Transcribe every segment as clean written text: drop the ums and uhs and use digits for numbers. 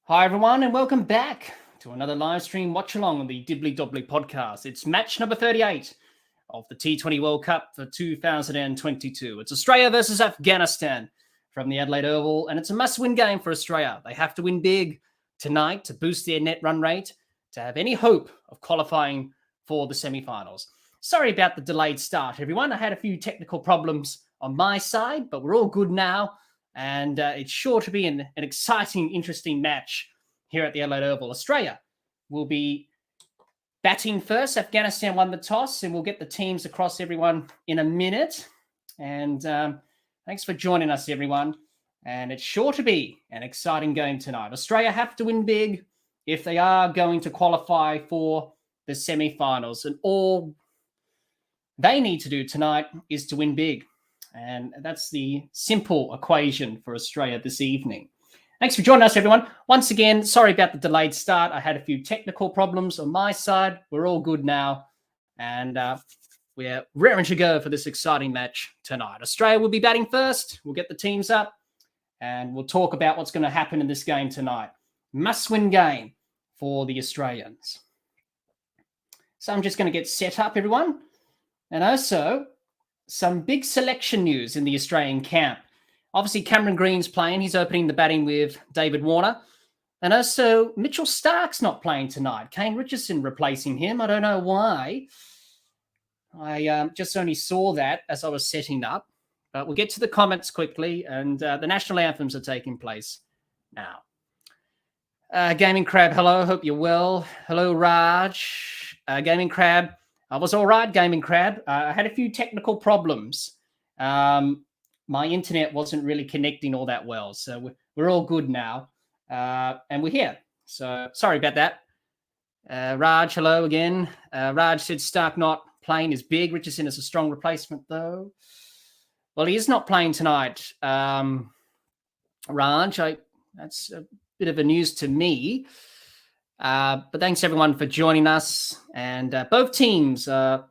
Hi, everyone, and welcome back to another live stream watch along on the Dibbly-Dobbly podcast. It's match number 38 of the T20 World Cup for 2022. It's Australia versus Afghanistan from the Adelaide Oval, and it's a must-win game for Australia. They have to win big tonight to boost their net run rate to have any hope of qualifying for the semi-finals. Sorry about the delayed start, everyone. I had a few technical problems on my side, but we're all good now. And it's sure to be an exciting, interesting match here at the Adelaide Oval. Australia will be batting first. Afghanistan won the toss, and we'll get the teams across everyone in a minute. And thanks for joining us, everyone. And it's sure to be an exciting game tonight. Australia have to win big if they are going to qualify for the semi-finals. And all they need to do tonight is to win big. And that's the simple equation for Australia this evening. Thanks for joining us, everyone. Once again, sorry about the delayed start. I had a few technical problems on my side. We're all good now. And we're raring to go for this exciting match tonight. Australia will be batting first. We'll get the teams up. And we'll talk about what's going to happen in this game tonight. Must-win game for the Australians. So I'm just going to get set up, everyone. And also, some big selection news in the Australian camp. Obviously, Cameron Green's playing. He's opening the batting with David Warner. And also, Mitchell Starc's not playing tonight. Kane Richardson replacing him. I don't know why. I just only saw that as I was setting up. But we'll get to the comments quickly. And the national anthems are taking place now. Gaming Crab, hello. Hope you're well. Hello, Raj. Gaming Crab. I was all right, Gaming Crab. I had a few technical problems. My internet wasn't really connecting all that well. So we're all good now. And we're here. So sorry about that. Raj, hello again. Raj said Stark not playing is big. Richardson is a strong replacement, though. Well, he is not playing tonight. Raj, that's a bit of a news to me. But thanks, everyone, for joining us. And both teams are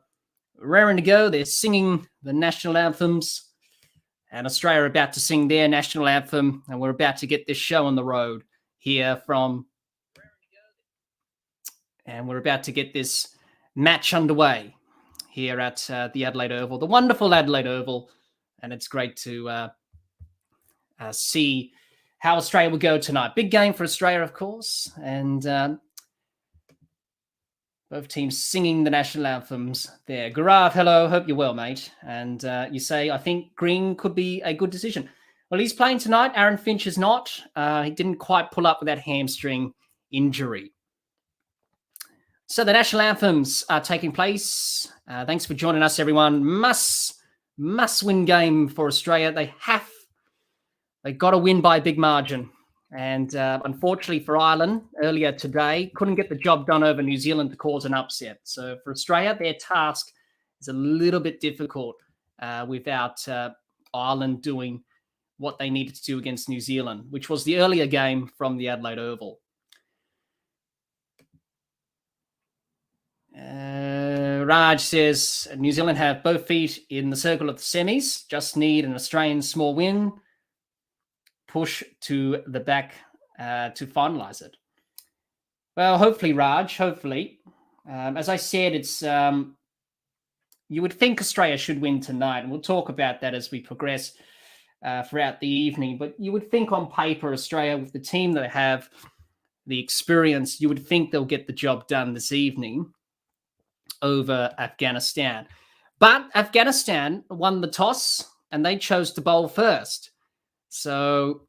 raring to go. They're singing the national anthems. And Australia are about to sing their national anthem. And we're about to get this show on the road here from... And we're about to get this match underway here at the Adelaide Oval, the wonderful Adelaide Oval. And it's great to see how Australia will go tonight. Big game for Australia, of course. And both teams singing the national anthems there. Garav, hello. Hope you're well, mate. And you say, I think Green could be a good decision. Well, he's playing tonight. Aaron Finch is not. He didn't quite pull up with that hamstring injury. So the national anthems are taking place. Thanks for joining us, everyone. Must-win game for Australia. They got to win by a big margin. And unfortunately for Ireland, earlier today, couldn't get the job done over New Zealand to cause an upset. So for Australia, their task is a little bit difficult without Ireland doing what they needed to do against New Zealand, which was the earlier game from the Adelaide Oval. Raj says, New Zealand have both feet in the circle of the semis, just need an Australian small win. Push to the back to finalize it. Well, hopefully, Raj, hopefully. As I said, it's you would think Australia should win tonight, and we'll talk about that as we progress throughout the evening. But you would think on paper, Australia, with the team that they have, the experience, you would think they'll get the job done this evening over Afghanistan. But Afghanistan won the toss, and they chose to bowl first. So,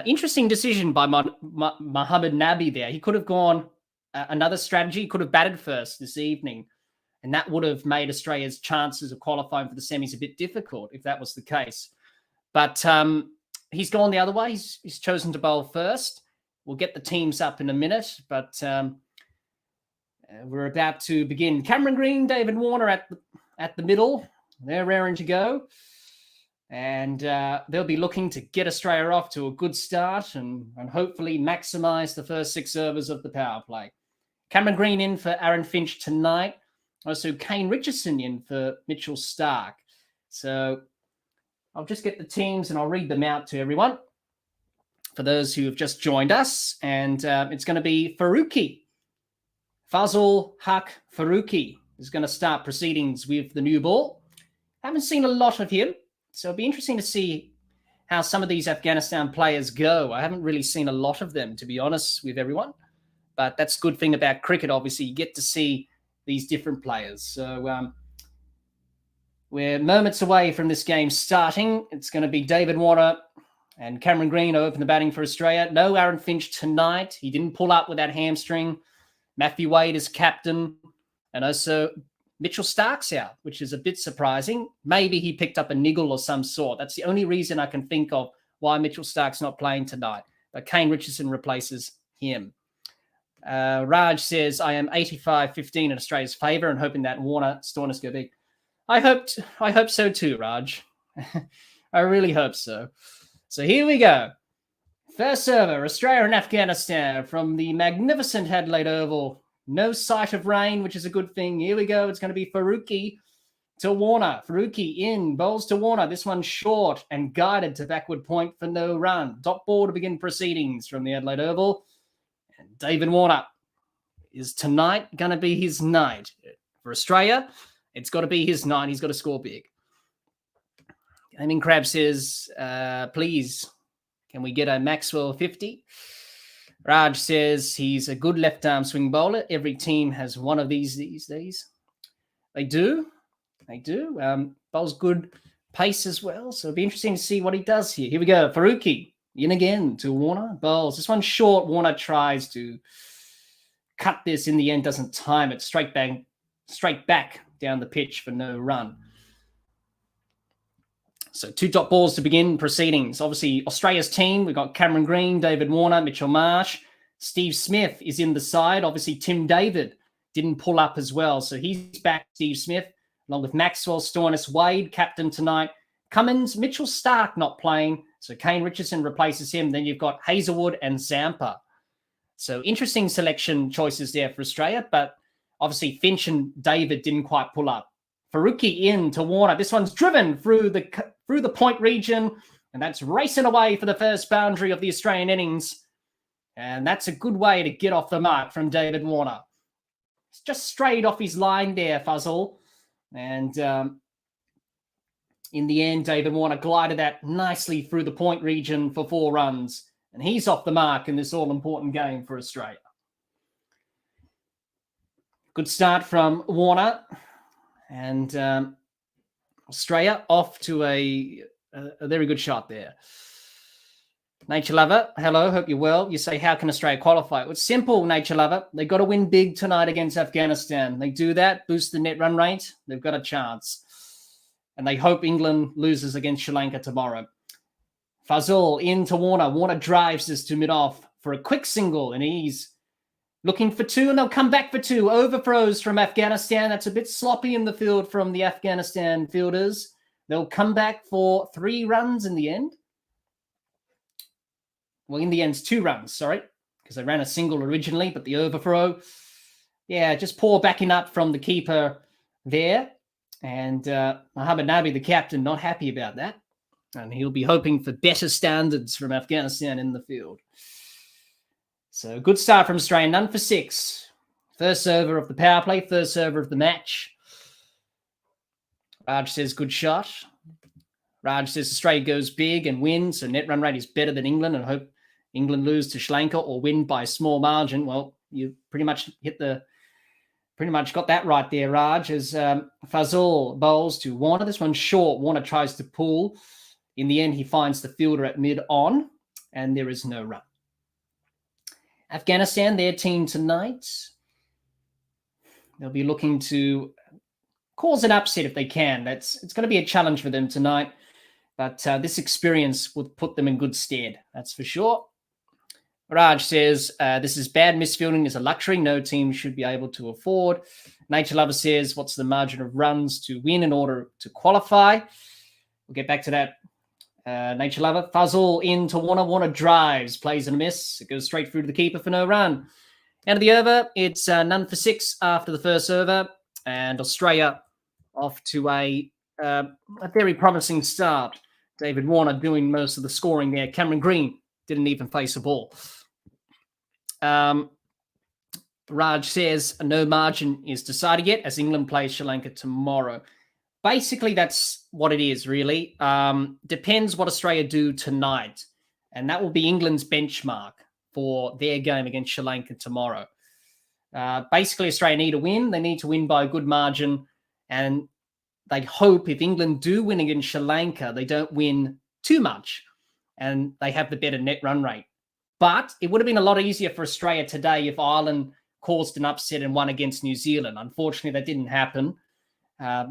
interesting decision by Mohammed Nabi there. He could have gone another strategy. He could have batted first this evening, and that would have made Australia's chances of qualifying for the semis a bit difficult if that was the case. But he's gone the other way. He's chosen to bowl first. We'll get the teams up in a minute, but we're about to begin. Cameron Green, David Warner at the middle. They're raring to go. And they'll be looking to get Australia off to a good start and hopefully maximise the first 6 overs of the power play. Cameron Green in for Aaron Finch tonight. Also Kane Richardson in for Mitchell Starc. So I'll just get the teams and I'll read them out to everyone. for those who have just joined us, and it's going to be Faruqi. Fazal Haq Faruqi is going to start proceedings with the new ball. Haven't seen a lot of him, so it'll be interesting to see how some of these Afghanistan players go. I haven't really seen a lot of them, to be honest with everyone, but that's a good thing about cricket. Obviously, you get to see these different players. So we're moments away from this game starting. It's going to be David Warner and Cameron Green open the batting for Australia. No Aaron Finch tonight. He didn't pull up with that hamstring. Matthew Wade is captain. And also Mitchell Stark's out, which is a bit surprising. Maybe he picked up a niggle or some sort. That's the only reason I can think of why Mitchell Stark's not playing tonight. But Kane Richardson replaces him. Raj says, I am 85-15 in Australia's favour and hoping that Warner Storness go big. I hope so too, Raj. I really hope so. So here we go. First server, Australia and Afghanistan from the magnificent Adelaide Oval. No sight of rain, which is a good thing. Here we go. It's going to be Faruqi to Warner. Faruqi in, bowls to Warner. This one's short and guided to backward point for no run. Dot ball to begin proceedings from the Adelaide Oval. And David Warner is tonight going to be his night. For Australia, it's got to be his night. He's got to score big. Gaming Crab says, please, can we get a Maxwell 50? Raj says he's a good left-arm swing bowler. Every team has one of these days. They do. Bowls good pace as well. So it'll be interesting to see what he does here. Here we go. Faruqi in again to Warner. Bowls. This one's short. Warner tries to cut this. In the end, doesn't time it. Straight back down the pitch for no run. So 2 dot balls to begin proceedings. Obviously, Australia's team, we've got Cameron Green, David Warner, Mitchell Marsh. Steve Smith is in the side. Obviously, Tim David didn't pull up as well. So he's back, Steve Smith, along with Maxwell, Storness, Wade, captain tonight. Cummins, Mitchell Stark not playing. So Kane Richardson replaces him. Then you've got Hazelwood and Zampa. So interesting selection choices there for Australia. But obviously, Finch and David didn't quite pull up. Faruqi in to Warner. This one's driven through the point region, and that's racing away for the first boundary of the Australian innings. And that's a good way to get off the mark from David Warner. It's just straight off his line there, Fuzzle. And in the end, David Warner glided that nicely through the point region for 4 runs. And he's off the mark in this all-important game for Australia. Good start from Warner. And Australia off to a very good shot there. Nature Lover, hello, hope you're well. You say, how can Australia qualify? Well, it's simple, Nature Lover. They've got to win big tonight against Afghanistan. They do that, boost the net run rate. They've got a chance. And they hope England loses against Sri Lanka tomorrow. Fazal in to Warner. Warner drives this to mid-off for a quick single, and he's looking for 2, and they'll come back for 2. Overthrows from Afghanistan. That's a bit sloppy in the field from the Afghanistan fielders. They'll come back for 3 runs in the end. Well, in the end, it's 2 runs, sorry, because they ran a single originally, but the overthrow, yeah, just poor backing up from the keeper there. And Mohammed Nabi, the captain, not happy about that. And he'll be hoping for better standards from Afghanistan in the field. So good start from Australia, none for 6. First over of the power play, first over of the match. Raj says good shot. Raj says Australia goes big and wins, so net run rate is better than England, and hope England lose to Sri Lanka or win by a small margin. Well, you pretty much got that right there, Raj, as Fazal bowls to Warner. This one's short. Warner tries to pull. In the end, he finds the fielder at mid-on, and there is no run. Afghanistan, their team tonight, they'll be looking to cause an upset if they can. It's going to be a challenge for them tonight, but this experience would put them in good stead, that's for sure. Raj says, this is bad misfielding is a luxury no team should be able to afford. Nature Lover says, what's the margin of runs to win in order to qualify? We'll get back to that. Nature Lover, Fuzzle in to Warner. Warner drives, plays and a miss. It goes straight through to the keeper for no run. End of the over, it's none for 6 after the first over. And Australia off to a very promising start. David Warner doing most of the scoring there. Cameron Green didn't even face a ball. Raj says no margin is decided yet as England plays Sri Lanka tomorrow. Basically, that's what it is, really. Depends what Australia do tonight. And that will be England's benchmark for their game against Sri Lanka tomorrow. Basically, Australia need to win. They need to win by a good margin. And they hope if England do win against Sri Lanka, they don't win too much. And they have the better net run rate. But it would have been a lot easier for Australia today if Ireland caused an upset and won against New Zealand. Unfortunately, that didn't happen.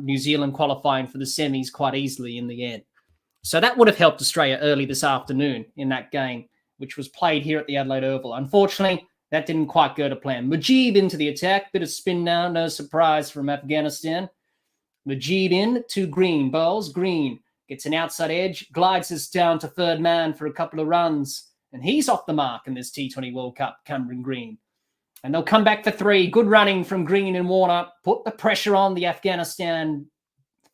New Zealand qualifying for the semis quite easily in the end. So that would have helped Australia early this afternoon in that game, which was played here at the Adelaide Oval. Unfortunately, that didn't quite go to plan. Mujeeb into the attack. Bit of spin now. No surprise from Afghanistan. Mujeeb in to Green. Bowls. Green gets an outside edge. Glides us down to third man for a couple of runs. And he's off the mark in this T20 World Cup, Cameron Green. And they'll come back for three. Good running from Green and Warner. Put the pressure on the Afghanistan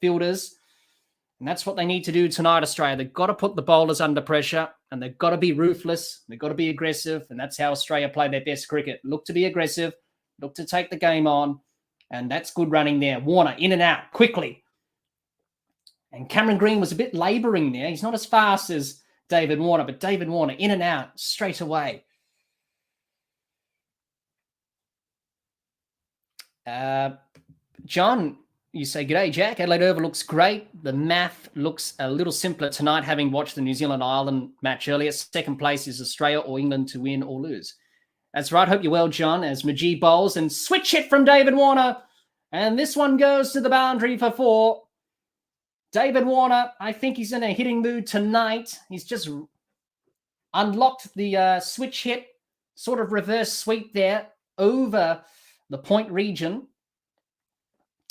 fielders. And that's what they need to do tonight, Australia. They've got to put the bowlers under pressure and they've got to be ruthless. They've got to be aggressive. And that's how Australia play their best cricket. Look to be aggressive. Look to take the game on. And that's good running there. Warner in and out quickly. And Cameron Green was a bit labouring there. He's not as fast as David Warner, but David Warner in and out straight away. John, you say, g'day, Jack. Adelaide Oval looks great. The math looks a little simpler tonight, having watched the New Zealand-Ireland match earlier. Second place is Australia or England to win or lose. That's right. Hope you're well, John, as Mujeeb bowls and switch hit from David Warner. And this one goes to the boundary for 4. David Warner, I think he's in a hitting mood tonight. He's just unlocked the switch hit, sort of reverse sweep there over the point region.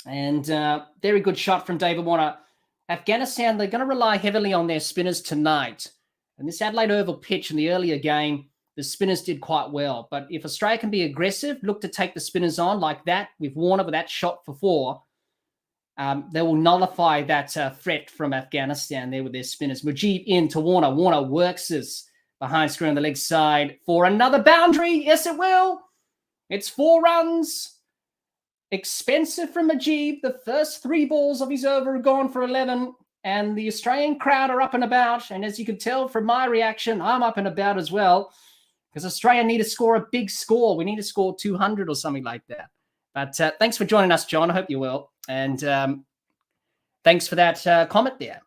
And very good shot from David Warner. Afghanistan, they're going to rely heavily on their spinners tonight. And this Adelaide Oval pitch in the earlier game, the spinners did quite well. But if Australia can be aggressive, look to take the spinners on like that with Warner with that shot for 4, they will nullify that threat from Afghanistan there with their spinners. Mujeeb in to Warner. Warner works us behind screen on the leg side for another boundary. Yes, it will. It's 4 runs. Expensive from Mujeeb. The first 3 balls of his over are gone for 11. And the Australian crowd are up and about. And as you can tell from my reaction, I'm up and about as well. Because Australia need to score a big score. We need to score 200 or something like that. But thanks for joining us, John. I hope you're well. And thanks for that comment there.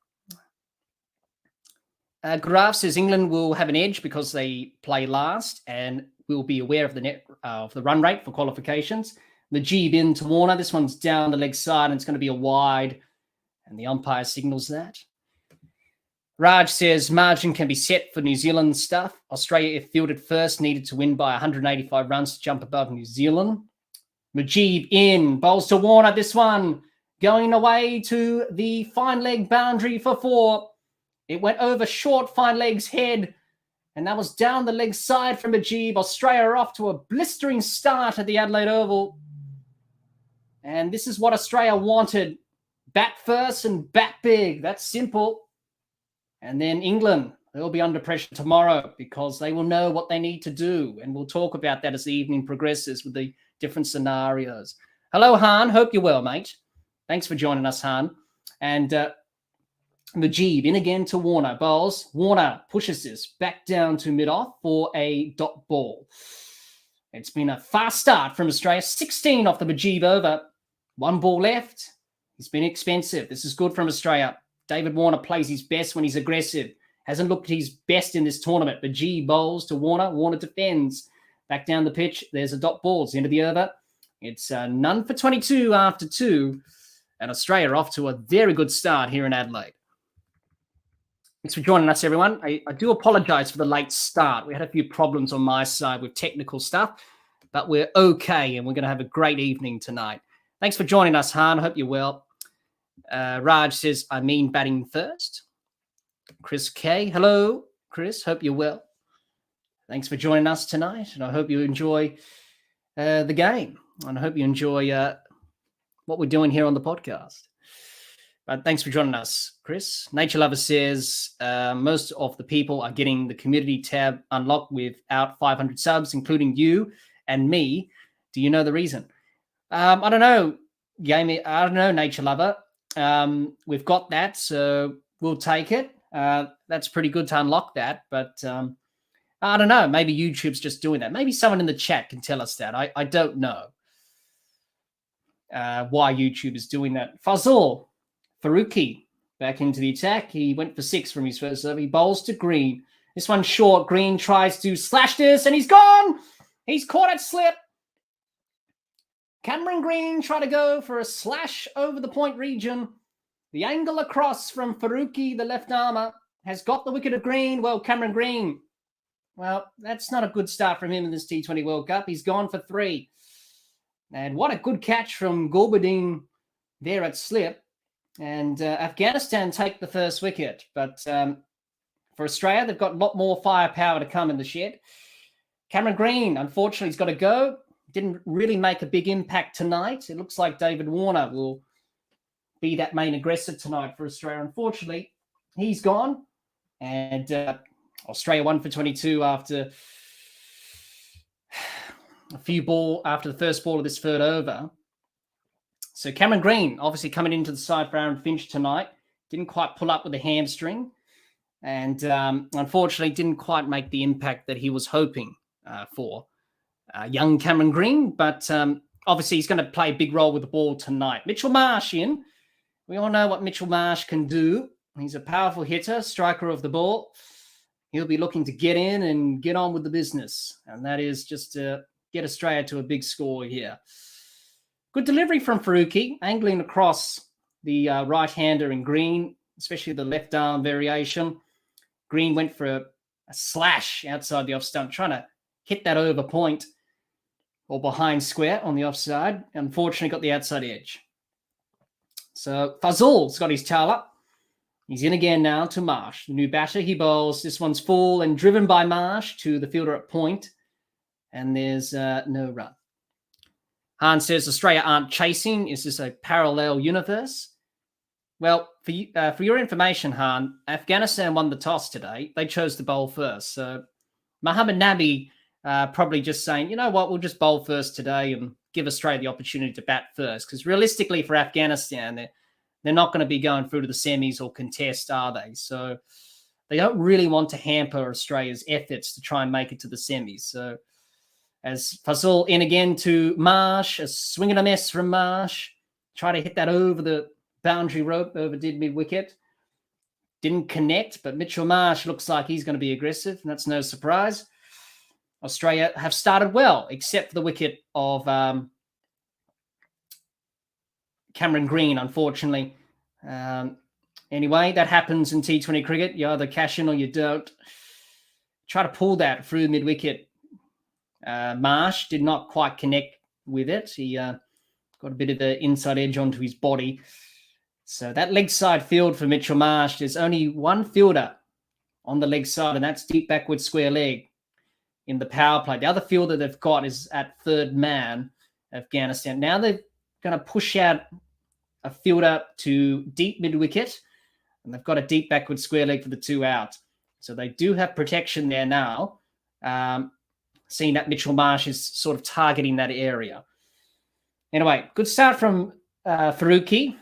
Graf says England will have an edge because they play last and will be aware of the run rate for qualifications. Mujeeb in to Warner. This one's down the leg side and it's going to be a wide. And the umpire signals that. Raj says margin can be set for New Zealand stuff. Australia, if fielded first, needed to win by 185 runs to jump above New Zealand. Mujeeb in, bowls to Warner. This one going away to the fine leg boundary for 4. It went over short fine leg's head, and that was down the leg side from Mujeeb. Australia are off to a blistering start at the Adelaide Oval. And this is what Australia wanted. Bat first and bat big. That's simple. And then England, they'll be under pressure tomorrow because they will know what they need to do. And we'll talk about that as the evening progresses with the different scenarios. Hello, Han. Hope you're well, mate. Thanks for joining us, Han. And Mujeeb in again to Warner. Bowls. Warner pushes this back down to mid-off for a dot ball. It's been a fast start from Australia. 16 off the Mujeeb over. 1 ball left. He's been expensive. This is good from Australia. David Warner plays his best when he's aggressive. Hasn't looked his best in this tournament. Mujeeb bowls to Warner. Warner defends. Back down the pitch. There's a dot ball. It's the end of the over. It's none for 22 after 2. And Australia off to a very good start here in Adelaide. Thanks for joining us, everyone. I do apologise for the late start. We had a few problems on my side with technical stuff, but we're okay, and we're going to have a great evening tonight. Thanks for joining us, Han. Hope you're well. Raj says, I mean batting first. Chris K. Hello, Chris. Hope you're well. Thanks for joining us tonight, and I hope you enjoy the game. And I hope you enjoy what we're doing here on the podcast. But thanks for joining us, Chris. Nature Lover says most of the people are getting the community tab unlocked without 500 subs, including you and me. Do you know the reason? I don't know, Gamey. I don't know, Nature Lover. We've got that, so we'll take it. That's pretty good to unlock that, but I don't know. Maybe YouTube's just doing that. Maybe someone in the chat can tell us that. I don't know why YouTube is doing that. Fazul Faruqi back into the attack. He went for 6 from his first serve. He bowls to Green. This one's short. Green tries to slash this, and he's gone. He's caught at slip. Cameron Green tried to go for a slash over the point region. The angle across from Faruqi, the left armer, has got the wicket of Green. Well, Cameron Green, well, that's not a good start from him in this T20 World Cup. He's gone for 3. And what a good catch from Gulbadin there at slip. And Afghanistan take the first wicket. But for Australia, they've got a lot more firepower to come in the shed. Cameron Green, unfortunately, he's got to go. Didn't really make a big impact tonight. It looks like David Warner will be that main aggressor tonight for Australia. Unfortunately, he's gone. And Australia 1 for 22 after after the first ball of this third over. So Cameron Green, obviously coming into the side for Aaron Finch tonight, didn't quite pull up with a hamstring, and unfortunately didn't quite make the impact that he was hoping for. Young Cameron Green, but obviously he's going to play a big role with the ball tonight. Mitchell Marsh in. We all know what Mitchell Marsh can do. He's a powerful hitter, striker of the ball. He'll be looking to get in and get on with the business, and that is just to get Australia to a big score here. Good delivery from Faruqi, angling across the right-hander in Green, especially the left arm variation. Green went for a slash outside the off stump, trying to hit that over point or behind square on the offside. Unfortunately, got the outside edge. So Fazul's got his towel up. He's in again now to Marsh. The new batter, he bowls. This one's full and driven by Marsh to the fielder at point. And there's no run. Han says Australia aren't chasing. Is this a parallel universe? Well, for your information, Han, Afghanistan won the toss today. They chose to bowl first. So Mohammad Nabi probably just saying, you know what, we'll just bowl first today and give Australia the opportunity to bat first. Because realistically for Afghanistan, they're not going to be going through to the semis or contest, are they? So they don't really want to hamper Australia's efforts to try and make it to the semis. So as Fazul in again to Marsh, a swing and a miss from Marsh. Try to hit that over the boundary rope, over dead mid-wicket. Didn't connect, but Mitchell Marsh looks like he's going to be aggressive, and that's no surprise. Australia have started well, except for the wicket of Cameron Green, unfortunately. Anyway, that happens in T20 cricket. You either cash in or you don't. Try to pull that through mid-wicket. Marsh did not quite connect with it. He got a bit of the inside edge onto his body. So that leg side field for Mitchell Marsh, there's only one fielder on the leg side, and that's deep backward square leg in the power play. The other fielder they've got is at third man, Afghanistan. Now they're going to push out a fielder to deep mid-wicket, and they've got a deep backward square leg for the 2 out. So they do have protection there now. Seeing that Mitchell Marsh is sort of targeting that area. Anyway, good start from Faruqi.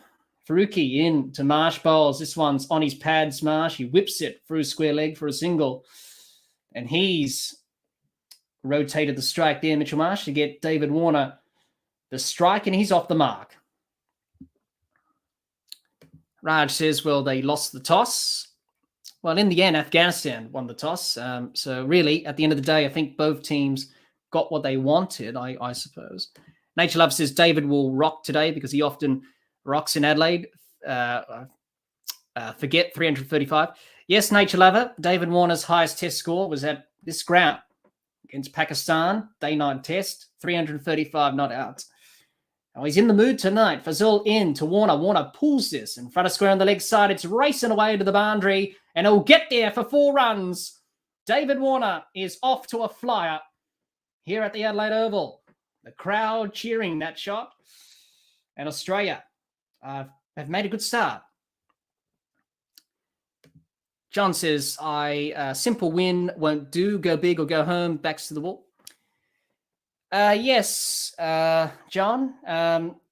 Faruqi in to Marsh bowls. This one's on his pads, Marsh. He whips it through square leg for a single. And he's rotated the strike there, Mitchell Marsh, to get David Warner the strike, and he's off the mark. Raj says, well, they lost the toss. Well, in the end, Afghanistan won the toss. So really, at the end of the day, I think both teams got what they wanted, I suppose. Nature Love says David will rock today because he often rocks in Adelaide. Forget 335. Yes, Nature Lover, David Warner's highest test score was at this ground against Pakistan, day-night test, 335 not out. Oh, he's in the mood tonight. Fazul in to Warner. Warner pulls this in front of square on the leg side. It's racing away to the boundary, and it'll get there for 4 runs. David Warner is off to a flyer here at the Adelaide Oval. The crowd cheering that shot. And Australia have made a good start. John says, simple win won't do. Go big or go home. Backs to the wall. Yes, John.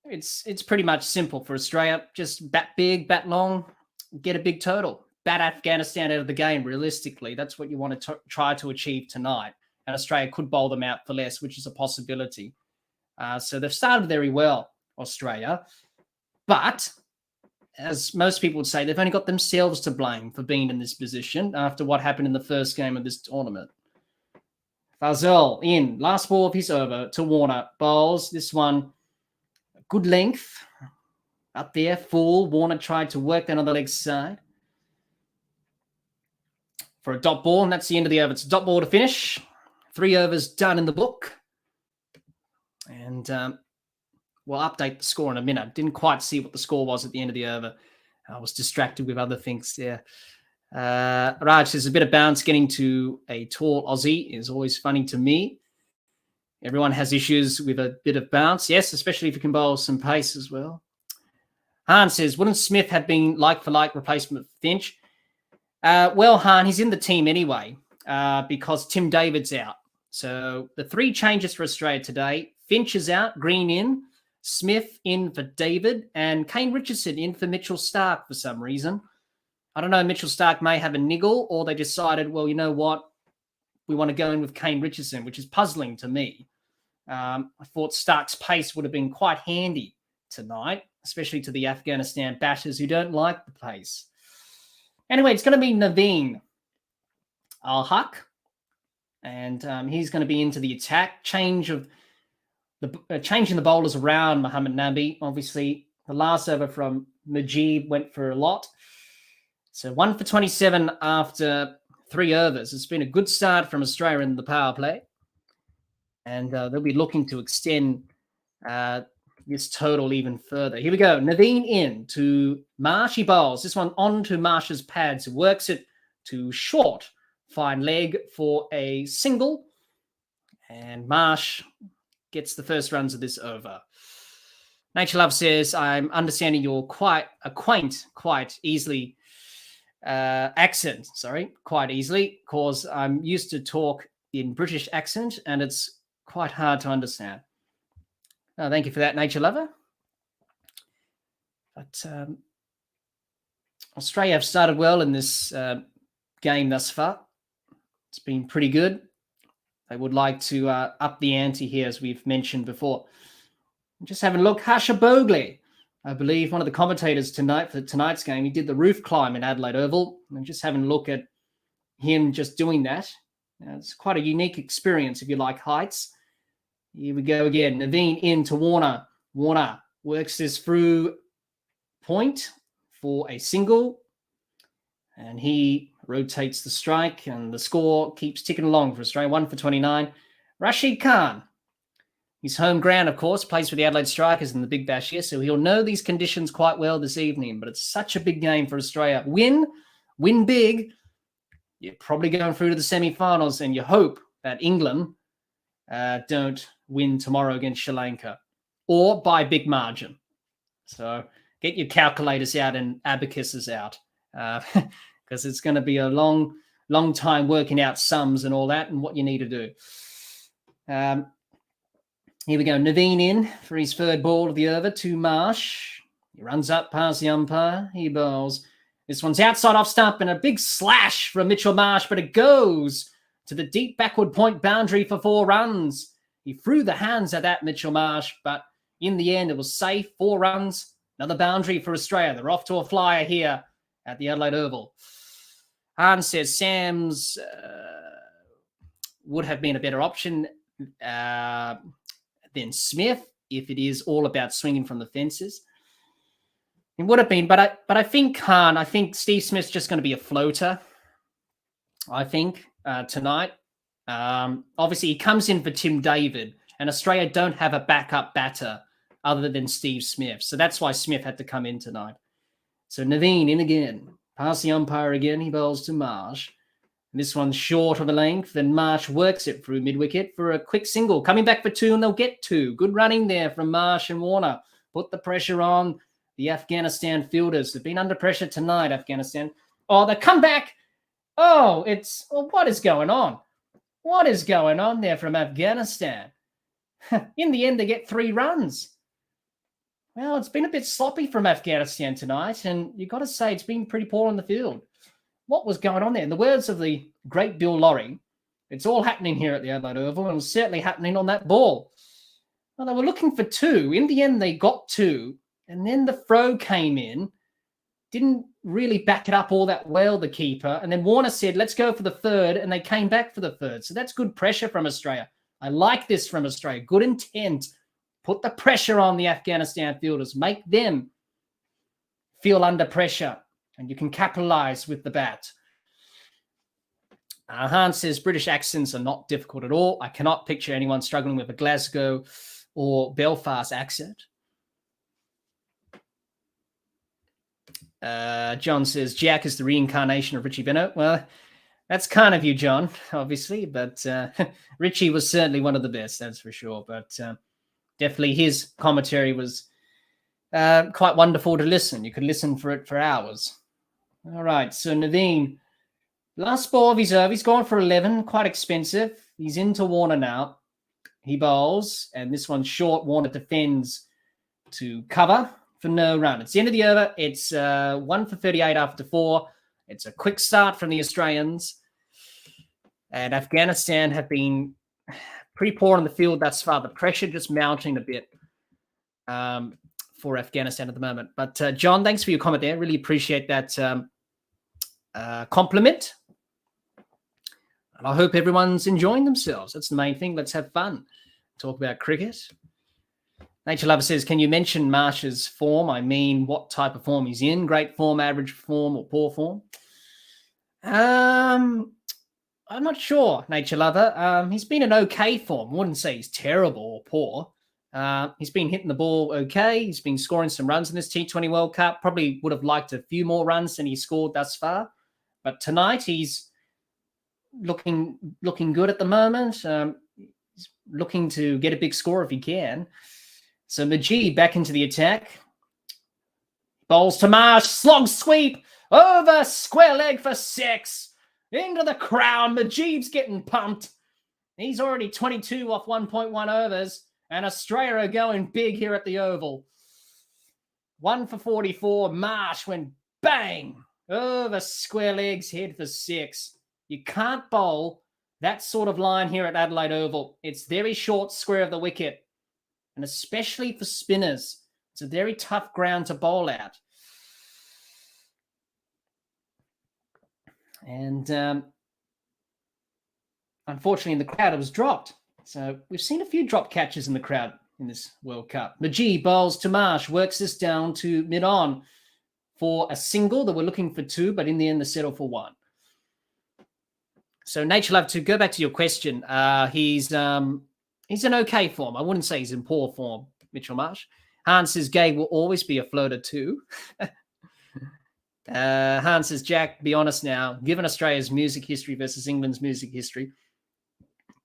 It's pretty much simple for Australia. Just bat big, bat long, get a big total. Bat Afghanistan out of the game, realistically. That's what you want to try to achieve tonight. And Australia could bowl them out for less, which is a possibility. So they've started very well, Australia. But, as most people would say, they've only got themselves to blame for being in this position after what happened in the first game of this tournament. Fazal in, last ball of his over to Warner. Bowls, this one, good length. Up there, full. Warner tried to work that on the leg side. For a dot ball, and that's the end of the over. It's a dot ball to finish. 3 overs done in the book. And we'll update the score in a minute. Didn't quite see what the score was at the end of the over. I was distracted with other things there. Raj says a bit of bounce getting to a tall Aussie is always funny to me. Everyone has issues with a bit of bounce. Yes, especially if you can bowl some pace as well. Han says, wouldn't Smith have been like-for-like replacement for Finch? Well, Han, he's in the team anyway because Tim David's out. So the 3 changes for Australia today. Finch is out, Green in, Smith in for David, and Kane Richardson in for Mitchell Starc for some reason. I don't know, Mitchell Starc may have a niggle, or they decided, well, you know what? We want to go in with Kane Richardson, which is puzzling to me. I thought Stark's pace would have been quite handy tonight, especially to the Afghanistan batters who don't like the pace. Anyway, it's going to be Naveen Al-Haq, and he's going to be into the attack. Changing the bowlers around Mohammad Nabi. Obviously, the last over from Majid went for a lot. So 1 for 27 after 3 overs. It's been a good start from Australia in the power play. And they'll be looking to extend this total even further. Here we go. Naveen in to Marsh. He bowls. This one onto Marsh's pads. Works it to short. Fine leg for a single. And Marsh gets the first runs of this over. Nature Love says, I'm understanding your quite easily accent. Quite easily, because I'm used to talk in British accent and it's quite hard to understand. Thank you for that, Nature Lover. But Australia have started well in this game thus far. It's been pretty good. They would like to up the ante here, as we've mentioned before. Just having a look. Harsha Bogle, I believe, one of the commentators tonight for tonight's game. He did the roof climb in Adelaide Oval. And just having a look at him just doing that. It's quite a unique experience if you like heights. Here we go again. Naveen in to Warner. Warner works this through point for a single. And he rotates the strike, and the score keeps ticking along for Australia. 1 for 29. Rashid Khan. His home ground, of course, plays for the Adelaide Strikers in the Big Bash here, so he'll know these conditions quite well this evening. But it's such a big game for Australia. Win big. You're probably going through to the semi-finals, and you hope that England don't win tomorrow against Sri Lanka, or by big margin. So get your calculators out and abacuses out, because it's going to be a long time working out sums and all that and what you need to do. Here we go. Naveen in for his third ball of the over to Marsh. He runs up past the umpire. He bowls. This one's outside off stump and a big slash from Mitchell Marsh, but it goes to the deep backward point boundary for 4 runs. He threw the hands at that, Mitchell Marsh, but in the end it was safe. 4 runs. Another boundary for Australia. They're off to a flyer here at the Adelaide Oval. Hans says Sam's would have been a better option than Smith if it is all about swinging from the fences. It would have been, but I think Steve Smith's just going to be a floater. I think tonight. Obviously, he comes in for Tim David, and Australia don't have a backup batter other than Steve Smith, so that's why Smith had to come in tonight. So Naveen in again, past the umpire again. He bowls to Marsh. And this one's short of a length, and Marsh works it through mid-wicket for a quick single. Coming back for 2, and they'll get 2. Good running there from Marsh and Warner. Put the pressure on the Afghanistan fielders. They've been under pressure tonight, Afghanistan. Oh, they come back. Oh, what is going on? What is going on there from Afghanistan? In the end, they get 3 runs. Well, it's been a bit sloppy from Afghanistan tonight, and you've got to say it's been pretty poor on the field. What was going on there? In the words of the great Bill Lawry, it's all happening here at the Adelaide Oval, and it was certainly happening on that ball. Well, they were looking for 2. In the end, they got 2, and then the throw came in. Didn't really back it up all that well, the keeper. And then Warner said, let's go for the 3rd, and they came back for the 3rd. So that's good pressure from Australia. I like this from Australia. Good intent. Put the pressure on the Afghanistan fielders. Make them feel under pressure, and you can capitalize with the bat. Hans says, British accents are not difficult at all. I cannot picture anyone struggling with a Glasgow or Belfast accent. John says, Jack is the reincarnation of Richie Bennett. Well, that's kind of you, John, obviously, but Richie was certainly one of the best, that's for sure. But definitely his commentary was quite wonderful to listen. You could listen for it for hours. All right, so Naveen, last ball of his over. He's gone for 11, quite expensive. He's into Warner now. He bowls, and this one's short. Warner defends to cover for no run. It's the end of the over. It's 1 for 38 after 4. It's a quick start from the Australians. And Afghanistan have been pretty poor on the field thus far. The pressure just mounting a bit for Afghanistan at the moment. But John, thanks for your comment there. Really appreciate that compliment. And I hope everyone's enjoying themselves. That's the main thing. Let's have fun. Talk about cricket. Nature Lover says, can you mention Marsh's form? I mean, what type of form he's in? Great form, average form, or poor form? I'm not sure, Nature Lover. He's been in okay form. I wouldn't say he's terrible or poor. He's been hitting the ball okay. He's been scoring some runs in this T20 World Cup. Probably would have liked a few more runs than he scored thus far. But tonight he's looking good at the moment. He's looking to get a big score if he can. So Majid back into the attack. Bowls to Marsh. Slog sweep. Over. Square leg for 6. Into the crowd. Majid's getting pumped. He's already 22 off 1.1 overs. And Australia are going big here at the Oval. 1 for 44. Marsh went bang. Over square legs. Head for 6. You can't bowl that sort of line here at Adelaide Oval. It's very short square of the wicket. And especially for spinners, it's a very tough ground to bowl at. And unfortunately, in the crowd, it was dropped. So we've seen a few drop catches in the crowd in this World Cup. Majid bowls to Marsh, works this down to mid-on for a single. They were looking for 2, but in the end, they settled for 1. So Nature Love, to go back to your question, he's in okay form. I wouldn't say he's in poor form, Mitchell Marsh. Hans says Gabe will always be a floater too. Hans says, Jack, be honest now. Given Australia's music history versus England's music history,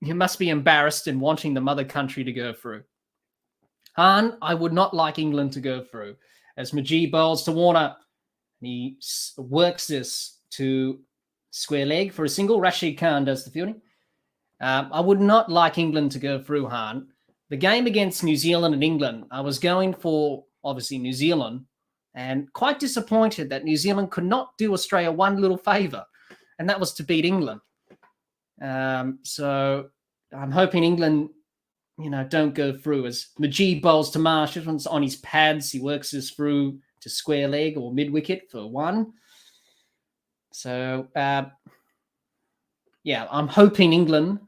you must be embarrassed in wanting the mother country to go through. Han, I would not like England to go through. As Majid bowls to Warner, he works this to square leg for a single. Rashid Khan does the fielding. I would not like England to go through, Han. The game against New Zealand and England, I was going for, obviously, New Zealand, and quite disappointed that New Zealand could not do Australia one little favour, and that was to beat England. So I'm hoping England, don't go through. As Majid bowls to Marsh, this one's on his pads. He works this through to square leg or mid-wicket for 1. So, I'm hoping England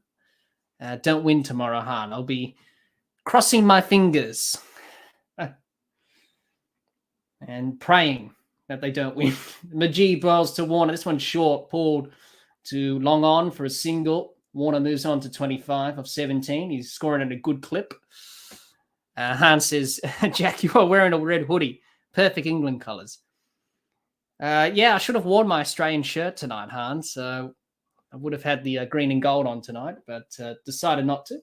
don't win tomorrow, Han. I'll be crossing my fingers and praying that they don't win. Majid bowls to Warner. This one's short, pulled to long on for a single. Warner moves on to 25 of 17. He's scoring at a good clip. Han says, Jack, you are wearing a red hoodie. Perfect England colours. I should have worn my Australian shirt tonight, Han. So I would have had the green and gold on tonight, but decided not to.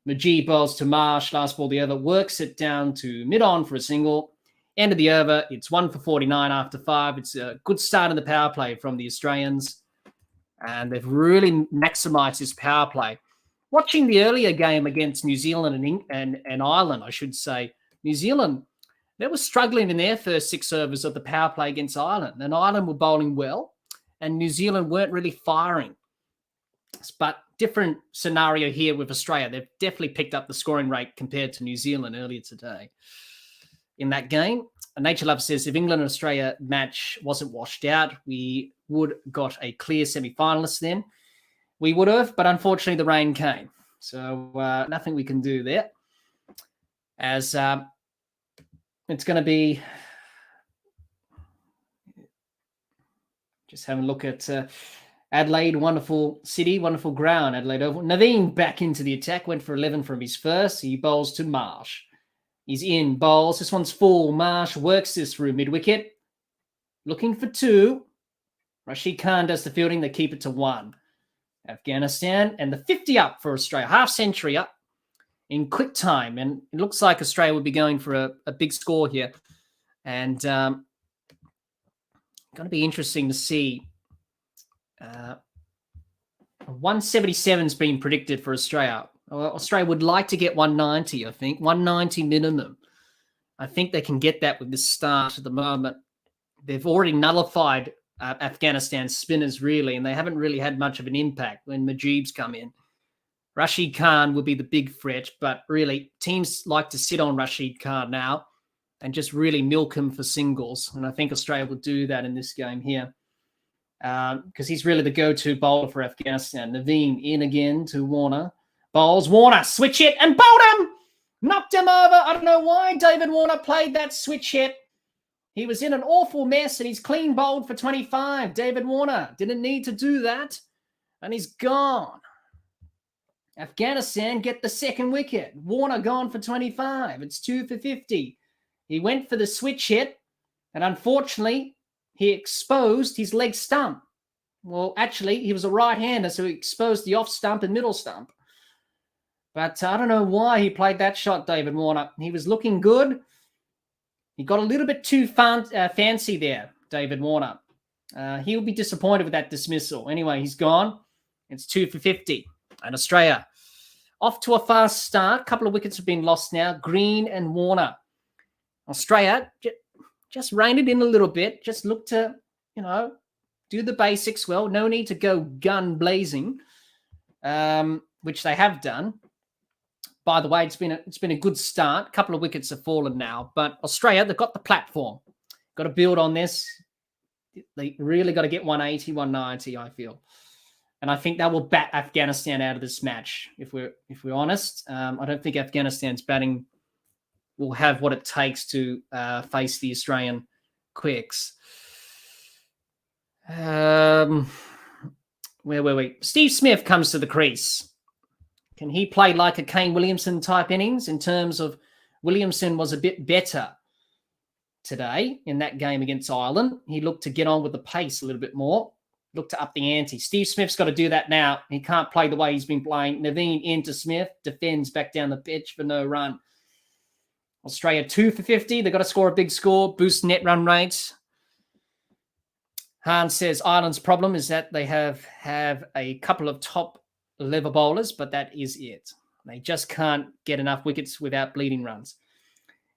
Majid bowls to Marsh. Last ball, the over. Works it down to mid-on for a single. End of the over. It's 1 for 49 after 5. It's a good start in the power play from the Australians. and they've really maximised his power play. Watching the earlier game against New Zealand and Ireland, I should say, New Zealand, they were struggling in their first 6 overs of the power play against Ireland, and Ireland were bowling well, and New Zealand weren't really firing. But different scenario here with Australia. They've definitely picked up the scoring rate compared to New Zealand earlier today. In that game, Nature Love says, if England and Australia match wasn't washed out, we would got a clear semi-finalist then. We would have, but unfortunately the rain came. So nothing we can do there. As it's going to be... Just having a look at Adelaide, wonderful city, wonderful ground, Adelaide Oval. Naveen back into the attack, went for 11 from his first. He bowls to Marsh. He's in, bowls. This one's full. Marsh works this through mid-wicket. Looking for 2. Rashid Khan does the fielding. They keep it to 1. Afghanistan, and the 50 up for Australia. Half century up in quick time. And it looks like Australia will be going for a big score here. And going to be interesting to see. 177's been predicted for Australia. Australia would like to get 190, I think. 190 minimum. I think they can get that with this start at the moment. They've already nullified Afghanistan's spinners, really, and they haven't really had much of an impact when Mujeeb's come in. Rashid Khan would be the big threat, but really, teams like to sit on Rashid Khan now and just really milk him for singles, and I think Australia will do that in this game here. Because he's really the go-to bowler for Afghanistan. Naveen in again to Warner. Bowls. Warner, switch hit, and bowled him! Knocked him over. I don't know why David Warner played that switch hit. He was in an awful mess, and he's clean bowled for 25. David Warner didn't need to do that, and he's gone. Afghanistan get the second wicket. Warner gone for 25. It's 2 for 50. He went for the switch hit, and unfortunately, he exposed his leg stump. Well, actually, he was a right-hander, so he exposed the off stump and middle stump. But I don't know why he played that shot, David Warner. He was looking good. He got a little bit too fancy there, David Warner. He'll be disappointed with that dismissal. Anyway, he's gone. It's 2 for 50. And Australia off to a fast start. A couple of wickets have been lost now. Green and Warner. Australia just rein it in a little bit. Just look to, do the basics well. No need to go gun blazing, which they have done. By the way, it's been a good start. A couple of wickets have fallen now, but Australia, they've got the platform. Got to build on this. They really got to get 180, 190, I feel. And I think that will bat Afghanistan out of this match, if we're honest. I don't think Afghanistan's batting will have what it takes to face the Australian quicks. Where were we? Steve Smith comes to the crease. Can he play like a Kane Williamson type innings in terms of Williamson was a bit better today in that game against Ireland? He looked to get on with the pace a little bit more, looked to up the ante. Steve Smith's got to do that now. He can't play the way he's been playing. Naveen into Smith, defends back down the pitch for no run. Australia 2 for 50. They've got to score a big score, boost net run rates. Hans says Ireland's problem is that they have a couple of top level bowlers, but that is it. They just can't get enough wickets without bleeding runs.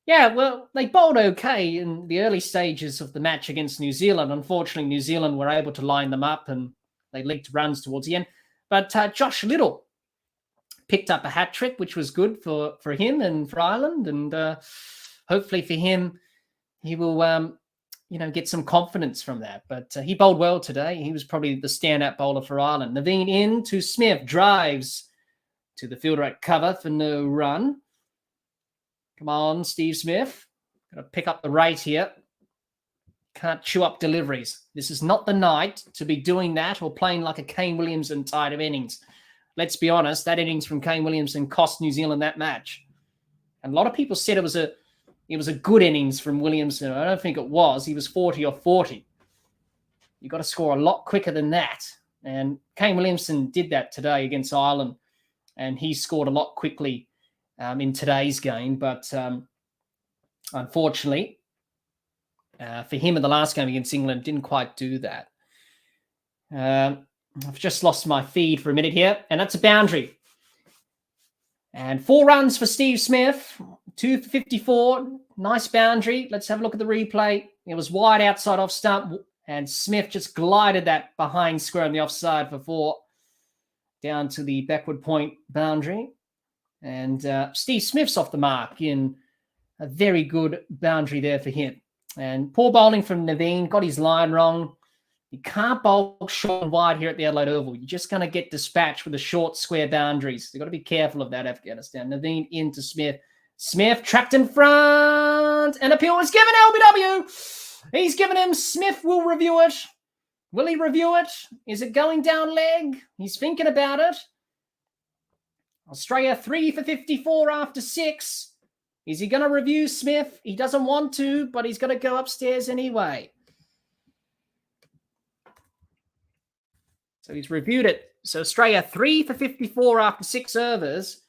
Yeah, well, they bowled okay in the early stages of the match against New Zealand. Unfortunately, New Zealand were able to line them up and they leaked runs towards the end. But Josh Little picked up a hat-trick, which was good for him and for Ireland. And hopefully for him, he will get some confidence from that. But he bowled well today. He was probably the standout bowler for Ireland. Naveen in to Smith, drives to the fielder at cover for no run. Come on, Steve Smith. Got to pick up the rate here. Can't chew up deliveries. This is not the night to be doing that or playing like a Kane Williamson type of innings. Let's be honest, that innings from Kane Williamson cost New Zealand that match. And a lot of people said it was a good innings from Williamson. I don't think it was. He was 40 or 40. You've got to score a lot quicker than that. And Kane Williamson did that today against Ireland. And he scored a lot quickly in today's game. But unfortunately, for him in the last game against England, didn't quite do that. I've just lost my feed for a minute here, and that's a boundary. And 4 runs for Steve Smith, 2 for 54. Nice boundary. Let's have a look at the replay. It was wide outside off stump, and Smith just glided that behind square on the offside for 4 down to the backward point boundary. And Steve Smith's off the mark in a very good boundary there for him. And poor bowling from Naveen, got his line wrong. You can't bowl short and wide here at the Adelaide Oval. You're just going to get dispatched with the short square boundaries. You've got to be careful of that, Afghanistan. Naveen into Smith. Smith trapped in front. And appeal was given LBW. He's given him. Smith will review it. Will he review it? Is it going down leg? He's thinking about it. Australia 3 for 54 after 6. Is he going to review Smith? He doesn't want to, but he's going to go upstairs anyway. So he's reviewed it. So Australia 3 for 54 after 6 overs.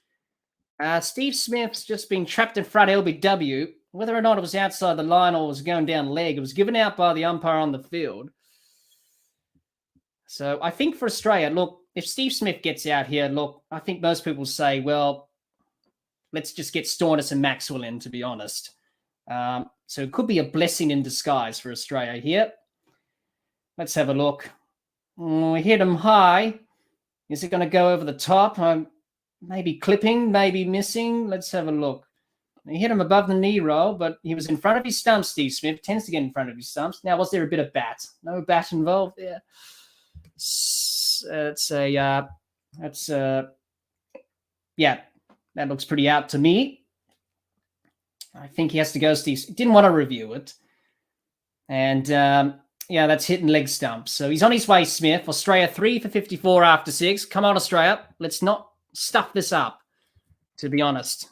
Steve Smith's just been trapped in front LBW. Whether or not it was outside the line or was going down leg, it was given out by the umpire on the field. So I think for Australia, look, if Steve Smith gets out here, look, I think most people say, well, let's just get Stoinis and Maxwell in, to be honest. So it could be a blessing in disguise for Australia here. Let's have a look. We hit him high. Is it going to go over the top? Maybe clipping, maybe missing. Let's have a look. He hit him above the knee roll, but he was in front of his stumps, Steve Smith. Tends to get in front of his stumps. Now, was there a bit of bat? No bat involved there. Yeah, that looks pretty out to me. I think he has to go, Steve. Didn't want to review it. And, yeah, that's hitting leg stumps. So he's on his way, Smith. Australia 3 for 54 after 6. Come on, Australia. Let's not stuff this up, to be honest.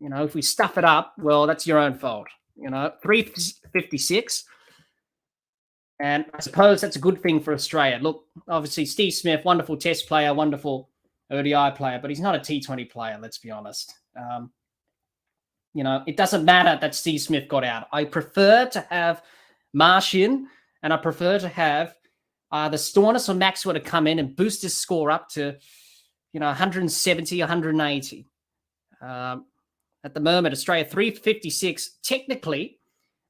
You know, if we stuff it up, well, that's your own fault. You know, 3 for 56. And I suppose that's a good thing for Australia. Look, obviously, Steve Smith, wonderful test player, wonderful ODI player, but he's not a T20 player, let's be honest. You know, it doesn't matter that Steve Smith got out. I prefer to have Marsh in, and I prefer to have the Stoinis or Maxwell to come in and boost his score up to, 170, 180. At the moment, Australia 3 for 56. Technically,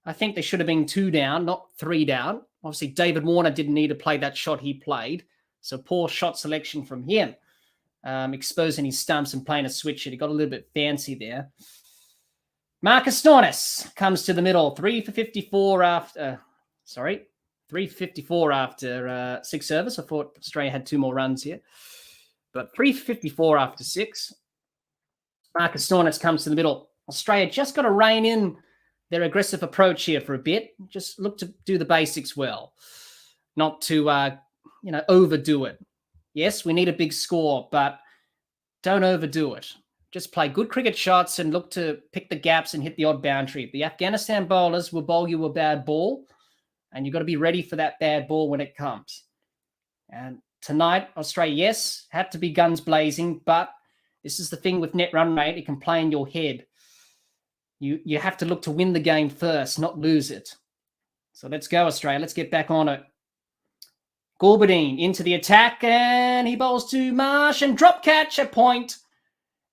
I think they should have been 2 down, not 3 down. Obviously, David Warner didn't need to play that shot he played. So poor shot selection from him. Exposing his stumps and playing a switch. He got a little bit fancy there. Marcus Stoinis comes to the middle. 3 for 54 after... 3 for 54 after 6 overs. I thought Australia had 2 more runs here. But 3 for 54 after 6. Marcus Stoinis comes to the middle. Australia just got to rein in their aggressive approach here for a bit. Just look to do the basics well. Not to, overdo it. Yes, we need a big score, but don't overdo it. Just play good cricket shots and look to pick the gaps and hit the odd boundary. The Afghanistan bowlers will bowl you a bad ball, and you've got to be ready for that bad ball when it comes. And tonight, Australia, yes, had to be guns blazing, but this is the thing with net run rate. It can play in your head. You have to look to win the game first, not lose it. So let's go, Australia. Let's get back on it. Gulbadine into the attack, and he bowls to Marsh and drop catch at point.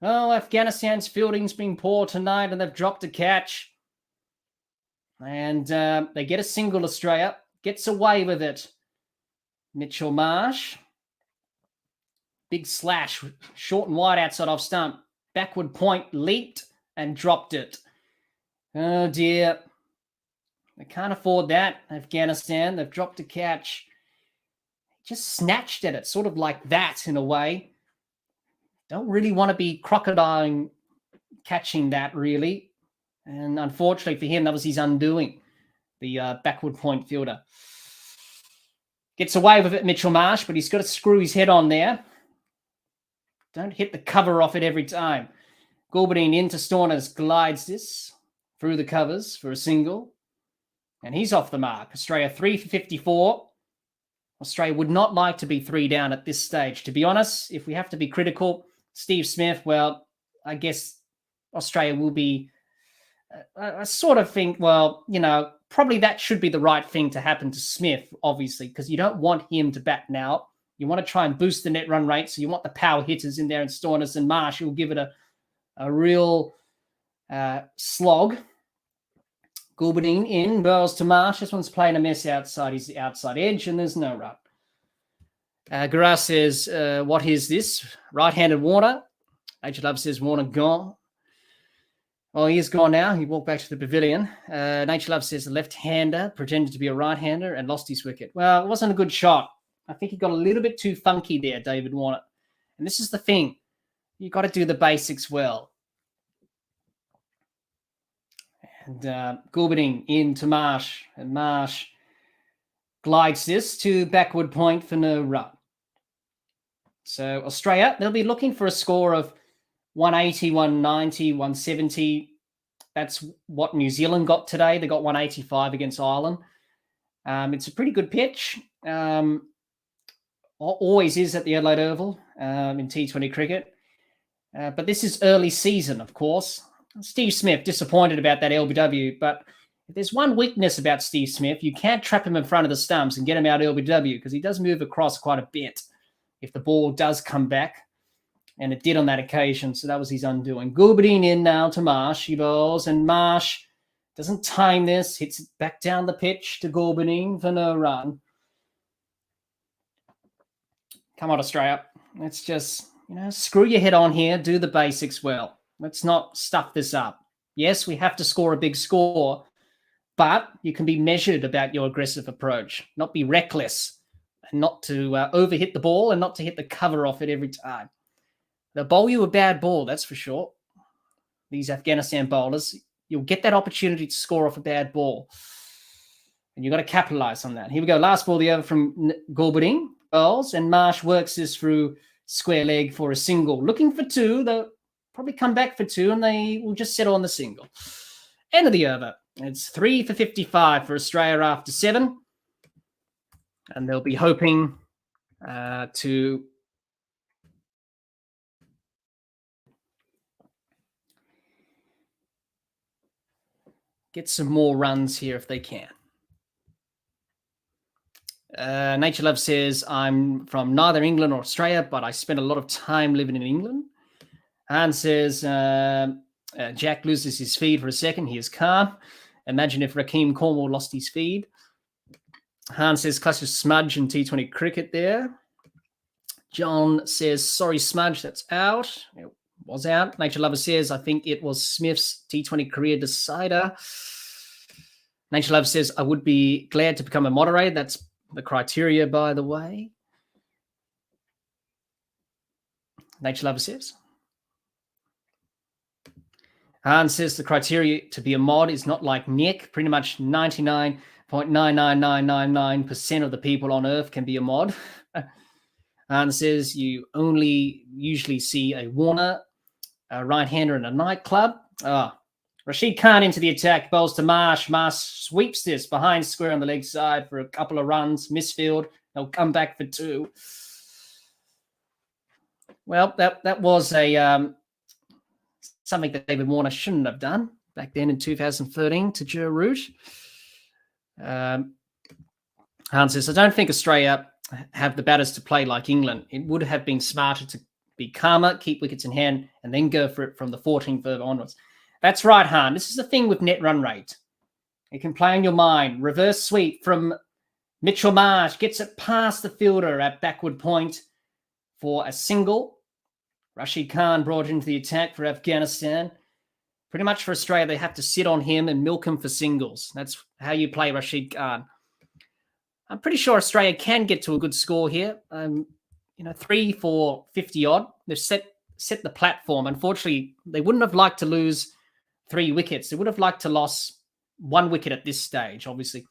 Oh, Afghanistan's fielding's been poor tonight, and they've dropped a catch. And they get a single, Australia. Gets away with it. Mitchell Marsh. Big slash, short and wide outside off stump. Backward point, leaped and dropped it. Oh, dear. They can't afford that, Afghanistan. They've dropped a catch. Just snatched at it, sort of like that in a way. Don't really want to be crocodiling catching that, really. And unfortunately for him, that was his undoing, the backward point fielder. Gets away with it, Mitchell Marsh, but he's got to screw his head on there. Don't hit the cover off it every time. Gulbadine into Stoinis, glides this through the covers for a single. And he's off the mark. Australia 3 for 54. Australia would not like to be 3 down at this stage. To be honest, if we have to be critical, Steve Smith, well, I guess Australia will be... I sort of think, well, probably that should be the right thing to happen to Smith, obviously, because you don't want him to bat now. You want to try and boost the net run rate, so you want the power hitters in there, and Stoinis and Marsh will give it a real slog. Gulbadine in, Burls to Marsh. This one's playing a mess outside. He's the outside edge, and there's no run. Garage says, what is this? Right-handed Warner. Nature Love says, Warner gone. Well, he is gone now. He walked back to the pavilion. Nature Love says, a left-hander, pretended to be a right-hander and lost his wicket. Well, it wasn't a good shot. I think he got a little bit too funky there, David Warner. And this is the thing. You've got to do the basics well. And Gulbadine into Marsh. And Marsh glides this to backward point for no run. So Australia, they'll be looking for a score of 180, 190, 170. That's what New Zealand got today. They got 185 against Ireland. It's a pretty good pitch. Always is at the Adelaide Oval in T20 cricket. But this is early season, of course. Steve Smith, disappointed about that LBW, but if there's one weakness about Steve Smith, you can't trap him in front of the stumps and get him out LBW, because he does move across quite a bit if the ball does come back, and it did on that occasion, so that was his undoing. Gulbadine in now to Marsh. He bowls, and Marsh doesn't time this, hits it back down the pitch to Gulbadine for no run. Come on, Australia. Let's just, screw your head on here, do the basics well. Let's not stuff this up. Yes, we have to score a big score, but you can be measured about your aggressive approach, not be reckless, and not to overhit the ball and not to hit the cover off it every time. They'll bowl you a bad ball, that's for sure. These Afghanistan bowlers, you'll get that opportunity to score off a bad ball. And you've got to capitalize on that. Here we go. Last ball the over from Gulbadine. Bowls, and Marsh works this through square leg for a single. Looking for two. They'll probably come back for two, and they will just settle on the single. End of the over. It's 3 for 55 for Australia after 7. And they'll be hoping to get some more runs here if they can. Nature Love says, I'm from neither England or Australia, but I spent a lot of time living in England. Han says, Jack loses his feed for a second. He is calm. Imagine if Rakeem Cornwall lost his feed. Han says, clutch of smudge in T20 cricket there. John says, sorry, smudge, that's out. It was out. Nature Lover says, I think it was Smith's T20 career decider. Nature Love says, I would be glad to become a moderator. That's the criteria, by the way. Nature Lover says. Han says the criteria to be a mod is not like Nick. Pretty much 99.99999% of the people on Earth can be a mod. Han says you only usually see a Warner, a right-hander, and a nightclub. Rashid Khan into the attack, bowls to Marsh. Marsh sweeps this behind square on the leg side for a couple of runs. Misfield. They'll come back for 2. Well, that was a something that David Warner shouldn't have done back then in 2013 to Joe Root. Hans says, I don't think Australia have the batters to play like England. It would have been smarter to be calmer, keep wickets in hand, and then go for it from the 14th over onwards. That's right, Han. This is the thing with net run rate. It can play on your mind. Reverse sweep from Mitchell Marsh. Gets it past the fielder at backward point for a single. Rashid Khan brought into the attack for Afghanistan. Pretty much for Australia, they have to sit on him and milk him for singles. That's how you play Rashid Khan. I'm pretty sure Australia can get to a good score here. 3 for 50 odd. They've set the platform. Unfortunately, they wouldn't have liked to lose 3 wickets. They would have liked to lose 1 wicket at this stage, obviously.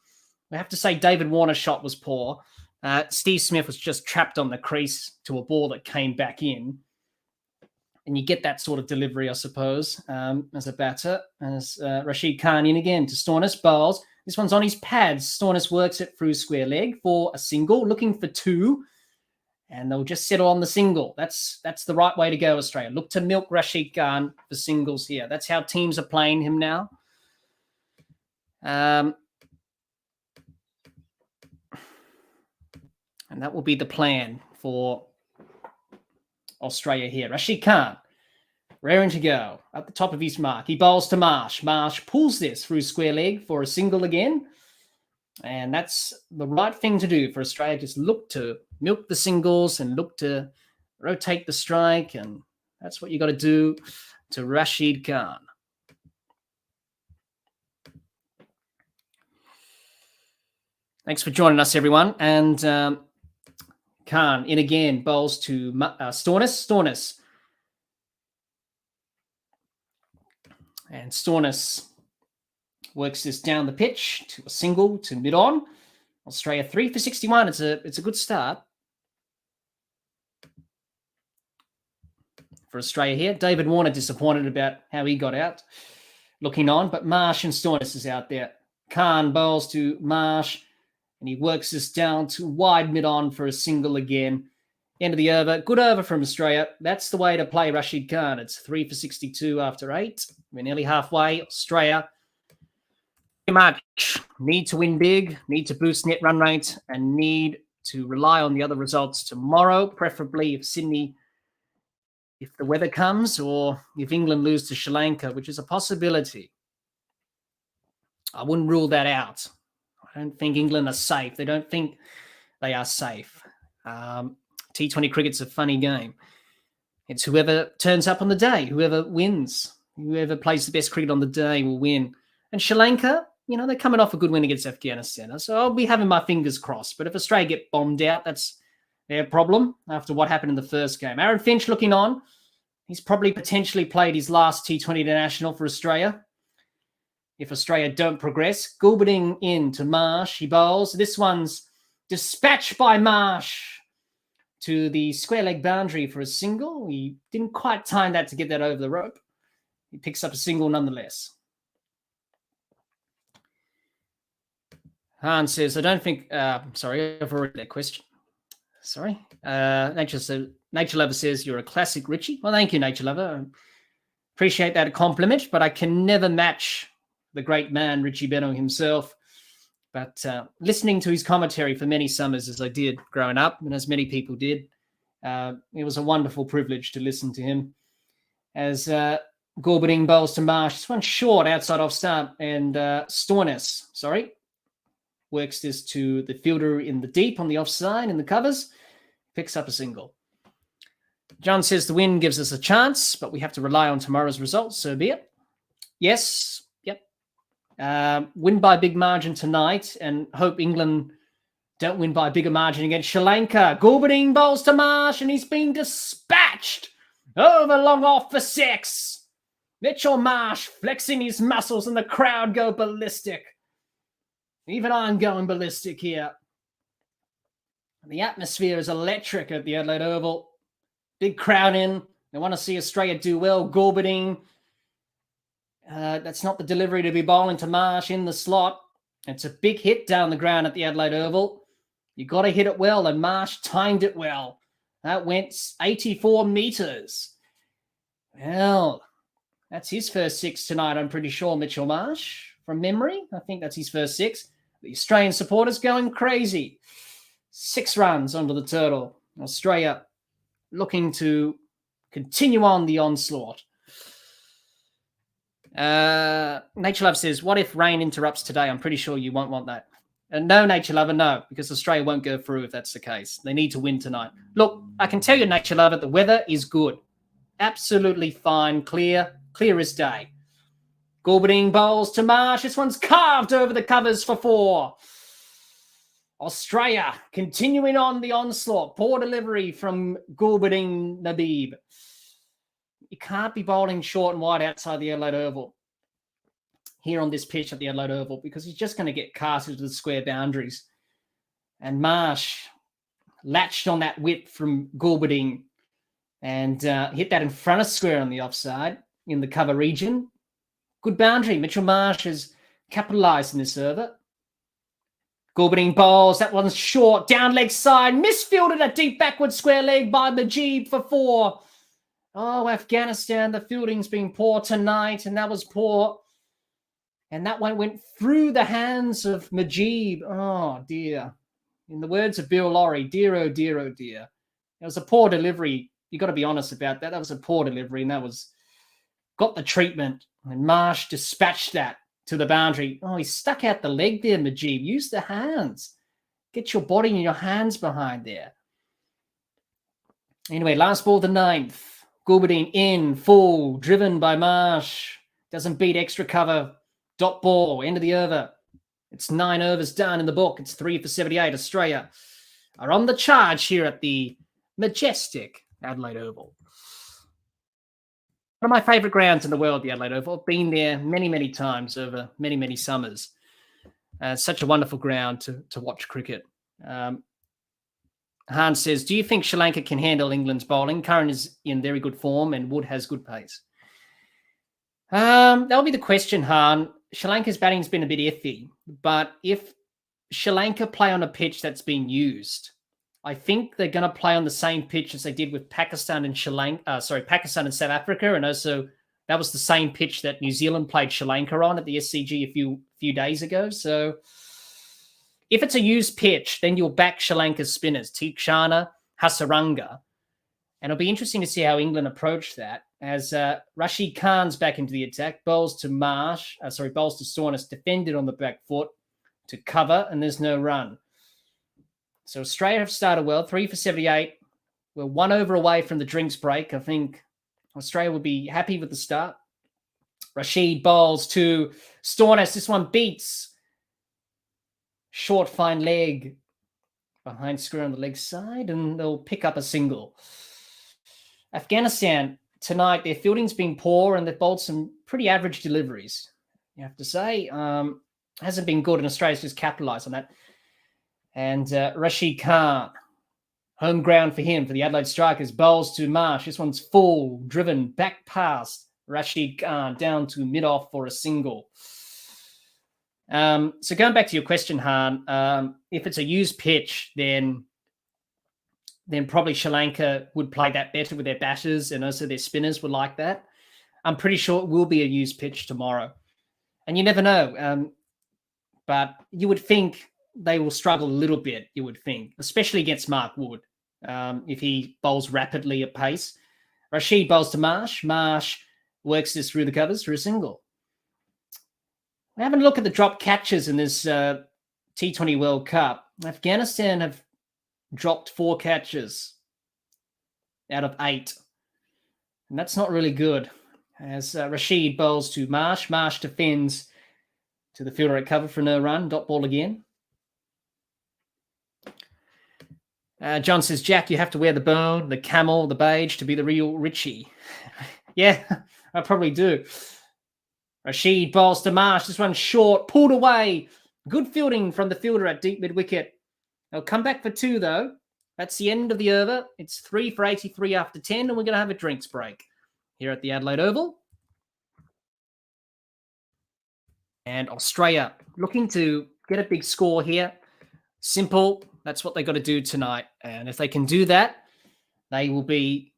We have to say David Warner's shot was poor. Steve Smith was just trapped on the crease to a ball that came back in. And you get that sort of delivery, I suppose, as a batter. As Rashid Khan in again to Stoinis, bowls. This one's on his pads. Stoinis works it through square leg for a single, looking for 2. And they'll just settle on the single. That's the right way to go, Australia. Look to milk Rashid Khan for singles here. That's how teams are playing him now. And that will be the plan for Australia here. Rashid Khan, raring to go, at the top of his mark. He bowls to Marsh. Marsh pulls this through square leg for a single again. And that's the right thing to do for Australia. Just look to milk the singles and look to rotate the strike. And that's what you got to do to Rashid Khan. Thanks for joining us, everyone. And Khan in again, bowls to Storness. And Storness works this down the pitch to a single to mid-on. Australia 3 for 61. It's a good start for Australia here. David Warner disappointed about how he got out, looking on, but Marsh and Storness is out there. Khan bowls to Marsh, and he works this down to wide mid-on for a single again. End of the over. Good over from Australia. That's the way to play Rashid Khan. It's 3 for 62 after 8. We're nearly halfway. Australia much need to win big, need to boost net run rate, and need to rely on the other results tomorrow, preferably if the weather comes, or if England lose to Sri Lanka, which is a possibility. I wouldn't rule that out. I don't think England are safe. They don't think they are safe. T20 cricket's a funny game. It's whoever turns up on the day, whoever wins, whoever plays the best cricket on the day will win. And Sri Lanka, they're coming off a good win against Afghanistan. So I'll be having my fingers crossed. But if Australia get bombed out, that's their problem after what happened in the first game. Aaron Finch looking on. He's probably potentially played his last T20 international for Australia. If Australia don't progress, Gulberding in to Marsh. He bowls. This one's dispatched by Marsh to the square leg boundary for a single. He didn't quite time that to get that over the rope. He picks up a single nonetheless. Han says, I don't think... sorry, I've already read that question. Sorry. Nature Lover says, you're a classic, Richie. Well, thank you, Nature Lover. I appreciate that compliment, but I can never match the great man, Richie Benaud himself. But listening to his commentary for many summers, as I did growing up, and as many people did, it was a wonderful privilege to listen to him. As Gulberding bowls to Marsh, this one short outside off stump, and Storness, works this to the fielder in the deep on the offside in the covers, picks up a single. John says the win gives us a chance, but we have to rely on tomorrow's results, so be it. Yes, yep. Win by big margin tonight, and hope England don't win by a bigger margin against Sri Lanka. Gulberding bowls to Marsh, and he's been dispatched over long off for 6. Mitchell Marsh flexing his muscles, and the crowd go ballistic. Even I'm going ballistic here. The atmosphere is electric at the Adelaide Oval. Big crowd in. They want to see Australia do well. Gulberding. That's not the delivery to be bowling to Marsh in the slot. It's a big hit down the ground at the Adelaide Oval. You got to hit it well, and Marsh timed it well. That went 84 metres. Well, that's his first 6 tonight, I'm pretty sure, Mitchell Marsh, from memory. I think that's his first 6. The Australian supporters going crazy. 6 runs onto the turtle. Australia looking to continue on the onslaught. Nature Love says, what if rain interrupts today? I'm pretty sure you won't want that. And no, Nature Lover, no, because Australia won't go through if that's the case. They need to win tonight. Look, I can tell you, Nature Lover, the weather is good. Absolutely fine, clear as day. Gulberding bowls to Marsh. This one's carved over the covers for 4. Australia continuing on the onslaught. Poor delivery from Gulberding Nabib. You can't be bowling short and wide outside the Adelaide Oval here on this pitch at the Adelaide Oval, because he's just going to get cast into the square boundaries. And Marsh latched on that whip from Gulberding and hit that in front of square on the offside in the cover region. Good boundary. Mitchell Marsh has capitalised in this over. Gulberding bowls. That one's short. Down leg side. Misfielded a deep backward square leg by Majib for 4. Oh, Afghanistan, the fielding's been poor tonight, and that was poor. And that one went through the hands of Majib. Oh, dear. In the words of Bill Laurie, dear, oh, dear, oh, dear. It was a poor delivery. You got to be honest about that. That was a poor delivery, and that was got the treatment. And Marsh dispatched that to the boundary. Oh, he stuck out the leg there, Majib. Use the hands. Get your body and your hands behind there. Anyway, last ball, the 9th. Gulbadine in, full, driven by Marsh. Doesn't beat extra cover. Dot ball, end of the over. It's 9 overs done in the book. It's 3 for 78. Australia are on the charge here at the majestic Adelaide Oval. One of my favourite grounds in the world, the Adelaide Oval. I've been there many, many times over many, many summers. Such a wonderful ground to watch cricket. Hans says, do you think Sri Lanka can handle England's bowling? Curran is in very good form and Wood has good pace. That'll be the question, Han. Sri Lanka's batting's been a bit iffy, but if Sri Lanka play on a pitch that's been used, I think they're going to play on the same pitch as they did with Pakistan and Pakistan and South Africa, and also that was the same pitch that New Zealand played Sri Lanka on at the SCG a few days ago. So if it's a used pitch, then you'll back Sri Lanka's spinners, Tikshana, Hasaranga. And it'll be interesting to see how England approach that as Rashid Khan's back into the attack, bowls to Soreness, defended on the back foot to cover, and there's no run. So Australia have started well, 3 for 78. We're 1 over away from the drinks break. I think Australia will be happy with the start. Rashid bowls to Stornes. This one beats. Short, fine leg behind square on the leg side, and they'll pick up a single. Afghanistan, tonight, their fielding's been poor, and they've bowled some pretty average deliveries, you have to say. Hasn't been good, and Australia's just capitalised on that. And Rashid Khan, home ground for him, for the Adelaide Strikers, bowls to Marsh. This one's full, driven, back past Rashid Khan, down to mid-off for a single. So going back to your question, Han, if it's a used pitch, then probably Sri Lanka would play that better with their batters, and also their spinners would like that. I'm pretty sure it will be a used pitch tomorrow. And you never know. But you would think they will struggle a little bit, you would think, especially against Mark Wood, if he bowls rapidly at pace. Rashid bowls to Marsh. Marsh works this through the covers for a single. We're having a look at the drop catches in this T20 World Cup. Afghanistan have dropped 4 catches out of 8. And that's not really good. As Rashid bowls to Marsh. Marsh defends to the fielder at cover for no run. Dot ball again. John says, Jack, you have to wear the bone, the camel, the beige to be the real Richie. Yeah, I probably do. Rashid bowls to Marsh. This one short, pulled away. Good fielding from the fielder at deep mid-wicket. They'll come back for 2, though. That's the end of the over. It's 3 for 83 after 10, and we're going to have a drinks break here at the Adelaide Oval. And Australia looking to get a big score here. Simple. That's what they got to do tonight. And if they can do that, they will be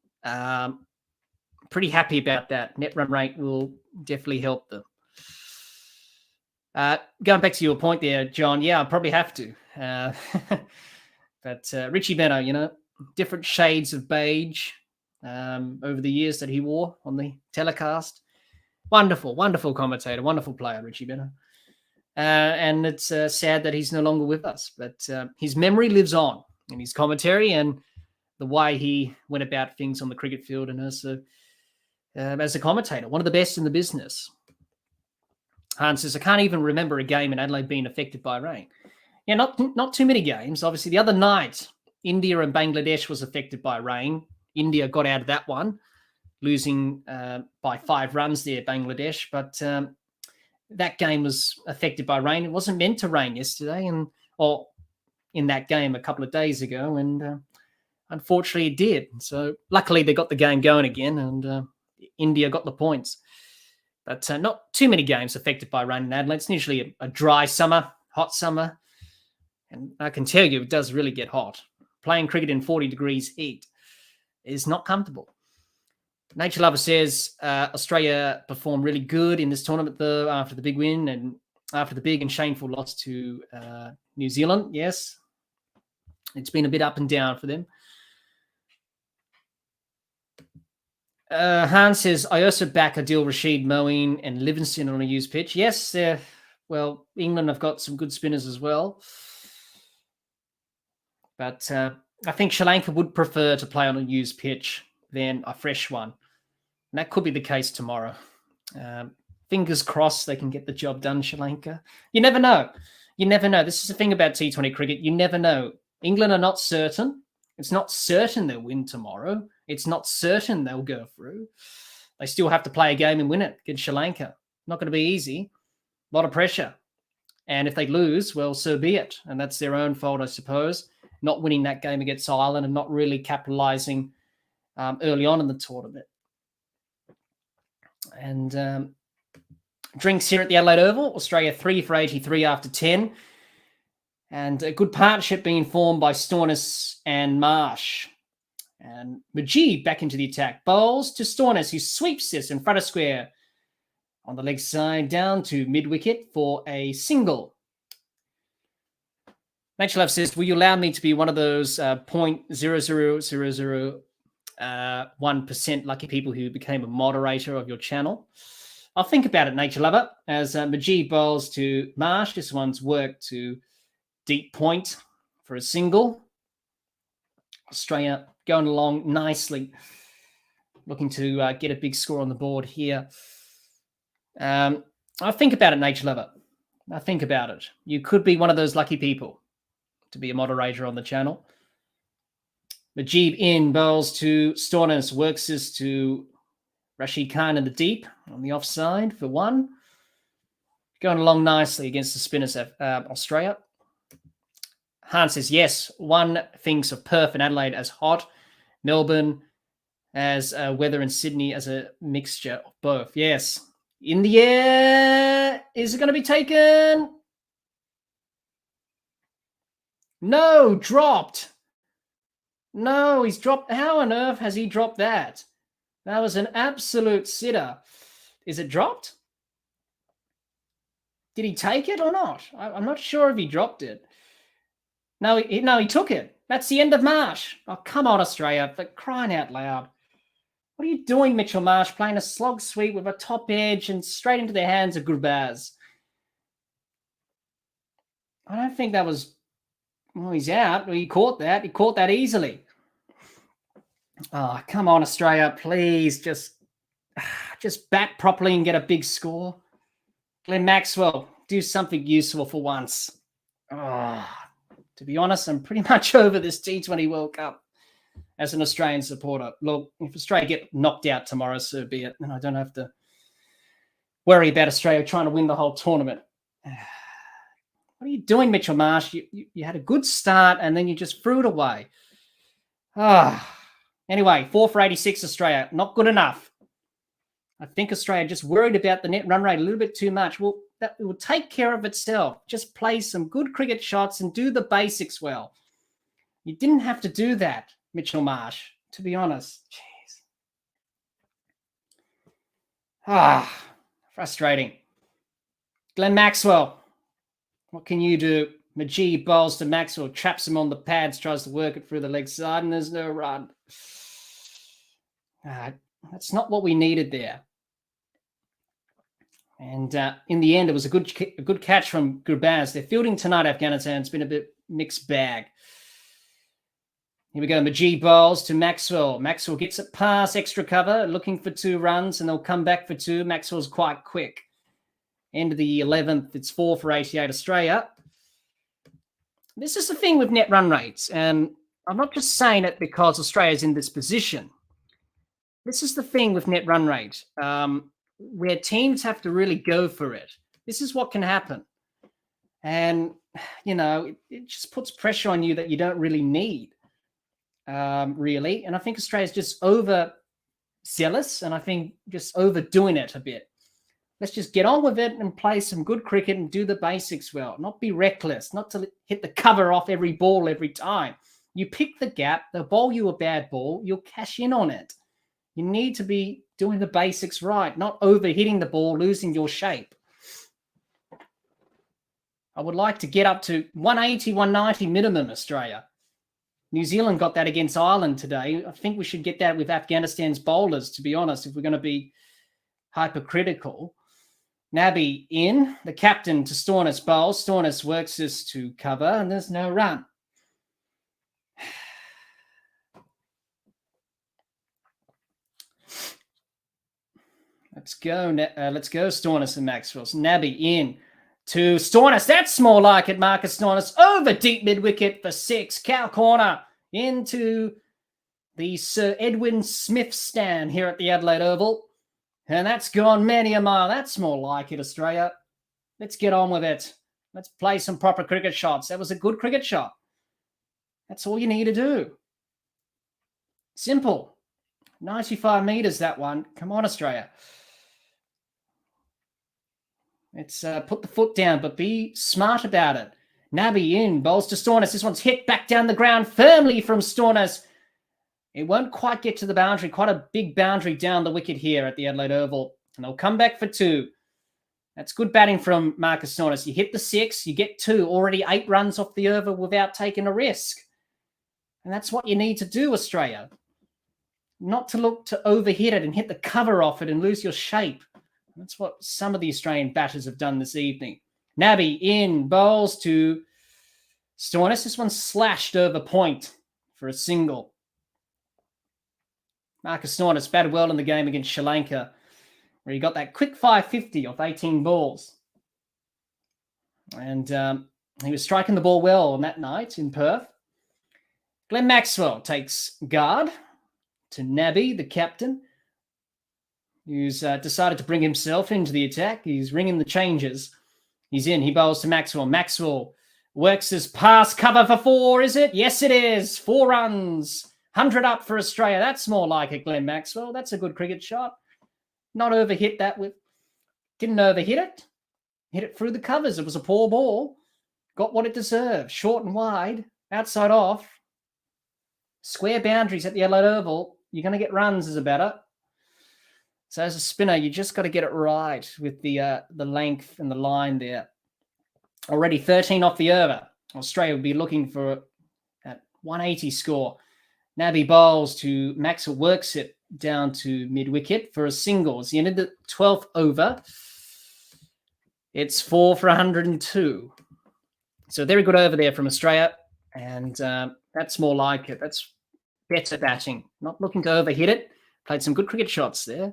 pretty happy about that. Net run rate will definitely help them. Going back to your point there, John, yeah, I probably have to. But Richie Beno, different shades of beige over the years that he wore on the telecast. Wonderful, wonderful commentator, wonderful player, Richie Beno. And it's sad that he's no longer with us. But his memory lives on in his commentary and the way he went about things on the cricket field, and also as a commentator, one of the best in the business. Hans says, I can't even remember a game in Adelaide being affected by rain. Yeah, not too many games. Obviously, the other night, India and Bangladesh was affected by rain. India got out of that one, losing by 5 runs there, Bangladesh. But that game was affected by rain. It wasn't meant to rain yesterday, or in that game a couple of days ago, and unfortunately it did. So luckily they got the game going again, and India got the points. But not too many games affected by rain in Adelaide. It's usually a dry summer, hot summer. And I can tell you, it does really get hot. Playing cricket in 40 degrees heat is not comfortable. Nature Lover says Australia performed really good in this tournament, though, after the big win and after the big and shameful loss to New Zealand. Yes, it's been a bit up and down for them. Hans says, I also back Adil Rashid, Moeen, and Livingston on a used pitch. Yes, well, England have got some good spinners as well. But I think Sri Lanka would prefer to play on a used pitch than a fresh one. And that could be the case tomorrow. Fingers crossed they can get the job done, Sri Lanka. You never know. You never know. This is the thing about T20 cricket. You never know. England are not certain. It's not certain they'll win tomorrow. It's not certain they'll go through. They still have to play a game and win it against Sri Lanka. Not going to be easy. A lot of pressure. And if they lose, well, so be it. And that's their own fault, I suppose. Not winning that game against Ireland and not really capitalising early on in the tournament. And drinks here at the Adelaide Oval. Australia 3 for 83 after 10. And a good partnership being formed by Stoinis and Marsh. And Majid back into the attack. Bowls to Stoinis, who sweeps this in front of square. On the leg side, down to mid-wicket for a single. Naturelove says, will you allow me to be one of those 0.00001% lucky people who became a moderator of your channel? I'll think about it, Nature Lover, as Majid bowls to Marsh. This one's worked to deep point for a single. Australia going along nicely, looking to get a big score on the board here. I'll think about it, Nature Lover. I'll think about it. You could be one of those lucky people to be a moderator on the channel. Majid in, bowls to Stoinis, works this to Rashid Khan in the deep on the offside for one. Going along nicely against the spinners of Australia. Hans says, yes, one thinks of Perth and Adelaide as hot, Melbourne as weather, and Sydney as a mixture of both. Yes. In the air. Is it going to be taken? No, dropped. No, he's dropped. How on earth has he dropped that? That was an absolute sitter. Is it dropped? Did he take it or not? I'm not sure if he dropped it. No, he took it. That's the end of Marsh. Oh, come on, Australia. For crying out loud. What are you doing, Mitchell Marsh, playing a slog sweep with a top edge and straight into the hands of Gurbaz? I don't think that was... Well, he's out. He caught that. He caught that easily. Oh, come on, Australia. Please just bat properly and get a big score. Glenn Maxwell, do something useful for once. Oh, to be honest, I'm pretty much over this T20 World Cup as an Australian supporter. Look, if Australia get knocked out tomorrow, so be it. And I don't have to worry about Australia trying to win the whole tournament. What are you doing, Mitchell Marsh? You had a good start and then you just threw it away. Anyway, 4 for 86 Australia. Not good enough. I think Australia just worried about the net run rate a little bit too much. Well, that will take care of itself. Just play some good cricket shots and do the basics well. You didn't have to do that, Mitchell Marsh, to be honest. Jeez. Frustrating. Glenn Maxwell. What can you do? Majid bowls to Maxwell, traps him on the pads, tries to work it through the leg side, and there's no run. That's not what we needed there. And in the end, it was a good catch from Gurbaz. They're fielding tonight, Afghanistan. It's been a bit mixed bag. Here we go. Majid bowls to Maxwell. Maxwell gets it past extra cover, looking for 2 runs, and they'll come back for 2. Maxwell's quite quick. End of the 11th, it's 4 for 88 Australia. This is the thing with net run rates, and I'm not just saying it because Australia's in this position. This is the thing with net run rate, where teams have to really go for it. This is what can happen. And, you know, it just puts pressure on you that you don't really need, really. And I think Australia's just overzealous, and I think just overdoing it a bit. Let's just get on with it and play some good cricket and do the basics well. Not be reckless, not to hit the cover off every ball every time. You pick the gap, they'll bowl you a bad ball, you'll cash in on it. You need to be doing the basics right, not overhitting the ball, losing your shape. I would like to get up to 180, 190 minimum, Australia. New Zealand got that against Ireland today. I think we should get that with Afghanistan's bowlers, to be honest, if we're going to be hypercritical. Nabby in, the captain to Stoinis bowls. Stoinis works this to cover, and there's no run. Let's go, Stoinis and Maxwell. So Nabby in to Stoinis. That's more like it, Marcus Stoinis. Over deep mid-wicket for 6. Cow corner into the Sir Edwin Smith stand here at the Adelaide Oval. And that's gone many a mile. That's more like it, Australia. Let's get on with it. Let's play some proper cricket shots. That was a good cricket shot. That's all you need to do. Simple. 95 metres, that one. Come on, Australia. Let's put the foot down, but be smart about it. Nabby in, bowls to Stoinis. This one's hit back down the ground firmly from Stoinis. It won't quite get to the boundary. Quite a big boundary down the wicket here at the Adelaide Oval. And they'll come back for 2. That's good batting from Marcus Stoinis. You hit the 6, you get 2. Already 8 runs off the over without taking a risk. And that's what you need to do, Australia. Not to look to overhit it and hit the cover off it and lose your shape. That's what some of the Australian batters have done this evening. Nabby in, bowls to Stoinis. This one slashed over point for a single. Marcus Stoinis batted well in the game against Sri Lanka, where he got that quick 550 off 18 balls. And he was striking the ball well on that night in Perth. Glenn Maxwell takes guard to Nabby, the captain, who's decided to bring himself into the attack. He's ringing the changes. He's in. He bowls to Maxwell. Maxwell works his pass. Cover for 4, is it? Yes, it is. 4 runs. 100 up for Australia. That's more like it, Glenn Maxwell. That's a good cricket shot. Not overhit that with... Didn't overhit it. Hit it through the covers. It was a poor ball. Got what it deserved. Short and wide. Outside off. Square boundaries at the Adelaide Oval. You're going to get runs as a batter. So as a spinner, you just got to get it right with the length and the line there. Already 13 off the over. Australia would be looking for that 180 score. Nabby bowls to Maxwell, works it down to mid-wicket for a single. It's the end of the 12th over. It's 4 for 102. So very good over there from Australia. And that's more like it. That's better batting. Not looking to overhit it. Played some good cricket shots there.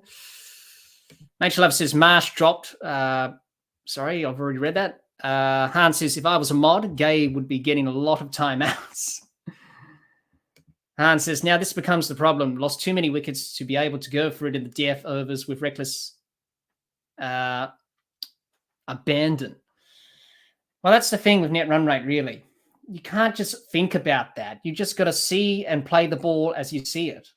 Nature Love says Marsh dropped. Sorry, I've already read that. Hans says, if I was a mod, Gay would be getting a lot of timeouts. Hans says, now this becomes the problem. Lost too many wickets to be able to go for it in the death overs with reckless abandon. Well, that's the thing with net run rate, really. You can't just think about that. You just got to see and play the ball as you see it.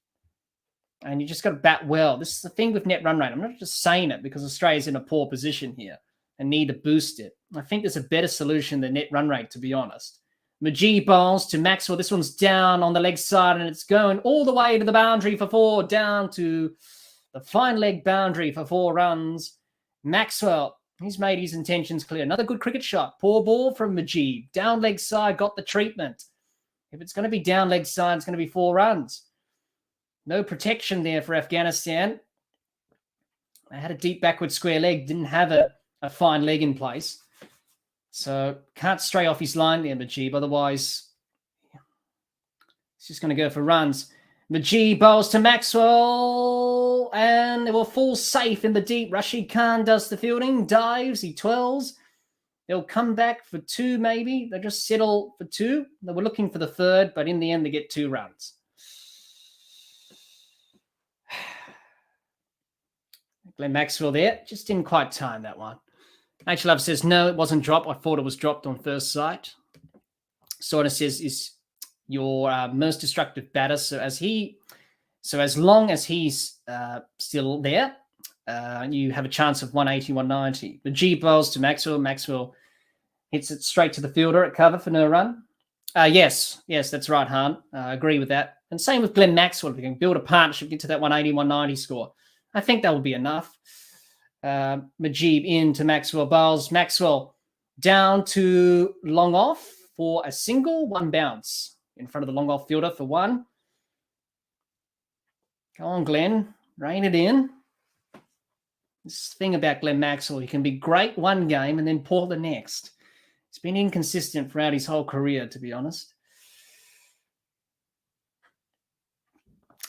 And you just got to bat well. This is the thing with net run rate. I'm not just saying it because Australia's in a poor position here and need to boost it. I think there's a better solution than net run rate, to be honest. Majee bowls to Maxwell. This one's down on the leg side and it's going all the way to the boundary for 4, down to the fine leg boundary for 4 runs. Maxwell, he's made his intentions clear. Another good cricket shot. Poor ball from Majee. Down leg side, got the treatment. If it's going to be down leg side, it's going to be 4 runs. No protection there for Afghanistan. They had a deep backward square leg, didn't have a fine leg in place. So can't stray off his line there, Majee. Otherwise, he's just going to go for runs. Majee bowls to Maxwell, and it will fall safe in the deep. Rashid Khan does the fielding, dives, he twirls. They'll come back for 2, maybe. They'll just settle for 2. They were looking for the 3rd, but in the end, they get 2 runs. Glenn Maxwell there. Just didn't quite time that one. Nature Love says, no, it wasn't dropped. I thought it was dropped on first sight. Sorta says, is your most destructive batter. So as long as he's still there, you have a chance of 180, 190. The G bowls to Maxwell. Maxwell hits it straight to the fielder at cover for no run. Yes, that's right, Han. I agree with that. And same with Glenn Maxwell. If we can build a partnership, get to that 180, 190 score, I think that will be enough. Majib into Maxwell bowls. Maxwell down to long off for a single, 1 bounce. in front of the long off fielder for one. Go on, Glenn. Rein it in. This thing about Glenn Maxwell, he can be great one game and then poor the next. He's been inconsistent throughout his whole career, to be honest.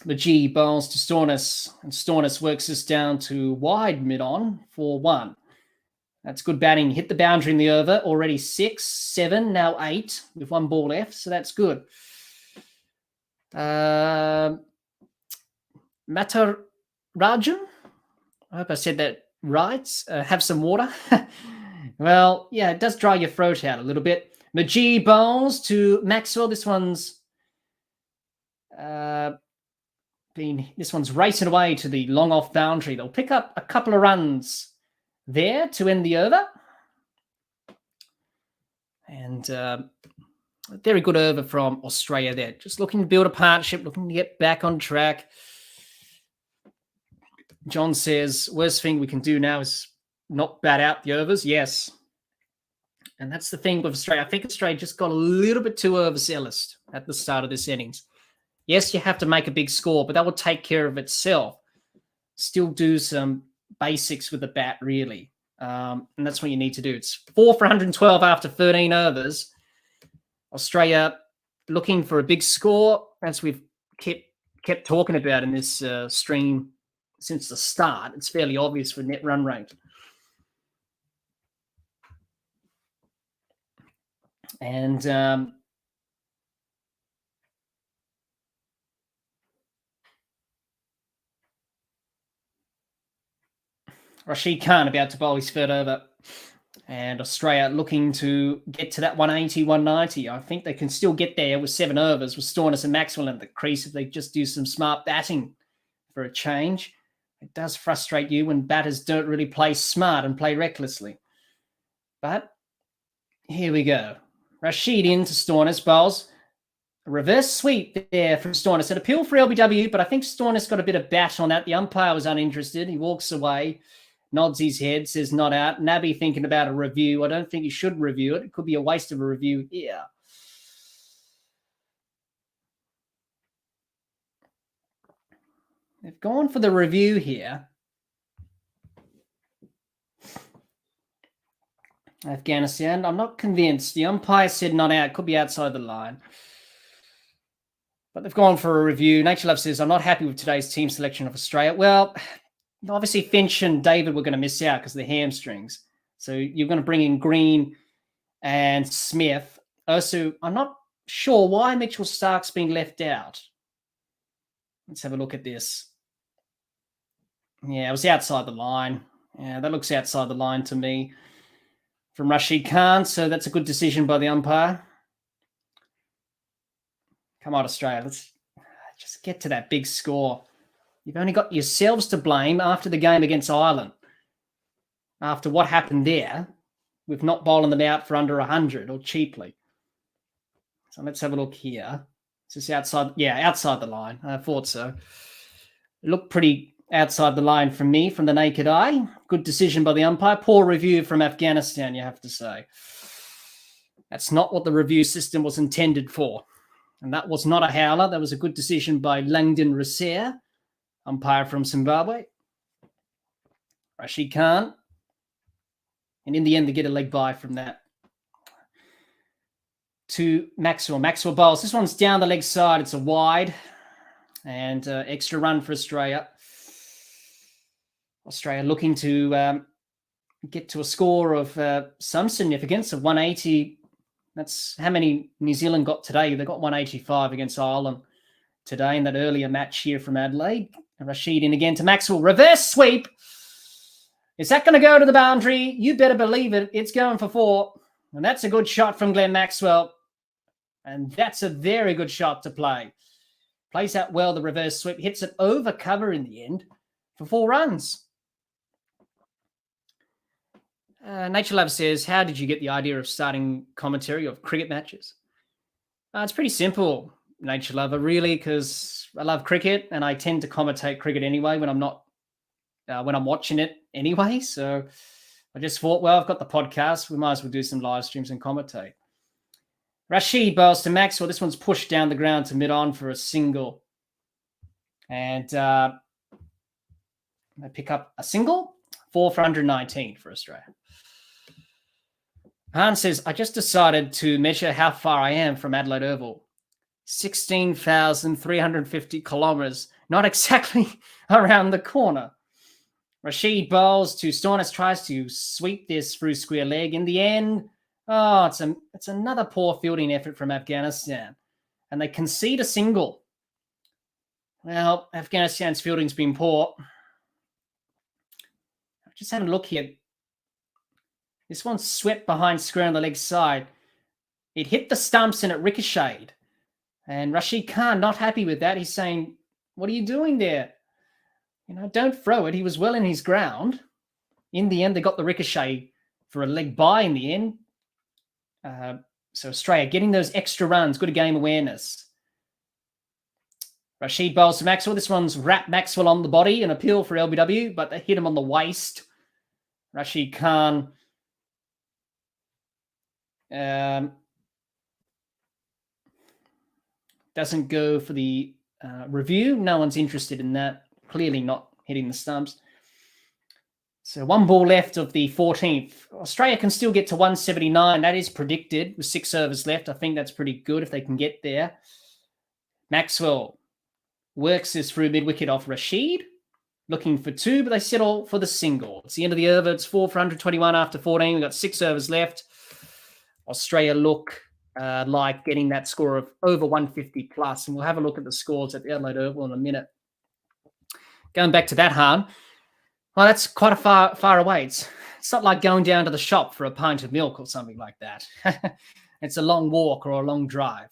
McGee bowls to Stoinis, and Stoinis works this down to wide mid-on for one. That's good batting. Hit the boundary in the over. Already 6, 7, now 8 with one ball left, so that's good. Matarajan? I hope I said that right. Have some water. Well, yeah, it does dry your throat out a little bit. McGee bowls to Maxwell. This one's racing away to the long off boundary. They'll pick up a couple of runs there to end the over. And a very good over from Australia there. Just looking to build a partnership, looking to get back on track. John says, worst thing we can do now is not bat out the overs. Yes. And that's the thing with Australia. I think Australia just got a little bit too overzealous at the start of this innings. Yes, you have to make a big score, but that will take care of itself. Still do some basics with the bat, really. And that's what you need to do. It's 4 for 112 after 13 overs. Australia looking for a big score, as we've kept talking about in this stream since the start. It's fairly obvious for net run rate. And Rashid Khan about to bowl his third over. And Australia looking to get to that 180, 190. I think they can still get there with 7 overs with Stoinis and Maxwell in the crease if they just do some smart batting for a change. It does frustrate you when batters don't really play smart and play recklessly. But here we go. Rashid into Stoinis, bowls. A reverse sweep there from Stoinis. An appeal for LBW, but I think Stoinis got a bit of bat on that. The umpire was uninterested. He walks away, nods his head, says not out. Nabby thinking about a review. I don't think you should review it. It could be a waste of a review here. They've gone for the review here. Afghanistan. I'm not convinced. The umpire said not out. Could be outside the line. But they've gone for a review. Nature Love says, I'm not happy with today's team selection of Australia. Well, obviously Finch and David were going to miss out because of the hamstrings. So you're going to bring in Green and Smith. Also, I'm not sure why Mitchell Stark's been left out. Let's have a look at this. Yeah, it was outside the line. Yeah, that looks outside the line to me. From Rashid Khan, so that's a good decision by the umpire. Come on, Australia. Let's just get to that big score. You've only got yourselves to blame after the game against Ireland. After what happened there, with not bowling them out for under 100 or cheaply. So let's have a look here. Is this outside? Yeah, outside the line. I thought so. It looked pretty outside the line from me, from the naked eye. Good decision by the umpire. Poor review from Afghanistan, you have to say. That's not what the review system was intended for. And that was not a howler. That was a good decision by Langdon Raser, umpire from Zimbabwe. Rashid Khan. And in the end, they get a leg bye from that. To Maxwell. Maxwell bowls. This one's down the leg side. It's a wide. And extra run for Australia. Australia looking to get to a score of some significance of 180. That's how many New Zealand got today. They got 185 against Ireland today in that earlier match here from Adelaide. Rashid in again to Maxwell. Reverse sweep. Is that going to go to the boundary? You better believe it. It's going for 4. And that's a good shot from Glenn Maxwell. And that's a very good shot to play. Plays out well, the reverse sweep. Hits it over cover in the end for 4 runs. Nature Love says, how did you get the idea of starting commentary of cricket matches? It's pretty simple, Nature Lover, really, because I love cricket and I tend to commentate cricket anyway when I'm not, when I'm watching it anyway. So I just thought, well, I've got the podcast. We might as well do some live streams and commentate. Rashid bowls to Maxwell. This one's pushed down the ground to mid-on for a single. And they pick up a single. 4 for 119 for Australia. Han says, I just decided to measure how far I am from Adelaide Oval. 16,350 kilometres. Not exactly around the corner. Rashid bowls to Stornes, tries to sweep this through square leg. In the end, it's another poor fielding effort from Afghanistan. And they concede a single. Well, Afghanistan's fielding's been poor. Just had a look here. This one's swept behind square on the leg side. It hit the stumps and it ricocheted. And Rashid Khan not happy with that. He's saying, what are you doing there? Don't throw it. He was well in his ground. In the end, they got the ricochet for a leg bye in the end. So Australia getting those extra runs, good game awareness. Rashid bowls to Maxwell. This one's wrapped Maxwell on the body, an appeal for LBW, but they hit him on the waist. Rashid Khan doesn't go for the review. No one's interested in that. Clearly not hitting the stumps. So 1 ball left of the 14th. Australia can still get to 179. That is predicted with 6 overs left. I think that's pretty good if they can get there. Maxwell works this through mid-wicket off Rashid. Looking for 2, but they settle for the single. It's the end of the over. It's 4 for 121 after 14. We've got 6 overs left. Australia look like getting that score of over 150 plus. And we'll have a look at the scores at the Adelaide Oval in a minute. Going back to that, Han. Well, that's quite a far away. It's not like going down to the shop for a pint of milk or something like that. It's a long walk or a long drive.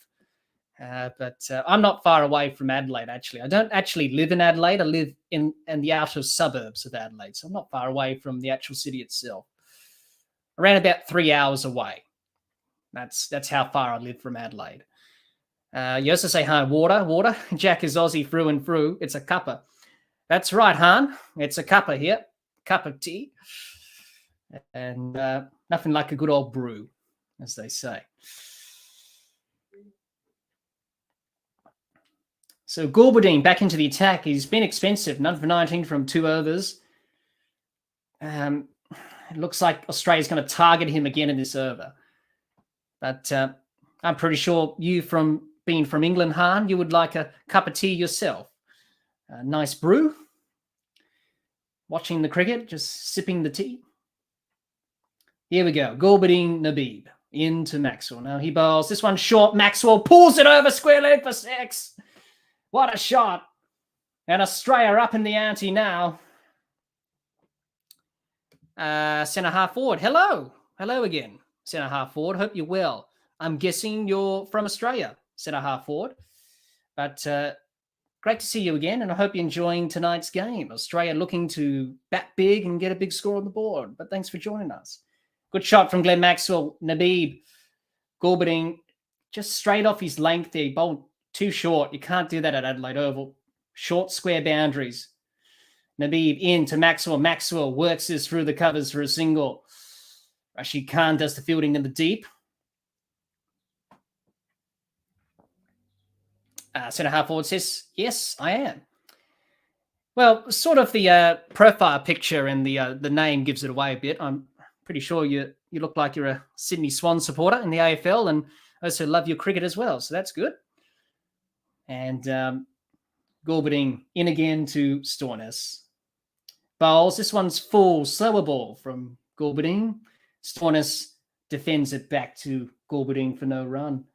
But I'm not far away from Adelaide, actually. I don't actually live in Adelaide. I live in the outer suburbs of Adelaide, so I'm not far away from the actual city itself. Around about 3 hours away. That's how far I live from Adelaide. You also say, Han, water. Jack is Aussie through and through. It's a cuppa. That's right, Han. It's a cuppa here. Cup of tea. And nothing like a good old brew, as they say. So Gulbadine back into the attack. He's been expensive. 9 for 19 from 2 overs. It looks like Australia's going to target him again in this over. But I'm pretty sure you, from being from England, Han, you would like a cup of tea yourself. A nice brew. Watching the cricket, just sipping the tea. Here we go. Gulbadine Nabeeb into Maxwell. Now he bowls. This one short. Maxwell pulls it over square leg for 6. What a shot. And Australia up in the ante now. Centre half forward. Hello. Hello again, centre half forward. Hope you're well. I'm guessing you're from Australia, centre half forward. But great to see you again, and I hope you're enjoying tonight's game. Australia looking to bat big and get a big score on the board. But thanks for joining us. Good shot from Glenn Maxwell. Nabeeb Gulbadine just straight off his length there. He bowled too short. You can't do that at Adelaide Oval. Short square boundaries. Nabeeb in to Maxwell. Maxwell works this through the covers for a single. Rashid Khan does the fielding in the deep. Centre half forward says, yes, I am. Well, sort of the profile picture and the name gives it away a bit. I'm pretty sure you look like you're a Sydney Swans supporter in the AFL and also love your cricket as well. So that's good. And Gulbadine in again to Stornes. Bowls. This one's full, slower ball from Gulbadine. Stornes defends it back to Gulbadine for no run.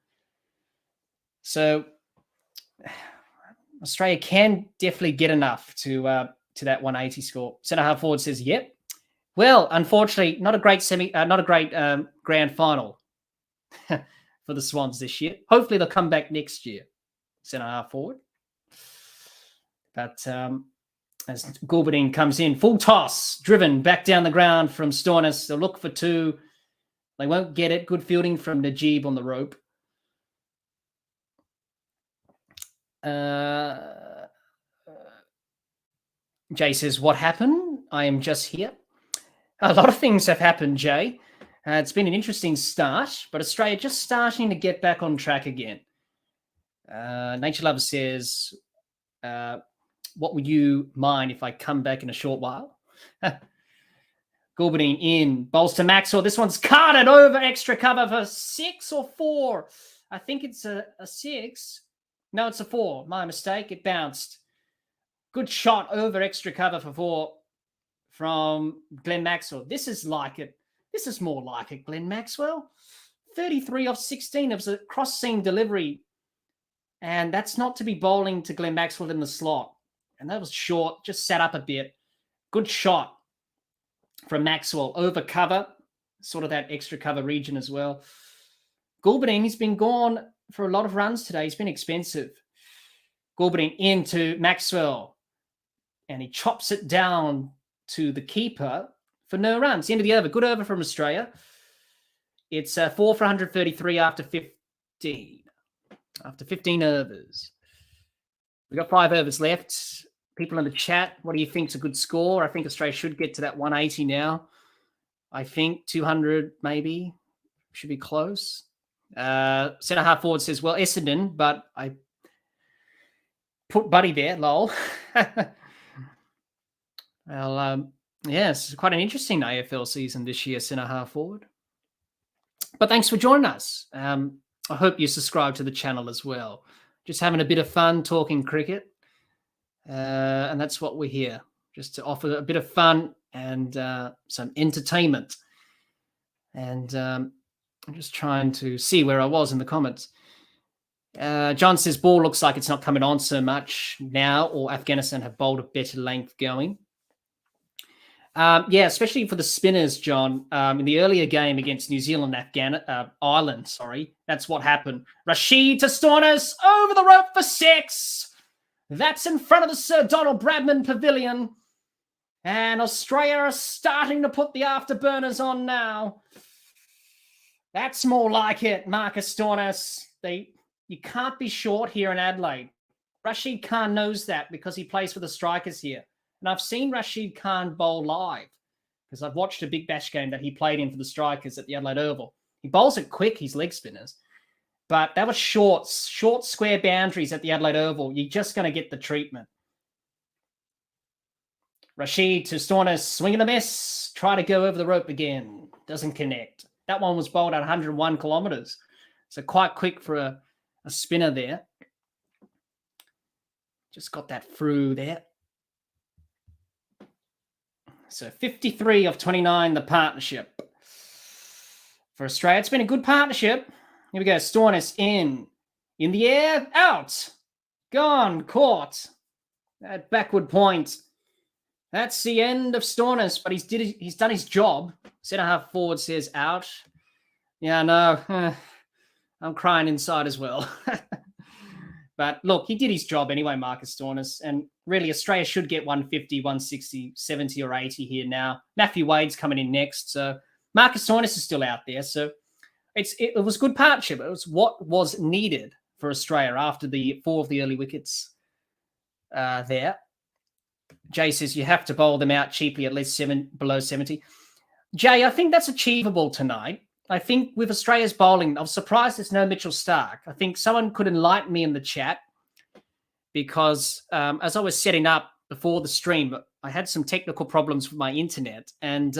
So Australia can definitely get enough to that 180 score. Centre half forward says, yep. Well, unfortunately, not a great grand final for the Swans this year. Hopefully they'll come back next year. Centre half forward. But as Gulbadine comes in, full toss, driven back down the ground from Stornes. They'll look for 2. They won't get it. Good fielding from Najeeb on the rope. Jay says, what happened? I am just here. A lot of things have happened, Jay. It's been an interesting start, but Australia just starting to get back on track again. Nature Lover says, what would you mind if I come back in a short while? Goulding in, bowls to Maxwell. This one's carded over extra cover for 6 or 4. I think it's a 6. No, it's a 4. My mistake. It bounced. Good shot over extra cover for 4 from Glenn Maxwell. This is like it. This is more like it, Glenn Maxwell. 33 off 16. It was a cross-seam delivery. And that's not to be bowling to Glenn Maxwell in the slot. And that was short, just sat up a bit. Good shot from Maxwell over cover, sort of that extra cover region as well. Goulding, he's been gone for a lot of runs today. He's been expensive. Goulding into Maxwell. And he chops it down to the keeper for no runs. The end of the over. Good over from Australia. It's 4 for 133 after 15. After 15 overs. We've got 5 overs left. People in the chat, what do you think is a good score? I think Australia should get to that 180 now. I think 200 maybe. Should be close. Centre half forward says, well, Essendon, but I put Buddy there, lol. Well, yes, it's quite an interesting AFL season this year, centre half forward. But thanks for joining us. I hope you subscribe to the channel as well. Just having a bit of fun talking cricket. And that's what we're here, just to offer a bit of fun and some entertainment. And I'm just trying to see where I was in the comments. John says, ball looks like it's not coming on so much now, or Afghanistan have bowled a better length going. Yeah, especially for the spinners, John. In the earlier game against New Zealand, Ireland, that's what happened. Rashid to Stornus over the rope for 6. That's in front of the Sir Donald Bradman Pavilion. And Australia are starting to put the afterburners on now. That's more like it, Marcus Stornus. You can't be short here in Adelaide. Rashid Khan knows that because he plays for the strikers here. And I've seen Rashid Khan bowl live because I've watched a Big Bash game that he played in for the strikers at the Adelaide Oval. He bowls it quick, his leg spinners. But that was short square boundaries at the Adelaide Oval. You're just going to get the treatment. Rashid to Stornus, swing and a miss. Try to go over the rope again. Doesn't connect. That one was bowled at 101 kilometres. So quite quick for a spinner there. Just got that through there. So 53 of 29, the partnership. For Australia, it's been a good partnership. Here we go. Stornus in the air, out, gone, caught. That backward point. That's the end of Stornus, but he's done his job. Centre half forward says out. Yeah, no, I'm crying inside as well. But look, he did his job anyway, Marcus Stornus. And really, Australia should get 150, 160, 70 or 80 here now. Matthew Wade's coming in next. So Marcus Stornus is still out there. So it was a good partnership. It was what was needed for Australia after the 4 of the early wickets there. Jay says you have to bowl them out cheaply, at least below 70. Jay, I think that's achievable tonight. I think with Australia's bowling, I was surprised there's no Mitchell Starc. I think someone could enlighten me in the chat because as I was setting up before the stream, I had some technical problems with my internet and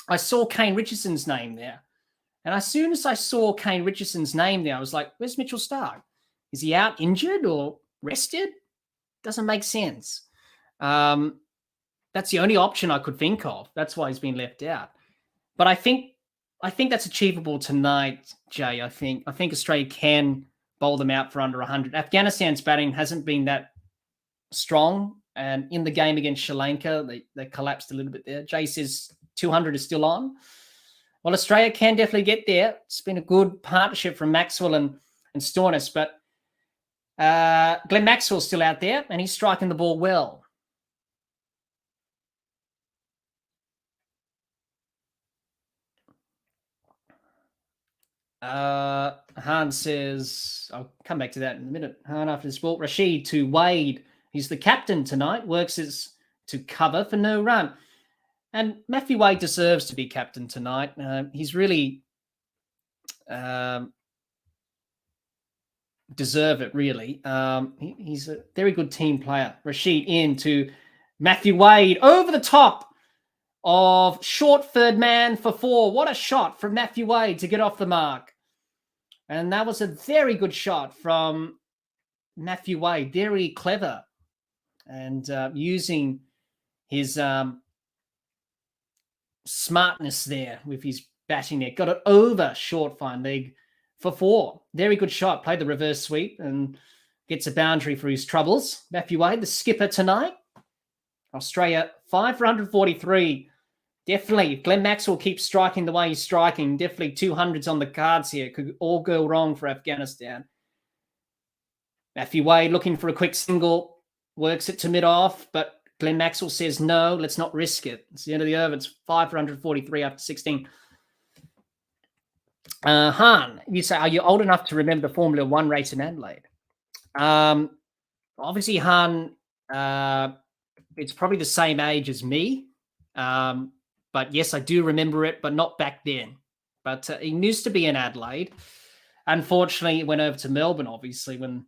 I saw Kane Richardson's name there. And as soon as I saw Kane Richardson's name there, I was like, where's Mitchell Starc? Is he out injured or rested? Doesn't make sense. That's the only option I could think of. That's why he's been left out. But I think that's achievable tonight, Jay. I think Australia can bowl them out for under 100. Afghanistan's batting hasn't been that strong. And in the game against Sri Lanka, they collapsed a little bit there. Jay says 200 is still on. Well, Australia can definitely get there. It's been a good partnership from Maxwell and Stornus. But Glenn Maxwell's still out there, and he's striking the ball well. Han says, I'll come back to that in a minute. Han after this ball. Rashid to Wade. He's the captain tonight. Works to cover for no run. And Matthew Wade deserves to be captain tonight. He's really deserve it, really. He's a very good team player. Rashid into Matthew Wade over the top of short third man for 4. What a shot from Matthew Wade to get off the mark. And that was a very good shot from Matthew Wade. Very clever. And using his smartness there with his batting there. Got it over short fine leg for 4. Very good shot. Played the reverse sweep and gets a boundary for his troubles. Matthew Wade, the skipper tonight. Australia 5 for 143. Definitely, if Glenn Maxwell keeps striking the way he's striking, definitely 200s on the cards here. Could all go wrong for Afghanistan. Matthew Wade looking for a quick single. Works it to mid-off, but Glenn Maxwell says, no, let's not risk it. It's the end of the over. It's 5 for 143 after 16. Han, you say, are you old enough to remember the Formula One race in Adelaide? Obviously, Han, it's probably the same age as me. But yes, I do remember it, but not back then. But it used to be in Adelaide. Unfortunately, it went over to Melbourne, obviously, when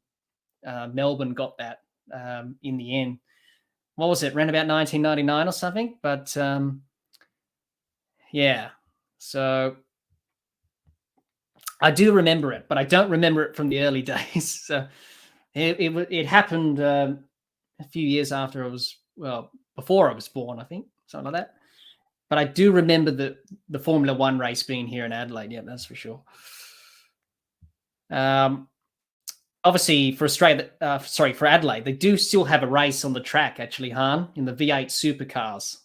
Melbourne got that in the end. What was it? Around about 1999 or something? But yeah, so I do remember it, but I don't remember it from the early days. So it happened a few years after I was, well, before I was born, I think, something like that. But I do remember the Formula One race being here in Adelaide. Yeah, that's for sure. Obviously, for Australia, for Adelaide, they do still have a race on the track, actually, Han, in the V8 Supercars,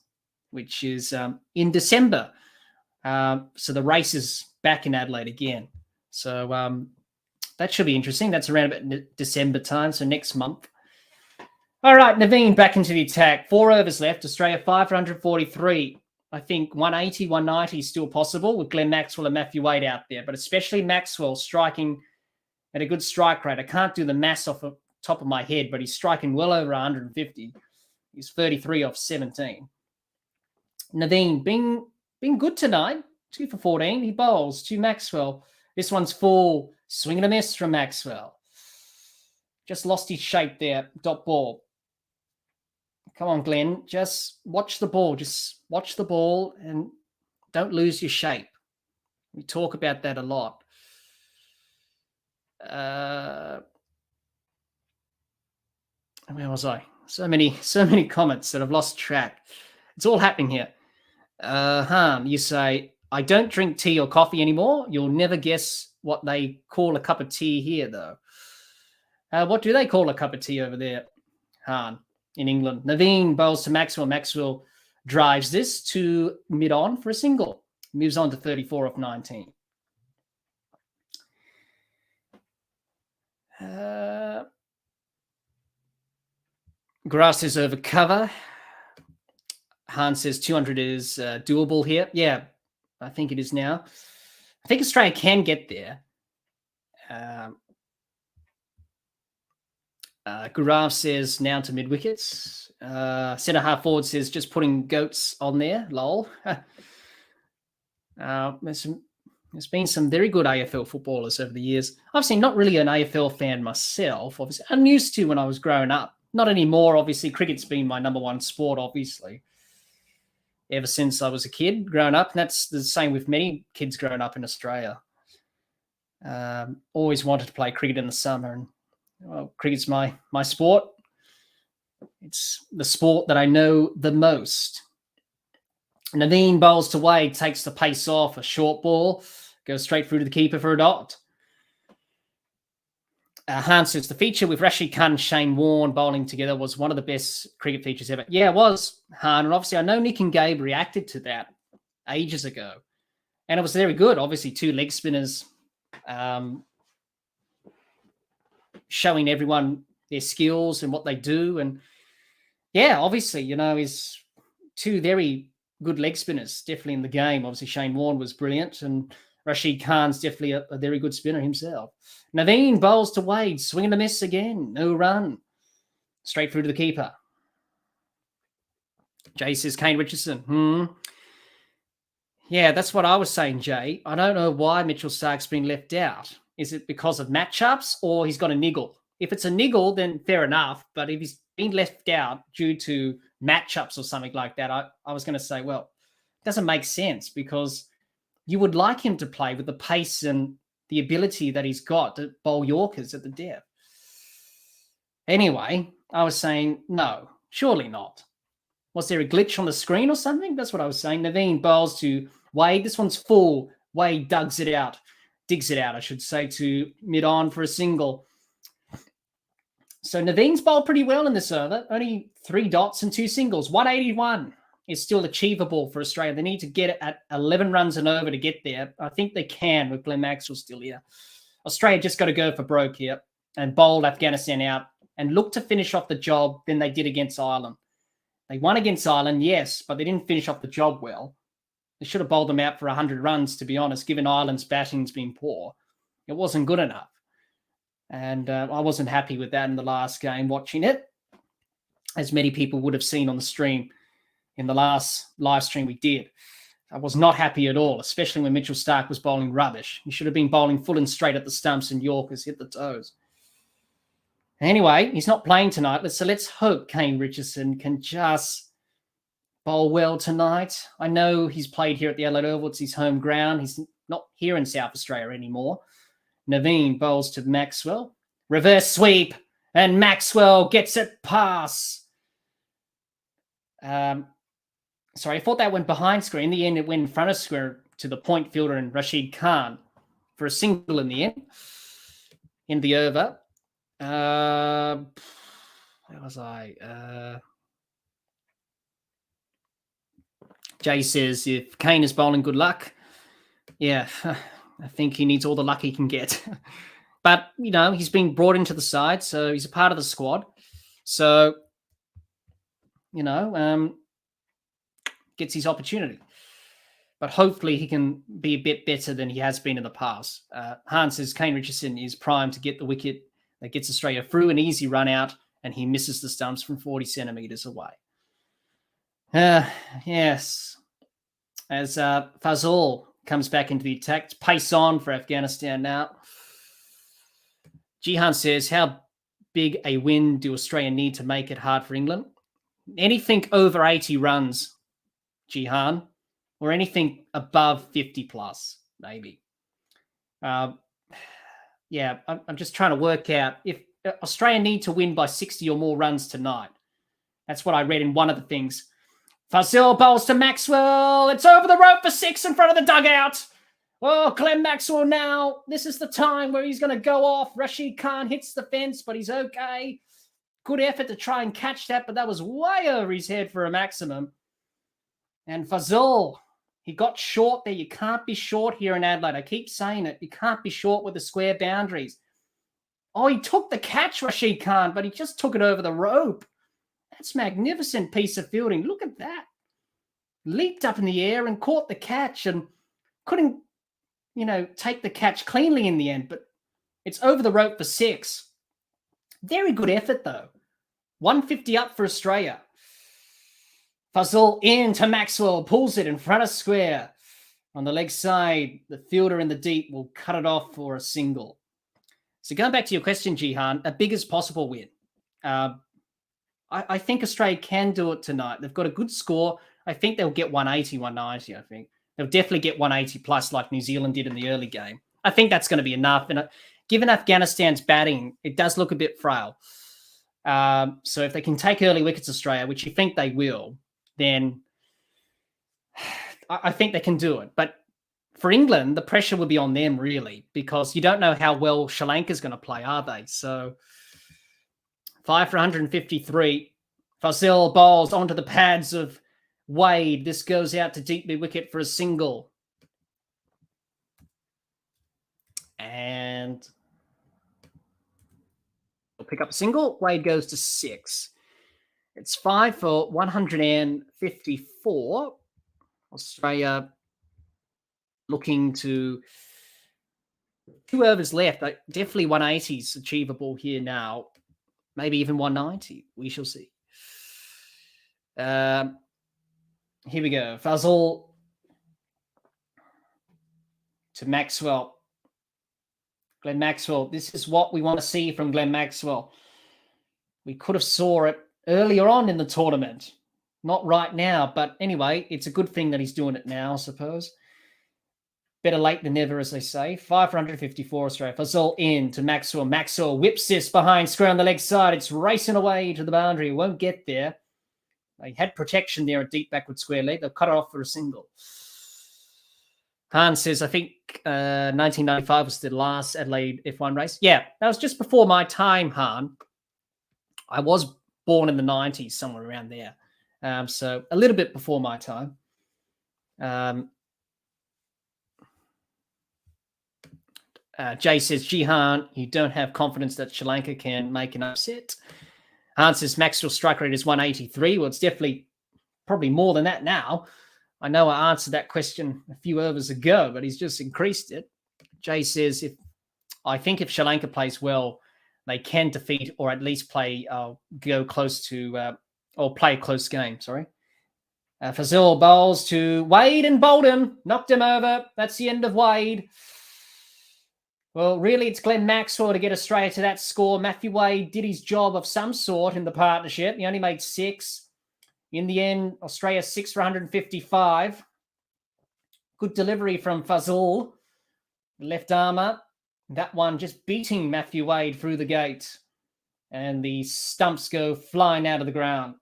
which is in December. So the race is back in Adelaide again. So that should be interesting. That's around about December time, so next month. All right, Naveen back into the attack. 4 overs left. Australia 5 for 143. I think 180, 190 is still possible with Glenn Maxwell and Matthew Wade out there, but especially Maxwell striking at a good strike rate. I can't do the maths off the top of my head, but he's striking well over 150. He's 33 off 17. Naveen being good tonight. 2 for 14. He bowls to Maxwell. This one's full. Swing and a miss from Maxwell. Just lost his shape there. Dot ball. Come on, Glenn. Just watch the ball. Just watch the ball and don't lose your shape. We talk about that a lot. Where was I? So many comments that I've lost track. It's all happening here. You say, I don't drink tea or coffee anymore. You'll never guess what they call a cup of tea here, though. What do they call a cup of tea over there, Han, in England? Naveen bowls to Maxwell. Maxwell drives this to mid-on for a single. Moves on to 34 of 19. Grass is over cover. Han says 200 is doable here. Yeah, I think it is now. I think Australia can get there. Gurav says now to mid wickets. Centre half forward says just putting goats on there. Lol. There's been some very good AFL footballers over the years. Obviously, not really an AFL fan myself. Obviously, I'm used to when I was growing up. Not anymore, obviously. Cricket's been my number one sport, obviously, ever since I was a kid growing up. And that's the same with many kids growing up in Australia. Always wanted to play cricket in the summer. And well, cricket's my sport. It's the sport that I know the most. Naveen bowls to Wade, takes the pace off, a short ball, goes straight through to the keeper for a dot. Hans says the feature with Rashid Khan and Shane Warne bowling together was one of the best cricket features ever. Yeah, it was, Han. And obviously, I know Nick and Gabe reacted to that ages ago. And it was very good. Obviously, 2 leg spinners showing everyone their skills and what they do. And yeah, obviously, is 2 very good leg spinners, definitely in the game. Obviously, Shane Warne was brilliant, and Rashid Khan's definitely a very good spinner himself. Naveen bowls to Wade, swing and a miss again, no run. Straight through to the keeper. Jay says Kane Richardson. Yeah, that's what I was saying, Jay. I don't know why Mitchell Stark's been left out. Is it because of matchups or he's got a niggle? If it's a niggle, then fair enough. But if he's been left out due to matchups or something like that, I was going to say, well, it doesn't make sense because you would like him to play with the pace and the ability that he's got to bowl Yorkers at the depth. Anyway, I was saying, no, surely not. Was there a glitch on the screen or something? That's what I was saying. Naveen bowls to Wade. This one's full. Wade digs it out, I should say, to mid-on for a single. So Naveen's bowled pretty well in this over. Only 3 dots and 2 singles. 181 is still achievable for Australia. They need to get it at 11 runs and over to get there. I think they can with Glenn Maxwell still here. Australia just got to go for broke here and bowl Afghanistan out and look to finish off the job than they did against Ireland. They won against Ireland, yes, but they didn't finish off the job well. They should have bowled them out for 100 runs, to be honest, given Ireland's batting's been poor. It wasn't good enough. And I wasn't happy with that in the last game watching it, as many people would have seen on the stream in the last live stream we did. I was not happy at all, especially when Mitchell Stark was bowling rubbish. He should have been bowling full and straight at the stumps and Yorkers hit the toes. Anyway, he's not playing tonight, so let's hope Kane Richardson can just bowl well tonight. I know he's played here at the Adelaide Oval. It's his home ground. He's not here in South Australia anymore. Naveen bowls to Maxwell. Reverse sweep, and Maxwell gets it past. Sorry, I thought that went behind square. In the end, it went in front of square to the point fielder and Rashid Khan for a single in the end, in the over. Where was I? Jay says, if Kane is bowling, good luck. Yeah, I think he needs all the luck he can get. But, you know, he's been brought into the side, so he's a part of the squad. So, you know, gets his opportunity. But hopefully he can be a bit better than he has been in the past. Hans says Kane Richardson is primed to get the wicket that gets Australia through an easy run out, and he misses the stumps from 40 centimetres away. Yes. As Fazal comes back into the attack, pace on for Afghanistan now. Jihan says, how big a win do Australia need to make it hard for England? Anything over 80 runs, Jihan, or anything above 50 plus, maybe. Yeah, I'm just trying to work out if Australia need to win by 60 or more runs tonight. That's what I read in one of the things. Fazil bowls to Maxwell. It's over the rope for 6 in front of the dugout. Oh, Glenn Maxwell now. This is the time where he's going to go off. Rashid Khan hits the fence, but he's okay. Good effort to try and catch that, but that was way over his head for a maximum. And Fazil, he got short there. You can't be short here in Adelaide. I keep saying it. You can't be short with the square boundaries. Oh, he took the catch, Rashid Khan, but he just took it over the rope. That's a magnificent piece of fielding. Look at that. Leaped up in the air and caught the catch and couldn't, you know, take the catch cleanly in the end, but it's over the rope for 6. Very good effort, though. 150 up for Australia. Fazal into Maxwell, pulls it in front of square. On the leg side, the fielder in the deep will cut it off for a single. So going back to your question, Jihan, a big as possible win. I think Australia can do it tonight. They've got a good score. I think they'll get 180, 190, I think. They'll definitely get 180 plus like New Zealand did in the early game. I think that's going to be enough. And given Afghanistan's batting, it does look a bit frail. So if they can take early wickets, Australia, which you think they will, then I think they can do it. But for England, the pressure will be on them, really, because you don't know how well Sri Lanka's going to play, are they? So 5 for 153. Fazil bowls onto the pads of Wade. This goes out to deep mid-wicket for a single. And we'll pick up a single. Wade goes to 6. It's 5 for 154. Australia looking to 2 overs left. Definitely 180 is achievable here now. Maybe even 190. We shall see. Here we go. Fazal to Maxwell. Glenn Maxwell. This is what we want to see from Glenn Maxwell. We could have saw it earlier on in the tournament. Not right now, but anyway, it's a good thing that he's doing it now, I suppose. Better late than never, as they say. 5 for 154 Australia. Fazal in to Maxwell. Maxwell whips this behind square on the leg side. It's racing away to the boundary. It won't get there. They had protection there at deep backward square leg. They'll cut it off for a single. Hans says, I think 1995 was the last Adelaide F1 race. Yeah, that was just before my time, Han. I was born in the 90s, somewhere around there. So a little bit before my time. Jay says, Jihan, you don't have confidence that Sri Lanka can make an upset. Hans says, Maxwell's strike rate is 183. Well, it's definitely probably more than that now. I know I answered that question a few overs ago, but he's just increased it. Jay says, I think if Sri Lanka plays well, they can defeat or at least go close to, or play a close game, sorry. Fazil bowls to Wade and Bolden. Knocked him over. That's the end of Wade. Well, really, it's Glenn Maxwell to get Australia to that score. Matthew Wade did his job of some sort in the partnership. He only made 6. In the end, Australia 6 for 155. Good delivery from Fazil, the left armour. That one just beating Matthew Wade through the gate. And the stumps go flying out of the ground.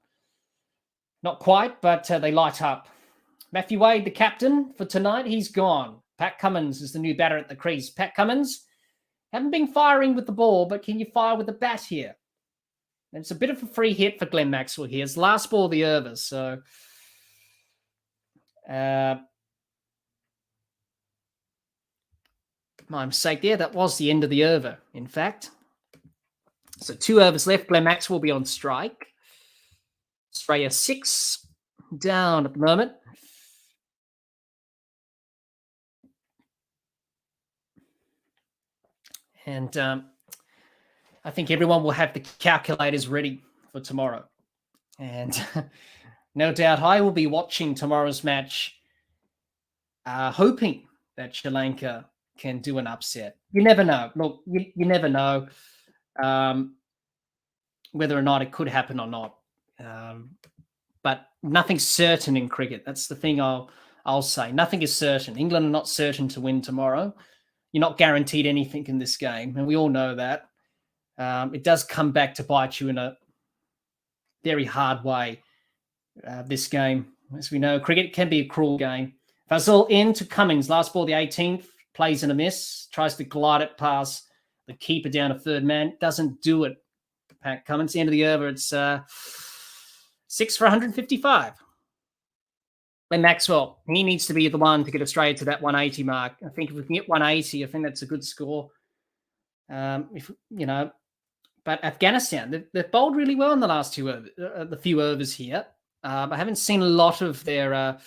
Not quite, but they light up. Matthew Wade, the captain for tonight, he's gone. Pat Cummins is the new batter at the crease. Pat Cummins, haven't been firing with the ball, but can you fire with the bat here? And it's a bit of a free hit for Glenn Maxwell here. It's last ball of the over, so my mistake there. That was the end of the over, in fact. So 2 overs left. Glenn Maxwell will be on strike. Australia 6 down at the moment. And I think everyone will have the calculators ready for tomorrow. And no doubt I will be watching tomorrow's match, hoping that Sri Lanka can do an upset. You never know. Look, you never know whether or not it could happen or not. But nothing's certain in cricket. That's the thing I'll say. Nothing is certain. England are not certain to win tomorrow. You're not guaranteed anything in this game, and we all know that. It does come back to bite you in a very hard way, this game. As we know, cricket can be a cruel game. Fazal in to Cummins. Last ball, the 18th. Plays in a miss. Tries to glide it past the keeper down to third man. Doesn't do it. Pat Cummins, the end of the over. It's 6 for 155. And Maxwell, he needs to be the one to get Australia to that 180 mark. I think if we can get 180, I think that's a good score. But Afghanistan, they've bowled really well in the last the few overs here. I haven't seen a lot of their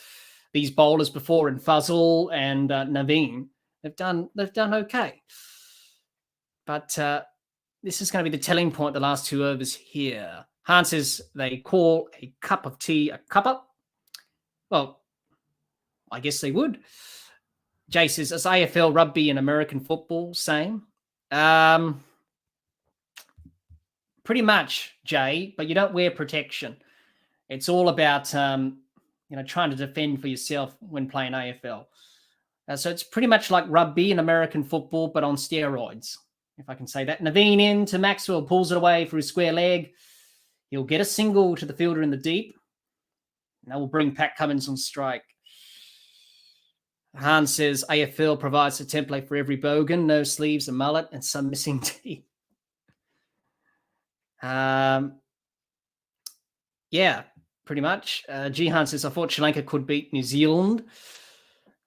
these bowlers before in Fazal and Naveen. They've done okay. But this is going to be the telling point, the last 2 overs here. Hans says they call a cup of tea a cuppa. Well, I guess they would. Jay says, is AFL rugby and American football same? Pretty much, Jay, but you don't wear protection. It's all about, trying to defend for yourself when playing AFL. So it's pretty much like rugby and American football, but on steroids, if I can say that. Naveen in to Maxwell, pulls it away for his square leg. He'll get a single to the fielder in the deep. And that will bring Pat Cummins on strike. Hans says AFL provides a template for every bogan, no sleeves, a mullet, and some missing teeth. Yeah, pretty much. Jihan says, I thought Sri Lanka could beat New Zealand.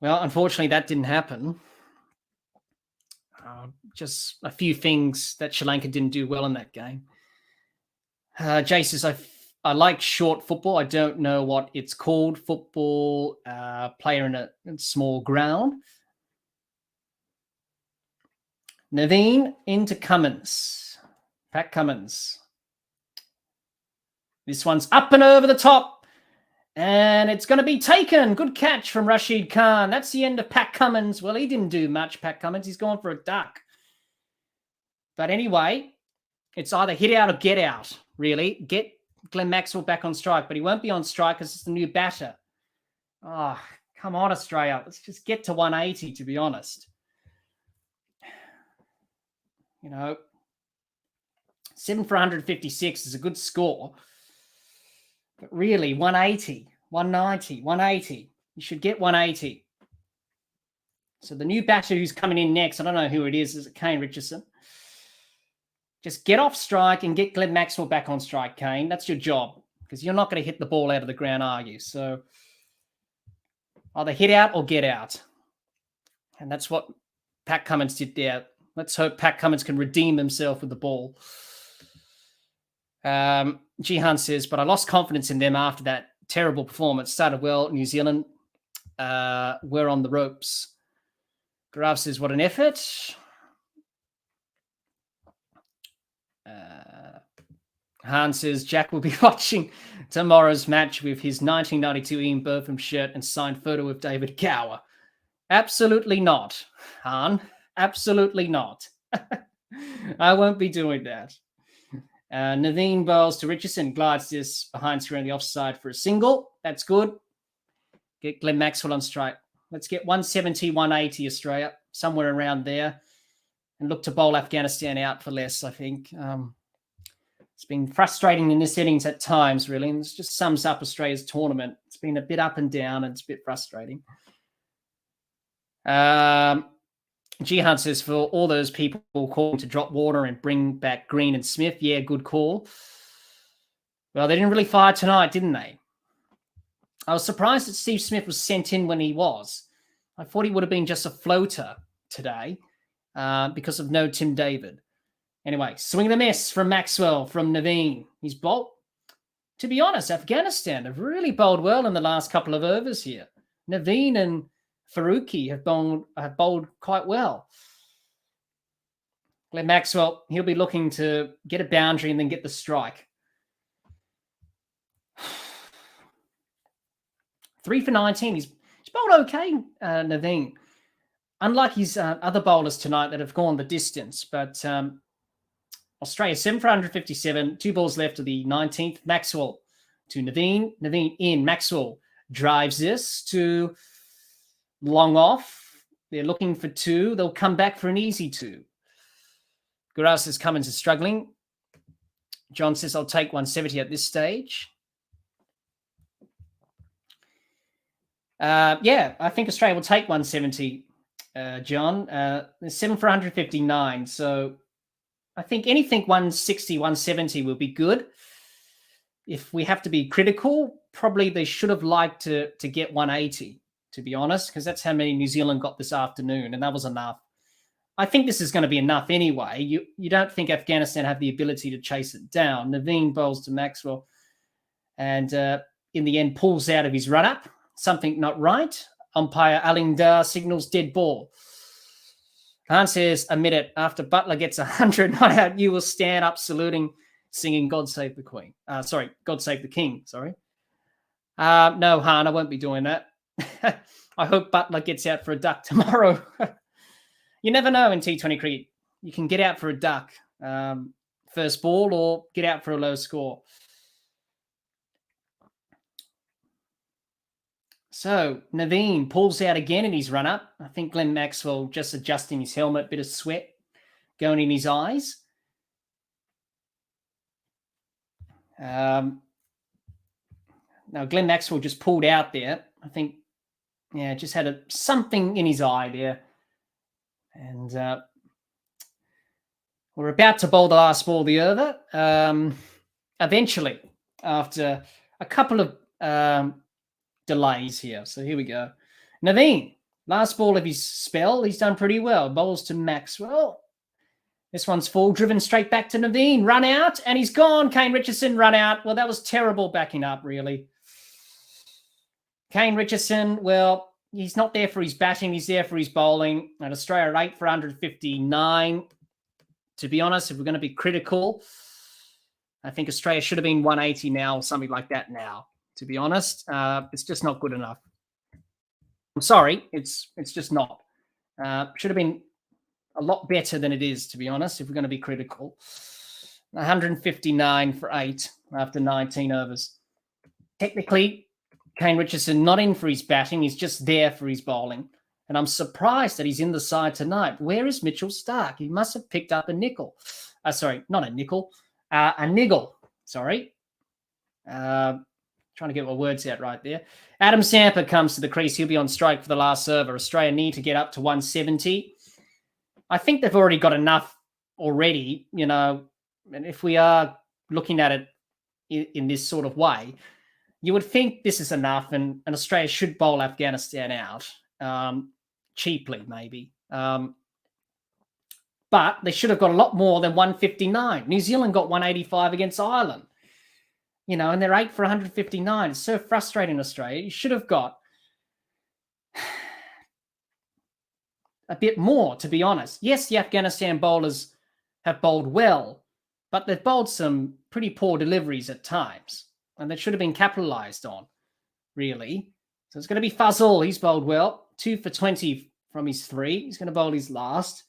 Well, unfortunately, that didn't happen. Just a few things that Sri Lanka didn't do well in that game. Jay says, I like short football. I don't know what it's called. Football, player in a small ground. Naveen into Cummins. Pat Cummins. This one's up and over the top. And it's going to be taken. Good catch from Rashid Khan. That's the end of Pat Cummins. Well, he didn't do much, Pat Cummins. He's gone for a duck. But anyway, it's either hit out or get out, really. Get Glenn Maxwell back on strike, but he won't be on strike because it's the new batter. Oh, come on, Australia. Let's just get to 180, to be honest. 7 for 156 is a good score. But really, 180, 190, 180. You should get 180. So the new batter who's coming in next, I don't know who it is it Kane Richardson? Just get off strike and get Glenn Maxwell back on strike, Kane. That's your job, because you're not going to hit the ball out of the ground, are you? So either hit out or get out. And that's what Pat Cummins did there. Let's hope Pat Cummins can redeem himself with the ball. Jihan says, but I lost confidence in them after that terrible performance. Started well, New Zealand were on the ropes. Graf says, what an effort. Han says, Jack will be watching tomorrow's match with his 1992 Ian Botham shirt and signed photo with David Gower. Absolutely not, Han. Absolutely not. I won't be doing that. Naveen bowls to Richardson, glides this behind screen the offside for a single. That's good. Get Glenn Maxwell on strike. Let's get 170, 180 Australia, somewhere around there, and look to bowl Afghanistan out for less, I think. It's been frustrating in this innings at times, really, and this just sums up Australia's tournament. It's been a bit up and down, and it's a bit frustrating. Jihan says, for all those people calling to drop Warner and bring back Green and Smith, yeah, good call. Well, they didn't really fire tonight, didn't they? I was surprised that Steve Smith was sent in when he was. I thought he would have been just a floater today because of no Tim David. Anyway, swing and a miss from Maxwell, from Naveen. He's bowled. To be honest, Afghanistan have really bowled well in the last couple of overs here. Naveen and Faruqi have bowled quite well. Glenn Maxwell, he'll be looking to get a boundary and then get the strike. 3 for 19. He's bowled okay, Naveen. Unlike his other bowlers tonight that have gone the distance. But Australia, 7 for 157. 2 balls left to the 19th. Maxwell to Naveen. Naveen in. Maxwell drives this to long off. They're looking for 2. They'll come back for an easy 2. Gurau says Cummins is struggling. John says, I'll take 170 at this stage. Yeah, I think Australia will take 170, John. 7 for 159. So I think anything 160, 170 will be good. If we have to be critical, probably they should have liked to get 180, to be honest, because that's how many New Zealand got this afternoon, and that was enough. I think this is going to be enough anyway. You don't think Afghanistan have the ability to chase it down. Naveen bowls to Maxwell and in the end pulls out of his run-up. Something not right. Umpire Alingdar signals dead ball. Khan says, a minute after Butler gets 100 not out, you will stand up saluting, singing God Save the Queen. God Save the King, sorry. No, Han, I won't be doing that. I hope Butler gets out for a duck tomorrow. You never know in T20 cricket. You can get out for a duck first ball or get out for a low score. So Naveen pulls out again in his run-up. I think Glenn Maxwell just adjusting his helmet, bit of sweat going in his eyes. Now Glenn Maxwell just pulled out there. I think, yeah, just had something in his eye there. And we're about to bowl the last ball of the over. Eventually, after a couple of delays here. So here we go. Naveen, last ball of his spell. He's done pretty well. Bowls to Maxwell. This one's full, driven straight back to Naveen. Run out, and he's gone. Kane Richardson, run out. Well, that was terrible backing up, really. Kane Richardson, well, he's not there for his batting. He's there for his bowling. And Australia 8 for 159. To be honest, if we're going to be critical, I think Australia should have been 180 now, or something like that now. to be honest. It's just not good enough. I'm sorry, it's just not. Should have been a lot better than it is, to be honest, if we're going to be critical. 159 for 8 after 19 overs. Technically, Kane Richardson not in for his batting. He's just there for his bowling. And I'm surprised that he's in the side tonight. Where is Mitchell Starc? He must have picked up a nickel. Sorry, not a nickel. A niggle. Sorry. Trying to get my words out right there. Adam Samper comes to the crease. He'll be on strike for the last over. Australia need to get up to 170. I think they've already got enough already, you know, and if we are looking at it in this sort of way, you would think this is enough and Australia should bowl Afghanistan out cheaply, maybe. But they should have got a lot more than 159. New Zealand got 185 against Ireland, you know, and they're 8 for 159. It's so frustrating, Australia. You should have got a bit more, to be honest. Yes, the Afghanistan bowlers have bowled well, but they've bowled some pretty poor deliveries at times, and that should have been capitalised on, really. So it's going to be Fazal. He's bowled well. 2 for 20 from his 3. He's going to bowl his last.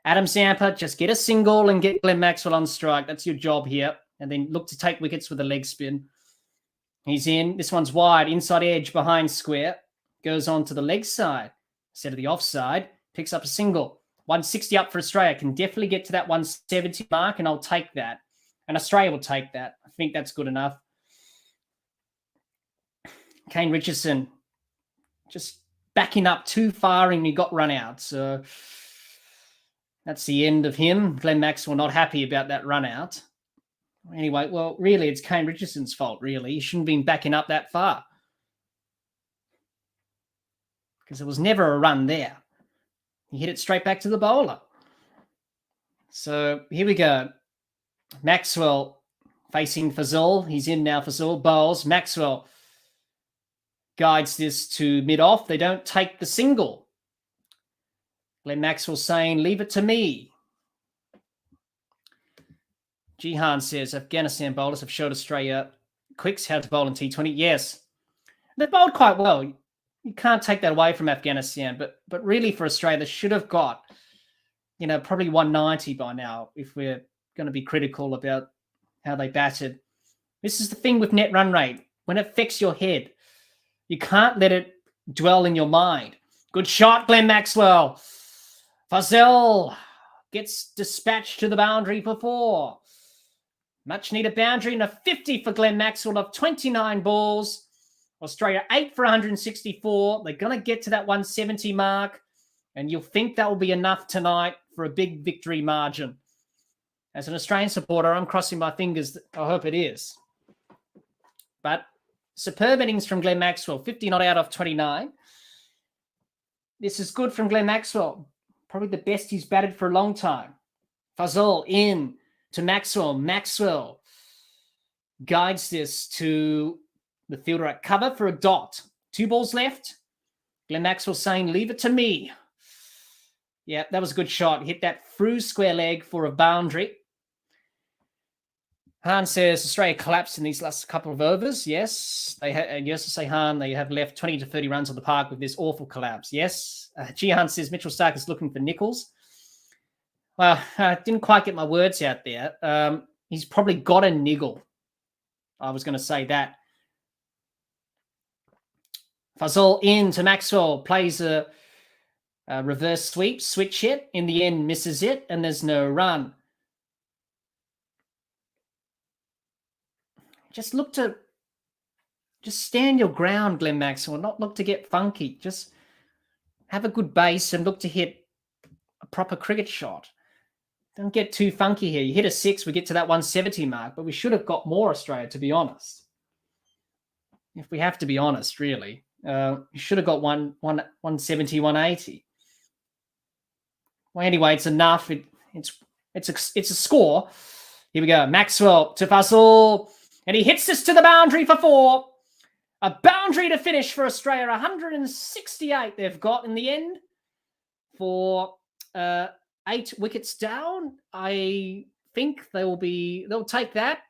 Adam Zampa, just get a single and get Glenn Maxwell on strike. That's your job here. And then look to take wickets with a leg spin. He's in. This one's wide. Inside edge behind square. Goes on to the leg side instead of the offside. Picks up a single. 160 up for Australia. Can definitely get to that 170 mark, and I'll take that. And Australia will take that. I think that's good enough. Kane Richardson just backing up too far and he got run out. So that's the end of him. Glenn Maxwell not happy about that run out. Anyway, well, really, it's Kane Richardson's fault, really. He shouldn't have been backing up that far because there was never a run there. He hit it straight back to the bowler. So here we go. Maxwell facing Fazal. He's in now. Fazal bowls. Maxwell guides this to mid-off. They don't take the single. Glenn Maxwell saying, leave it to me. Jihan says, Afghanistan bowlers have showed Australia quicks how to bowl in T20. Yes, they've bowled quite well. You can't take that away from Afghanistan, but really for Australia, they should have got, you know, probably 190 by now if we're going to be critical about how they batted. This is the thing with net run rate. When it affects your head, you can't let it dwell in your mind. Good shot, Glenn Maxwell. Fazal gets dispatched to the boundary for 4. Much needed boundary and a 50 for Glenn Maxwell of 29 balls. Australia 8 for 164. They're going to get to that 170 mark, and you'll think that will be enough tonight for a big victory margin. As an Australian supporter, I'm crossing my fingers. I hope it is. But superb innings from Glenn Maxwell, 50 not out of 29. This is good from Glenn Maxwell. Probably the best he's batted for a long time. Fazal in to Maxwell. Maxwell guides this to the fielder at cover for a dot. 2 balls left. Glenn Maxwell saying, leave it to me. Yeah, that was a good shot. Hit that through square leg for a boundary. Han says Australia collapsed in these last couple of overs. Yes, and yes to say Han, they have left 20 to 30 runs on the park with this awful collapse. Yes. Jihan says Mitchell Starc is looking for nickels. Well, I didn't quite get my words out there. He's probably got a niggle. I was going to say that. Fazal in to Maxwell, plays a reverse sweep, switch hit. In the end, misses it, and there's no run. Just stand your ground, Glenn Maxwell, not look to get funky. Just have a good base and look to hit a proper cricket shot. Don't get too funky here. You hit a 6, we get to that 170 mark, but we should have got more, Australia, to be honest. If we have to be honest, really. You should have got 170, 180. Well, anyway, it's enough. It's a score. Here we go. Maxwell to Fazal. And he hits this to the boundary for 4. A boundary to finish for Australia. 168 they've got in the end for 8 wickets down. I think they'll take that.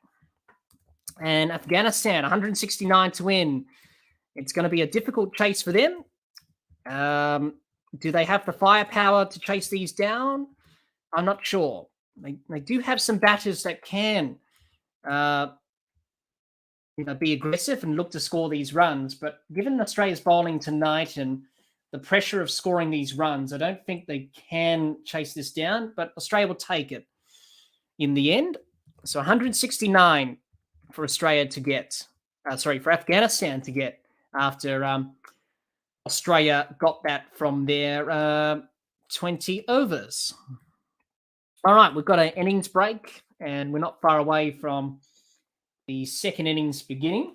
And Afghanistan, 169 to win. It's going to be a difficult chase for them. Do they have the firepower to chase these down? I'm not sure. They do have some batters that can be aggressive and look to score these runs. But given Australia's bowling tonight and the pressure of scoring these runs, I don't think they can chase this down. But Australia will take it in the end. So 169 for Australia to get. For Afghanistan to get after Australia got that from their 20 overs. All right, we've got an innings break, and we're not far away from the second innings beginning.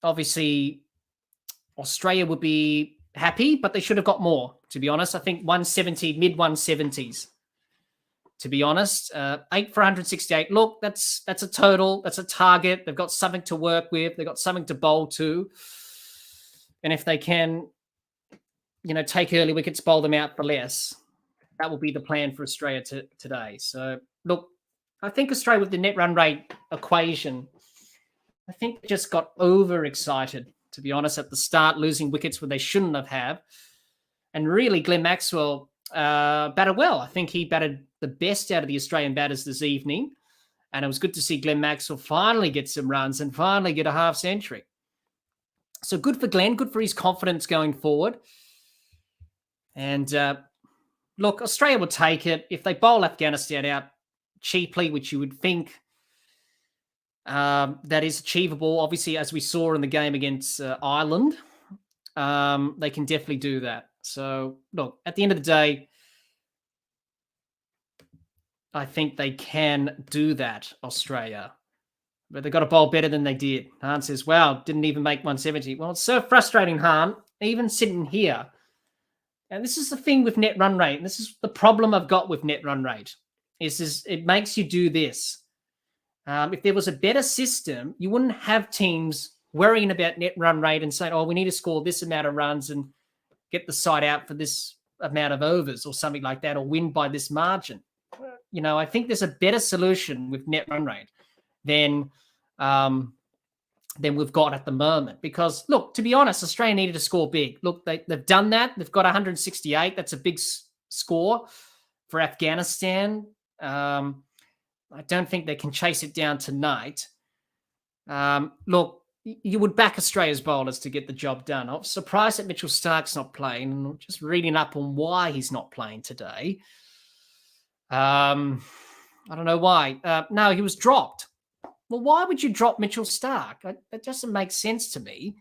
Obviously, Australia would be happy, but they should have got more, to be honest. I think 170, mid-170s, to be honest. 8 for 168. Look, that's a total. That's a target. They've got something to work with. They've got something to bowl to. And if they can, take early wickets, bowl them out for less, that will be the plan for Australia today. So, look, I think Australia with the net run rate equation, I think they just got overexcited, to be honest, at the start, losing wickets when they shouldn't have. And really, Glenn Maxwell batted well. I think he batted the best out of the Australian batters this evening. And it was good to see Glenn Maxwell finally get some runs and finally get a half century. So good for Glenn, good for his confidence going forward. And look, Australia will take it. If they bowl Afghanistan out cheaply, which you would think that is achievable, obviously, as we saw in the game against Ireland, they can definitely do that. So, look, at the end of the day, I think they can do that, Australia. But they've got to bowl better than they did. Han says, wow, didn't even make 170. Well, it's so frustrating, Han, even sitting here. And this is the thing with net run rate. And this is the problem I've got with net run rate. Is it makes you do this. If there was a better system, you wouldn't have teams worrying about net run rate and saying, we need to score this amount of runs and get the side out for this amount of overs or something like that, or win by this margin. I think there's a better solution with net run rate than we've got at the moment. Because, look, to be honest, Australia needed to score big. Look, they've done that. They've got 168. That's a big score for Afghanistan. I don't think they can chase it down tonight. Look, you would back Australia's bowlers to get the job done. I'm surprised that Mitchell Stark's not playing. I'm just reading up on why he's not playing today. I don't know why. No, he was dropped. Well, why would you drop Mitchell Stark? That doesn't make sense to me.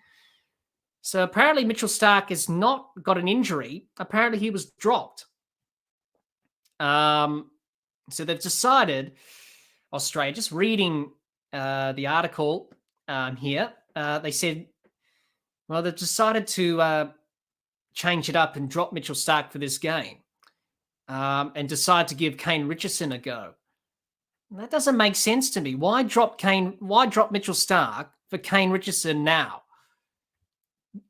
So apparently Mitchell Stark has not got an injury. Apparently he was dropped. So they've decided, Australia, just reading the article here, they said, well, they've decided to change it up and drop Mitchell Stark for this game and decide to give Kane Richardson a go. That doesn't make sense to me. Why drop Mitchell Stark for Kane Richardson now?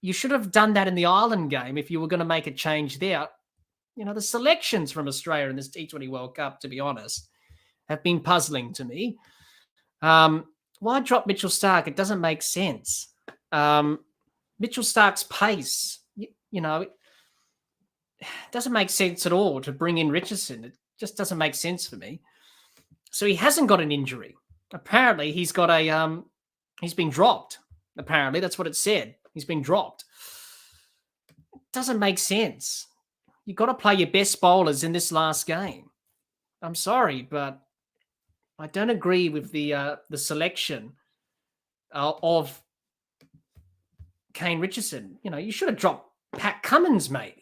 You should have done that in the Ireland game if you were going to make a change there. The selections from Australia in this T20 World Cup, to be honest, have been puzzling to me. Why drop Mitchell Stark? It doesn't make sense. Mitchell Stark's pace, it doesn't make sense at all to bring in Richardson. It just doesn't make sense for me. So he hasn't got an injury. Apparently, he's been dropped. Apparently, that's what it said. He's been dropped. It doesn't make sense. You've got to play your best bowlers in this last game. I'm sorry, but I don't agree with the selection of Kane Richardson. You should have dropped Pat Cummins, maybe.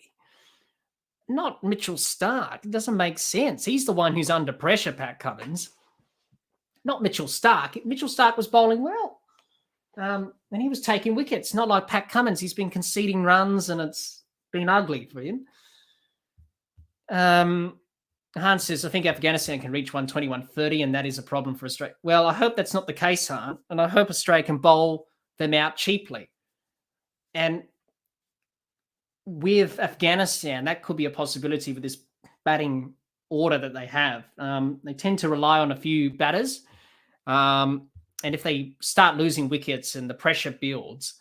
Not Mitchell Stark. It doesn't make sense. He's the one who's under pressure, Pat Cummins. Not Mitchell Stark. Mitchell Stark was bowling well. And he was taking wickets. Not like Pat Cummins. He's been conceding runs and it's been ugly for him. Hans says, I think Afghanistan can reach 120, 130, and that is a problem for Australia. Well, I hope that's not the case, Han, and I hope Australia can bowl them out cheaply. And with Afghanistan, that could be a possibility with this batting order that they have. They tend to rely on a few batters And if they start losing wickets and the pressure builds,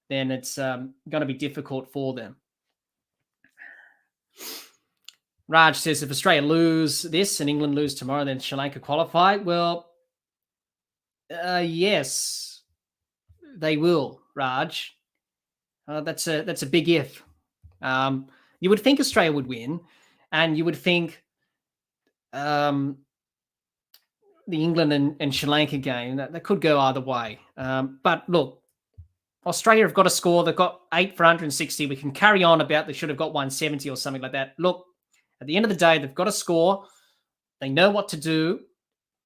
then it's going to be difficult for them. Raj says, if Australia lose this and England lose tomorrow, then Sri Lanka qualify. Well, yes, they will, Raj. That's a big if. You would think Australia would win, and you would think the England and Sri Lanka game, that could go either way. But look, Australia have got a score. They've got 8 for 160. We can carry on about they should have got 170 or something like that. Look, at the end of the day, they've got a score. They know what to do,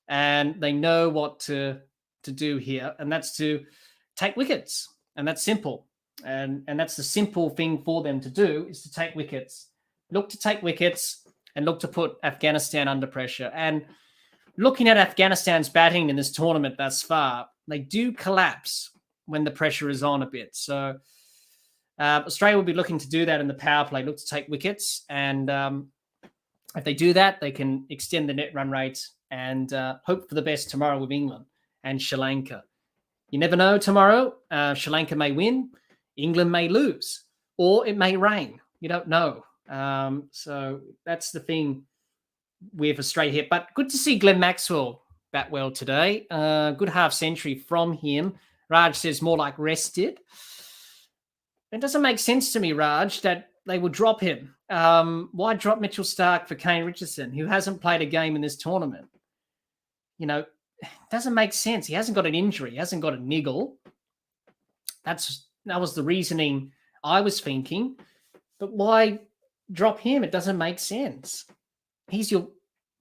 and they know what to do here, and that's to take wickets. And that's simple. And that's the simple thing for them to do, is to take wickets. Look to take wickets and look to put Afghanistan under pressure. And looking at Afghanistan's batting in this tournament thus far, they do collapse when the pressure is on a bit. So Australia will be looking to do that in the power play, look to take wickets. And if they do that, they can extend the net run rate and hope for the best tomorrow with England and Sri Lanka. You never know tomorrow. Sri Lanka may win. England may lose, or it may rain. You don't know. So that's the thing with Australia here. But good to see Glenn Maxwell bat well today. Good half century from him. Raj says more like rested. It doesn't make sense to me, Raj, that they would drop him. Why drop Mitchell Starc for Kane Richardson, who hasn't played a game in this tournament? You know, it doesn't make sense. He hasn't got an injury. He hasn't got a niggle. That was the reasoning I was thinking. But why drop him? It doesn't make sense. He's your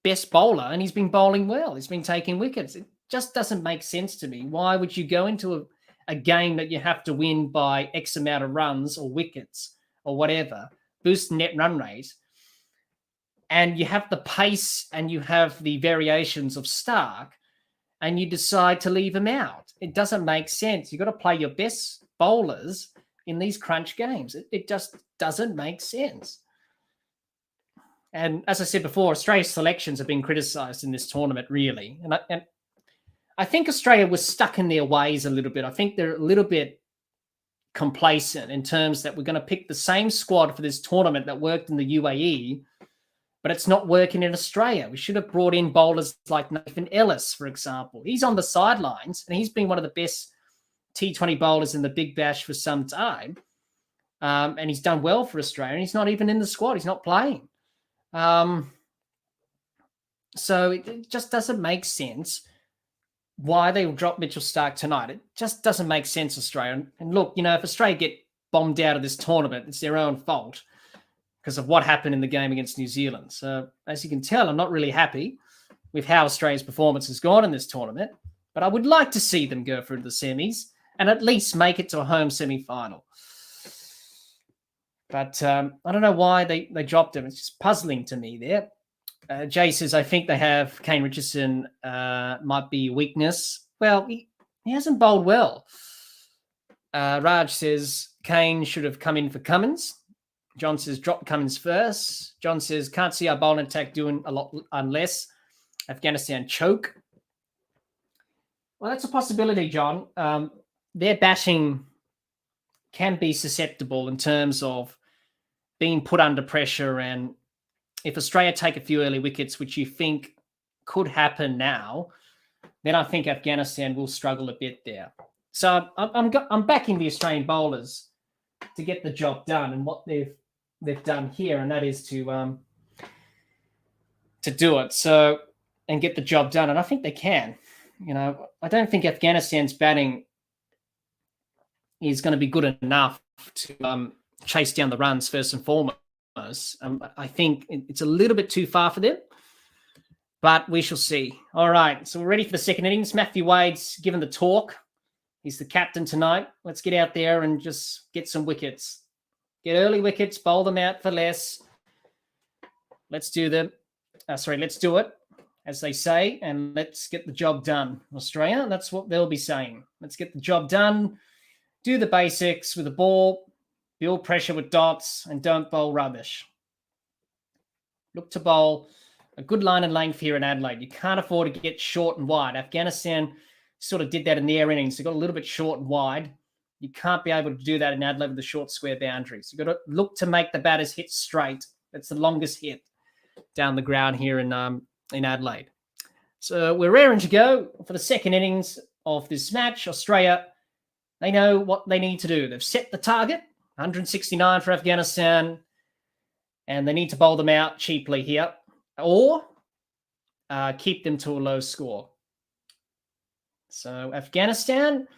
best bowler, and he's been bowling well. He's been taking wickets. It just doesn't make sense to me. Why would you go into a game that you have to win by X amount of runs or wickets or whatever, boost net run rate, and you have the pace and you have the variations of Starc, and you decide to leave him out? It doesn't make sense. You've got to play your best bowlers in these crunch games. It just doesn't make sense. And as I said before, Australia's selections have been criticised in this tournament, really. And I think Australia was stuck in their ways a little bit. I think they're a little bit complacent in terms that we're going to pick the same squad for this tournament that worked in the UAE, but it's not working in Australia. We should have brought in bowlers like Nathan Ellis, for example. He's on the sidelines, and he's been one of the best T20 bowlers in the Big Bash for some time. And he's done well for Australia, and he's not even in the squad. He's not playing. So it just doesn't make sense why they will drop Mitchell Starc tonight. It just doesn't make sense, Australia. And look, you know, if Australia get bombed out of this tournament, it's their own fault because of what happened in the game against New Zealand. So as you can tell, I'm not really happy with how Australia's performance has gone in this tournament, but I would like to see them go through the semis and at least make it to a home semi-final. But I don't know why they dropped him. It's just puzzling to me there. Jay says, I think they have Kane Richardson might be a weakness. Well, he hasn't bowled well. Raj says, Kane should have come in for Cummins. John says, drop Cummins first. John says, can't see our bowling attack doing a lot unless Afghanistan choke. Well, that's a possibility, John. Their batting can be susceptible in terms of being put under pressure, and if Australia take a few early wickets, which you think could happen now, then I think Afghanistan will struggle a bit there. So I'm backing the Australian bowlers to get the job done, and what they've done here, and that is to do it. So and get the job done, and I think they can. You know, I don't think Afghanistan's batting is going to be good enough to chase down the runs first and foremost. I think it's a little bit too far for them, but we shall see. All right, so we're ready for the second innings. Matthew Wade's given the talk. He's the captain tonight. Let's get out there and just get some wickets. Get early wickets, bowl them out for less. Let's do let's do it, as they say, and let's get the job done. Australia, that's what they'll be saying. Let's get the job done. Do the basics with the ball, build pressure with dots, and don't bowl rubbish. Look to bowl a good line and length here in Adelaide. You can't afford to get short and wide. Afghanistan sort of did that in their innings. They got a little bit short and wide. You can't be able to do that in Adelaide with the short square boundaries. You've got to look to make the batters hit straight. That's the longest hit down the ground here in Adelaide. So we're raring to go for the second innings of this match. Australia, they know what they need to do. They've set the target, 169 for Afghanistan, and they need to bowl them out cheaply here or keep them to a low score. So Afghanistan,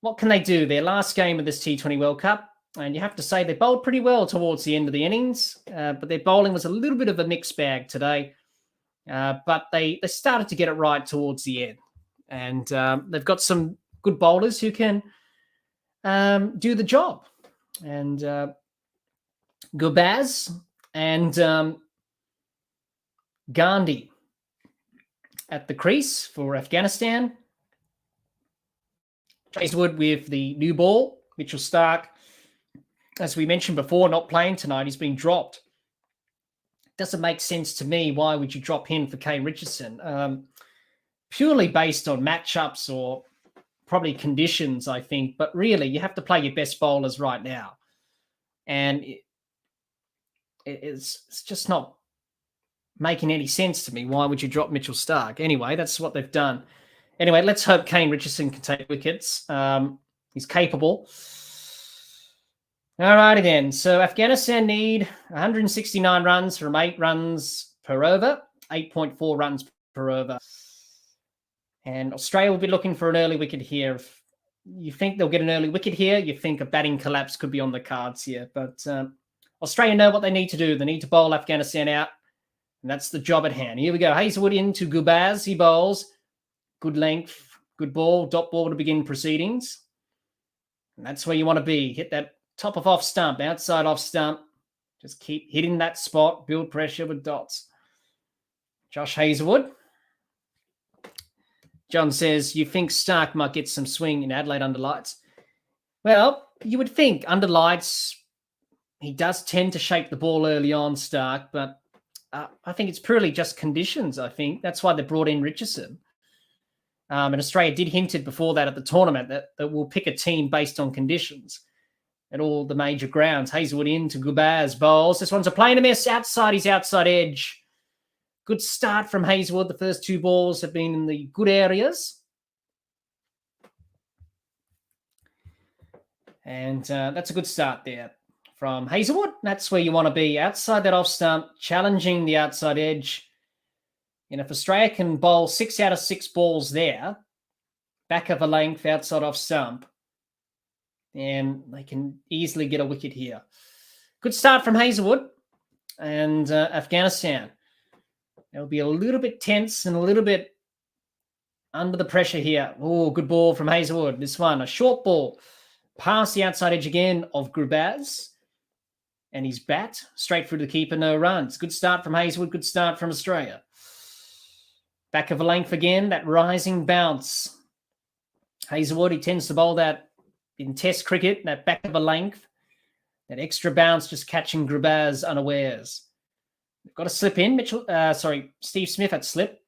what can they do? Their last game of this T20 World Cup, and you have to say they bowled pretty well towards the end of the innings, but their bowling was a little bit of a mixed bag today. But they started to get it right towards the end. And they've got some good bowlers who can do the job. And Gurbaz and Gandhi at the crease for Afghanistan. Hazelwood with the new ball. Mitchell Starc, as we mentioned before, not playing tonight. He's been dropped. Doesn't make sense to me. Why would you drop him for Kane Richardson? Purely based on matchups or probably conditions, I think. But really, you have to play your best bowlers right now. And it's just not making any sense to me. Why would you drop Mitchell Starc? Anyway, that's what they've done. Anyway, let's hope Kane Richardson can take wickets. He's capable. All righty then. So Afghanistan need 169 runs from 8 runs per over, 8.4 runs per over. And Australia will be looking for an early wicket here. If you think they'll get an early wicket here, you think a batting collapse could be on the cards here. But Australia know what they need to do. They need to bowl Afghanistan out, and that's the job at hand. Here we go. Hazelwood into Gurbaz. He bowls. Good length, good ball, dot ball to begin proceedings. And that's where you want to be. Hit that top of off stump, outside off stump. Just keep hitting that spot, build pressure with dots. Josh Hazelwood. John says, you think Starc might get some swing in Adelaide under lights? Well, you would think under lights, he does tend to shape the ball early on, Starc, but I think it's purely just conditions, I think. That's why they brought in Richardson. And Australia did hint it before that at the tournament that we'll pick a team based on conditions at all the major grounds. Hazelwood into Gurbaz, bowls. This one's a play and a miss outside his outside edge. Good start from Hazelwood. The first 2 balls have been in the good areas. And that's a good start there from Hazelwood. That's where you want to be, outside that off stump, challenging the outside edge. And if Australia can bowl 6 out of 6 balls there, back of a length, outside off stump, then they can easily get a wicket here. Good start from Hazelwood and Afghanistan. They'll be a little bit tense and a little bit under the pressure here. Oh, good ball from Hazelwood. This one, a short ball, past the outside edge again of Gurbaz. And his bat straight through the keeper, no runs. Good start from Hazelwood, good start from Australia. Back of a length again, that rising bounce. Hazelwood, he tends to bowl that in Test cricket, that back of a length, that extra bounce, just catching Gurbaz unawares. They've got to slip in. Steve Smith at slip.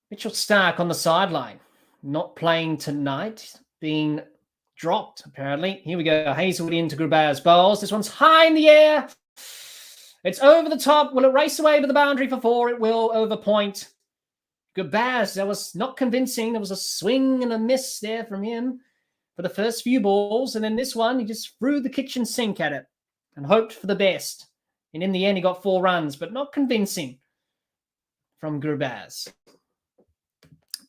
Mitchell Starc on the sideline, not playing tonight, being dropped apparently. Here we go. Hazelwood into Gurbaz, bowls. This one's high in the air. It's over the top. Will it race away to the boundary for 4? It will, over point. Gurbaz, that was not convincing. There was a swing and a miss there from him for the first few balls. And then this one, he just threw the kitchen sink at it and hoped for the best. And in the end, he got 4 runs, but not convincing from Gurbaz.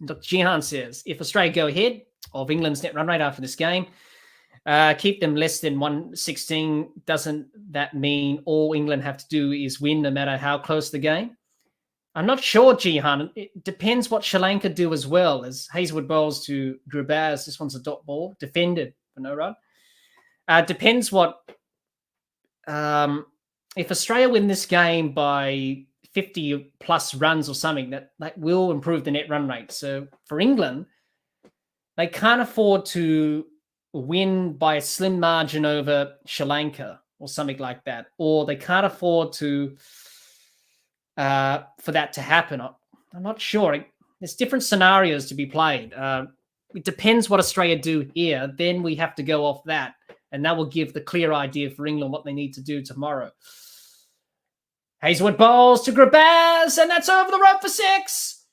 Dr. Jihan says, if Australia go ahead of England's net run rate after this game, keep them less than 116. Doesn't that mean all England have to do is win no matter how close the game? I'm not sure, Jihan. It depends what Sri Lanka do as well. As Hazelwood bowls to Gurbaz, this one's a dot ball, defended for no run. Depends what... if Australia win this game by 50 plus runs or something, that will improve the net run rate. So for England, they can't afford to win by a slim margin over Sri Lanka or something like that, or they can't afford to for that to happen. I'm not sure. There's different scenarios to be played. It depends what Australia do here. Then we have to go off that, and that will give the clear idea for England what they need to do tomorrow. Hazlewood bowls to Grabaz, and that's over the rope for 6.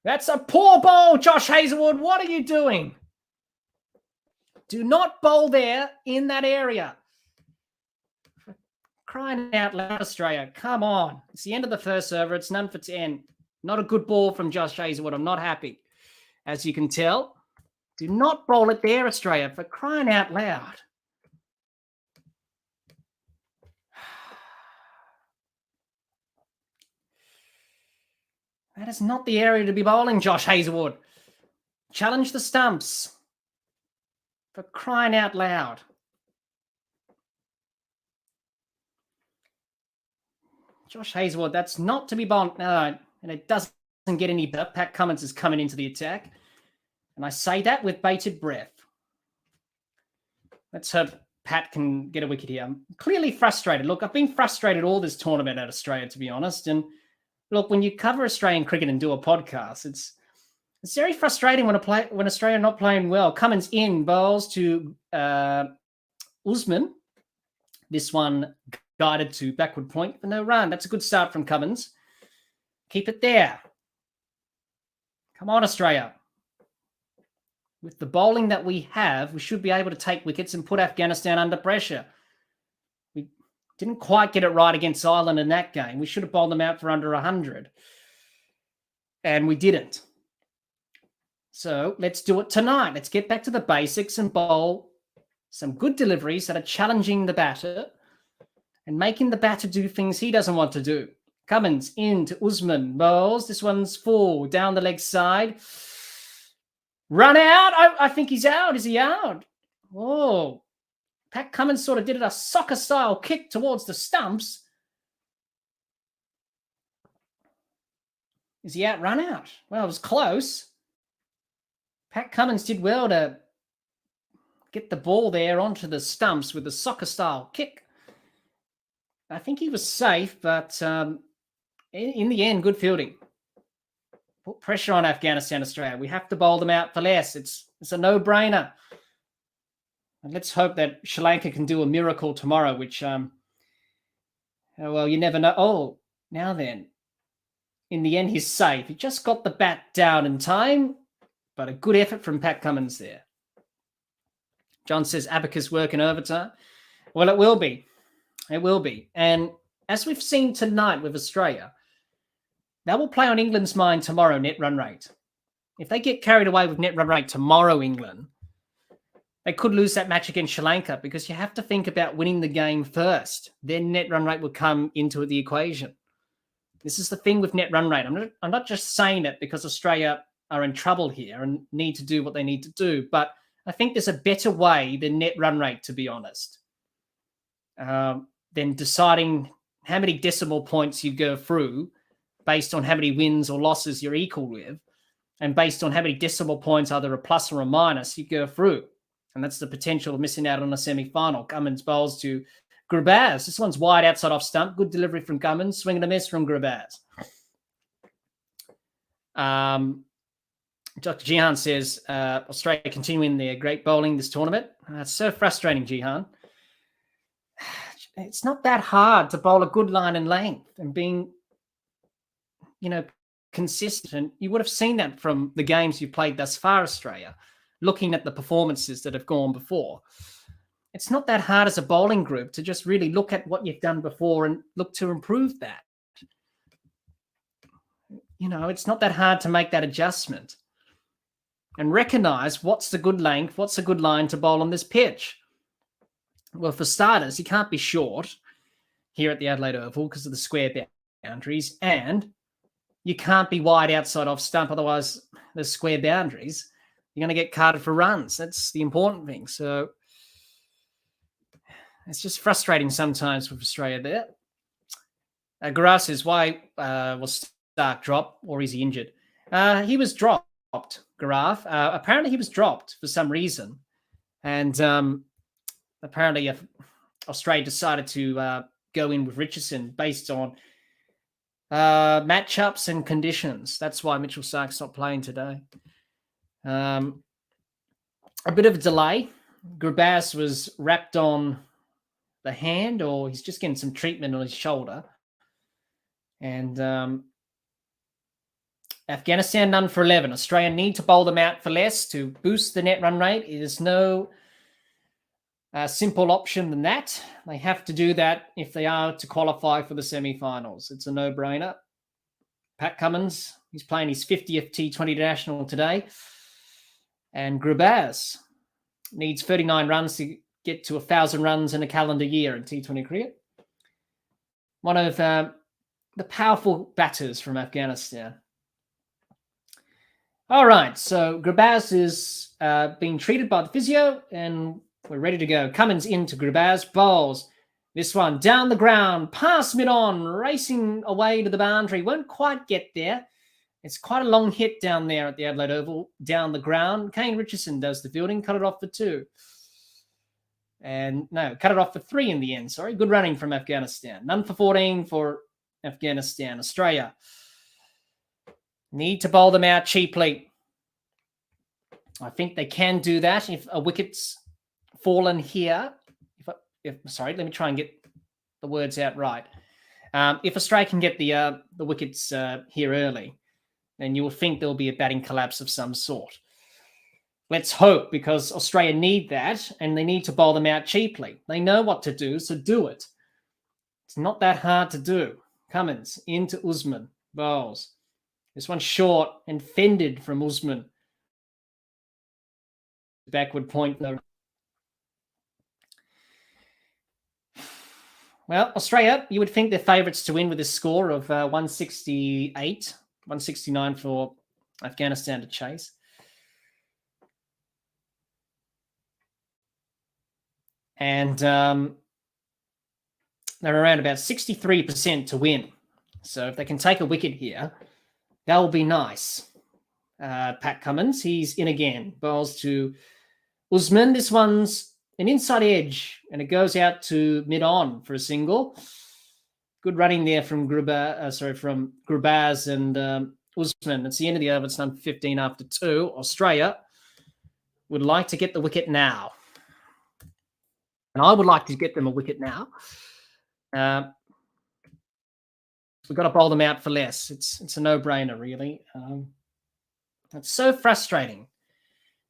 That's a poor bowl, Josh Hazlewood. What are you doing? Do not bowl there in that area. For crying out loud, Australia. Come on. It's the end of the first over. It's none for 10. Not a good ball from Josh Hazlewood. I'm not happy, as you can tell. Do not bowl it there, Australia, for crying out loud. That is not the area to be bowling, Josh Hazlewood. Challenge the stumps. For crying out loud. Josh Hazlewood, that's not to be bowled. No, and it doesn't get any better. Pat Cummins is coming into the attack. And I say that with bated breath. Let's hope Pat can get a wicket here. I'm clearly frustrated. Look, I've been frustrated all this tournament at Australia, to be honest. And look, when you cover Australian cricket and do a podcast, it's very frustrating when Australia are not playing well. Cummins in, bowls to Usman. This one guided to backward point for no run. That's a good start from Cummins. Keep it there. Come on, Australia. With the bowling that we have, we should be able to take wickets and put Afghanistan under pressure. We didn't quite get it right against Ireland in that game. We should have bowled them out for under 100. And we didn't. So let's do it tonight. Let's get back to the basics and bowl some good deliveries that are challenging the batter and making the batter do things he doesn't want to do. Cummins into Usman, bowls. This one's full, down the leg side. Run out. I think he's out. Is he out? Oh, Pat Cummins sort of did a soccer-style kick towards the stumps. Is he out? Run out. Well, it was close. Pat Cummins did well to get the ball there onto the stumps with the soccer-style kick. I think he was safe, but in the end, good fielding. Put pressure on Afghanistan, Australia. We have to bowl them out for less. It's a no-brainer. And let's hope that Sri Lanka can do a miracle tomorrow, which, well, you never know. Oh, now then. In the end, he's safe. He just got the bat down in time, but a good effort from Pat Cummins there. John says abacus work in overtime. Well, it will be. It will be. And as we've seen tonight with Australia, that will play on England's mind tomorrow, net run rate. If they get carried away with net run rate tomorrow, England, they could lose that match against Sri Lanka because you have to think about winning the game first. Then net run rate will come into the equation. This is the thing with net run rate. I'm not just saying it because Australia are in trouble here and need to do what they need to do, but I think there's a better way than net run rate, to be honest, than deciding how many decimal points you go through based on how many wins or losses you're equal with, and based on how many decimal points, either a plus or a minus, you go through. And that's the potential of missing out on a semi-final. Cummins bowls to Grabaz. This one's wide outside off stump. Good delivery from Cummins. Swing and a miss from Grabaz. Dr. Jihan says, Australia continuing their great bowling this tournament. It's so frustrating, Jihan. It's not that hard to bowl a good line and length and being, consistent. You would have seen that from the games you've played thus far, Australia, looking at the performances that have gone before. It's not that hard as a bowling group to just really look at what you've done before and look to improve that. It's not that hard to make that adjustment and recognize what's the good length, what's a good line to bowl on this pitch. Well, for starters, you can't be short here at the Adelaide Oval because of the square boundaries, and you can't be wide outside off stump, otherwise the square boundaries, you're going to get carded for runs. That's the important thing. So it's just frustrating sometimes with Australia there. Garas says, why was Stark dropped, or is he injured? He was dropped, Garaf. Apparently he was dropped for some reason. And apparently Australia decided to go in with Richardson based on matchups and conditions. That's why Mitchell Starc's not playing today. A bit of a delay. Grabaz was wrapped on the hand, or he's just getting some treatment on his shoulder. And Afghanistan none for 11. Australia need to bowl them out for less to boost the net run rate. It is no simple option than that. They have to do that if they are to qualify for the semi-finals. It's a no-brainer. Pat Cummins, he's playing his 50th T20 International today. And Grabaz needs 39 runs to get to 1,000 runs in a calendar year in T20 cricket. One of the powerful batters from Afghanistan. All right, so Grabaz is being treated by the physio, and we're ready to go. Cummins into Grabaz, bowls. This one down the ground, past mid-on, racing away to the boundary. Won't quite get there. It's quite a long hit down there at the Adelaide Oval, down the ground. Kane Richardson does the fielding, cut it off for 2. And no, cut it off for 3 in the end. Sorry, good running from Afghanistan. None for 14 for Afghanistan. Australia need to bowl them out cheaply. I think they can do that if a wicket's fallen here. Sorry, let me try and get the words out right. If Australia can get the wickets here early, then you will think there will be a batting collapse of some sort. Let's hope, because Australia need that, and they need to bowl them out cheaply. They know what to do, so do it. It's not that hard to do. Cummins into Usman, bowls. This one short and fended from Usman. Backward point, though. Well, Australia, you would think they're favourites to win with this score of 168, 169 for Afghanistan to chase. And they're around about 63% to win. So if they can take a wicket here, that will be nice. Pat Cummins, he's in again. Bowls to Usman. This one's an inside edge, and it goes out to mid-on for a single. Good running there from Grabaz and Usman. It's the end of the over. It's done 15 after 2. Australia would like to get the wicket now. And I would like to get them a wicket now. We've got to bowl them out for less. It's a no-brainer, really. It's so frustrating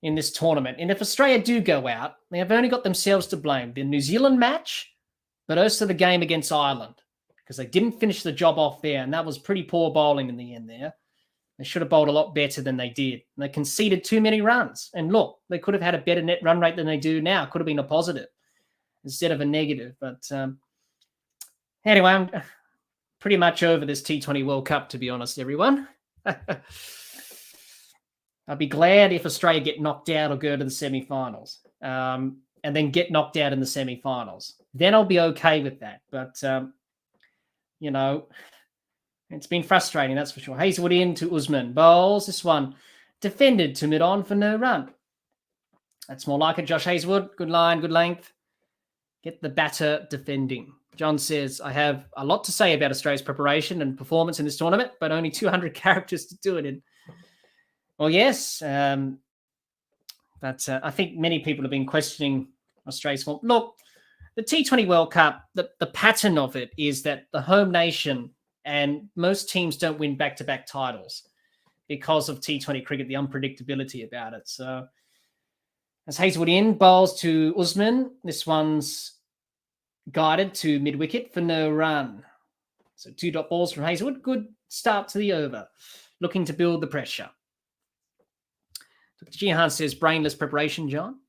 in this tournament. And if Australia do go out, they have only got themselves to blame. The New Zealand match, but also the game against Ireland, because they didn't finish the job off there, and that was pretty poor bowling in the end there. They should have bowled a lot better than they did. And they conceded too many runs. And look, they could have had a better net run rate than they do now. Could have been a positive instead of a negative. But anyway, I'm pretty much over this T20 World Cup, to be honest, everyone. I'd be glad if Australia get knocked out or go to the semi-finals and then get knocked out in the semi-finals. Then I'll be okay with that. But, it's been frustrating, that's for sure. Hazelwood into Usman. Bowls. This one defended to mid-on for no run. That's more like it, Josh Hazelwood. Good line, good length. Get the batter defending. John says, I have a lot to say about Australia's preparation and performance in this tournament, but only 200 characters to do it in. Well, yes, but I think many people have been questioning Australia's form. Look, the T20 World Cup, the pattern of it is that the home nation and most teams don't win back-to-back titles because of T20 cricket, the unpredictability about it. So as Hazelwood in, bowls to Usman. This one's guided to mid-wicket for no run. So 2 dot balls from Hazelwood. Good start to the over. Looking to build the pressure. Jihan says brainless preparation, John.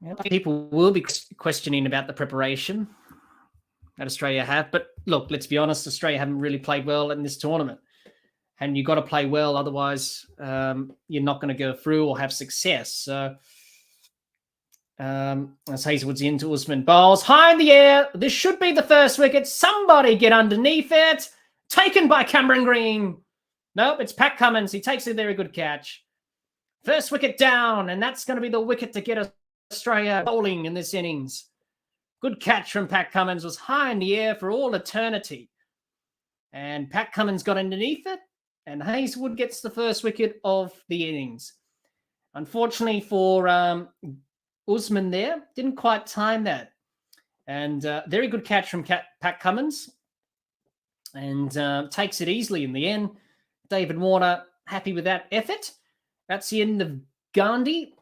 Yeah, people will be questioning about the preparation that Australia have. But look, let's be honest, Australia haven't really played well in this tournament. And you've got to play well, otherwise you're not going to go through or have success. So as Hazelwood's into Usman, bowls high in the air. This should be the first wicket. Somebody get underneath it. Taken by Cameron Green. Nope, it's Pat Cummins. He takes a very good catch. First wicket down, and that's going to be the wicket to get us Australia bowling in this innings. Good catch from Pat Cummins, was high in the air for all eternity. And Pat Cummins got underneath it, and Hazlewood gets the first wicket of the innings. Unfortunately for Usman there, didn't quite time that. And very good catch from Pat Cummins, and takes it easily in the end. David Warner happy with that effort. That's the end of Gandhi.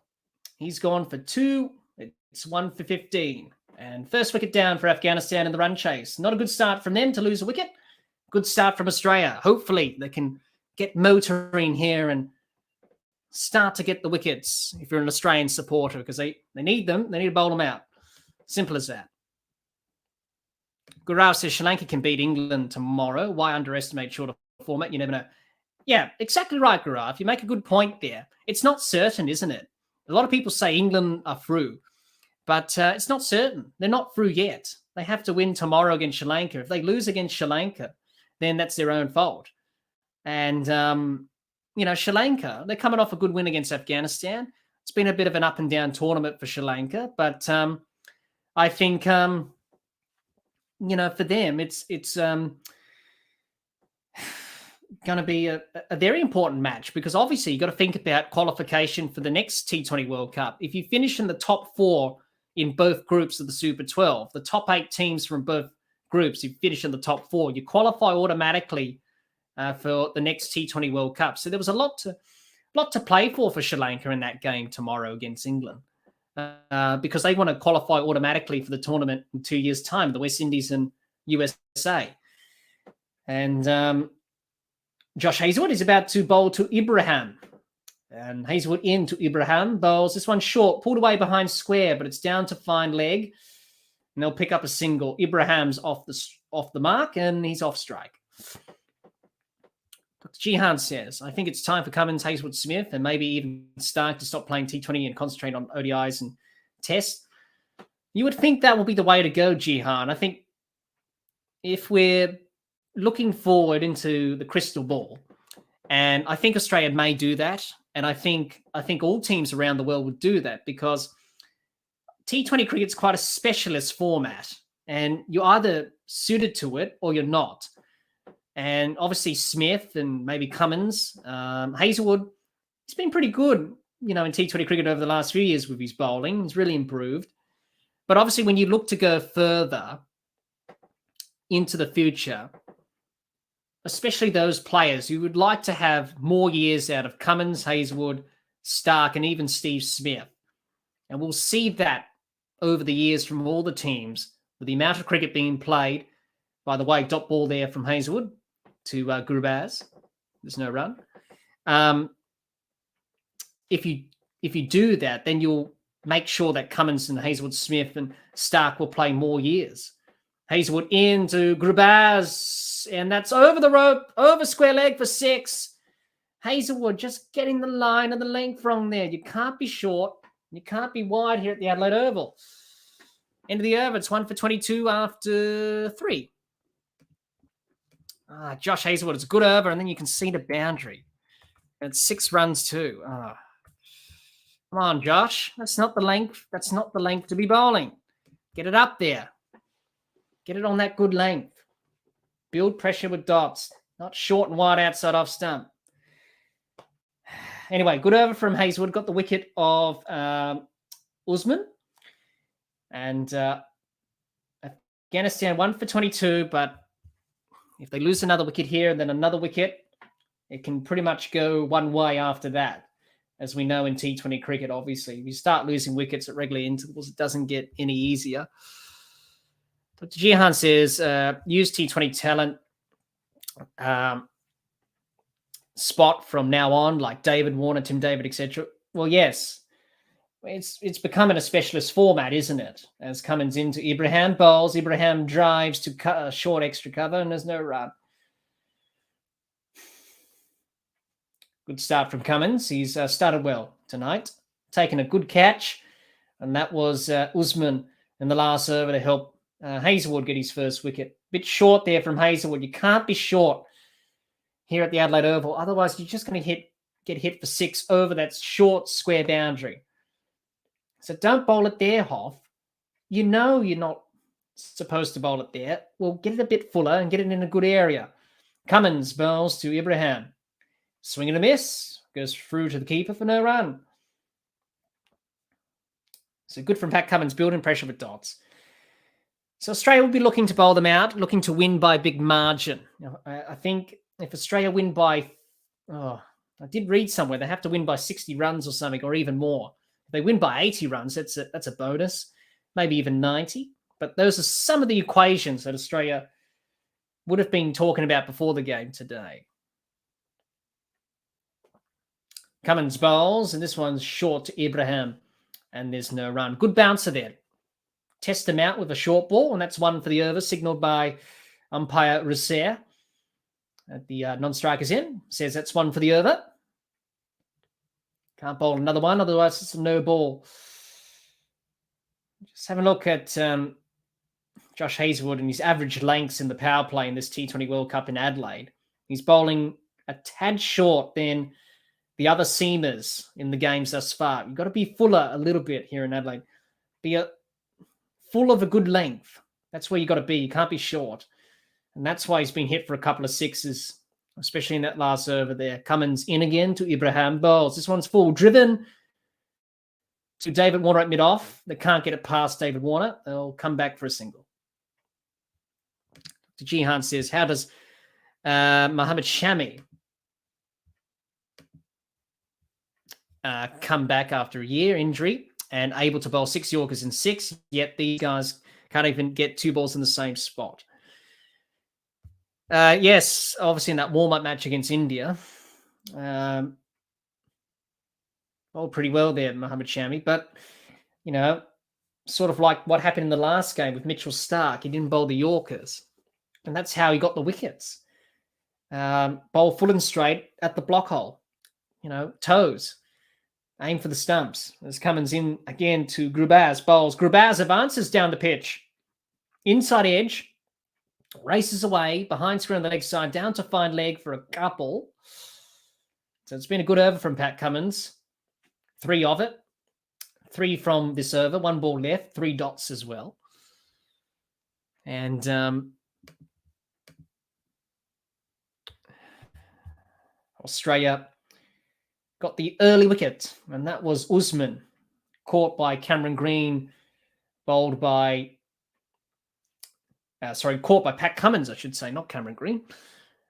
He's gone for 2. It's 1 for 15. And first wicket down for Afghanistan in the run chase. Not a good start from them to lose a wicket. Good start from Australia. Hopefully they can get motoring here and start to get the wickets if you're an Australian supporter, because they need them. They need to bowl them out. Simple as that. Gaurav says Sri Lanka can beat England tomorrow. Why underestimate shorter format? You never know. Yeah, exactly right, Gaurav. You make a good point there. It's not certain, isn't it? A lot of people say England are through, but it's not certain. They're not through yet. They have to win tomorrow against Sri Lanka. If they lose against Sri Lanka, then that's their own fault. And, Sri Lanka, they're coming off a good win against Afghanistan. It's been a bit of an up and down tournament for Sri Lanka, but I think, for them, it's going to be a very important match, because obviously you've got to think about qualification for the next T20 World Cup. If you finish in the top 4 in both groups of the Super 12, the top 8 teams from both groups, you finish in the top 4, you qualify automatically for the next T20 World Cup. So there was a lot to play for Sri Lanka in that game tomorrow against England, because they want to qualify automatically for the tournament in 2 years' time, the West Indies and USA. And Josh Hazlewood is about to bowl to Ibrahim. And Hazlewood into Ibrahim, bowls this one short, pulled away behind square, but it's down to fine leg. And they'll pick up a single. Ibrahim's off the mark, and he's off strike. Dr. Jihan says, I think it's time for Cummins, Hazlewood, Smith, and maybe even Stark to stop playing T20 and concentrate on ODIs and tests. You would think that will be the way to go, Jihan. I think if we're looking forward into the crystal ball, and I think Australia may do that, and I think all teams around the world would do that, because T20 cricket's quite a specialist format, and you're either suited to it or you're not. And obviously Smith and maybe Cummins, Hazlewood, he's been pretty good, in T20 cricket over the last few years with his bowling. He's really improved. But obviously when you look to go further into the future, especially those players, you would like to have more years out of Cummins, Hazlewood, Stark, and even Steve Smith. And we'll see that over the years from all the teams, with the amount of cricket being played. By the way, dot ball there from Hazlewood to Gurbaz. There's no run. If you do that, then you'll make sure that Cummins and Hazlewood, Smith and Stark will play more years. Hazlewood into Gurbaz, and that's over the rope, over square leg for 6. Hazlewood just getting the line and the length wrong there. You can't be short. You can't be wide here at the Adelaide Oval. End of the over. It's 1 for 22 after 3. Josh Hazlewood, it's a good over, and then you can see the boundary. And it's 6 runs too. Come on, Josh. That's not the length. That's not the length to be bowling. Get it up there. Get it on that good length. Build pressure with dots. Not short and wide outside off stump. Anyway, good over from Hazlewood. Got the wicket of Usman. And Afghanistan 1 for 22, but if they lose another wicket here and then another wicket, it can pretty much go one way after that. As we know in T20 cricket, obviously, if you start losing wickets at regular intervals, it doesn't get any easier. Dr. Jihan says, use T20 talent spot from now on, like David Warner, Tim David, etc. Well, yes, it's becoming a specialist format, isn't it? As Cummins into Ibrahim bowls, Ibrahim drives to cut a short extra cover, and there's no run. Good start from Cummins. He's started well tonight, taken a good catch, and that was Usman in the last over to help Hazlewood get his first wicket. Bit short there from Hazlewood. You can't be short here at the Adelaide Oval. Otherwise, you're just going to get hit for 6 over that short square boundary. So don't bowl it there, Hoff. You know you're not supposed to bowl it there. Well, get it a bit fuller and get it in a good area. Cummins bowls to Ibrahim. Swing and a miss. Goes through to the keeper for no run. So good from Pat Cummins, building pressure with dots. So Australia will be looking to bowl them out, looking to win by big margin. I think if Australia win by, I did read somewhere, they have to win by 60 runs or something, or even more. If they win by 80 runs, that's a bonus, maybe even 90. But those are some of the equations that Australia would have been talking about before the game today. Cummins bowls, and this one's short to Ibrahim, and there's no run. Good bouncer there. Test them out with a short ball, and that's one for the over, signalled by umpire Russer at the non-strikers in. Says that's one for the over. Can't bowl another one, otherwise it's a no ball. Just have a look at Josh Hazlewood and his average lengths in the power play in this T20 World Cup in Adelaide. He's bowling a tad short than the other seamers in the games thus far. You've got to be fuller a little bit here in Adelaide. Be full of a good length. That's where you got to be. You can't be short. And that's why he's been hit for a couple of sixes, especially in that last over there. Cummins in again to Ibrahim bowls. This one's full. Driven to David Warner at mid-off. They can't get it past David Warner. They'll come back for a single. Jihan says, how does Mohammad Shami come back after a year injury and able to bowl 6 Yorkers in 6, yet these guys can't even get 2 balls in the same spot? Yes, obviously in that warm-up match against India, bowled pretty well there, Mohammad Shami, but, sort of like what happened in the last game with Mitchell Starc, he didn't bowl the Yorkers, and that's how he got the wickets. Bowl full and straight at the block hole, toes. Aim for the stumps. As Cummins in again to Grubaz. Bowls. Grubaz advances down the pitch. Inside edge. Races away. Behind screen on the leg side. Down to find leg for a couple. So it's been a good over from Pat Cummins. 3 of it. 3 from this over. 1 ball left. 3 dots as well. And Australia got the early wicket, and that was Usman, caught by Cameron Green, bowled by, caught by Pat Cummins, I should say, not Cameron Green,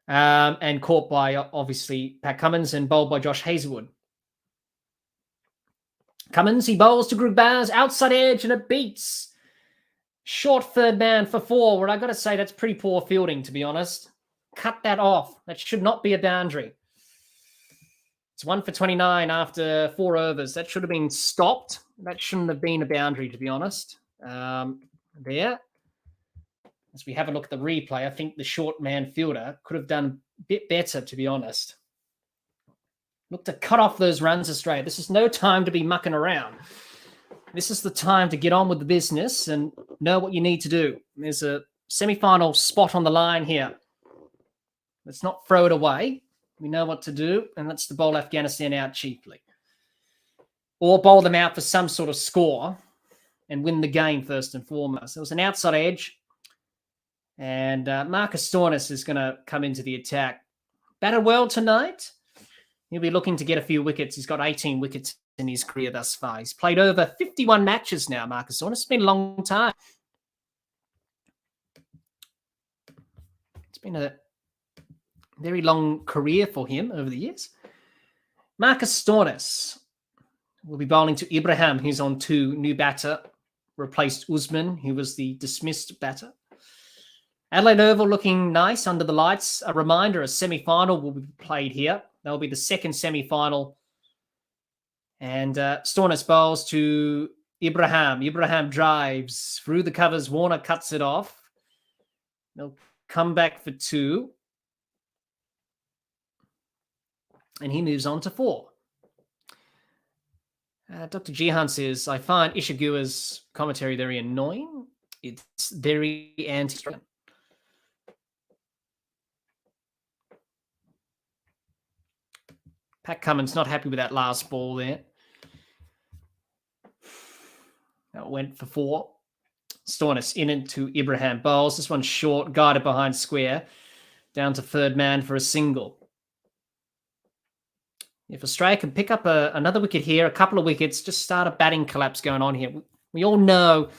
and caught by, obviously, Pat Cummins and bowled by Josh Hazlewood. Cummins, he bowls to Grubaz, outside edge, and it beats. Short third man for 4, where I got to say that's pretty poor fielding, to be honest. Cut that off. That should not be a boundary. It's 1 for 29 after 4 overs. That should have been stopped. That shouldn't have been a boundary, to be honest. There. As we have a look at the replay, I think the short man fielder could have done a bit better, to be honest. Look to cut off those runs, Australia. This is no time to be mucking around. This is the time to get on with the business and know what you need to do. There's a semi-final spot on the line here. Let's not throw it away. We know what to do, and that's to bowl Afghanistan out cheaply. Or bowl them out for some sort of score and win the game first and foremost. There was an outside edge, and Marcus Stoinis is going to come into the attack. Batted well tonight. He'll be looking to get a few wickets. He's got 18 wickets in his career thus far. He's played over 51 matches now, Marcus Stoinis. It's been a long time. It's been a very long career for him over the years. Marcus Stoinis will be bowling to Ibrahim, who's on 2. New batter, replaced Usman, who was the dismissed batter. Adelaide Oval looking nice under the lights. A reminder, a semi-final will be played here. That will be the second semi-final. And Stoinis bowls to Ibrahim. Ibrahim drives through the covers. Warner cuts it off. They'll come back for 2. And he moves on to 4. Dr. Jihan says, I find Ishigua's commentary very annoying. It's very anti-Australian. Pat Cummins not happy with that last ball there. went for 4. Stoinis in into Ibrahim bowls. This one's short, guided behind square. Down to third man for a single. If Australia can pick up another wicket here, a couple of wickets, just start a batting collapse going on here. We all know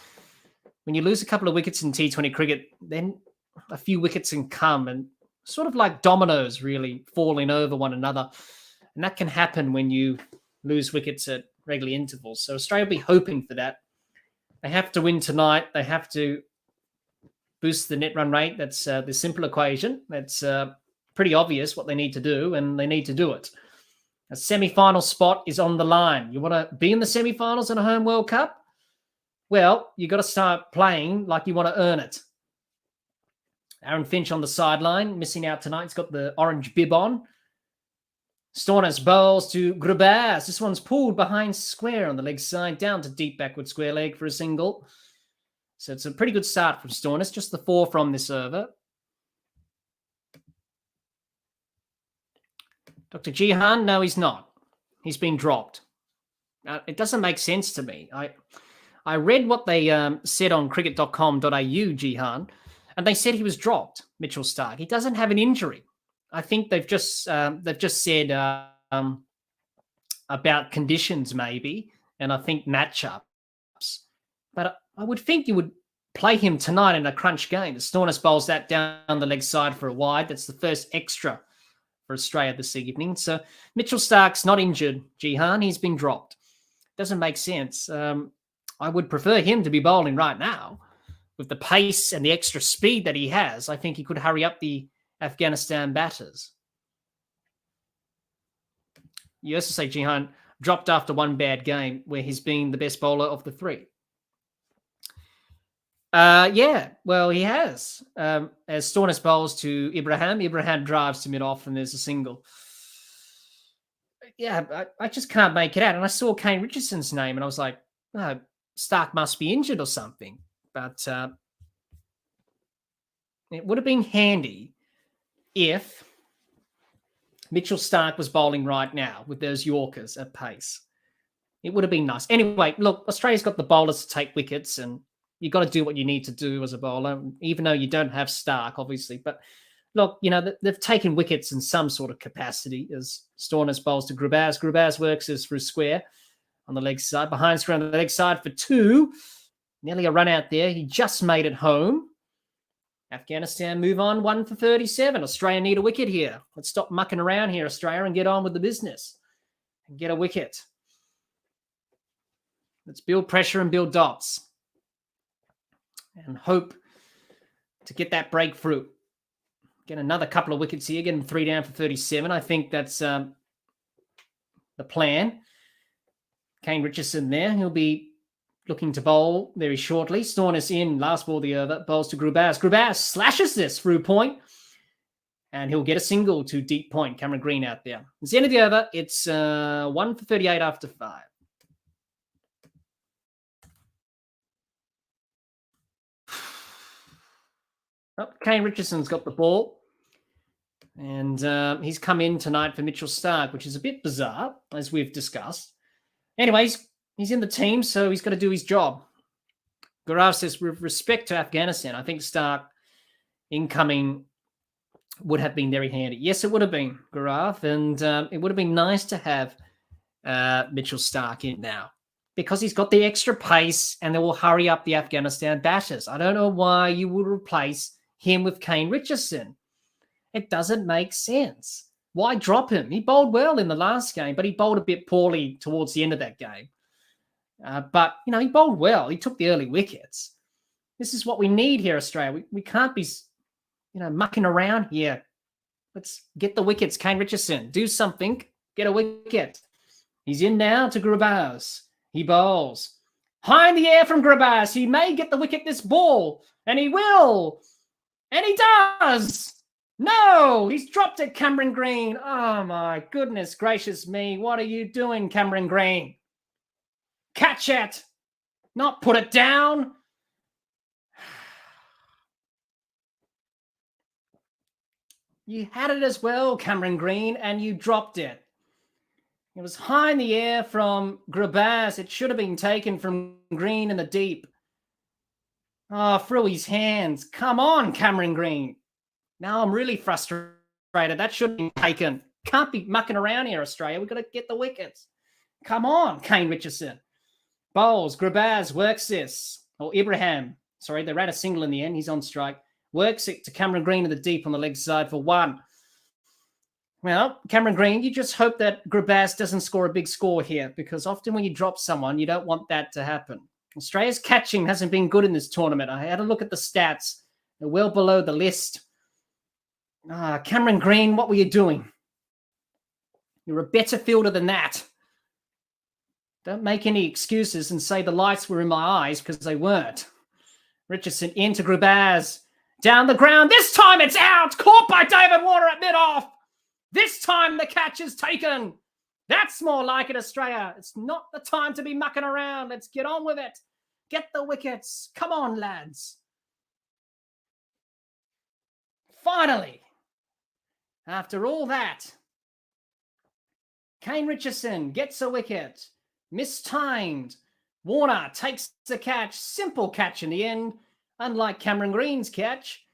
when you lose a couple of wickets in T20 cricket, then a few wickets can come and sort of like dominoes really falling over one another. And that can happen when you lose wickets at regular intervals. So Australia will be hoping for that. They have to win tonight. They have to boost the net run rate. That's the simple equation. That's pretty obvious what they need to do, and they need to do it. A semi-final spot is on the line. You want to be in the semi-finals in a home World Cup? Well, you got to start playing like you want to earn it. Aaron Finch on the sideline, missing out tonight. He's got the orange bib on. Stoinis bowls to Grubaz. This one's pulled behind square on the leg side, down to deep backward square leg for a single. So it's a pretty good start from Stoinis, just the 4 from this over. Dr. Jihan, no, he's not. He's been dropped. It doesn't make sense to me. I read what they said on cricket.com.au, Jihan, and they said he was dropped, Mitchell Starc. He doesn't have an injury. I think they've just said about conditions maybe, and I think matchups. But I would think you would play him tonight in a crunch game. The Stoinis bowls that down the leg side for a wide. That's the first extra for Australia this evening. So Mitchell Starc's not injured, Jihan. He's been dropped. Doesn't make sense. I would prefer him to be bowling right now. With the pace and the extra speed that he has, I think he could hurry up the Afghanistan batters. You also say Jihan dropped after one bad game where he's been the best bowler of the 3. Yeah, well, he has. As Stoinis bowls to Ibrahim, Ibrahim drives to mid-off and there's a single. Yeah, I just can't make it out. And I saw Kane Richardson's name and I was like, oh, Starc must be injured or something. But it would have been handy if Mitchell Starc was bowling right now with those Yorkers at pace. It would have been nice. Anyway, look, Australia's got the bowlers to take wickets and you've got to do what you need to do as a bowler, even though you don't have Starc, obviously. But look, you know, they've taken wickets in some sort of capacity as Stoinis bowls to Grubaz. Grubaz works as for a square on the leg side, behind square on the leg side for 2. Nearly a run out there. He just made it home. Afghanistan move on 1 for 37. Australia need a wicket here. Let's stop mucking around here, Australia, and get on with the business and get a wicket. Let's build pressure and build dots and hope to get that breakthrough. Get another couple of wickets here, get them 3 down for 37. I think that's the plan. Kane Richardson there. He'll be looking to bowl very shortly. Stoinis in, last ball of the over, bowls to Grubaz. Grubaz slashes this through point, and he'll get a single to deep point. Cameron Green out there. It's the end of the over. It's 1 for 38 after 5. Oh, Kane Richardson's got the ball, and he's come in tonight for Mitchell Starc, which is a bit bizarre, as we've discussed. Anyways, he's in the team, so he's got to do his job. Gaurav says, with respect to Afghanistan, I think Starc incoming would have been very handy. Yes, it would have been, Gaurav, and it would have been nice to have Mitchell Starc in now because he's got the extra pace and they will hurry up the Afghanistan batters. I don't know why you would replace him with Kane Richardson. It doesn't make sense. Why drop him? He bowled well in the last game, but he bowled a bit poorly towards the end of that game. But, you know, he bowled well. He took the early wickets. This is what we need here, Australia. We can't be, you know, mucking around here. Let's get the wickets. Kane Richardson, do something. Get a wicket. He's in now to Grubaz. He bowls. High in the air from Grubaz. He may get the wicket this ball, and he will. And he does. No, he's dropped it, Cameron Green. Oh, my goodness gracious me. What are you doing, Cameron Green? Catch it, not put it down. You had it as well, Cameron Green, and you dropped it. It was high in the air from Grabaz. It should have been taken from Green in the deep. Oh, through his hands. Come on, Cameron Green. Now I'm really frustrated. That should have been taken. Can't be mucking around here, Australia. We've got to get the wickets. Come on, Kane Richardson. Bowls. Grabaz works this. Or Ibrahim. Sorry, they ran a single in the end. He's on strike. Works it to Cameron Green in the deep on the leg side for 1. Well, Cameron Green, you just hope that Grabaz doesn't score a big score here, because often when you drop someone, you don't want that to happen. Australia's catching hasn't been good in this tournament. I had a look at the stats. They're well below the list. Cameron Green, what were you doing? You're a better fielder than that. Don't make any excuses and say the lights were in my eyes, because they weren't. Richardson into Grabaz. Down the ground. This time it's out. Caught by David Warner at mid-off. This time the catch is taken. That's more like it, Australia. It's not the time to be mucking around. Let's get on with it. Get the wickets. Come on, lads. Finally, after all that, Kane Richardson gets a wicket. Mistimed. Warner takes the catch. Simple catch in the end, unlike Cameron Green's catch.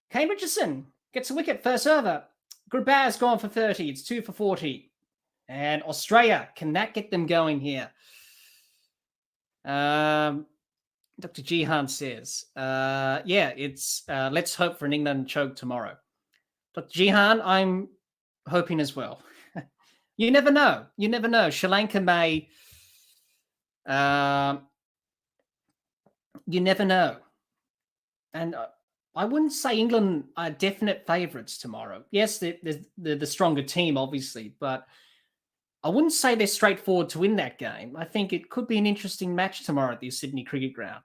Kane Richardson gets a wicket first over. Grabaz gone for 30. It's 2 for 40. And Australia, can that get them going here? Dr. Jihan says, it's let's hope for an England choke tomorrow. Dr. Jihan, I'm hoping as well. You never know. You never know. Sri Lanka may... you never know. And... I wouldn't say England are definite favourites tomorrow. Yes, they're the stronger team, obviously, but I wouldn't say they're straightforward to win that game. I think it could be an interesting match tomorrow at the Sydney Cricket Ground.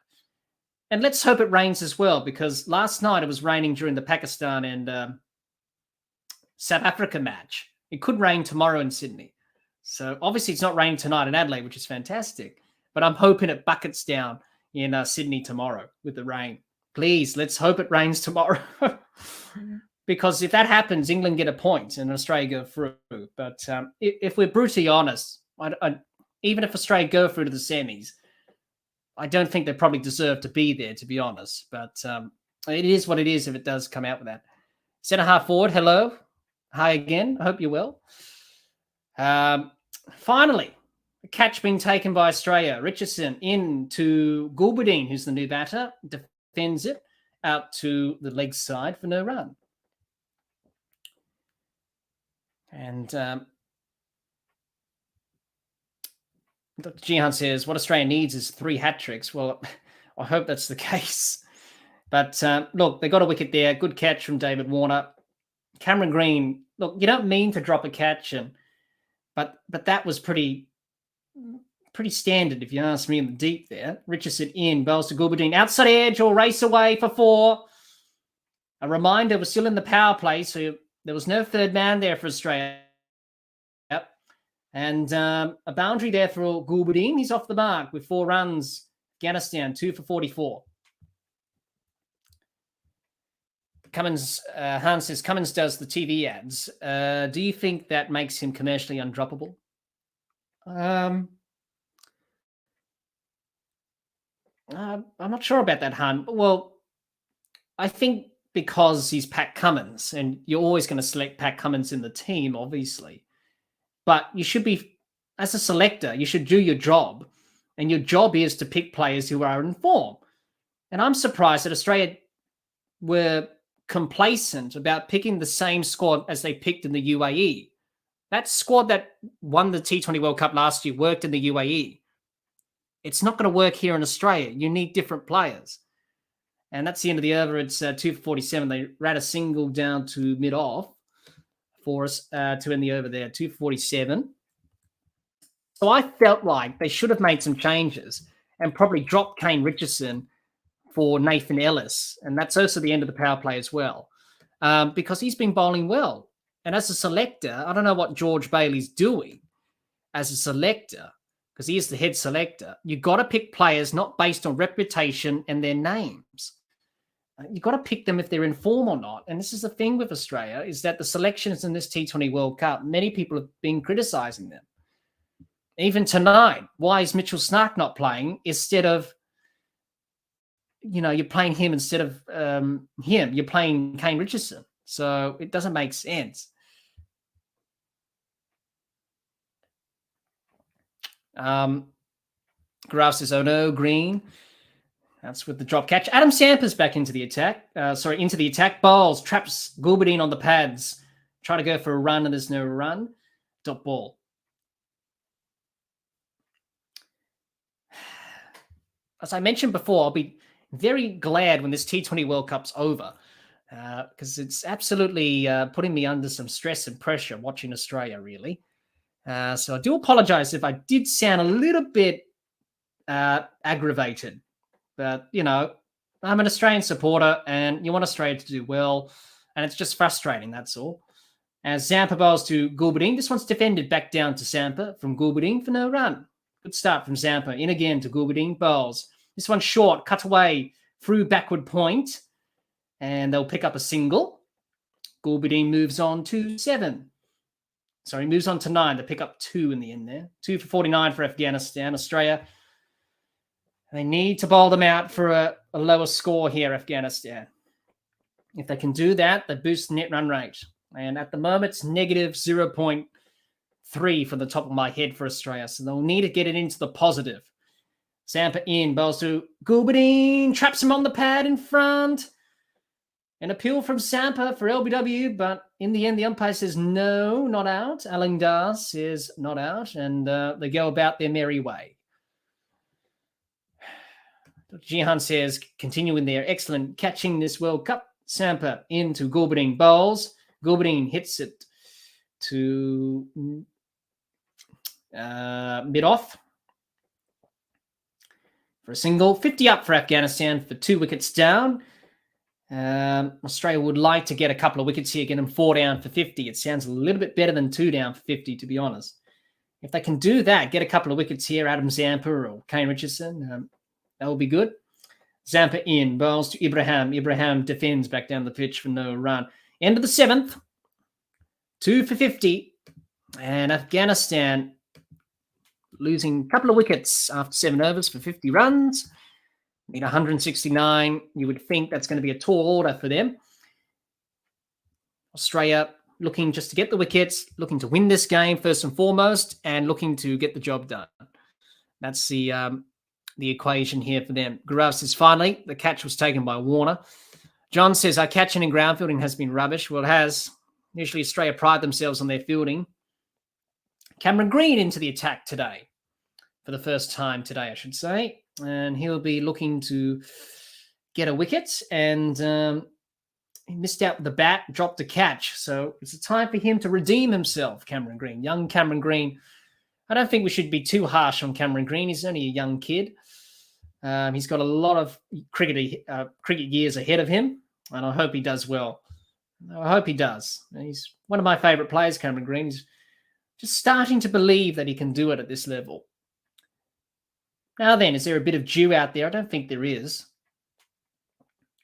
And let's hope it rains as well, because last night it was raining during the Pakistan and South Africa match. It could rain tomorrow in Sydney. So obviously it's not raining tonight in Adelaide, which is fantastic. But I'm hoping it buckets down in Sydney tomorrow with the rain. Please, let's hope it rains tomorrow. Because if that happens, England get a point and Australia go through. But if we're brutally honest, even if Australia go through to the semis, I don't think they probably deserve to be there, to be honest. But it is what it is if it does come out with that. Centre half forward, hello. Hi again. I hope you're well. Finally, a catch being taken by Australia. Richardson into Gulbadine, who's the new batter. Defends it out to the leg side for no run. And Dr. Jihan says, what Australia needs is 3 hat-tricks. Well, I hope that's the case. But look, they got a wicket there. Good catch from David Warner. Cameron Green, look, you don't mean to drop a catch, but that was pretty standard, if you ask me, in the deep there. Richardson in, bowls to Gulbadine. Outside edge or race away for 4. A reminder, we're still in the power play, so there was no third man there for Australia. Yep. And a boundary there for Gulbadine. He's off the mark with 4 runs. Afghanistan, 2 for 44. Cummins, Hans says, Cummins does the TV ads. Do you think that makes him commercially undroppable? I'm not sure about that, Han. Well, I think because he's Pat Cummins, and you're always going to select Pat Cummins in the team, obviously. But you should be, as a selector, you should do your job. And your job is to pick players who are in form. And I'm surprised that Australia were complacent about picking the same squad as they picked in the UAE. That squad that won the T20 World Cup last year worked in the UAE. It's not going to work here in Australia. You need different players. And that's the end of the over. It's 2 for 47. They ran a single down to mid-off for us to end the over there, 2 for 47. So I felt like they should have made some changes and probably dropped Kane Richardson for Nathan Ellis. And that's also the end of the power play as well, because he's been bowling well. And as a selector, I don't know what George Bailey's doing as a selector, because he is the head selector. You've got to pick players not based on reputation and their names. You've got to pick them if they're in form or not. And this is the thing with Australia, is that the selections in this T20 World Cup, many people have been criticising them. Even tonight, why is Mitchell Starc not playing instead of, you're playing him instead of him. You're playing Kane Richardson. So it doesn't make sense. Graf says, oh no, Green. That's with the drop catch. Adam Sampers back into the attack. Into the attack. Bowls, traps Gulbadine on the pads. Try to go for a run and there's no run. Dot ball. As I mentioned before, I'll be very glad when this T20 World Cup's over because it's absolutely putting me under some stress and pressure watching Australia, really. So I do apologize if I did sound a little bit aggravated. But, I'm an Australian supporter and you want Australia to do well. And it's just frustrating, that's all. As Zampa bowls to Gulbadine. This one's defended back down to Zampa from Gulbadine for no run. Good start from Zampa. In again to Gulbadine. Bowls. This one's short. Cut away through backward point. And they'll pick up a single. Gulbadine moves on to 7. Sorry, moves on to 9. They pick up 2 in the end there. 2 for 49 for Afghanistan. Australia, they need to bowl them out for a lower score here, Afghanistan. If they can do that, they boost the net run rate. And at the moment, it's negative 0.3 from the top of my head for Australia. So they'll need to get it into the positive. Zampa in, bowls to Gulbadine, traps him on the pad in front. An appeal from Zampa for LBW, but in the end, the umpire says no, not out. Allingdar says not out, and they go about their merry way. Jihan says, continuing their excellent catching this World Cup. Zampa into Gulbadine bowls. Gulbadine hits it to mid-off for a single. 50 up for Afghanistan for 2 wickets down. Australia would like to get a couple of wickets here, get them 4 down for 50. It sounds a little bit better than 2 down for 50, to be honest. If they can do that, get a couple of wickets here, Adam Zampa or Kane Richardson, that will be good. Zampa in, bowls to Ibrahim. Ibrahim defends back down the pitch for no run. End of the 7th, 2 for 50. And Afghanistan losing a couple of wickets after 7 overs for 50 runs. Need 169. You would think that's going to be a tall order for them. Australia looking just to get the wickets, looking to win this game first and foremost, and looking to get the job done. That's the equation here for them. Gaurav says, finally, the catch was taken by Warner. John says, our catching and ground fielding has been rubbish. Well, it has. Usually Australia pride themselves on their fielding. Cameron Green into the attack today. For the first time today, I should say. And he'll be looking to get a wicket. And he missed out with the bat, dropped a catch. So it's a time for him to redeem himself, Cameron Green. Young Cameron Green. I don't think we should be too harsh on Cameron Green. He's only a young kid. He's got a lot of cricket years ahead of him, and I hope he does well. I hope he does. He's one of my favourite players, Cameron Green. He's just starting to believe that he can do it at this level. Now then, is there a bit of dew out there? I don't think there is.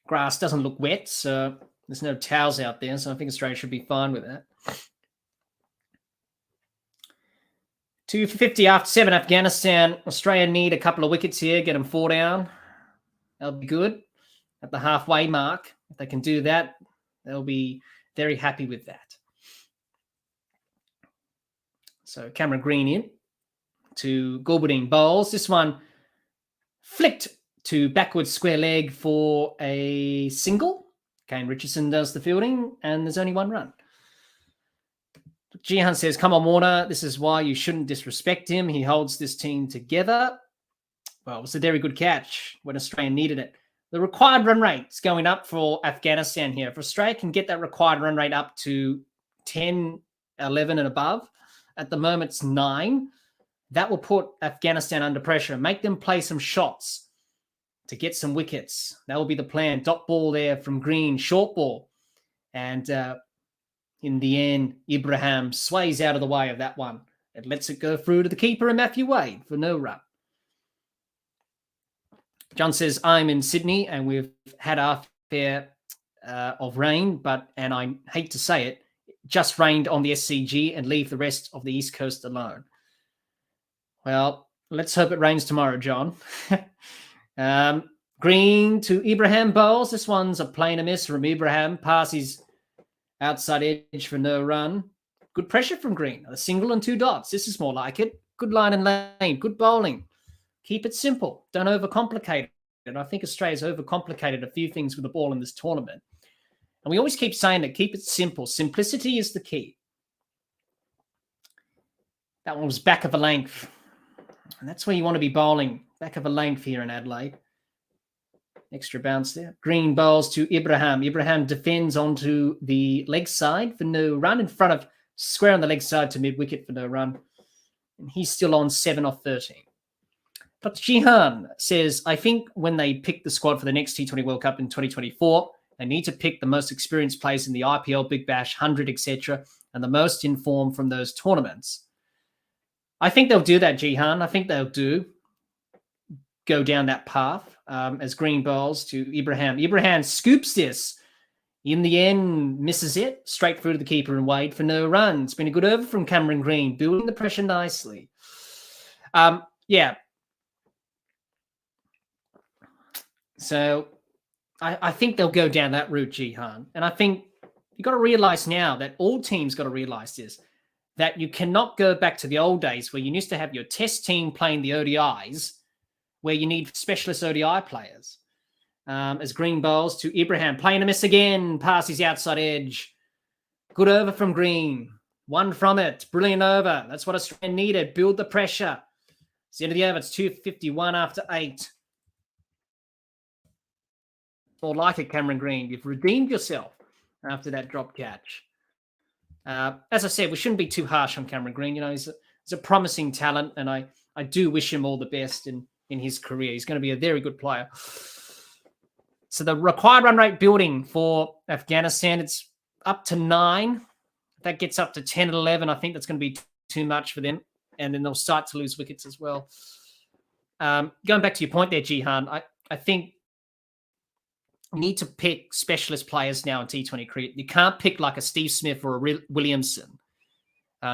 Grass doesn't look wet, so there's no towels out there, so I think Australia should be fine with that. 2 for 50 after 7, Afghanistan. Australia need a couple of wickets here, get them 4 down. That'll be good at the halfway mark. If they can do that, they'll be very happy with that. So Cameron Green in to Gulbadine bowls. This one flicked to backward square leg for a single. Kane Richardson does the fielding, and there's only 1 run. Jihan says, come on, Warner. This is why you shouldn't disrespect him. He holds this team together. Well, it was a very good catch when Australia needed it. The required run rate is going up for Afghanistan here. If Australia can get that required run rate up to 10, 11 and above, at the moment it's 9, that will put Afghanistan under pressure, make them play some shots to get some wickets. That will be the plan. Dot ball there from Green, short ball. And in the end, Ibrahim sways out of the way of that one. It lets it go through to the keeper and Matthew Wade for no run. John says, I'm in Sydney and we've had our fair of rain, and I hate to say it, just rained on the SCG and leave the rest of the East Coast alone. Well, let's hope it rains tomorrow, John. Green to Ibrahim bowls. This one's a plain miss from Ibrahim. Passes outside edge for no run. Good pressure from Green. A single and 2 dots. This is more like it. Good line and lane. Good bowling. Keep it simple. Don't overcomplicate it. And I think Australia's overcomplicated a few things with the ball in this tournament. And we always keep saying that, keep it simple. Simplicity is the key. That one was back of a length. And that's where you want to be bowling. Back of a length here in Adelaide. Extra bounce there. Green bowls to Ibrahim. Ibrahim defends onto the leg side for no run. In front of square on the leg side to mid-wicket for no run. And he's still on 7 off 13. But Jihan says, I think when they pick the squad for the next T20 World Cup in 2024, they need to pick the most experienced players in the IPL, Big Bash, 100, etc., and the most informed from those tournaments. I think they'll do that, Jihan. I think they'll go down that path as Green bowls to Ibrahim. Ibrahim scoops this. In the end, misses it. Straight through to the keeper and Wade for no run. It's been a good over from Cameron Green, building the pressure nicely. Yeah. So I think they'll go down that route, Jihan. And I think you've got to realize now that all teams got to realize this, that you cannot go back to the old days where you used to have your test team playing the ODIs, where you need specialist ODI players. As Green bowls to Ibrahim, playing a miss again, passes outside edge. Good over from Green. One from it. Brilliant over. That's what Australia needed. Build the pressure. It's the end of the over. It's 2:51 after 8. More like it, Cameron Green. You've redeemed yourself after that drop catch. As I said, we shouldn't be too harsh on Cameron Green. You know, he's a promising talent, and I do wish him all the best in his career. He's going to be a very good player. So the required run rate building for Afghanistan, it's up to 9. If that gets up to 10 and 11, I think that's going to be too much for them. And then they'll start to lose wickets as well. Going back to your point there, Jihan, I think you need to pick specialist players now in T20 cricket. You can't pick like a Steve Smith or a Williamson,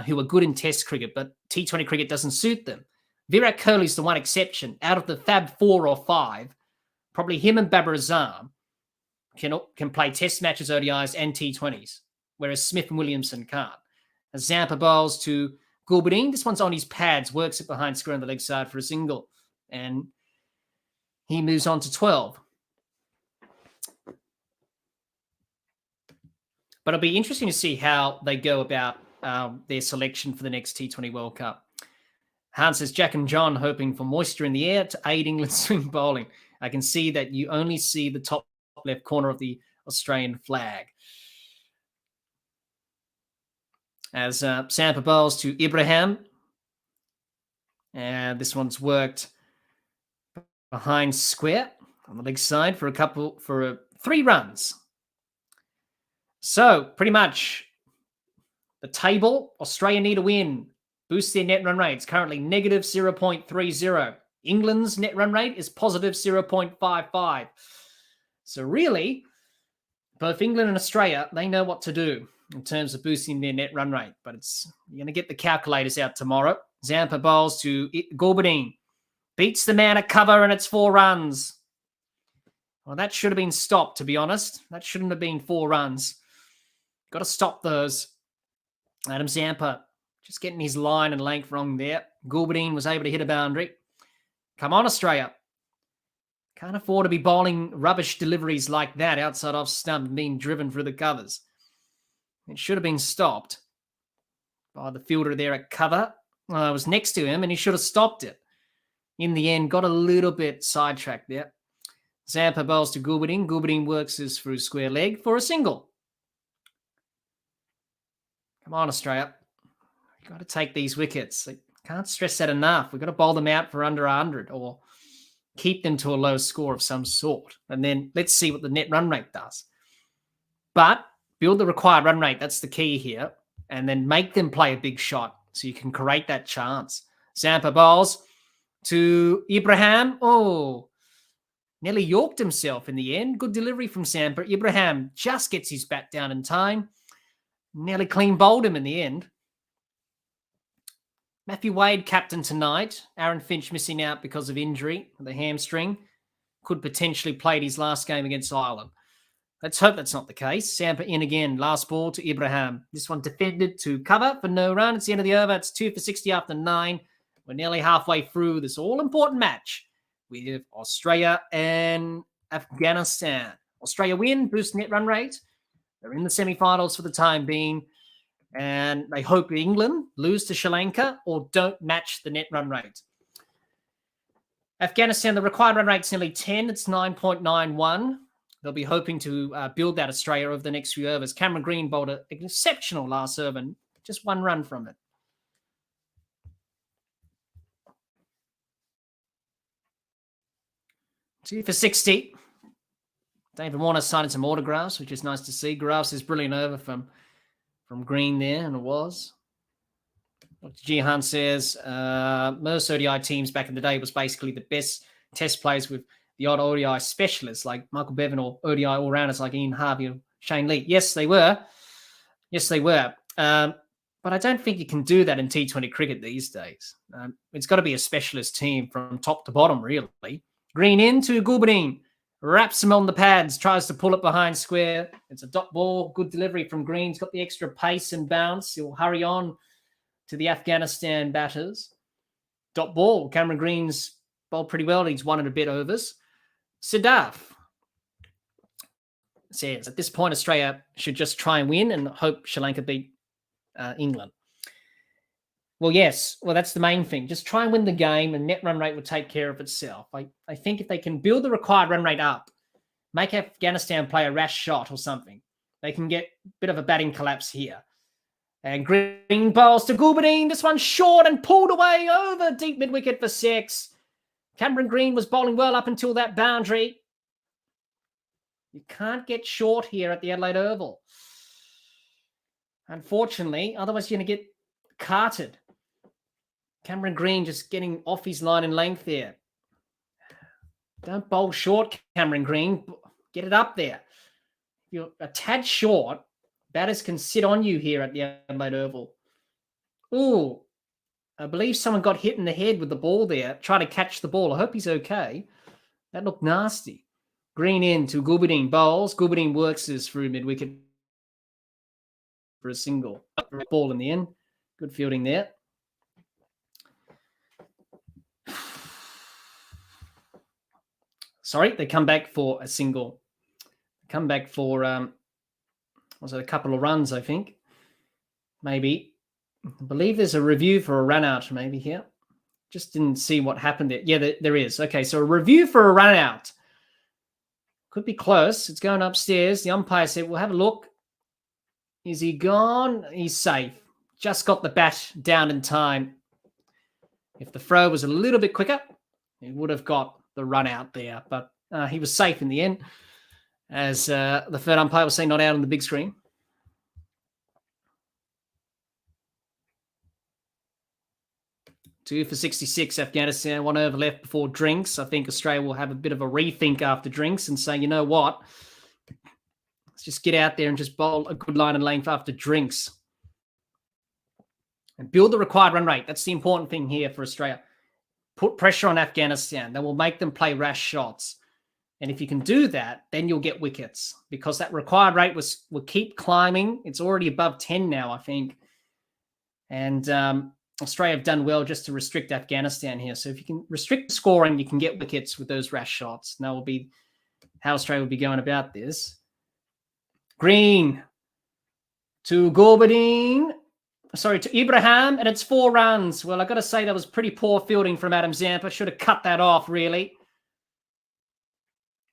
who are good in Test cricket, but T20 cricket doesn't suit them. Virat Kohli's the one exception. Out of the Fab 4 or 5, probably him and Babar Azam can play Test matches, ODIs, and T20s, whereas Smith and Williamson can't. As Zampa bowls to Gulbadine, this one's on his pads, works it behind square on the leg side for a single, and he moves on to 12. But it'll be interesting to see how they go about their selection for the next T20 World Cup. Hans says, Jack and John hoping for moisture in the air to aid England's swing bowling. I can see that you only see the top left corner of the Australian flag. As Sampa bowls to Ibrahim. And this one's worked behind square on the leg side for 3 runs. So pretty much the table, Australia need a win. Boost their net run rate. It's currently negative 0.30. England's net run rate is positive 0.55. So really, both England and Australia, they know what to do in terms of boosting their net run rate. But you're going to get the calculators out tomorrow. Zampa bowls to Gulbadine. Beats the man at cover and it's 4 runs. Well, that should have been stopped, to be honest. That shouldn't have been 4 runs. Got to stop those. Adam Zampa just getting his line and length wrong there. Gulbadine was able to hit a boundary. Come on, Australia. Can't afford to be bowling rubbish deliveries like that outside off stump and being driven through the covers. It should have been stopped by the fielder there at cover. I was next to him and he should have stopped it. In the end, got a little bit sidetracked there. Zampa bowls to Gulbadine. Gulbadine works his through square leg for a single. Come on, Australia. You've got to take these wickets. I can't stress that enough. We've got to bowl them out for under 100 or keep them to a low score of some sort. And then let's see what the net run rate does. But build the required run rate. That's the key here. And then make them play a big shot so you can create that chance. Zampa bowls to Ibrahim. Oh, Nearly yorked himself in the end. Good delivery from Zampa. Ibrahim just gets his bat down in time. Nearly clean bowled him in the end. Matthew Wade, captain tonight. Aaron Finch missing out because of injury, the hamstring. Could potentially play his last game against Ireland. Let's hope that's not the case. Zampa in again. Last ball to Ibrahim. This one defended to cover for no run. It's the end of the over. It's 2 for 60 after 9. We're nearly halfway through this all-important match with Australia and Afghanistan. Australia win, boost net run rate. They're in the semi-finals for the time being. And they hope England lose to Sri Lanka or don't match the net run rate. Afghanistan, the required run rate's nearly 10. It's 9.91. They'll be hoping to build that Australia over the next few overs. Cameron Green bowled an exceptional last over and just 1 run from it. Two for 60. David Warner signed some autographs, which is nice to see. Graphs is brilliant over from Green there, and it was. Dr. Jihan says most ODI teams back in the day was basically the best test players with the odd ODI specialists like Michael Bevan or ODI all-rounders like Ian Harvey or Shane Lee. Yes, they were. But I don't think you can do that in T20 cricket these days. It's got to be a specialist team from top to bottom, really. Green into Gulbadine. Wraps him on the pads, tries to pull it behind square. It's a dot ball. Good delivery from Green. He's got the extra pace and bounce. He'll hurry on to the Afghanistan batters. Dot ball. Cameron Green's bowled pretty well. He's 1 and a bit overs. Siddharth says, at this point, Australia should just try and win and hope Sri Lanka beat England. Well, yes. Well, that's the main thing. Just try and win the game and net run rate will take care of itself. I think if they can build the required run rate up, make Afghanistan play a rash shot or something, they can get a bit of a batting collapse here. And Green bowls to Gulbadine. This one short and pulled away over deep mid-wicket for 6. Cameron Green was bowling well up until that boundary. You can't get short here at the Adelaide Oval. Unfortunately, otherwise you're going to get carted. Cameron Green just getting off his line and length there. Don't bowl short, Cameron Green. Get it up there. If you're a tad short, batters can sit on you here at the Adelaide Oval. Ooh, I believe someone got hit in the head with the ball there, trying to catch the ball. I hope he's okay. That looked nasty. Green in to Gulbadine bowls. Gulbadine works this through mid-wicket for a single. Ball in the end. Good fielding there. Sorry, they come back for a single. Come back for, was it a couple of runs, I think? Maybe. I believe there's a review for a run out maybe here. Just didn't see what happened there. Yeah, there is. Okay, so a review for a run out. Could be close. It's going upstairs. The umpire said, we'll have a look. Is he gone? He's safe. Just got the bat down in time. If the throw was a little bit quicker, he would have got the run out there. But he was safe in the end. As the third umpire was saying, not out on the big screen. Two for 66, Afghanistan. 1 over left before drinks. I think Australia will have a bit of a rethink after drinks and say, you know what? Let's just get out there and just bowl a good line and length after drinks. And build the required run rate. That's the important thing here for Australia. Put pressure on Afghanistan. That will make them play rash shots. And if you can do that, then you'll get wickets. Because that required rate will keep climbing. It's already above 10 now, I think. And Australia have done well just to restrict Afghanistan here. So if you can restrict scoring, you can get wickets with those rash shots. And that will be how Australia will be going about this. Green to Gulbadine. Sorry, to Ibrahim, and it's 4 runs. Well, I've got to say that was pretty poor fielding from Adam Zampa. Should have cut that off, really.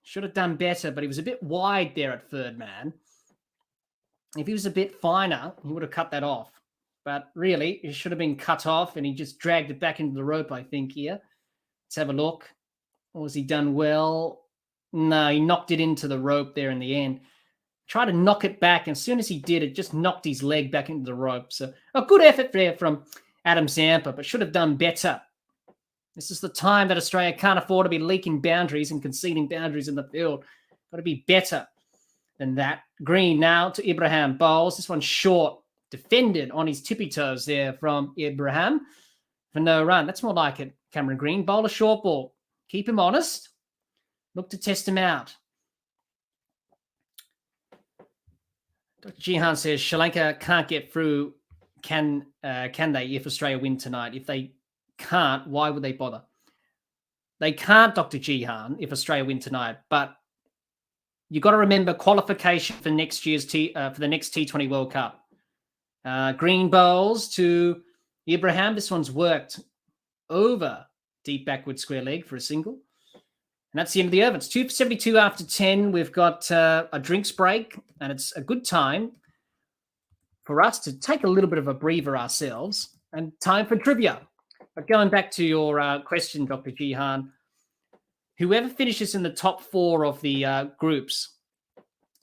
Should have done better, but he was a bit wide there at third man. If he was a bit finer, he would have cut that off. But really, it should have been cut off, and he just dragged it back into the rope, I think, here. Let's have a look. Or was he done well? No, he knocked it into the rope there in the end. Tried to knock it back, and as soon as he did, it just knocked his leg back into the rope. So a good effort there from Adam Zampa, but should have done better. This is the time that Australia can't afford to be leaking boundaries and conceding boundaries in the field. Got to be better than that. Green now to Ibrahim. Bowls. This one's short. Defended on his tippy toes there from Ibrahim for no run. That's more like it. Cameron Green. Bowl a short ball. Keep him honest. Look to test him out. Dr. Jihan says Sri Lanka can't get through. Can they if Australia win tonight? If they can't, why would they bother? They can't, Dr. Jihan, if Australia win tonight. But you've got to remember qualification for next year's for the next T20 World Cup. Green bowls to Ibrahim. This one's worked over deep backward square leg for a single. And that's the end of the over. It's 2 for 72 after 10. We've got a drinks break, and it's a good time for us to take a little bit of a breather ourselves and time for trivia. But going back to your question, Dr. Jihan, whoever finishes in the top 4 of the groups,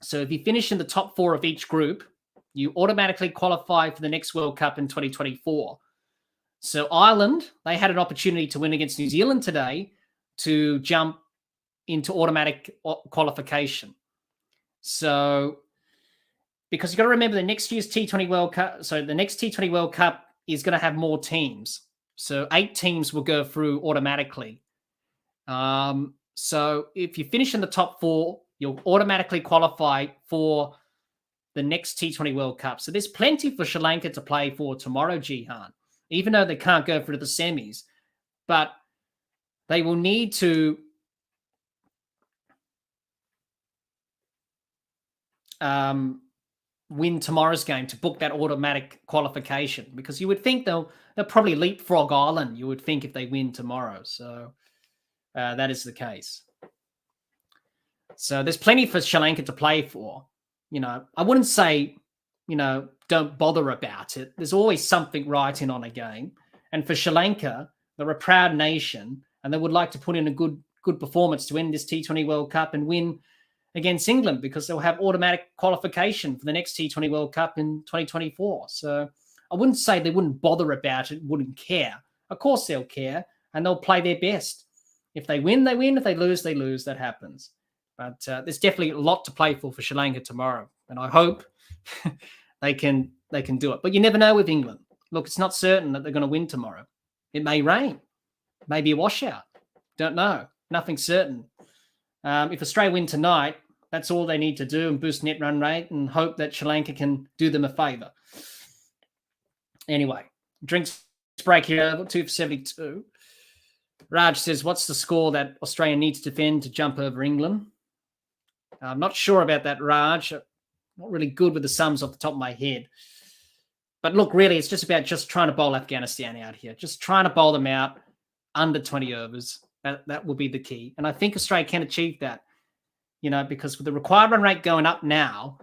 so if you finish in the top 4 of each group, you automatically qualify for the next World Cup in 2024. So Ireland, they had an opportunity to win against New Zealand today to jump into automatic qualification. So, because you've got to remember the next year's T20 World Cup, so the next T20 World Cup is going to have more teams. So 8 teams will go through automatically. So if you finish in the top 4, you'll automatically qualify for the next T20 World Cup. So there's plenty for Sri Lanka to play for tomorrow, Jihan, even though they can't go through the semis. But they will need to win tomorrow's game to book that automatic qualification, because you would think they'll probably leapfrog Ireland, you would think, if they win tomorrow. So that is the case. So there's plenty for Sri Lanka to play for. I wouldn't say, don't bother about it. There's always something writing on a game. And for Sri Lanka, they're a proud nation, and they would like to put in a good performance to end this T20 World Cup and win against England, because they'll have automatic qualification for the next T20 World Cup in 2024. So I wouldn't say they wouldn't bother about it, wouldn't care. Of course they'll care, and they'll play their best. If they win, they win. If they lose, they lose. That happens. But there's definitely a lot to play for Sri Lanka tomorrow, and I hope they can do it. But you never know with England. Look, it's not certain that they're going to win tomorrow. It may rain, maybe a washout. Don't know. Nothing certain. If Australia win tonight, that's all they need to do, and boost net run rate and hope that Sri Lanka can do them a favour. Anyway, drinks break here, 2 for 72. Raj says, what's the score that Australia needs to defend to jump over England? I'm not sure about that, Raj. I'm not really good with the sums off the top of my head. But look, really, it's just about trying to bowl Afghanistan out here. Just trying to bowl them out under 20 overs. That will be the key. And I think Australia can achieve that, because with the required run rate going up now,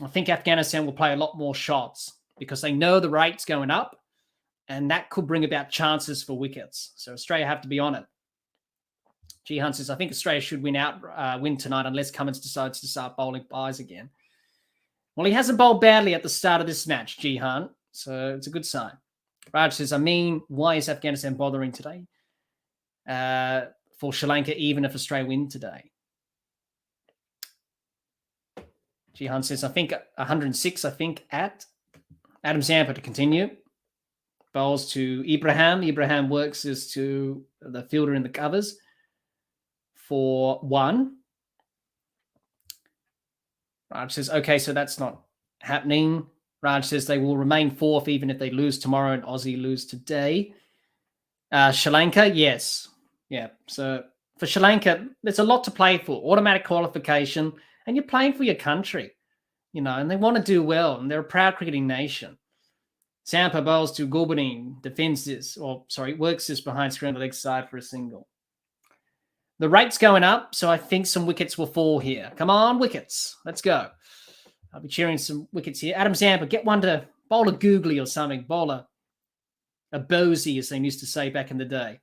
I think Afghanistan will play a lot more shots because they know the rate's going up, and that could bring about chances for wickets. So Australia have to be on it. Jihan says, I think Australia should win tonight unless Cummins decides to start bowling byes again. Well, he hasn't bowled badly at the start of this match, Jihan, so it's a good sign. Raj says, why is Afghanistan bothering today? For Sri Lanka, even if Australia win today. Jihan says, I think 106, at Adam Zampa to continue. Bowls to Ibrahim. Ibrahim works as to the fielder in the covers for 1. Raj says, okay, so that's not happening. Raj says they will remain 4th even if they lose tomorrow and Aussie lose today. Sri Lanka, yes. Yeah, so for Sri Lanka, there's a lot to play for. Automatic qualification, and you're playing for your country, and they want to do well, and they're a proud cricketing nation. Zampa bowls to Gulbadine, works this behind screen on the leg side for a single. The rate's going up, so I think some wickets will fall here. Come on, wickets. Let's go. I'll be cheering some wickets here. Adam Zampa, get one to bowl a googly or something. Bowl a bosey, as they used to say back in the day,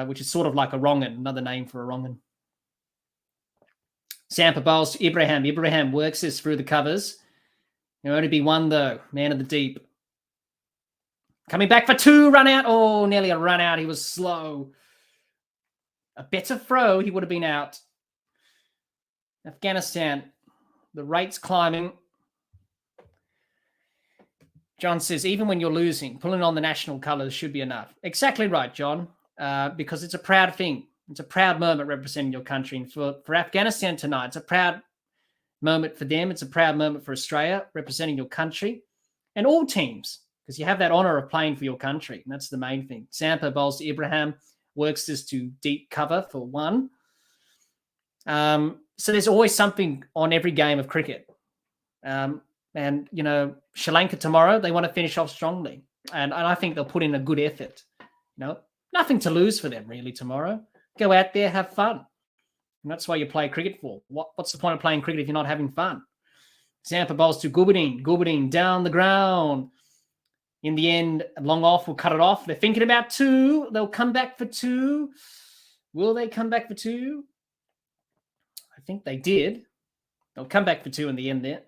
which is sort of like a wrong'un, another name for a wrong'un. Zampa bowls to Ibrahim. Ibrahim works this through the covers. There'll only be one, though. Man of the deep. Coming back for 2, run out. Oh, nearly a run out. He was slow. A better throw, he would have been out. Afghanistan, the rate's climbing. John says, even when you're losing, pulling on the national colours should be enough. Exactly right, John, because it's a proud thing. It's a proud moment representing your country. And for Afghanistan tonight, it's a proud moment for them. It's a proud moment for Australia, representing your country. And all teams, because you have that honour of playing for your country. And that's the main thing. Sampa bowls to Ibrahim, works this to deep cover for 1. So there's always something on every game of cricket. And, you know, Sri Lanka tomorrow, they want to finish off strongly. And I think they'll put in a good effort. You know, nothing to lose for them really tomorrow. Go out there, have fun. And that's why you play cricket for. What's the point of playing cricket if you're not having fun? Zampa bowls to Gulbadine down the ground. In the end, long off will cut it off. They're thinking about 2. They'll come back for 2. Will they come back for 2? I think they did. They'll come back for 2 in the end there.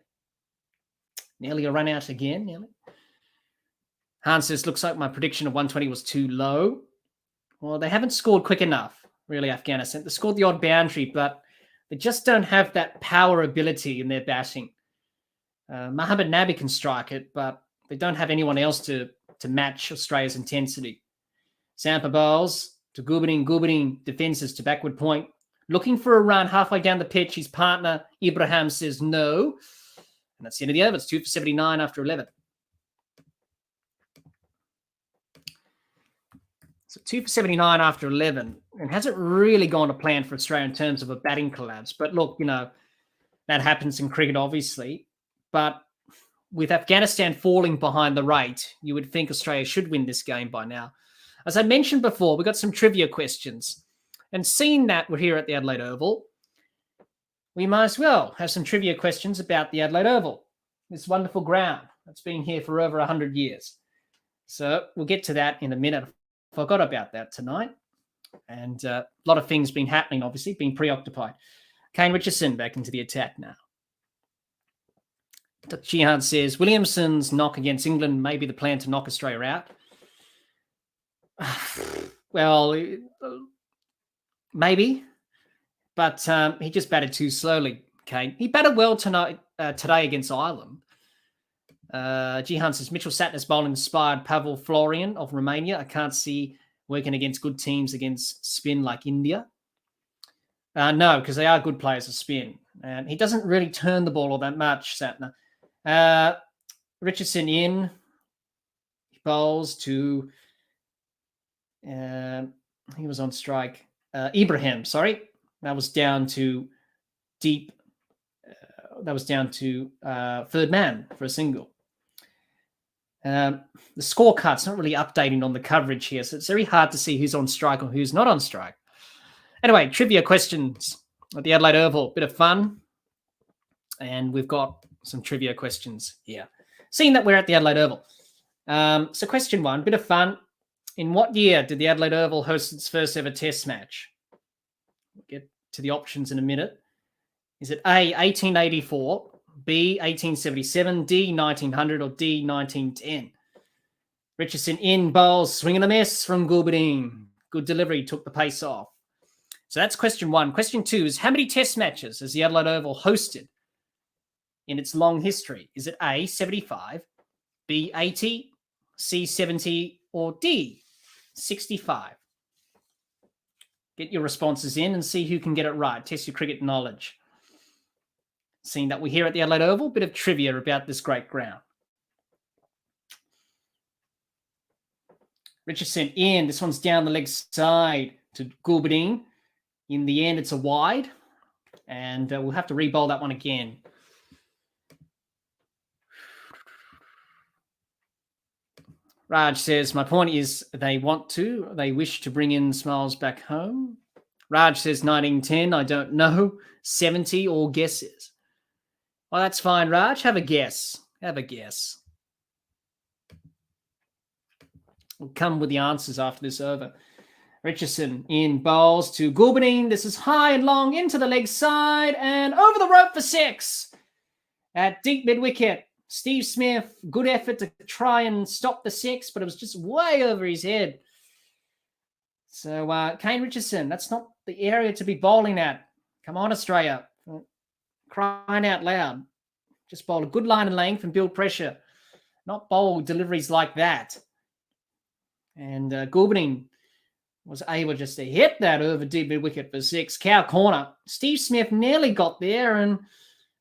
Nearly a run out again. Nearly. Hans says, looks like my prediction of 120 was too low. Well, they haven't scored quick enough, really, Afghanistan. They scored the odd boundary, but they just don't have that power ability in their batting. Mohammad Nabi can strike it, but they don't have anyone else to match Australia's intensity. Zampa bowls to Gulbadine defences to backward point. Looking for a run halfway down the pitch. His partner, Ibrahim, says no. And that's the end of the over. It's 2 for 79 after 11. So 2 for 79 after 11. And hasn't really gone to plan for Australia in terms of a batting collapse. But look, you know, that happens in cricket, obviously. But with Afghanistan falling behind the rate, you would think Australia should win this game by now. As I mentioned before, we've got some trivia questions. And seeing that we're here at the Adelaide Oval, we might as well have some trivia questions about the Adelaide Oval, this wonderful ground that's been here for over 100 years. So we'll get to that in a minute. I forgot about that tonight. And a lot of things been happening, obviously, being preoccupied. Kane Richardson back into the attack now. Jihad says, Williamson's knock against England may be the plan to knock Australia out. Well, maybe. But he just batted too slowly, Kane. He batted well today against Ireland. Jihan says, Mitchell Satner's bowling inspired Pavel Florian of Romania. I can't see working against good teams against spin like India. No, because they are good players of spin. And he doesn't really turn the ball all that much, Satner. Richardson in. He bowls to... he was on strike. Ibrahim, sorry. That was down to deep. That was down to third man for a single. The scorecard's not really updating on the coverage here, so it's very hard to see who's on strike or who's not on strike. Anyway, trivia questions at the Adelaide Oval. Bit of fun. And we've got some trivia questions here. Seeing that we're at the Adelaide Oval. So question 1, bit of fun. In what year did the Adelaide Oval host its first ever test match? We'll get to the options in a minute. Is it A, 1884, B, 1877, D, 1900, or D, 1910? Richardson in, bowls, swing and a miss from Gulbadine. Good delivery, took the pace off. So that's question 1. Question 2 is, how many test matches has the Adelaide Oval hosted in its long history? Is it A, 75, B, 80, C, 70, or D, 65? Get your responses in and see who can get it right. Test your cricket knowledge. Seeing that we're here at the Adelaide Oval, bit of trivia about this great ground. Richardson in. This one's down the leg side to Gulbadine. In the end, it's a wide. And we'll have to re-bowl that one again. Raj says, my point is they wish to bring in Smiles back home. Raj says 1910, I don't know. 70, all guesses. Well, that's fine, Raj. Have a guess. Have a guess. We'll come with the answers after this over. Richardson in, bowls to Gulbadine. This is high and long into the leg side and over the rope for 6. At deep mid-wicket. Steve Smith, good effort to try and stop the 6, but it was just way over his head. So Kane Richardson, that's not the area to be bowling at. Come on, Australia. Crying out loud. Just bowl a good line and length and build pressure. Not bowl deliveries like that. And Gulbin was able just to hit that over deep mid wicket for 6. Cow corner. Steve Smith nearly got there and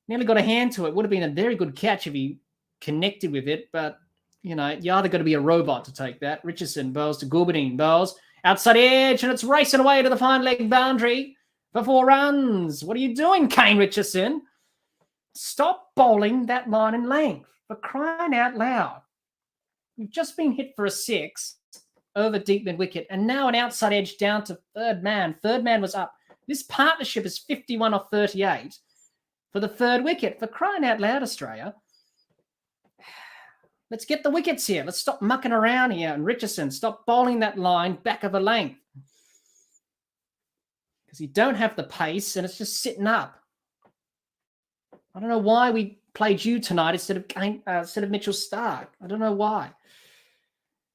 nearly got a hand to it. Would have been a very good catch if he connected with it. But, you either got to be a robot to take that. Richardson bowls to Gulbin. Bowls outside edge, and it's racing away to the fine leg boundary for 4 runs. What are you doing, Kane Richardson? Stop bowling that line and length. For crying out loud. You've just been hit for a 6 over deep mid-wicket, and now an outside edge down to third man. Third man was up. This partnership is 51 off 38 for the third wicket. For crying out loud, Australia. Let's get the wickets here. Let's stop mucking around here. And Richardson, stop bowling that line back of a length. Because you don't have the pace, and it's just sitting up. I don't know why we played you tonight instead of Mitchell Starc. I don't know why.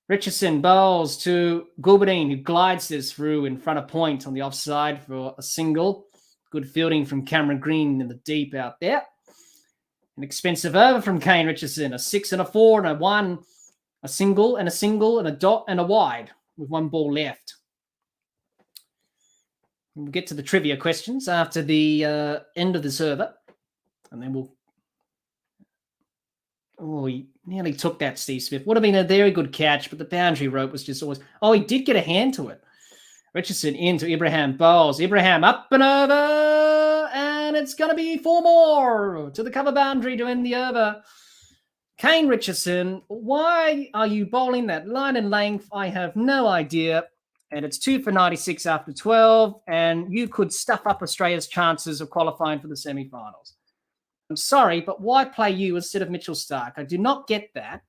Richardson bowls to Gulbin, who glides this through in front of point on the offside for a single. Good fielding from Cameron Green in the deep out there. An expensive over from Kane Richardson. A 6 and a 4 and a 1. A single and a dot and a wide with 1 ball left. We'll get to the trivia questions after the end of this over. And then we'll... Oh, he nearly took that, Steve Smith. Would have been a very good catch, but the boundary rope was just always... Oh, he did get a hand to it. Richardson into Ibrahim bowls. Ibrahim up and over, and it's going to be 4 more to the cover boundary to end the over. Kane Richardson, why are you bowling that line and length? I have no idea. And it's 2 for 96 after 12, and you could stuff up Australia's chances of qualifying for the semi-finals. I'm sorry, but why play you instead of Mitchell Starc? I do not get that.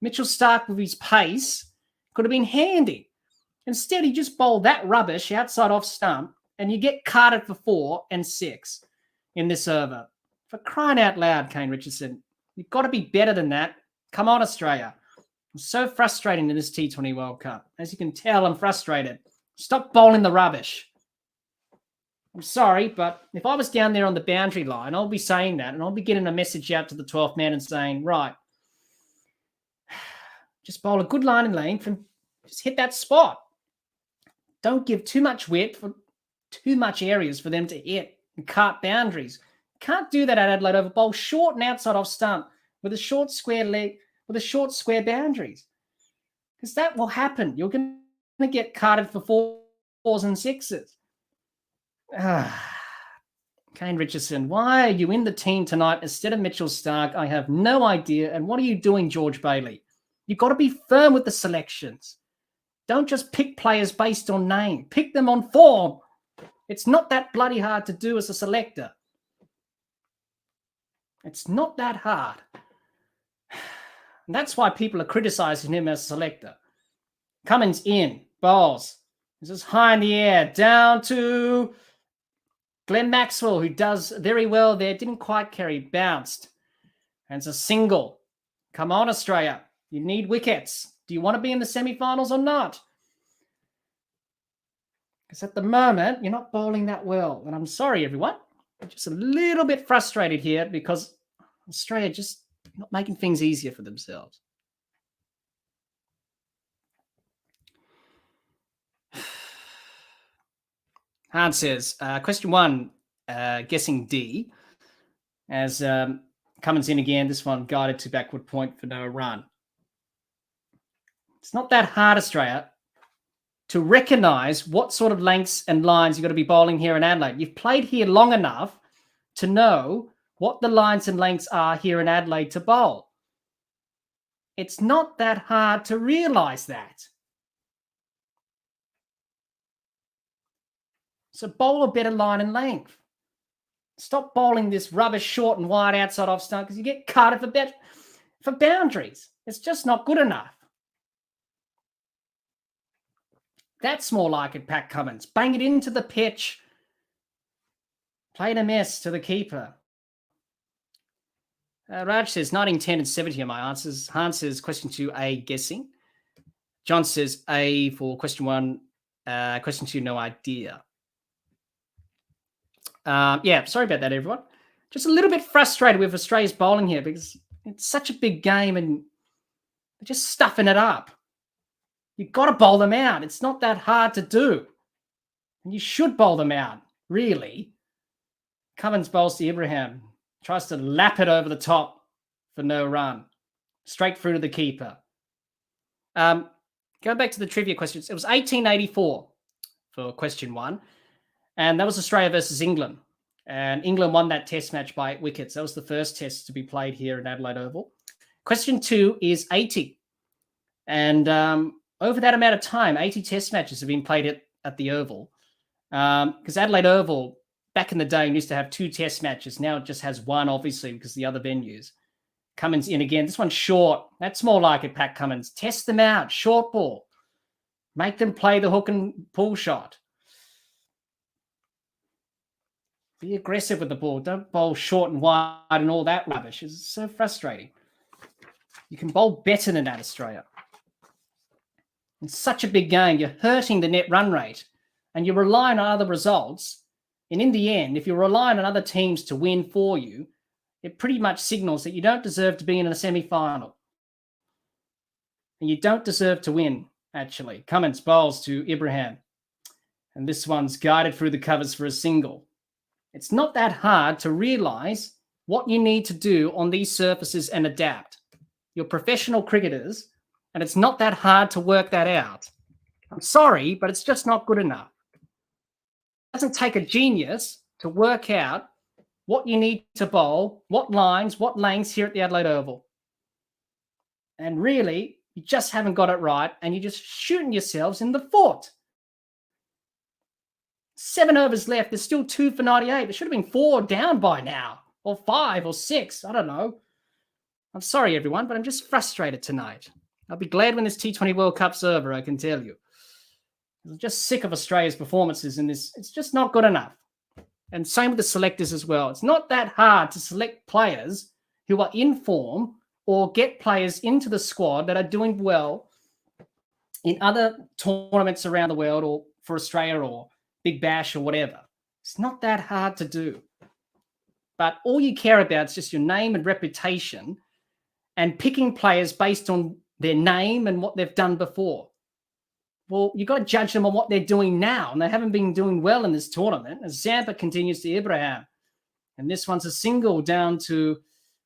Mitchell Starc, with his pace, could have been handy. Instead, he just bowled that rubbish outside off stump, and you get carded for 4 and 6 in this over. For crying out loud, Kane Richardson, you've got to be better than that. Come on, Australia. I'm so frustrating in this T20 World Cup. As you can tell, I'm frustrated. Stop bowling the rubbish. I'm sorry, but if I was down there on the boundary line, I'll be saying that, and I'll be getting a message out to the 12th man and saying, right, just bowl a good line and length and just hit that spot. Don't give too much width for too much areas for them to hit and cut boundaries. Can't do that at Adelaide Oval. Bowl short and outside off stump with a short square leg, with a short square boundaries. Because that will happen. You're going to get carded for 4s and 6s. Kane Richardson, why are you in the team tonight instead of Mitchell Starc? I have no idea. And what are you doing, George Bailey? You've got to be firm with the selections. Don't just pick players based on name. Pick them on form. It's not that bloody hard to do as a selector. It's not that hard. And that's why people are criticizing him as a selector. Cummins in, bowls. This is high in the air, down to Glenn Maxwell, who does very well there. Didn't quite carry, bounced. And it's a single. Come on, Australia. You need wickets. Do you want to be in the semi-finals or not? Because at the moment, you're not bowling that well. And I'm sorry, everyone. I'm just a little bit frustrated here because Australia just not making things easier for themselves. Hard says, question 1, guessing D. As Cummins in again, this one guided to backward point for no run. It's not that hard, Australia, to recognise what sort of lengths and lines you've got to be bowling here in Adelaide. You've played here long enough to know what the lines and lengths are here in Adelaide to bowl. It's not that hard to realise that. So bowl a better line and length. Stop bowling this rubbish short and wide outside off stump because you get carded for boundaries. It's just not good enough. That's more like it, Pat Cummins. Bang it into the pitch. Played a mess to the keeper. Raj says 1910 and 70 are my answers. Hans says question 2, A, guessing. John says A for question 1. Question 2, no idea. Yeah, sorry about that, everyone. Just a little bit frustrated with Australia's bowling here because it's such a big game and they're just stuffing it up. You've got to bowl them out. It's not that hard to do. And you should bowl them out, really. Cummins bowls to Ibrahim. Tries to lap it over the top for no run. Straight through to the keeper. Going back to the trivia questions. It was 1884 for question 1. And that was Australia versus England. And England won that test match by 8 wickets. That was the first test to be played here at Adelaide Oval. Question 2 is 80. And over that amount of time, 80 test matches have been played at the Oval. Because Adelaide Oval, back in the day, used to have 2 test matches. Now it just has 1, obviously, because the other venues. Cummins in again. This one's short. That's more like it, Pat Cummins. Test them out. Short ball. Make them play the hook and pull shot. Be aggressive with the ball. Don't bowl short and wide and all that rubbish. It's so frustrating. You can bowl better than that, Australia. It's such a big game. You're hurting the net run rate and you're relying on other results. And in the end, if you're relying on other teams to win for you, it pretty much signals that you don't deserve to be in a semi-final. And you don't deserve to win, actually. Cummins bowls to Ibrahim. And this one's guided through the covers for a single. It's not that hard to realise what you need to do on these surfaces and adapt. You're professional cricketers, and it's not that hard to work that out. I'm sorry, but it's just not good enough. It doesn't take a genius to work out what you need to bowl, what lines, what lengths here at the Adelaide Oval. And really, you just haven't got it right, and you're just shooting yourselves in the foot. 7 overs left. There's still 2 for 98. There should have been 4 down by now, or 5 or 6. I don't know. I'm sorry, everyone, but I'm just frustrated tonight. I'll be glad when this T20 World Cup's over, I can tell you. I'm just sick of Australia's performances in this. It's just not good enough. And same with the selectors as well. It's not that hard to select players who are in form or get players into the squad that are doing well in other tournaments around the world or for Australia or Big Bash or whatever. It's not that hard to do. But all you care about is just your name and reputation and picking players based on their name and what they've done before. Well, you've got to judge them on what they're doing now, and they haven't been doing well in this tournament. As Zampa continues to Ibrahim. And this one's a single down to,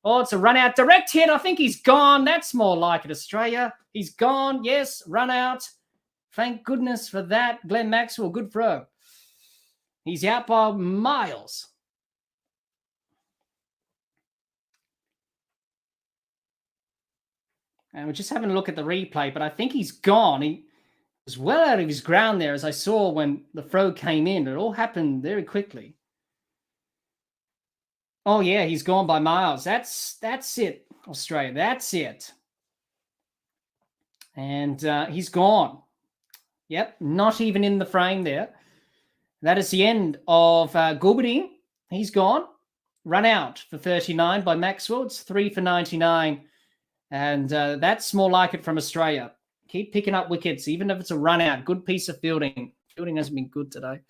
it's a run out. Direct hit. I think he's gone. That's more like it, Australia. He's gone. Yes, run out. Thank goodness for that. Glenn Maxwell, good throw. He's out by miles. And we're just having a look at the replay, but I think he's gone. He was well out of his ground there, as I saw when the throw came in. It all happened very quickly. Oh, yeah, he's gone by miles. That's it, Australia. That's it. And he's gone. Yep, not even in the frame there. That is the end of Gulbading. He's gone. Run out for 39 by Maxwell. It's 3 for 99. And that's more like it from Australia. Keep picking up wickets, even if it's a run out. Good piece of fielding. Fielding hasn't been good today.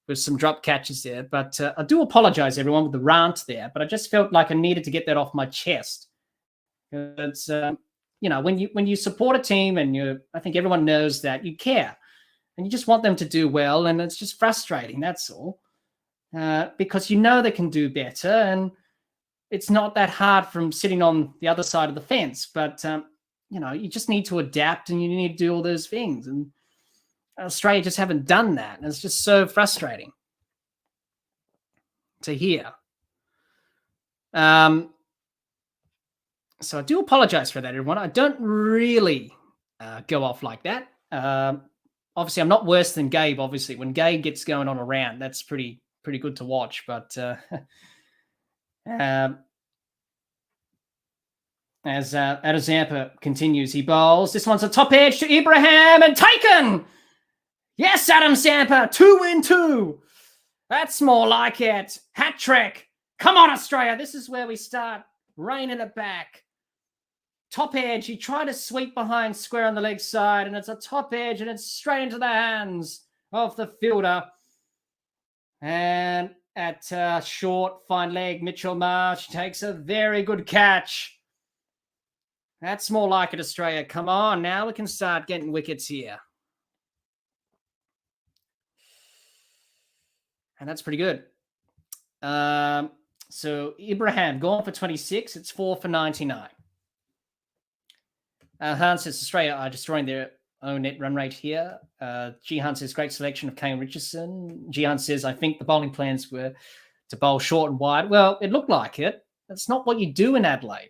There's some drop catches there. But I do apologize, everyone, with the rant there. But I just felt like I needed to get that off my chest. It's, when you support a team and I think everyone knows that you care. And you just want them to do well. And it's just frustrating, that's all. Because you know they can do better. And it's not that hard from sitting on the other side of the fence. But, you just need to adapt and you need to do all those things. And Australia just haven't done that. And it's just so frustrating to hear. So I do apologize for that, everyone. I don't really go off like that. Obviously, I'm not worse than Gabe, obviously. When Gabe gets going on a round, that's pretty good to watch. But as Adam Zampa continues, he bowls. This one's a top edge to Ibrahim and taken. Yes, Adam Zampa, 2 in 2. That's more like it. Hat trick. Come on, Australia. This is where we start reining it back. Top edge, he tried to sweep behind square on the leg side, and it's a top edge, and it's straight into the hands of the fielder. And at short, fine leg, Mitchell Marsh takes a very good catch. That's more like it, Australia. Come on, now we can start getting wickets here. And that's pretty good. So Ibrahim gone for 26. It's 4 for 99. Hans says Australia are destroying their own net run rate here. Jihan says great selection of Kane Richardson. Jihan says I think the bowling plans were to bowl short and wide. Well, it looked like it. That's not what you do in Adelaide,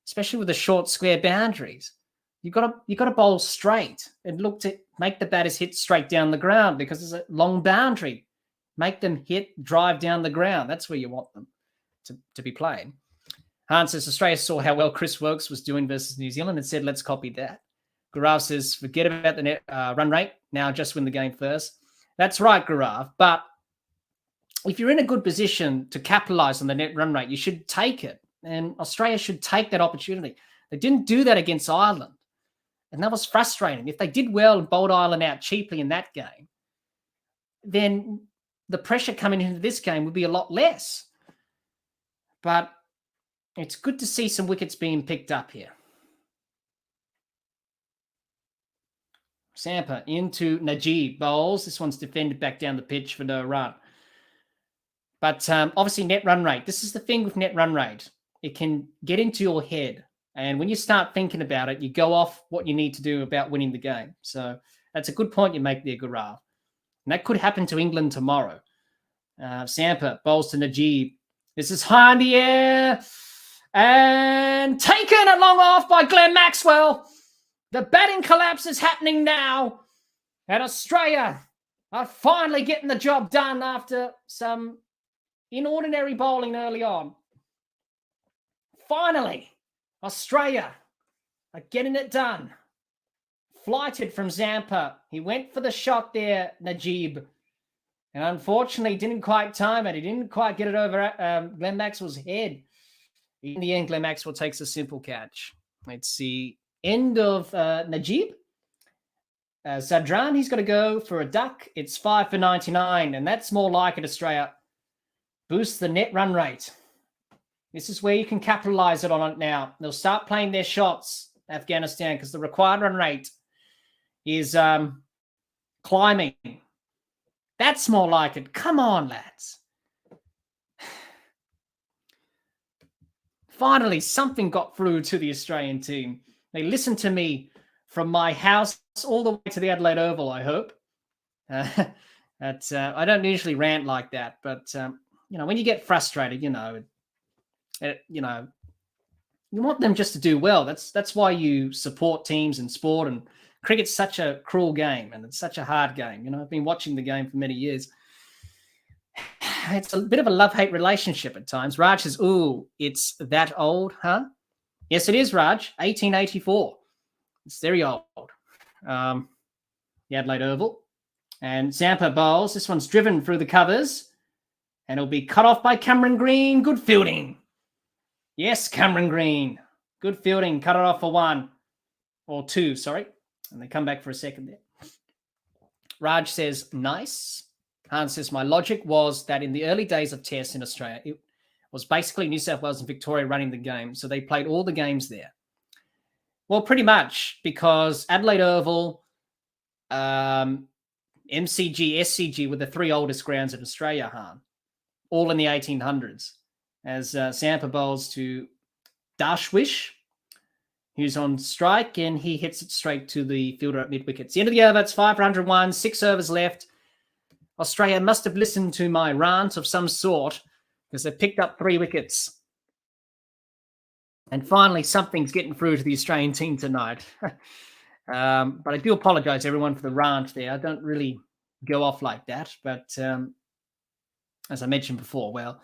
especially with the short square boundaries. You got to bowl straight and look to make the batters hit straight down the ground because there's a long boundary. Make them drive down the ground. That's where you want them to be playing. Hans says Australia saw how well Chris Woakes was doing versus New Zealand and said, let's copy that. Gaurav says, forget about the net run rate. Now just win the game first. That's right, Gaurav. But if you're in a good position to capitalize on the net run rate, you should take it. And Australia should take that opportunity. They didn't do that against Ireland. And that was frustrating. If they did well and bowled Ireland out cheaply in that game, then the pressure coming into this game would be a lot less. But it's good to see some wickets being picked up here. Sampa into Najib bowls. This one's defended back down the pitch for no run. But obviously net run rate. This is the thing with net run rate. It can get into your head. And when you start thinking about it, you go off what you need to do about winning the game. So that's a good point you make there, Gaurav. And that could happen to England tomorrow. Sampa bowls to Najib. This is high in the air. And taken at long off by Glenn Maxwell. The batting collapse is happening now. And Australia are finally getting the job done after some inordinary bowling early on. Finally, Australia are getting it done. Flighted from Zampa. He went for the shot there, Najib. And unfortunately, didn't quite time it. He didn't quite get it over Glenn Maxwell's head. In the end, Glenn Maxwell takes a simple catch. Let's see. End of Najib. Zadran, he's got to go for a duck. It's 5 for 99, and that's more like it, Australia. Boost the net run rate. This is where you can capitalize it on it now. They'll start playing their shots, Afghanistan, because the required run rate is climbing. That's more like it. Come on, lads. Finally, something got through to the Australian team. They listened to me from my house all the way to the Adelaide Oval, I hope. I don't usually rant like that, but, when you get frustrated, you want them just to do well. That's why you support teams in sport, and cricket's such a cruel game and it's such a hard game. I've been watching the game for many years. It's a bit of a love-hate relationship at times. Raj says, ooh, it's that old, huh? Yes, it is, Raj. 1884. It's very old. The Adelaide Oval. And Zampa bowls. This one's driven through the covers. And it'll be cut off by Cameron Green. Good fielding. Yes, Cameron Green. Good fielding. Cut it off for 1. Or 2, sorry. And they come back for a second there. Raj says, nice. Hans says, my logic was that in the early days of Tests in Australia, it was basically New South Wales and Victoria running the game. So they played all the games there. Well, pretty much, because Adelaide Oval, MCG, SCG were the 3 oldest grounds in Australia, Han. All in the 1800s. As Sampa bowls to Dashwish, who's on strike, and he hits it straight to the fielder at mid-wicket. It's the end of the over. It's 5 for 101, 6 overs left. Australia must have listened to my rant of some sort because they picked up 3 wickets. And finally, something's getting through to the Australian team tonight. But I do apologise, everyone, for the rant there. I don't really go off like that. But as I mentioned before, well,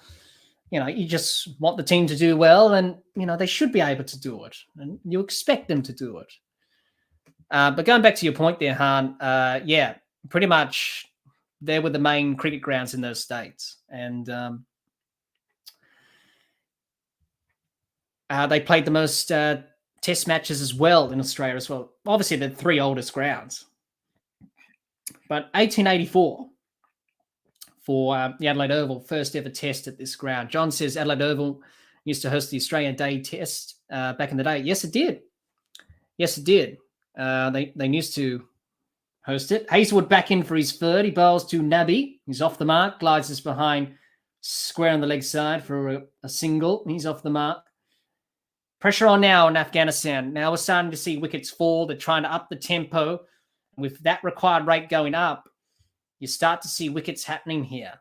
you just want the team to do well, and, they should be able to do it. And you expect them to do it. But going back to your point there, Han, pretty much they were the main cricket grounds in those states. And They played the most test matches as well in Australia as well. Obviously, the 3 oldest grounds. But 1884 for the Adelaide Oval, first ever test at this ground. John says Adelaide Oval used to host the Australian Day Test back in the day. Yes, it did. Yes, it did. They used to host it. Hazelwood back in for his third. He bowls to Nabby. He's off the mark. Glides us behind, square on the leg side for a single. He's off the mark. Pressure on now in Afghanistan. Now we're starting to see wickets fall. They're trying to up the tempo. With that required rate going up, you start to see wickets happening here.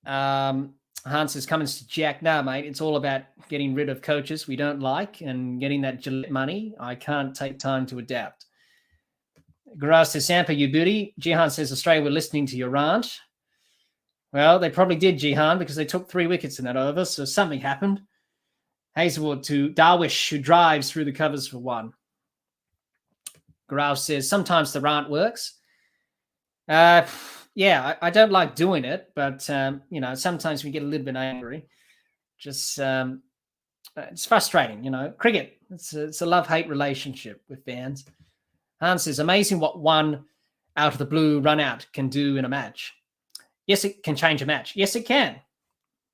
Hans is coming to Jack. No, mate, it's all about getting rid of coaches we don't like and getting that Gillette money. I can't take time to adapt. Garaz says, Sampa, you beauty. Jihan says, Australia were listening to your rant. Well, they probably did, Jihan, because they took 3 wickets in that over, so something happened. Hazelwood to Darwish, who drives through the covers for 1. Garaz says, sometimes the rant works. Yeah, I don't like doing it, but, sometimes we get a little bit angry. Just, it's frustrating, Cricket, it's a love-hate relationship with fans. Hans says, amazing what one out of the blue run-out can do in a match. Yes, it can change a match. Yes, it can.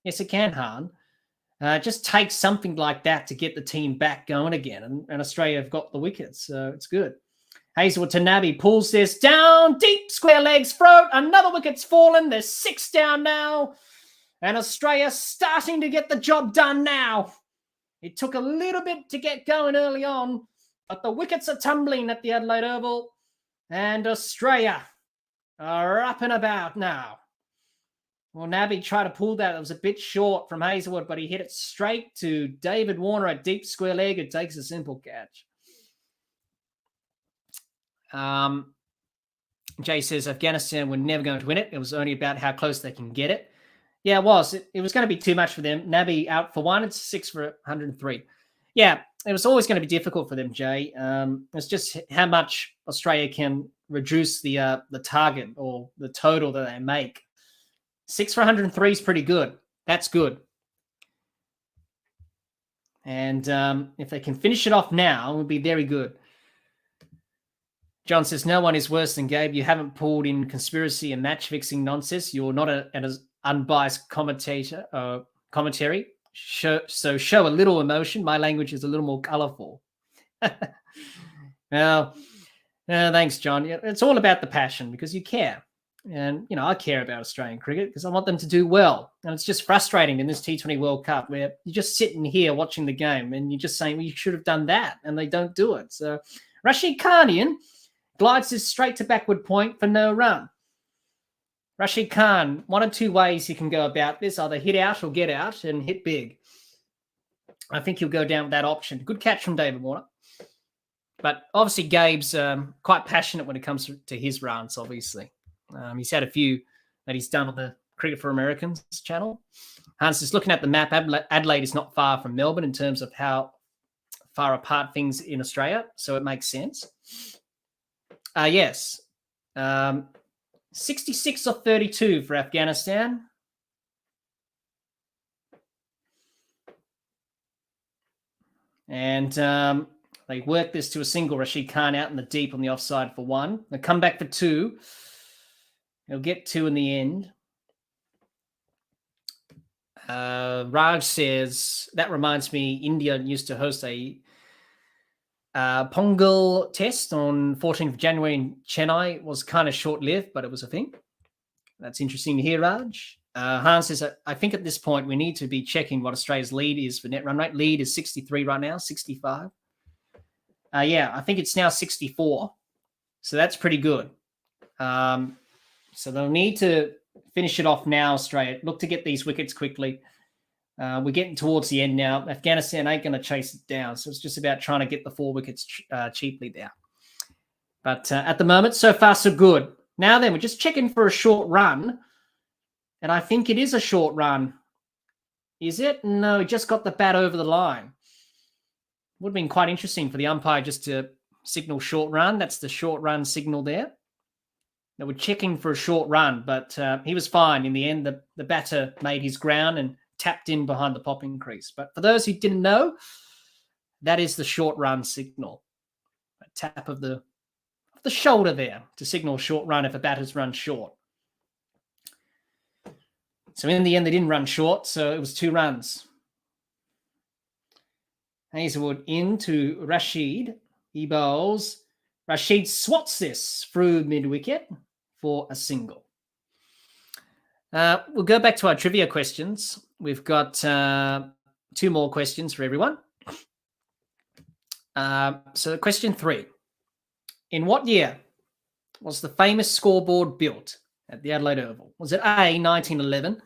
Yes, it can, Han. It just takes something like that to get the team back going again, and Australia have got the wickets, so it's good. Hazelwood to Nabby, pulls this down, deep square legs, throat, another wicket's fallen, there's 6 down now, and Australia starting to get the job done now. It took a little bit to get going early on, but the wickets are tumbling at the Adelaide Oval, and Australia are up and about now. Well, Nabby tried to pull that. It was a bit short from Hazelwood, but he hit it straight to David Warner at deep square leg. It takes a simple catch. Jay says Afghanistan were never going to win it. It was only about how close they can get it. Yeah, it was. It was going to be too much for them. Nabby out for 1. It's 6 for 103. Yeah, it was always going to be difficult for them, Jay. It's just how much Australia can reduce the target or the total that they make. 6 for 103 is pretty good. That's good. And if they can finish it off now, it would be very good. John says, no one is worse than Gabe. You haven't pulled in conspiracy and match-fixing nonsense. You're not an unbiased commentary. Show a little emotion. My language is a little more colourful. Well, thanks, John. It's all about the passion because you care. And, I care about Australian cricket because I want them to do well. And it's just frustrating in this T20 World Cup where you're just sitting here watching the game and you're just saying, well, you should have done that. And they don't do it. So Rashid Khanian glides this straight to backward point for no run. Rashid Khan, 1 or 2 ways he can go about this, either hit out or get out and hit big. I think he'll go down with that option. Good catch from David Warner. But obviously Gabe's quite passionate when it comes to his runs, obviously. He's had a few that he's done on the Cricket for Americans channel. Hans is looking at the map. Adelaide is not far from Melbourne in terms of how far apart things in Australia, so it makes sense. Yes. 66 or 32 for Afghanistan. And they work this to a single. Rashid Khan out in the deep on the offside for 1. They come back for 2. He'll get 2 in the end. Raj says, that reminds me, India used to host a Pongal test on 14th of January in Chennai. It was kind of short-lived, but it was a thing. That's interesting to hear, Raj. Hans says, I think at this point we need to be checking what Australia's lead is for net run rate. Lead is 63 right now, 65. Yeah, I think it's now 64. So that's pretty good. So they'll need to finish it off now, Australia. Look to get these wickets quickly. We're getting towards the end now. Afghanistan ain't going to chase it down. So it's just about trying to get the 4 wickets cheaply there. But at the moment, so far, so good. Now then, we're just checking for a short run. And I think it is a short run. Is it? No, he just got the bat over the line. Would have been quite interesting for the umpire just to signal short run. That's the short run signal there. They were checking for a short run, but he was fine. In the end, the batter made his ground and tapped in behind the popping crease. But for those who didn't know, that is the short run signal. A tap of the shoulder there to signal short run if a batter's run short. So in the end, they didn't run short, so it was 2 runs. Hazelwood into Rashid. He bowls. Rashid swats this through mid-wicket for a single. We'll go back to our trivia questions. We've got 2 more questions for everyone. So question 3. In what year was the famous scoreboard built at the Adelaide Oval? Was it A, 1911,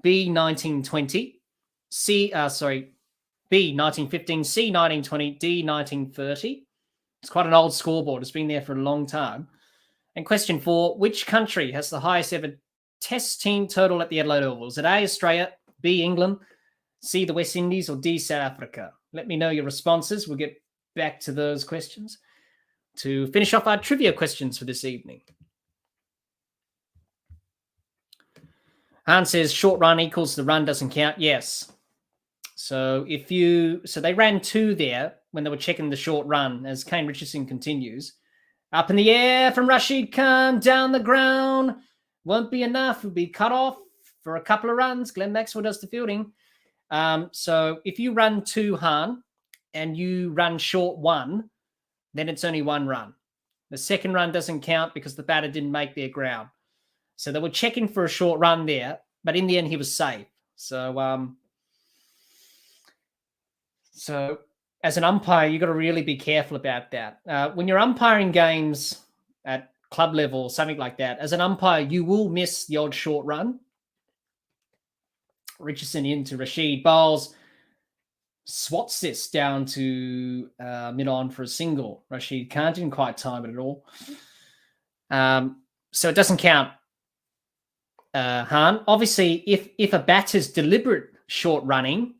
B, 1920, B, 1915, C, 1920, D, 1930? It's quite an old scoreboard. It's been there for a long time. And question 4, which country has the highest ever Test team total at the Adelaide Oval? Is it A, Australia, B, England, C, the West Indies, or D, South Africa? Let me know your responses. We'll get back to those questions to finish off our trivia questions for this evening. Han says short run equals the run doesn't count. Yes. So they ran 2 there when they were checking the short run, as Kane Richardson continues. Up in the air from Rashid Khan, down the ground. Won't be enough. Will be cut off for a couple of runs. Glenn Maxwell does the fielding. So if you run 2, Han, and you run short 1, then it's only 1 run. The second run doesn't count because the batter didn't make their ground. So they were checking for a short run there, but in the end he was safe. So as an umpire, you've got to really be careful about that. When you're umpiring games at club level, something like that, as an umpire, you will miss the odd short run. Richardson into Rashid, bowls, swats this down to mid-on for a single. Rashid Khan didn't quite time it at all. So it doesn't count, Han. Obviously, if a batter's deliberate short running,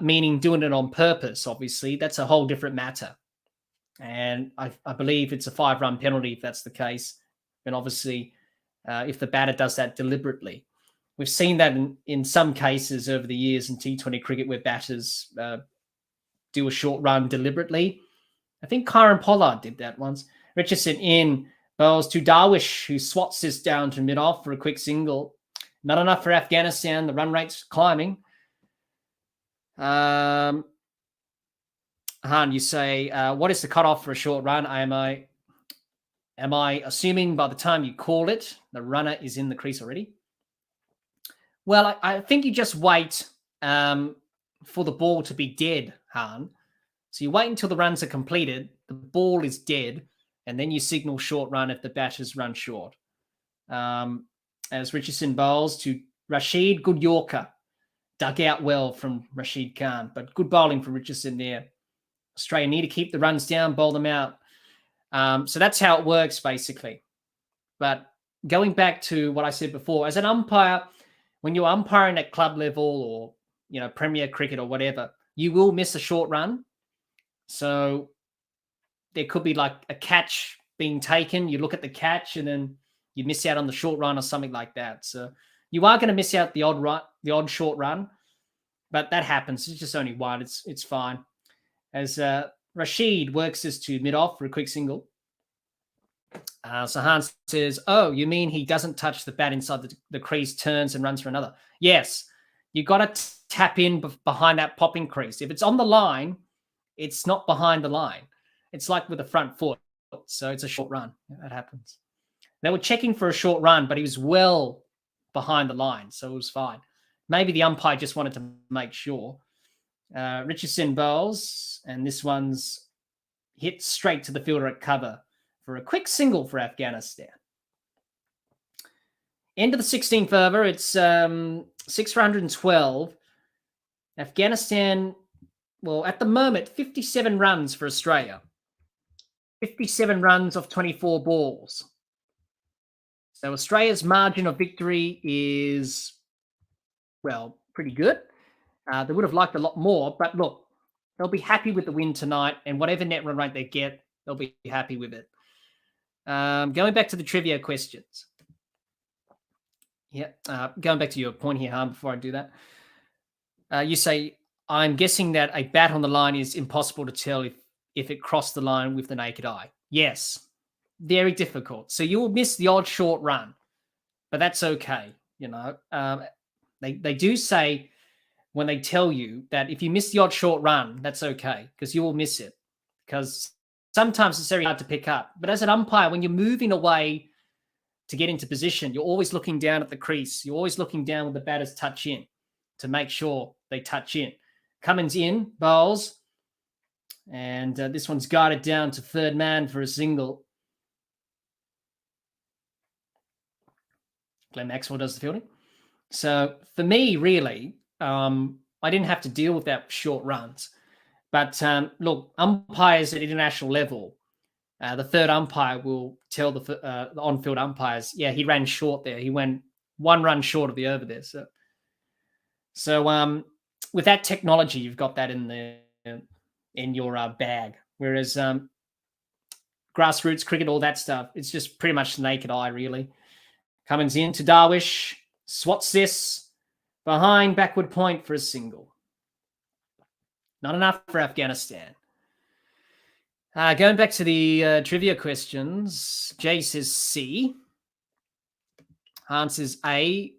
meaning doing it on purpose, obviously, that's a whole different matter. And I believe it's a 5-run penalty if that's the case. And obviously, if the batter does that deliberately. We've seen that in some cases over the years in T20 cricket where batters do a short run deliberately. I think Kyron Pollard did that once. Richardson in, bowls to Darwish, who swats this down to mid-off for a quick single. Not enough for Afghanistan. The run rate's climbing. Han, you say, what is the cutoff for a short run? Am I assuming by the time you call it, the runner is in the crease already? Well, I think you just wait for the ball to be dead, Han. So you wait until the runs are completed, the ball is dead, and then you signal short run if the batters run short. As Richardson bowls to Rashid, good Yorker. Dug out well from Rashid Khan, but good bowling from Richardson there. Australia need to keep the runs down, bowl them out. So that's how it works, basically. But going back to what I said before, as an umpire, when you're umpiring at club level or Premier cricket or whatever, you will miss a short run. So there could be like a catch being taken. You look at the catch and then you miss out on the short run or something like that. So you are going to miss out the odd short run, but that happens. It's just only 1. It's fine. As Rashid works this to mid-off for a quick single. So Hans says, oh, you mean he doesn't touch the bat inside the crease, turns and runs for another? Yes. You got to tap in behind that popping crease. If it's on the line, it's not behind the line. It's like with the front foot. So it's a short run. That happens. They were checking for a short run, but he was well behind the line, so it was fine. Maybe the umpire just wanted to make sure. Richardson bowls, and this one's hit straight to the fielder at cover for a quick single for Afghanistan. End of the 16th over. It's 6 for 112. Afghanistan, well, at the moment, 57 runs for Australia. 57 runs off 24 balls. So Australia's margin of victory is, well, pretty good. They would have liked a lot more, but look, they'll be happy with the win tonight, and whatever net run rate they get, they'll be happy with it. Going back to the trivia questions. Yeah, going back to your point here, Han, before I do that. You say, I'm guessing that a bat on the line is impossible to tell if it crossed the line with the naked eye. Yes, very difficult. So you will miss the odd short run, but that's okay. They do say when they tell you that if you miss the odd short run, that's okay because you will miss it. Because sometimes it's very hard to pick up. But as an umpire, when you're moving away to get into position, you're always looking down at the crease. You're always looking down when the batters touch in to make sure they touch in. Cummins in, bowls. And this one's guided down to third man for a single. Glenn Maxwell does the fielding. So for me, really, I didn't have to deal with that short runs. But look, umpires at international level, the third umpire will tell the on-field umpires, yeah, he ran short there. He went 1 run short of the over there. So with that technology, you've got that in your bag. Whereas grassroots cricket, all that stuff, it's just pretty much the naked eye, really. Cummins in to Darwish, swats this, behind backward point for a single. Not enough for Afghanistan. Going back to the trivia questions, Jay says C. Hans says A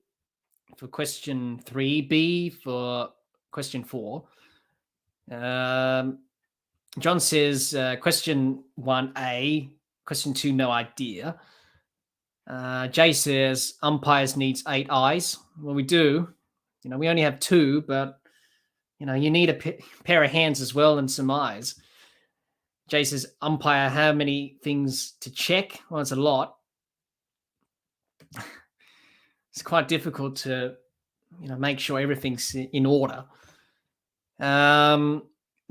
for question 3, B for question 4. John says question 1A, question 2, no idea. Jay says umpires needs 8 eyes. Well, we do. We only have 2, but you need a pair of hands as well and some eyes. Jay says umpire, how many things to check? Well, it's a lot. It's quite difficult to make sure everything's in order. The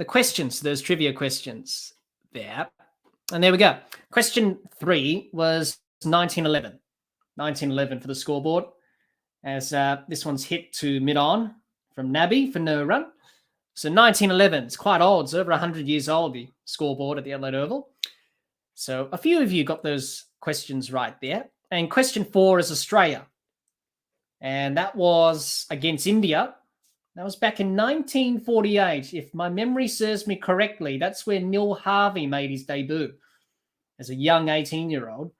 questions, those trivia questions there. And there we go. Question 3 was 1911. 1911 for the scoreboard. As this one's hit to mid-on from Nabby for no run. So 1911, it's quite old. It's over 100 years old, the scoreboard at the Adelaide Oval. So a few of you got those questions right there. And question 4 is Australia. And that was against India. That was back in 1948. If my memory serves me correctly, that's where Neil Harvey made his debut as a young 18-year-old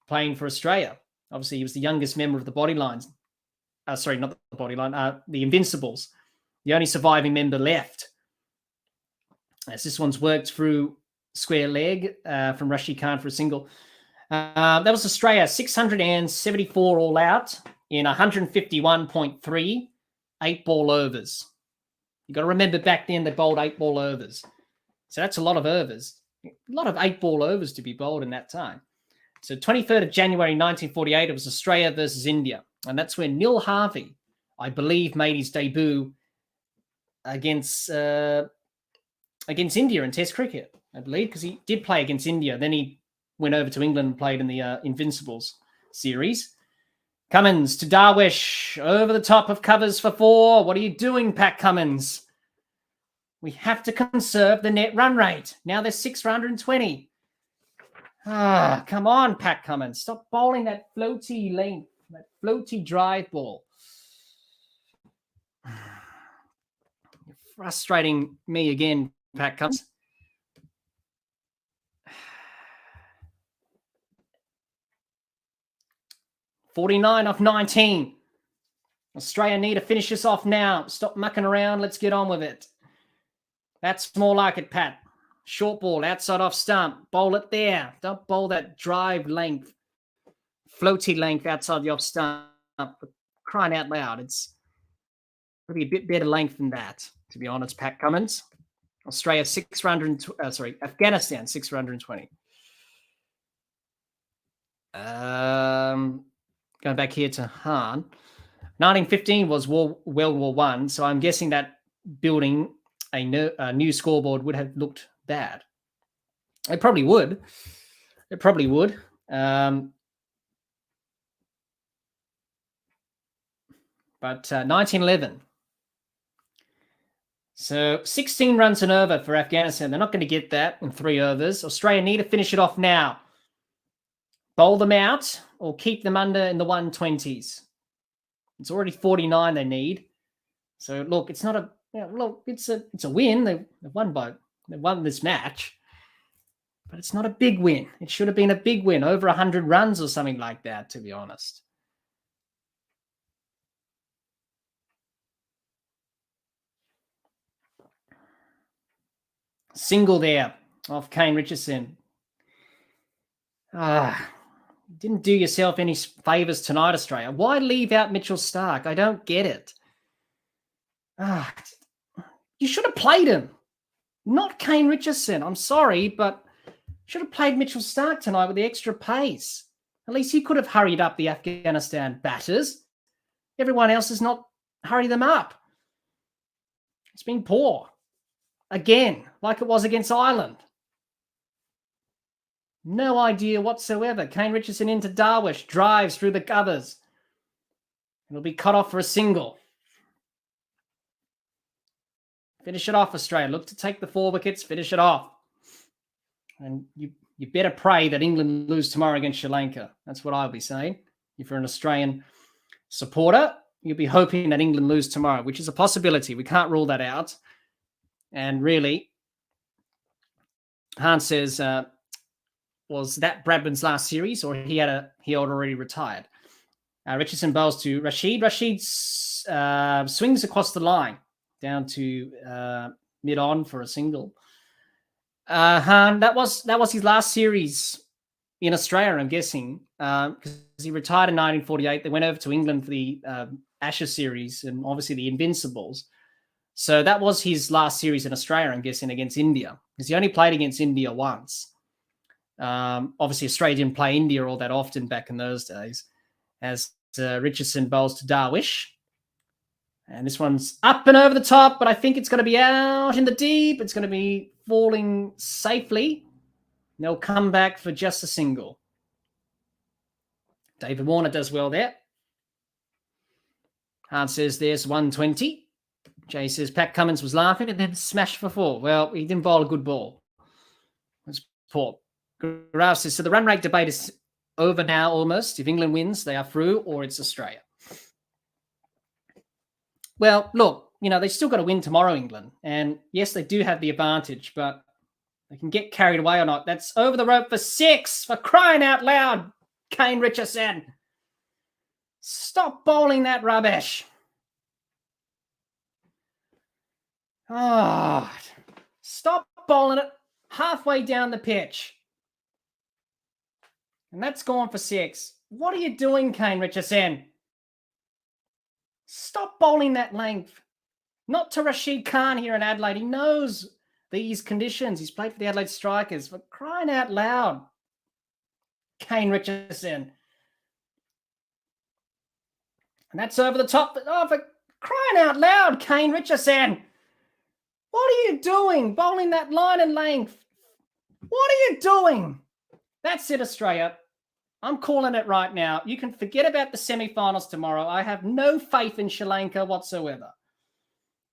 playing for Australia. Obviously, he was the youngest member of the Bodylines. Sorry, not the Bodyline, the Invincibles. The only surviving member left. As this one's worked through square leg from Rashid Khan for a single. That was Australia, 674 all out in 151.3 8-ball overs. You got to remember back then they bowled 8-ball overs. So that's a lot of overs. A lot of 8-ball overs to be bowled in that time. So 23rd of January 1948, it was Australia versus India. And that's when Neil Harvey, I believe, made his debut against India in Test cricket, I believe, because he did play against India. Then he went over to England and played in the Invincibles series. Cummins to Darwish, over the top of covers for 4. What are you doing, Pat Cummins? We have to conserve the net run rate. Now there's 6 for 120. Come on, Pat Cummins. Stop bowling that floaty length, that floaty drive ball. You're frustrating me again, Pat Cummins. $49 off 19. Australia need to finish this off now. Stop mucking around. Let's get on with it. That's more like it, Pat. Short ball, outside off stump. Bowl it there. Don't bowl that drive length, floaty length outside the off stump. Crying out loud. It's probably a bit better length than that, to be honest, Pat Cummins. Australia, Afghanistan, 6 for 120. Going back here to Han. 1915 was World War One, so I'm guessing that building a new scoreboard would have looked bad. It probably would. But 1911. So 16 runs and over for Afghanistan. They're not going to get that in 3 overs. Australia need to finish it off now. Bowl them out or keep them under in the 120s. It's already 49 they need. So look, it's not a it's a win. They won this match, but it's not a big win. It should have been a big win, over 100 runs or something like that, to be honest. Single there off Kane Richardson. Didn't do yourself any favours tonight, Australia. Why leave out Mitchell Starc? I don't get it. You should have played him, not Kane Richardson. I'm sorry, but should have played Mitchell Starc tonight with the extra pace. At least he could have hurried up the Afghanistan batters. Everyone else has not hurried them up. It's been poor. Again, like it was against Ireland. No idea whatsoever. Kane Richardson into Darwish, drives through the covers. It'll be cut off for a single. Finish it off, Australia. Look to take the 4 wickets, finish it off. And you better pray that England lose tomorrow against Sri Lanka. That's what I'll be saying. If you're an Australian supporter, you'll be hoping that England lose tomorrow, which is a possibility. We can't rule that out. And really, Hans says, was that Bradman's last series, or he had already retired? Richardson bowls to Rashid. Rashid swings across the line down to mid-on for a single. That was his last series in Australia, I'm guessing, because he retired in 1948. They went over to England for the Ashes series and obviously the Invincibles. So that was his last series in Australia, I'm guessing, against India, because he only played against India once. Obviously, Australia didn't play India all that often back in those days. As Richardson bowls to Darwish. And this one's up and over the top, but I think it's going to be out in the deep. It's going to be falling safely. They'll come back for just a single. David Warner does well there. Hart says there's 120. Jay says Pat Cummins was laughing and then smashed for 4. Well, he didn't bowl a good ball. That's poor. Graf says, so the run rate debate is over now almost. If England wins, they are through, or it's Australia. Well, look, they still got to win tomorrow, England. And yes, they do have the advantage, but they can get carried away or not. That's over the rope for 6, for crying out loud, Kane Richardson. Stop bowling that rubbish. Stop bowling it halfway down the pitch. And that's gone for 6. What are you doing, Kane Richardson? Stop bowling that length. Not to Rashid Khan here in Adelaide. He knows these conditions. He's played for the Adelaide Strikers. For crying out loud, Kane Richardson. And that's over the top. Oh, for crying out loud, Kane Richardson. What are you doing? Bowling that line and length. What are you doing? That's it, Australia. I'm calling it right now. You can forget about the semi-finals tomorrow. I have no faith in Sri Lanka whatsoever.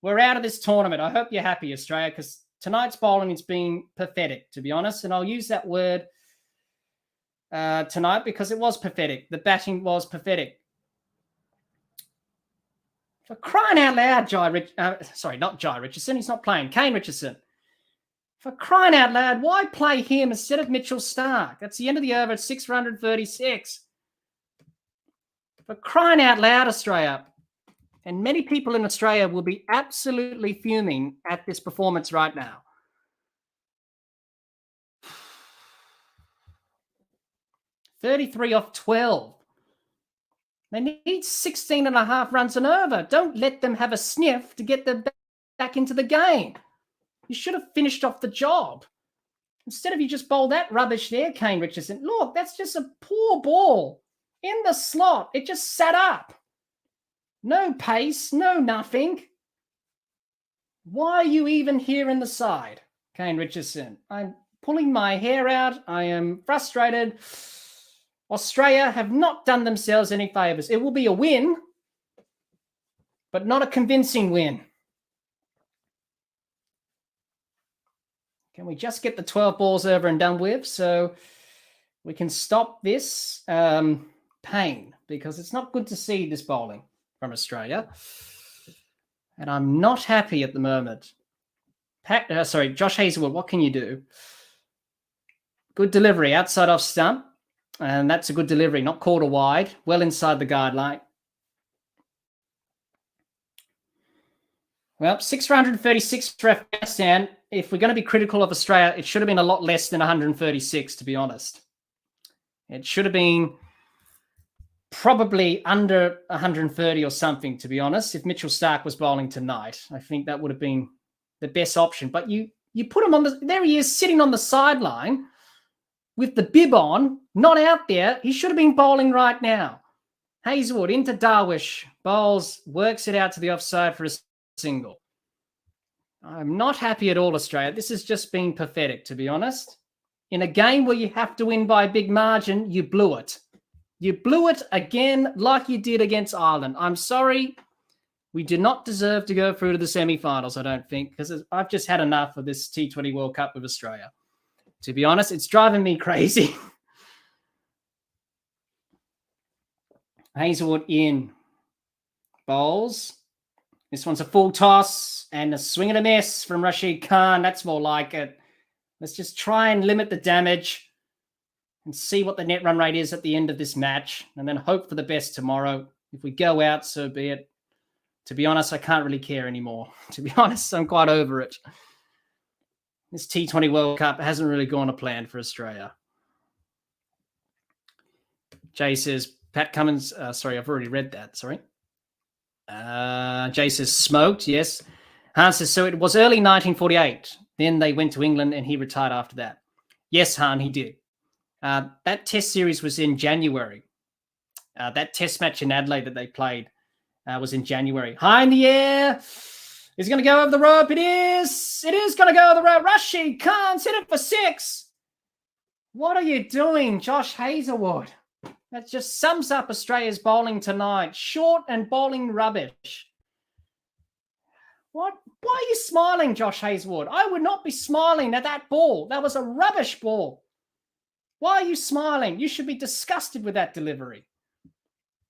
We're out of this tournament. I hope you're happy, Australia, because tonight's bowling has been pathetic, to be honest. And I'll use that word tonight because it was pathetic. The batting was pathetic. For crying out loud, not Jai Richardson. He's not playing. Kane Richardson. For crying out loud, why play him instead of Mitchell Starc? That's the end of the over at 6 for 136. For crying out loud, Australia. And many people in Australia will be absolutely fuming at this performance right now. $33 off 12. They need 16 and a half runs and over. Don't let them have a sniff to get them back into the game. You should have finished off the job. Instead of you just bowl that rubbish there, Kane Richardson. Look, that's just a poor ball. In the slot, it just sat up. No pace, no nothing. Why are you even here in the side, Kane Richardson? I'm pulling my hair out. I am frustrated. Australia have not done themselves any favours. It will be a win, but not a convincing win. Can we just get the 12 balls over and done with so we can stop this pain? Because it's not good to see this bowling from Australia. And I'm not happy at the moment. Josh Hazelwood, what can you do? Good delivery, outside off stump. And that's a good delivery, not quarter wide, well inside the guideline. Well, 6 for 136 for Afghanistan. If we're going to be critical of Australia, it should have been a lot less than 136, to be honest. It should have been probably under 130 or something, to be honest. If Mitchell Starc was bowling tonight, I think that would have been the best option. But you put him on there he is sitting on the sideline with the bib on, not out there. He should have been bowling right now. Hazelwood into Darwish, bowls, works it out to the offside for a single. I'm not happy at all, Australia. This has just been pathetic, to be honest. In a game where you have to win by a big margin, you blew it. You blew it again like you did against Ireland. I'm sorry. We do not deserve to go through to the semi-finals, I don't think, because I've just had enough of this T20 World Cup with Australia. To be honest, it's driving me crazy. Hazelwood in. Bowls. This one's a full toss and a swing and a miss from Rashid Khan. That's more like it. Let's just try and limit the damage and see what the net run rate is at the end of this match, and then hope for the best tomorrow. If we go out, so be it. To be honest, I can't really care anymore. To be honest, I'm quite over it. This T20 World Cup hasn't really gone to plan for Australia. Jay says, Pat Cummins, sorry, I've already read that, sorry. Jay says, smoked, yes. Han says, so it was early 1948. Then they went to England and he retired after that. Yes, Han, he did. That test series was in January. That test match in Adelaide that they played was in January. High in the air. Is it going to go over the rope? It is. It is going to go over the rope. Rashid Khan hit it for 6. What are you doing, Josh Hazelwood? That just sums up Australia's bowling tonight. Short and bowling rubbish. What? Why are you smiling, Josh Hazelwood? I would not be smiling at that ball. That was a rubbish ball. Why are you smiling? You should be disgusted with that delivery.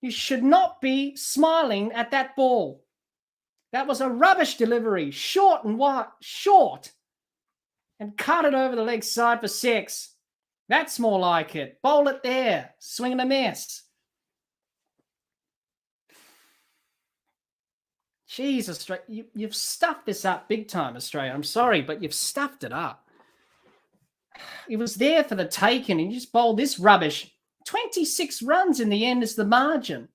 You should not be smiling at that ball. That was a rubbish delivery. Short and what? Short. And cut it over the leg side for 6. That's more like it. Bowl it there. Swing and a miss. Jeez, Australia, you've stuffed this up big time, Australia. I'm sorry, but you've stuffed it up. It was there for the taking, and you just bowled this rubbish. 26 runs in the end is the margin.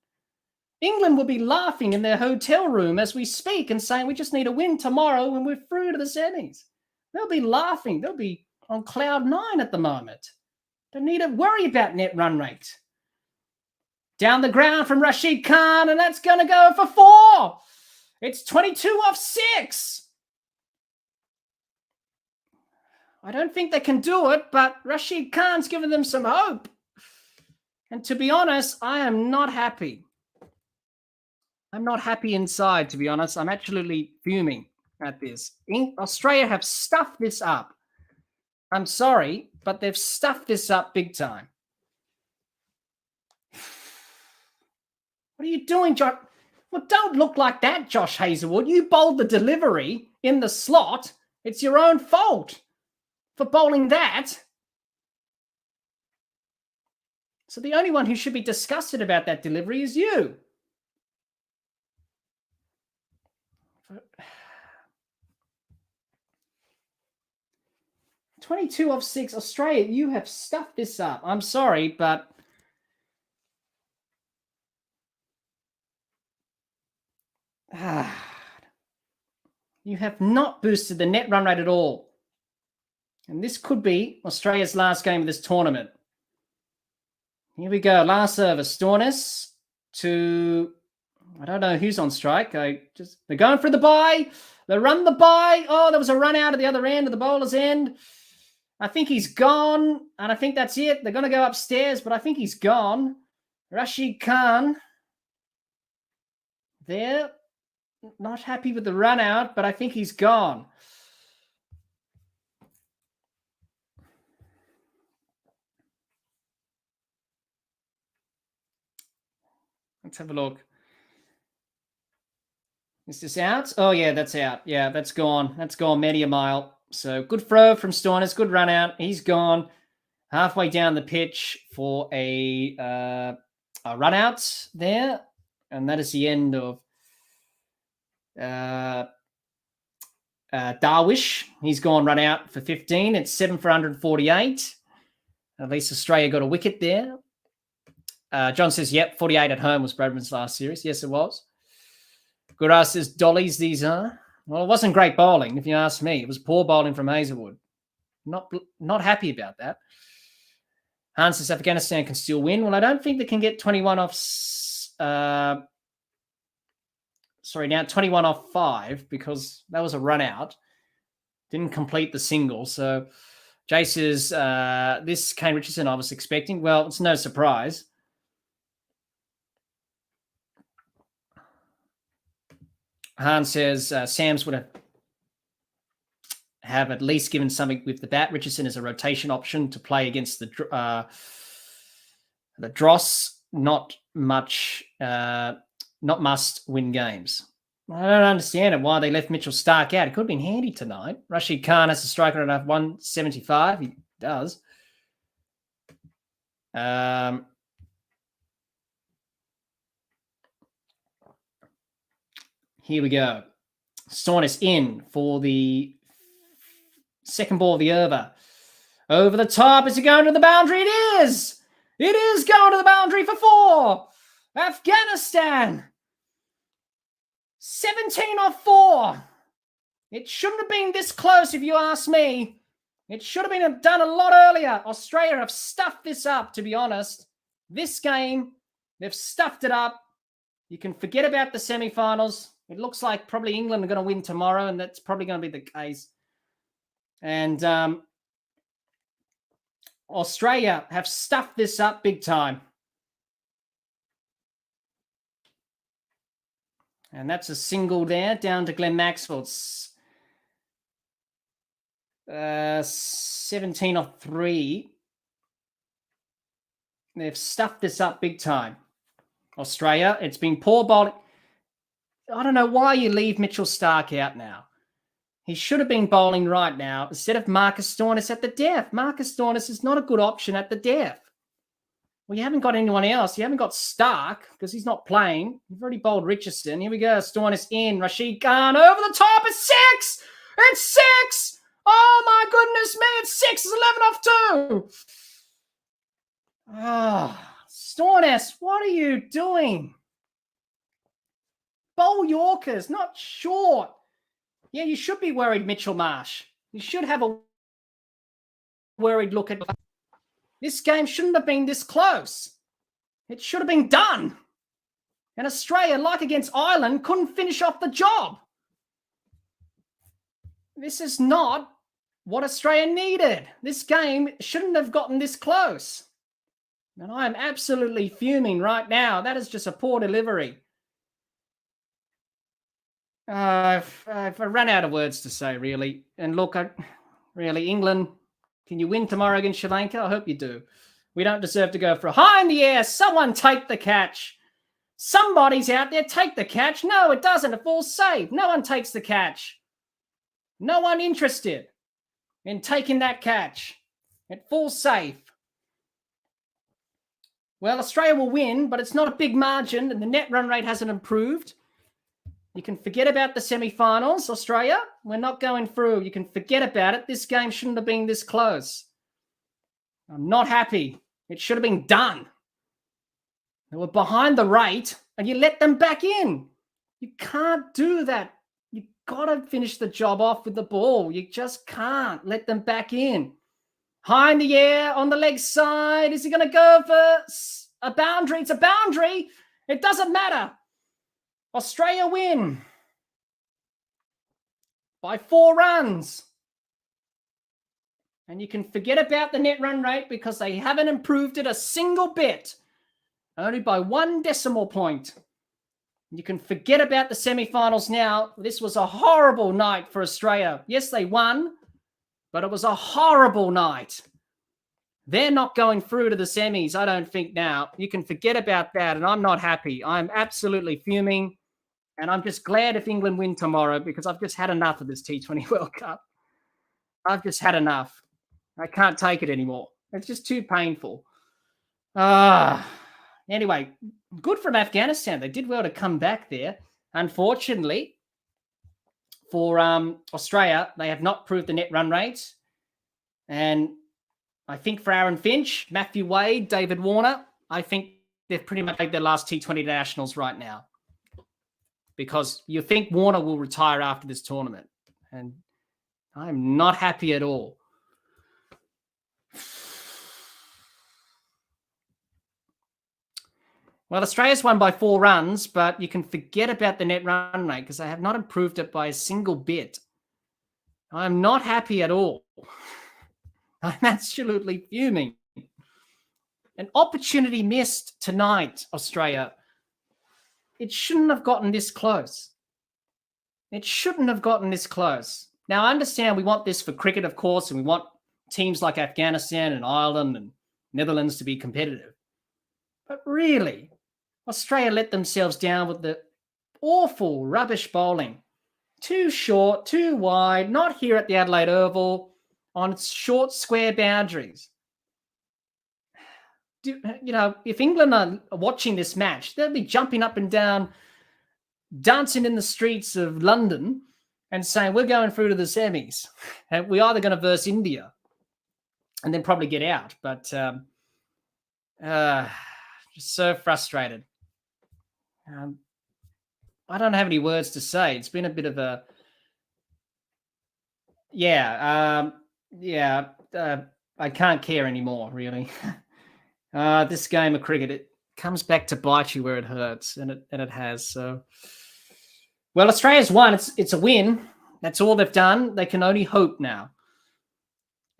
England will be laughing in their hotel room as we speak and saying we just need a win tomorrow and we're through to the semis. They'll be laughing. They'll be on cloud 9 at the moment. Don't need to worry about net run rate. Down the ground from Rashid Khan, and that's going to go for 4. It's 22 off 6. I don't think they can do it, but Rashid Khan's given them some hope. And to be honest, I am not happy. I'm not happy inside, to be honest. I'm absolutely fuming at this. Australia have stuffed this up. I'm sorry, but they've stuffed this up big time. What are you doing, Josh? Well, don't look like that, Josh Hazelwood. You bowled the delivery in the slot. It's your own fault for bowling that. So the only one who should be disgusted about that delivery is you. 22 off 6. Australia, you have stuffed this up. I'm sorry, but you have not boosted the net run rate at all. And this could be Australia's last game of this tournament. Here we go. Last service. Storness to, I don't know who's on strike. They're going for the bye. They run the bye. Oh, there was a run out at the other end of the bowler's end. I think he's gone. And I think that's it. They're going to go upstairs, but I think he's gone. Rashid Khan there. Not happy with the run out, but I think he's gone. Let's have a look. Is this out? Oh, yeah, that's out. Yeah, that's gone. That's gone many a mile. So good throw from Stoinis. Good run out. He's gone halfway down the pitch for a run out there. And that is the end of Darwish. He's gone run out for 15. It's 7 for 148. At least Australia got a wicket there. John says, yep, 48 at home was Bradman's last series. Yes, it was. Gura says, dollies these are. Well, it wasn't great bowling, if you ask me. It was poor bowling from Hazelwood. Not happy about that. Hans says, Afghanistan can still win. Well, I don't think they can get 21 off... 21 off 5 because that was a run out. Didn't complete the single. So Jay says, this Kane Richardson I was expecting. Well, it's no surprise. Hans says Sams would have at least given something with the bat. Richardson is a rotation option to play against the Dross. Not must win games. I don't understand it, why they left Mitchell Starc out. It could have been handy tonight. Rashid Khan has a striker at 175. He does. Here we go. Stoinis in for the second ball of the over. Over the top. Is it going to the boundary? It is. It is going to the boundary for 4. Afghanistan. 17 off 4. It shouldn't have been this close if you ask me. It should have been done a lot earlier. Australia have stuffed this up, to be honest. This game, they've stuffed it up. You can forget about the semi-finals. It looks like probably England are going to win tomorrow, and that's probably going to be the case. And Australia have stuffed this up big time. And that's a single there down to Glenn Maxwell. It's 17 off 3. They've stuffed this up big time. Australia, it's been poor bowling. I don't know why you leave Mitchell Starc out now. He should have been bowling right now instead of Marcus Stoinis at the death. Marcus Stoinis is not a good option at the death. Well, you haven't got anyone else. You haven't got Starc because he's not playing. You've already bowled Richardson. Here we go. Stoinis in. Rashid Khan over the top. It's 6. It's 6. Oh, my goodness me. It's 6. It's 11 off 2. Ah, Stoinis, what are you doing? Bowl Yorkers, not short. Yeah, you should be worried, Mitchell Marsh. You should have a worried look at this game. Shouldn't have been this close. It should have been done. And Australia, like against Ireland, couldn't finish off the job. This is not what Australia needed. This game shouldn't have gotten this close. And I am absolutely fuming right now. That is just a poor delivery. I've run out of words to say, really. And look, really, England, can you win tomorrow against Sri Lanka? I hope you do. We don't deserve to go for a high in the air. Someone take the catch. Somebody's out there. Take the catch. No, it doesn't. It falls safe. No one takes the catch. No one interested in taking that catch. It falls safe. Well, Australia will win, but it's not a big margin, and the net run rate hasn't improved. You can forget about the semi-finals, Australia. We're not going through. You can forget about it. This game shouldn't have been this close. I'm not happy. It should have been done. They were behind the rate, and you let them back in. You can't do that. You've got to finish the job off with the ball. You just can't let them back in. High in the air, on the leg side. Is he going to go for a boundary? It's a boundary. It doesn't matter. Australia win by 4 runs. And you can forget about the net run rate because they haven't improved it a single bit. Only by 1 decimal point. You can forget about the semi-finals now. This was a horrible night for Australia. Yes, they won, but it was a horrible night. They're not going through to the semis, I don't think now. You can forget about that, and I'm not happy. I'm absolutely fuming. And I'm just glad if England win tomorrow because I've just had enough of this T20 World Cup. I've just had enough. I can't take it anymore. It's just too painful. Anyway, good from Afghanistan. They did well to come back there. Unfortunately, for Australia, they have not proved the net run rate. And I think for Aaron Finch, Matthew Wade, David Warner, I think they've pretty much made their last T20 nationals right now. Because you think Warner will retire after this tournament. And I'm not happy at all. Well, Australia's won by 4 runs, but you can forget about the net run rate because they have not improved it by a single bit. I'm not happy at all. I'm absolutely fuming. An opportunity missed tonight, Australia. It shouldn't have gotten this close. It shouldn't have gotten this close. Now, I understand we want this for cricket, of course, and we want teams like Afghanistan and Ireland and Netherlands to be competitive. But really, Australia let themselves down with the awful rubbish bowling. Too short, too wide, not here at the Adelaide Oval, on short square boundaries. If England are watching this match, they'll be jumping up and down, dancing in the streets of London and saying, we're going through to the semis. And we're either going to verse India and then probably get out. But just so frustrated. I don't have any words to say. It's been a bit of a... I can't care anymore, really. This game of cricket, it comes back to bite you where it hurts, and it has. So, well, Australia's won. It's a win. That's all they've done. They can only hope now.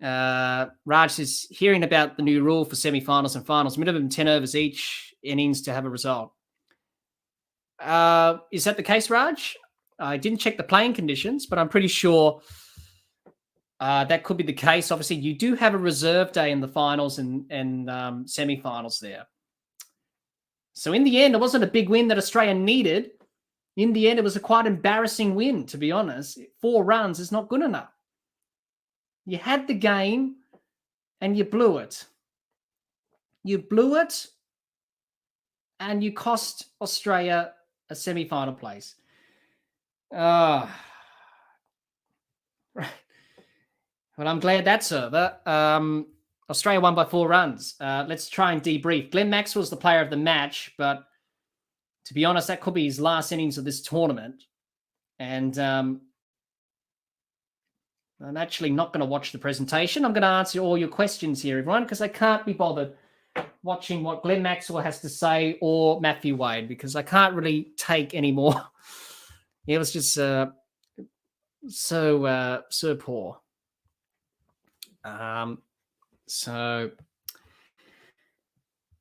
Raj is hearing about the new rule for semi-finals and finals. Minimum 10 overs each innings to have a result. Is that the case, Raj? I didn't check the playing conditions, but I'm pretty sure that could be the case. Obviously, you do have a reserve day in the finals and semi-finals there. So in the end, it wasn't a big win that Australia needed. In the end, it was a quite embarrassing win, to be honest. 4 runs is not good enough. You had the game and you blew it. You blew it and you cost Australia a semi-final place. Right. Well, I'm glad that's over. Australia won by 4 runs. Let's try and debrief. Glenn Maxwell's the player of the match, but to be honest, that could be his last innings of this tournament. And I'm actually not going to watch the presentation. I'm going to answer all your questions here, everyone, because I can't be bothered watching what Glenn Maxwell has to say or Matthew Wade, because I can't really take any more. It was just so poor. So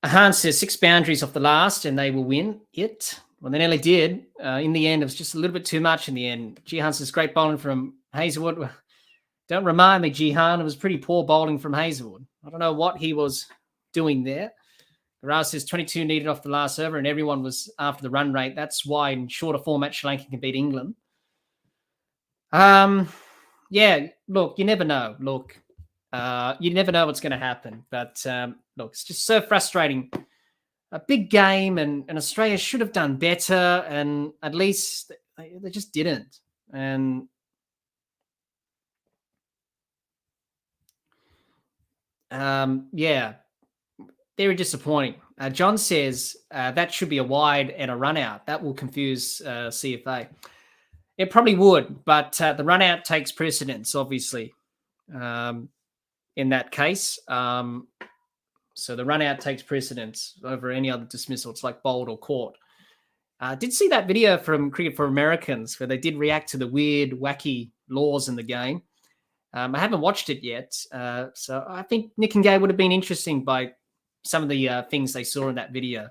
Ahan says 6 boundaries off the last and they will win it. Well, they nearly did. In the end, it was just a little bit too much in the end. Jihan says great bowling from Hazelwood. Don't remind me, Jihan. It was pretty poor bowling from Hazelwood. I don't know what he was doing there. Raz says 22 needed off the last over and everyone was after the run rate. That's why in shorter format, Sri Lanka can beat England. Yeah, look, you never know. Look, you never know what's going to happen. But look, it's just so frustrating. A big game and Australia should have done better and at least they just didn't. And yeah, very disappointing. John says that should be a wide and a run out. That will confuse CFA. It probably would, but the run out takes precedence, obviously, in that case. So the run out takes precedence over any other dismissal. It's like bowled or caught. I did see that video from Cricket for Americans where they did react to the weird, wacky laws in the game. I haven't watched it yet. So I think Nick and Gay would have been interesting by some of the things they saw in that video.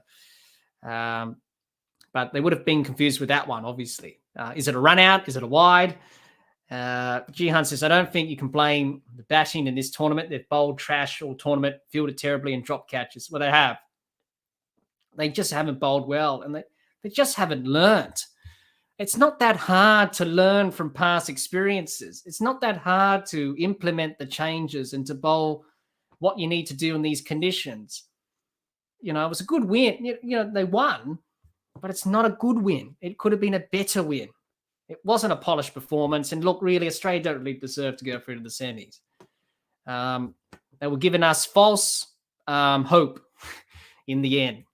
But they would have been confused with that one, obviously. Is it a run out? Is it a wide? Jihan says, I don't think you can blame the batting in this tournament. They've bowled trash all tournament, fielded terribly and dropped catches. Well, they have. They just haven't bowled well and they just haven't learnt. it's not that hard to learn from past experiences. It's not that hard to implement the changes and to bowl what you need to do in these conditions. It was a good win. They won, but it's not a good win. It could have been a better win. It wasn't a polished performance. And look, really, Australia don't really deserve to go through to the semis. They were giving us false hope in the end.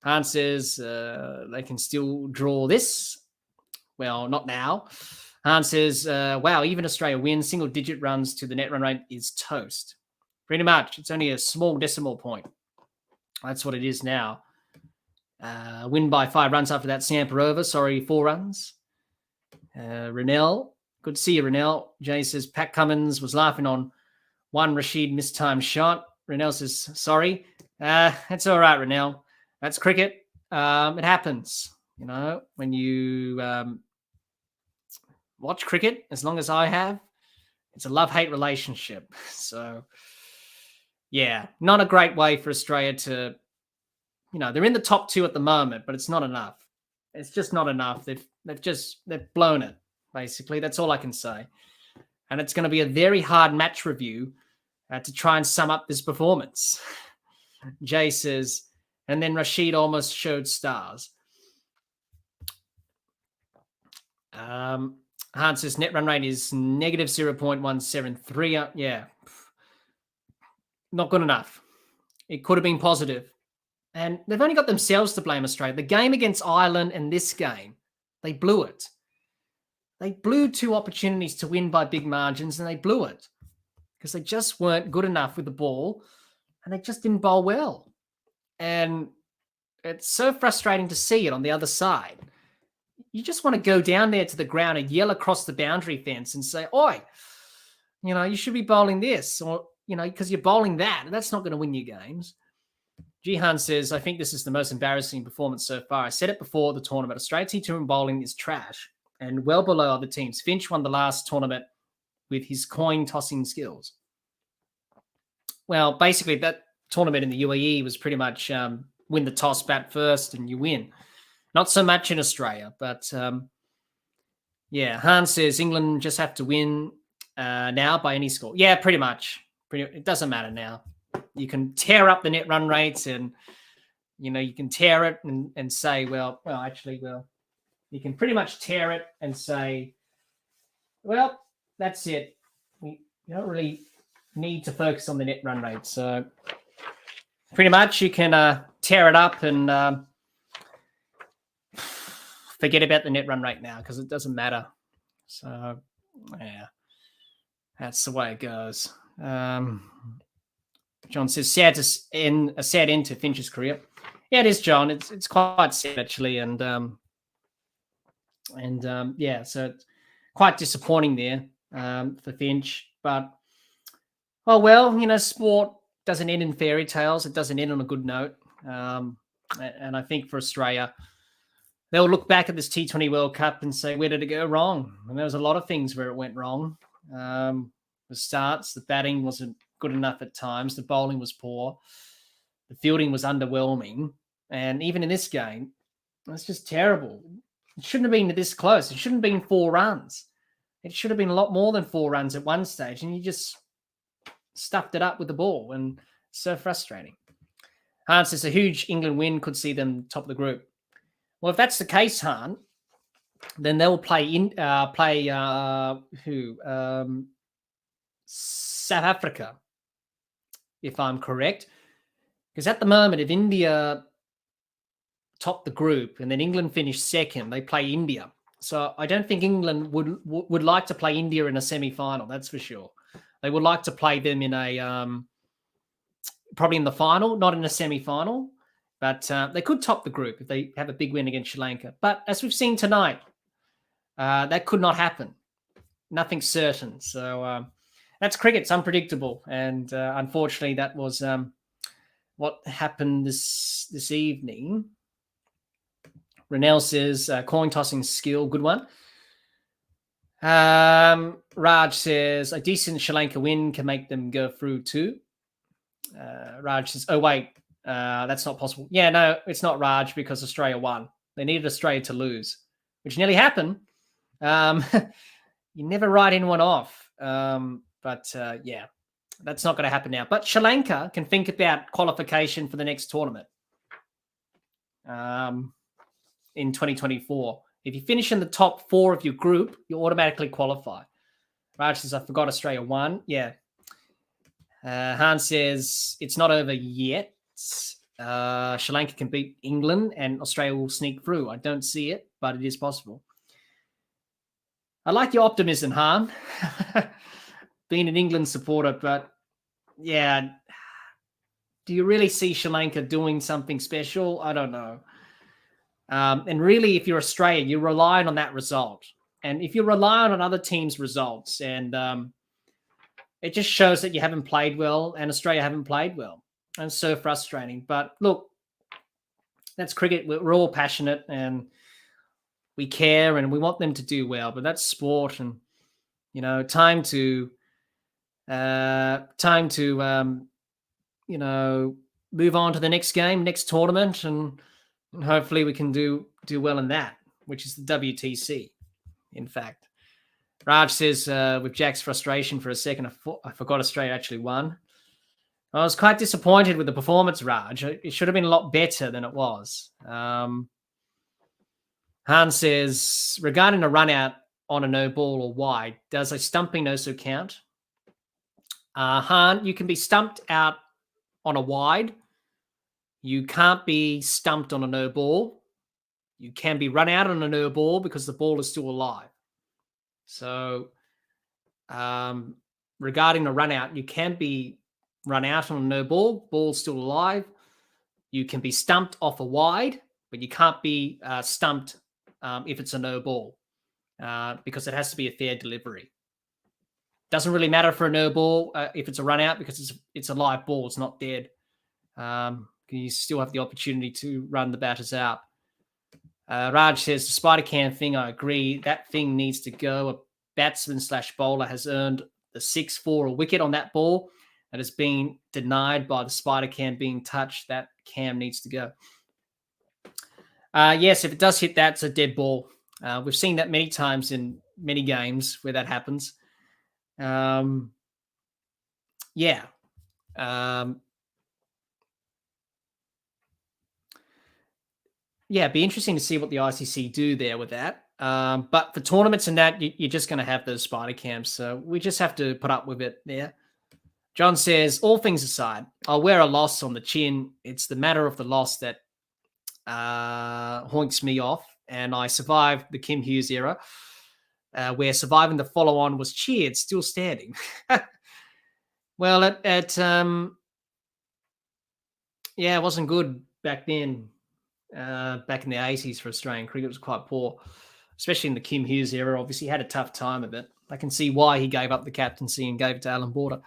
Han says they can still draw this. Well, not now. Han says, wow, even Australia wins, single-digit runs to the net run rate is toast. Pretty much. It's only a small decimal point. That's what it is now. Win by 5 runs after that Samper over. Sorry, 4 runs. Renell, good to see you, Renell. Jay says, Pat Cummins was laughing on one Rashid mistimed shot. Renell says, sorry. That's all right, Renell. That's cricket. It happens. When you watch cricket, as long as I have, it's a love-hate relationship. So, yeah, not a great way for Australia to, they're in the top 2 at the moment, but it's not enough. It's just not enough. They've blown it, basically. That's all I can say. And it's going to be a very hard match review to try and sum up this performance. Jay says, and then Rashid almost showed stars. Han says net run rate is negative 0.173. Yeah. Not good enough. It could have been positive. And they've only got themselves to blame, Australia. The game against Ireland and this game, they blew it. They blew 2 opportunities to win by big margins, and they blew it because they just weren't good enough with the ball, and they just didn't bowl well. And it's so frustrating to see it on the other side. You just want to go down there to the ground and yell across the boundary fence and say, oi, you should be bowling this, or, because you're bowling that, and that's not going to win you games. Jihan says, I think this is the most embarrassing performance so far. I said it before the tournament. Australia T20 bowling is trash and well below other teams. Finch won the last tournament with his coin-tossing skills. Well, basically, that tournament in the UAE was pretty much win the toss, bat first, and you win. Not so much in Australia, but yeah, Han says England just have to win now by any score. Yeah, pretty much. It doesn't matter now. You can tear up the net run rates and, you can tear it and say, you can pretty much tear it and say, well, that's it. You don't really need to focus on the net run rate. So pretty much you can tear it up and forget about the net run rate now because it doesn't matter. So, yeah, that's the way it goes. John says, a sad end to Finch's career. Yeah, it is, John. It's quite sad, actually. And yeah, so it's quite disappointing there for Finch. But, sport doesn't end in fairy tales. It doesn't end on a good note. And I think for Australia, they'll look back at this T20 World Cup and say, where did it go wrong? And there was a lot of things where it went wrong. The starts, the batting wasn't good enough at times. The bowling was poor. The fielding was underwhelming. And even in this game, it's just terrible. It shouldn't have been this close. It shouldn't have been 4 runs. It should have been a lot more than 4 runs at one stage. And you just stuffed it up with the ball. And so frustrating. Han says a huge England win could see them top of the group. Well, if that's the case, Han, then they'll play South Africa, if I'm correct. Because at the moment, if India top the group and then England finish second, they play India. So I don't think England would like to play India in a semi-final, that's for sure. They would like to play them in a probably in the final, not in a semi-final. But they could top the group if they have a big win against Sri Lanka. But as we've seen tonight, that could not happen. Nothing's certain. So that's cricket. It's unpredictable. And unfortunately, that was what happened this evening. Renell says, coin-tossing skill, good one. Raj says, a decent Sri Lanka win can make them go through too. Raj says, oh, wait. That's not possible. Yeah, no, it's not, Raj, because Australia won. They needed Australia to lose. which nearly happened. You never write anyone off. But that's not going to happen now. But Sri Lanka can think about qualification for the next tournament in 2024. If you finish in the top 4 of your group, you automatically qualify. Raj says, I forgot Australia won. Yeah. Han says, it's not over yet. Sri Lanka can beat England and Australia will sneak through. I don't see it, but it is possible. I like your optimism, Han. Being an England supporter, but yeah, do you really see Sri Lanka doing something special? I don't know. And really, if you're Australia, you're relying on that result. And if you're relying on other teams' results, and it just shows that you haven't played well and Australia haven't played well. And it's so frustrating. But look, that's cricket. We're all passionate and we care and we want them to do well. But that's sport, and time to move on to the next game, next tournament, and hopefully we can do well in that, which is the WTC. In fact, Raj says, with Jack's frustration for a second, I forgot Australia actually won. I was quite disappointed with the performance, Raj. It should have been a lot better than it was. Han says, regarding a run out on a no ball or wide, does a stumping also count? Han, you can be stumped out on a wide. You can't be stumped on a no ball. You can be run out on a no ball because the ball is still alive. So regarding a run out, you can be run out on a no ball, ball's still alive. You can be stumped off a wide, but you can't be stumped if it's a no ball because it has to be a fair delivery. Doesn't really matter for a no ball if it's a run out because it's a live ball, it's not dead. You still have the opportunity to run the batters out. Raj says, the spider cam thing, I agree. That thing needs to go. A batsman/bowler has earned the 6 for a wicket on that ball that has been denied by the spider cam being touched. That cam needs to go. Yes, if it does hit that, it's a dead ball. We've seen that many times in many games where that happens. It'd be interesting to see what the ICC do there with that. But for tournaments and that, you're just going to have those spider cams. So we just have to put up with it there. John says, all things aside, I'll wear a loss on the chin. It's the matter of the loss that hoinks me off. And I survived the Kim Hughes era, where surviving the follow-on was cheered, still standing. Well, it wasn't good back then. Back in the 80s for Australian cricket, it was quite poor, especially in the Kim Hughes era. Obviously, he had a tough time of it. I can see why he gave up the captaincy and gave it to Alan Border.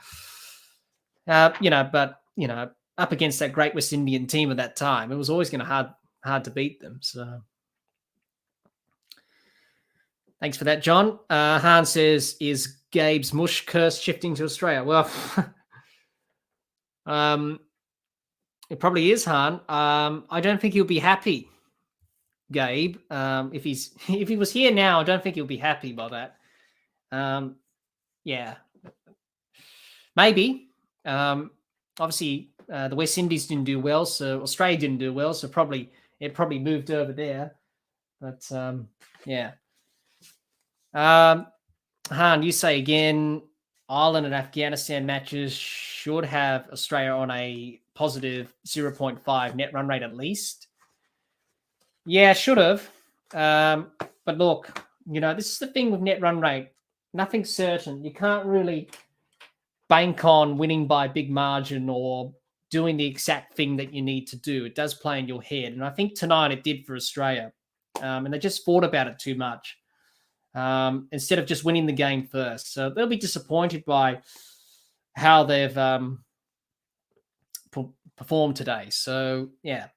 Up against that great West Indian team at that time, it was always going to hard to beat them. So, thanks for that, John. Han says, is Gabe's mush curse shifting to Australia? Well, it probably is, Han. I don't think he'll be happy, Gabe. If he was here now, I don't think he'll be happy by that. Maybe. Obviously, the West Indies didn't do well, so Australia didn't do well, so it probably moved over there. But Han, you say again, Ireland and Afghanistan matches should have Australia on a positive 0.5 net run rate at least. Yeah, should have. But look, this is the thing with net run rate. Nothing's certain. You can't really bank on winning by a big margin or doing the exact thing that you need to do. It does play in your head. And I think tonight it did for Australia. And they just thought about it too much instead of just winning the game first. So they'll be disappointed by how they've performed today. So, yeah.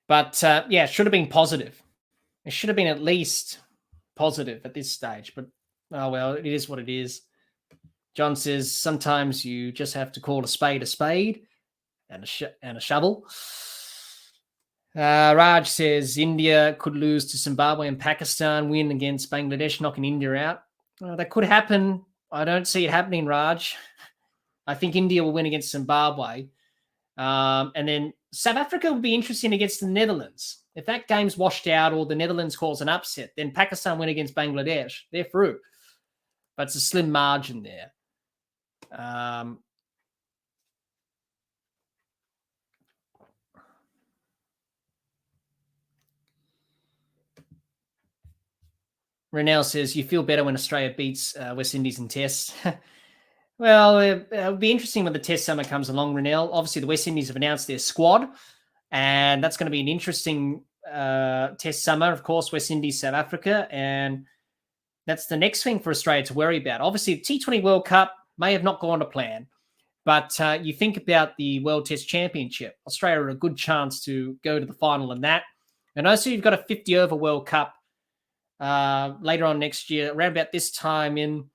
But, it should have been positive. It should have been at least positive at this stage. But, oh, well, it is what it is. John says, sometimes you just have to call a spade and a shovel. Raj says India could lose to Zimbabwe and Pakistan, win against Bangladesh, knocking India out. That could happen. I don't see it happening, Raj. I think India will win against Zimbabwe. And then South Africa will be interesting against the Netherlands. If that game's washed out or the Netherlands cause an upset, then Pakistan win against Bangladesh. They're through. But it's a slim margin there. Renell says, you feel better when Australia beats West Indies in tests. Well, it'll be interesting when the test summer comes along, Renell. Obviously, the West Indies have announced their squad, and that's going to be an interesting test summer. Of course, West Indies, South Africa, and that's the next thing for Australia to worry about. Obviously, the T20 World Cup may have not gone to plan, but you think about the World Test Championship. Australia are a good chance to go to the final in that. And also, you've got a 50-over World Cup later on next year, around about this time in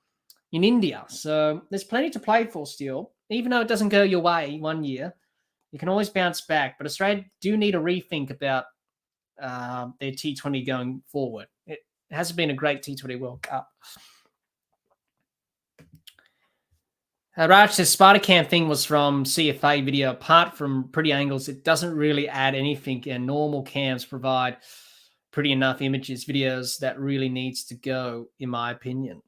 India. So there's plenty to play for still. Even though it doesn't go your way one year, you can always bounce back. But Australia do need to rethink about their T20 going forward. It hasn't been a great T20 World Cup. Raj says Spider Cam thing was from CFA video. Apart from pretty angles, it doesn't really add anything, and normal cams provide pretty enough images, videos that really needs to go, in my opinion.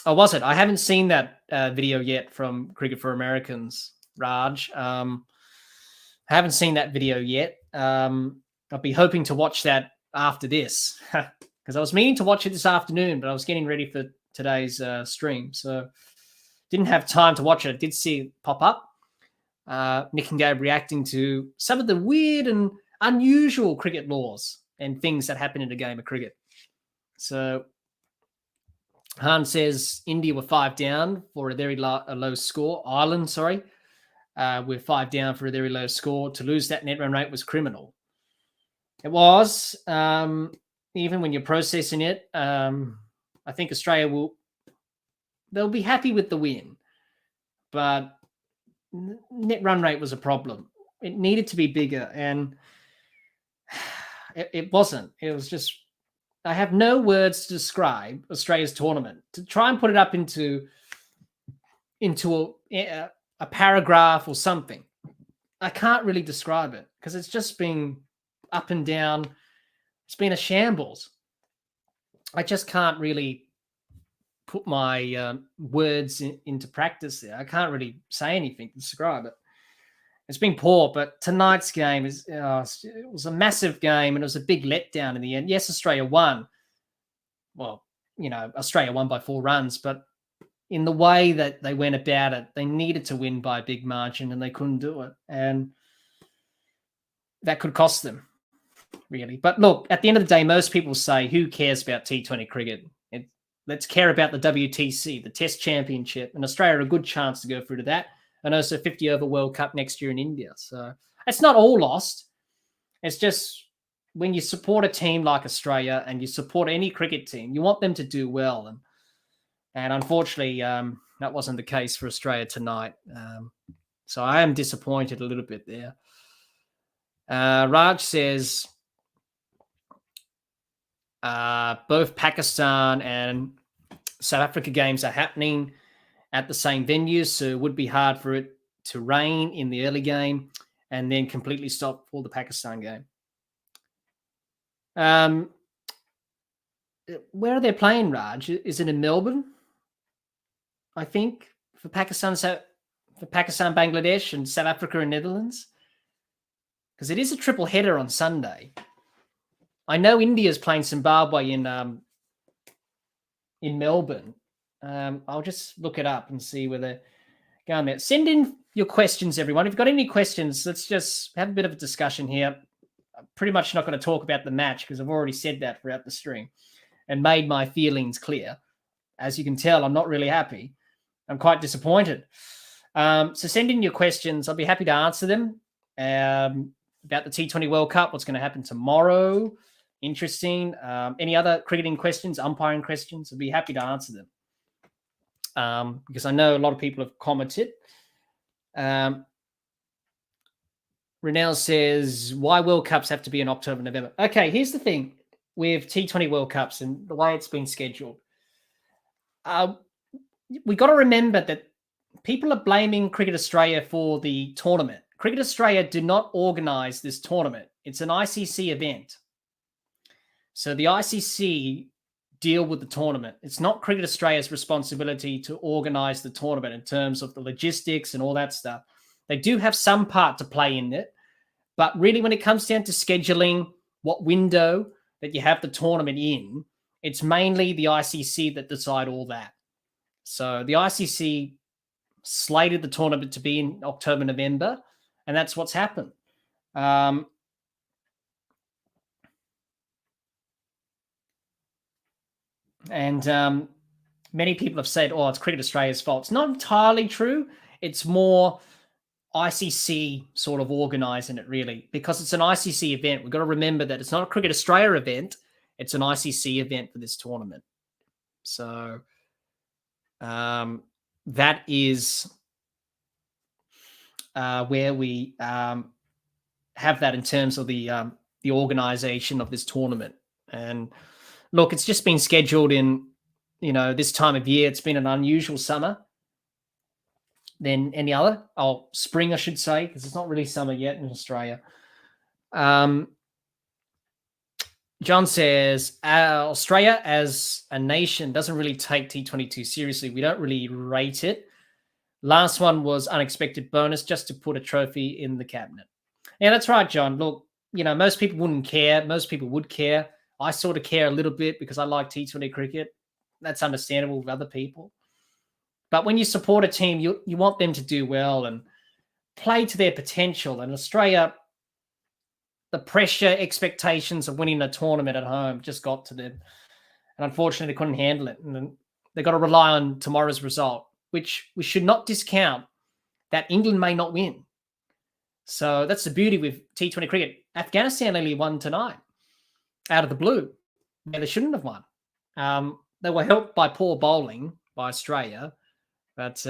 Oh, was it? I haven't seen that video yet from Cricket for Americans, Raj. I haven't seen that video yet. I'll be hoping to watch that after this because I was meaning to watch it this afternoon, but I was getting ready for today's stream. So didn't have time to watch it. I did see it pop up. Nick and Gabe reacting to some of the weird and unusual cricket laws and things that happen in a game of cricket. So Han says India were 5 down for a very low score. Ireland, sorry. We're 5 down for a very low score. To lose that net run rate was criminal. It was. Even when you're processing it, I think Australia they'll be happy with the win. But net run rate was a problem. It needed to be bigger, and it wasn't. It was just, I have no words to describe Australia's tournament. To try and put it up into a paragraph or something, I can't really describe it because it's just been up and down. It's been a shambles. I just can't really put my words into practice there. I can't really say anything to describe it. It's been poor, but tonight's game it was a massive game, and it was a big letdown in the end. Yes, Australia won. Well, Australia won by 4 runs, but in the way that they went about it, they needed to win by a big margin, and they couldn't do it. And that could cost them, really. But look, at the end of the day, most people say, who cares about T20 cricket? Let's care about the WTC, the Test Championship, and Australia a good chance to go through to that. And also 50-over World Cup next year in India. So it's not all lost. It's just when you support a team like Australia and you support any cricket team, you want them to do well. And unfortunately, that wasn't the case for Australia tonight. So I am disappointed a little bit there. Raj says both Pakistan and South Africa games are happening at the same venues, so it would be hard for it to rain in the early game and then completely stop for the Pakistan game. Where are they playing, Raj? Is it in Melbourne? I think for Pakistan, Bangladesh, and South Africa and Netherlands, because it is a triple header on Sunday. I know India's playing Zimbabwe in Melbourne. I'll just look it up and see where they're going there. Send in your questions, everyone. If you've got any questions, let's just have a bit of a discussion here. I'm pretty much not going to talk about the match because I've already said that throughout the stream and made my feelings clear. As you can tell, I'm not really happy. I'm quite disappointed. So send in your questions. I'll be happy to answer them. About the T20 World Cup, what's going to happen tomorrow. Interesting. Any other cricketing questions, umpiring questions, I'll be happy to answer them. Because I know a lot of people have commented. Renell says, why World Cups have to be in October, November? Okay, here's the thing with T20 World Cups and the way it's been scheduled. We got to remember that people are blaming Cricket Australia for the tournament. Cricket Australia do not organise this tournament. It's an ICC event. So the ICC deal with the tournament. It's not Cricket Australia's responsibility to organise the tournament in terms of the logistics and all that stuff. They do have some part to play in it, but really when it comes down to scheduling what window that you have the tournament in, it's mainly the ICC that decide all that. So the ICC slated the tournament to be in October, November, and that's what's happened. Many people have said, oh, it's Cricket Australia's fault. It's not entirely true. It's more ICC sort of organising it, really, because it's an ICC event. We've got to remember that it's not a Cricket Australia event. It's an ICC event for this tournament. So that is where we have that in terms of the organisation of this tournament. And look, it's just been scheduled in, this time of year. It's been an unusual summer than any other. Spring, I should say, because it's not really summer yet in Australia. John says, Australia as a nation doesn't really take T22 seriously. We don't really rate it. Last one was unexpected bonus just to put a trophy in the cabinet. Yeah, that's right, John. Look, most people wouldn't care. Most people would care. I sort of care a little bit because I like T20 cricket. That's understandable with other people. But when you support a team, you want them to do well and play to their potential. And Australia, the pressure, expectations of winning a tournament at home just got to them. And unfortunately, they couldn't handle it. And they got to rely on tomorrow's result, which we should not discount that England may not win. So that's the beauty with T20 cricket. Afghanistan only won tonight out of the blue. Yeah, they shouldn't have won. They were helped by poor bowling by Australia. But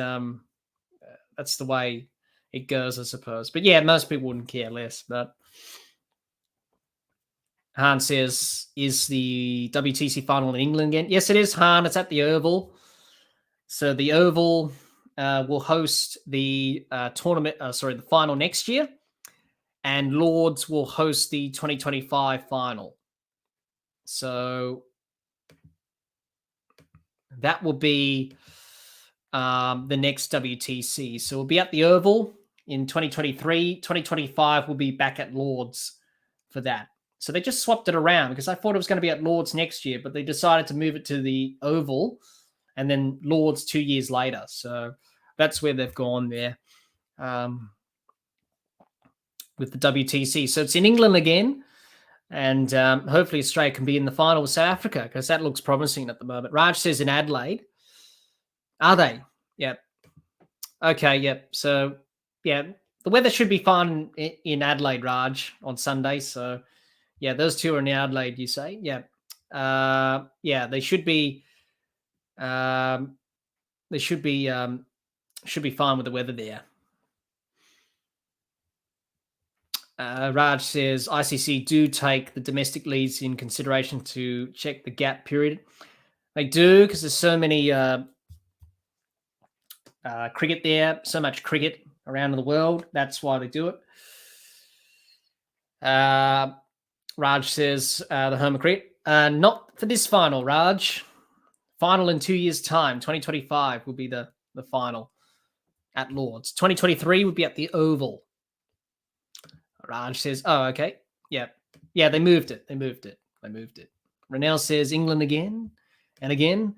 that's the way it goes, I suppose. But yeah, most people wouldn't care less. But Han says, is the WTC final in England again? Yes, it is, Han. It's at the Oval. So the Oval will host the the final next year. And Lords will host the 2025 final. So that will be the next WTC. So we'll be at the Oval in 2023. 2025 will be back at Lords for that. So they just swapped it around because I thought it was going to be at Lords next year, but they decided to move it to the Oval and then Lords 2 years later. So that's where they've gone there with the WTC. So it's in England again. And hopefully Australia can be in the final with South Africa because that looks promising at the moment. Raj says in Adelaide. Are they? Yep. Okay, yep. So, yeah, the weather should be fine in Adelaide, Raj, on Sunday. So, yeah, those two are in Adelaide, you say? Yeah. Yeah, they should be fine with the weather there. Raj says ICC do take the domestic leads in consideration to check the gap period. They do because there's so many cricket there, so much cricket around the world. That's why they do it. Raj says the home of cricket. Not for this final, Raj. Final in 2 years' time. 2025 will be the final at Lords. 2023 would be at the Oval. Raj says, oh, okay. Yeah. Yeah, they moved it. Renell says England again and again.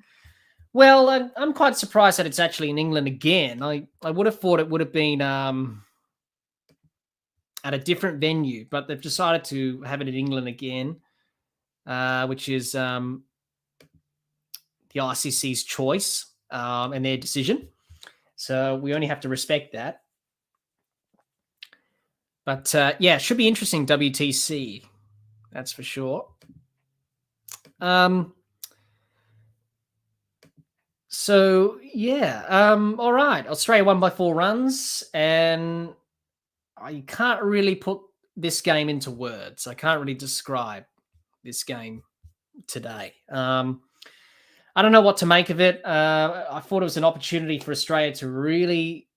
Well, I'm quite surprised that it's actually in England again. I would have thought it would have been at a different venue, but they've decided to have it in England again, which is the ICC's choice and their decision. So we only have to respect that. But, yeah, it should be interesting, WTC. That's for sure. So, yeah. All right. Australia won by 4 runs. And I can't really put this game into words. I can't really describe this game today. I don't know what to make of it. I thought it was an opportunity for Australia to really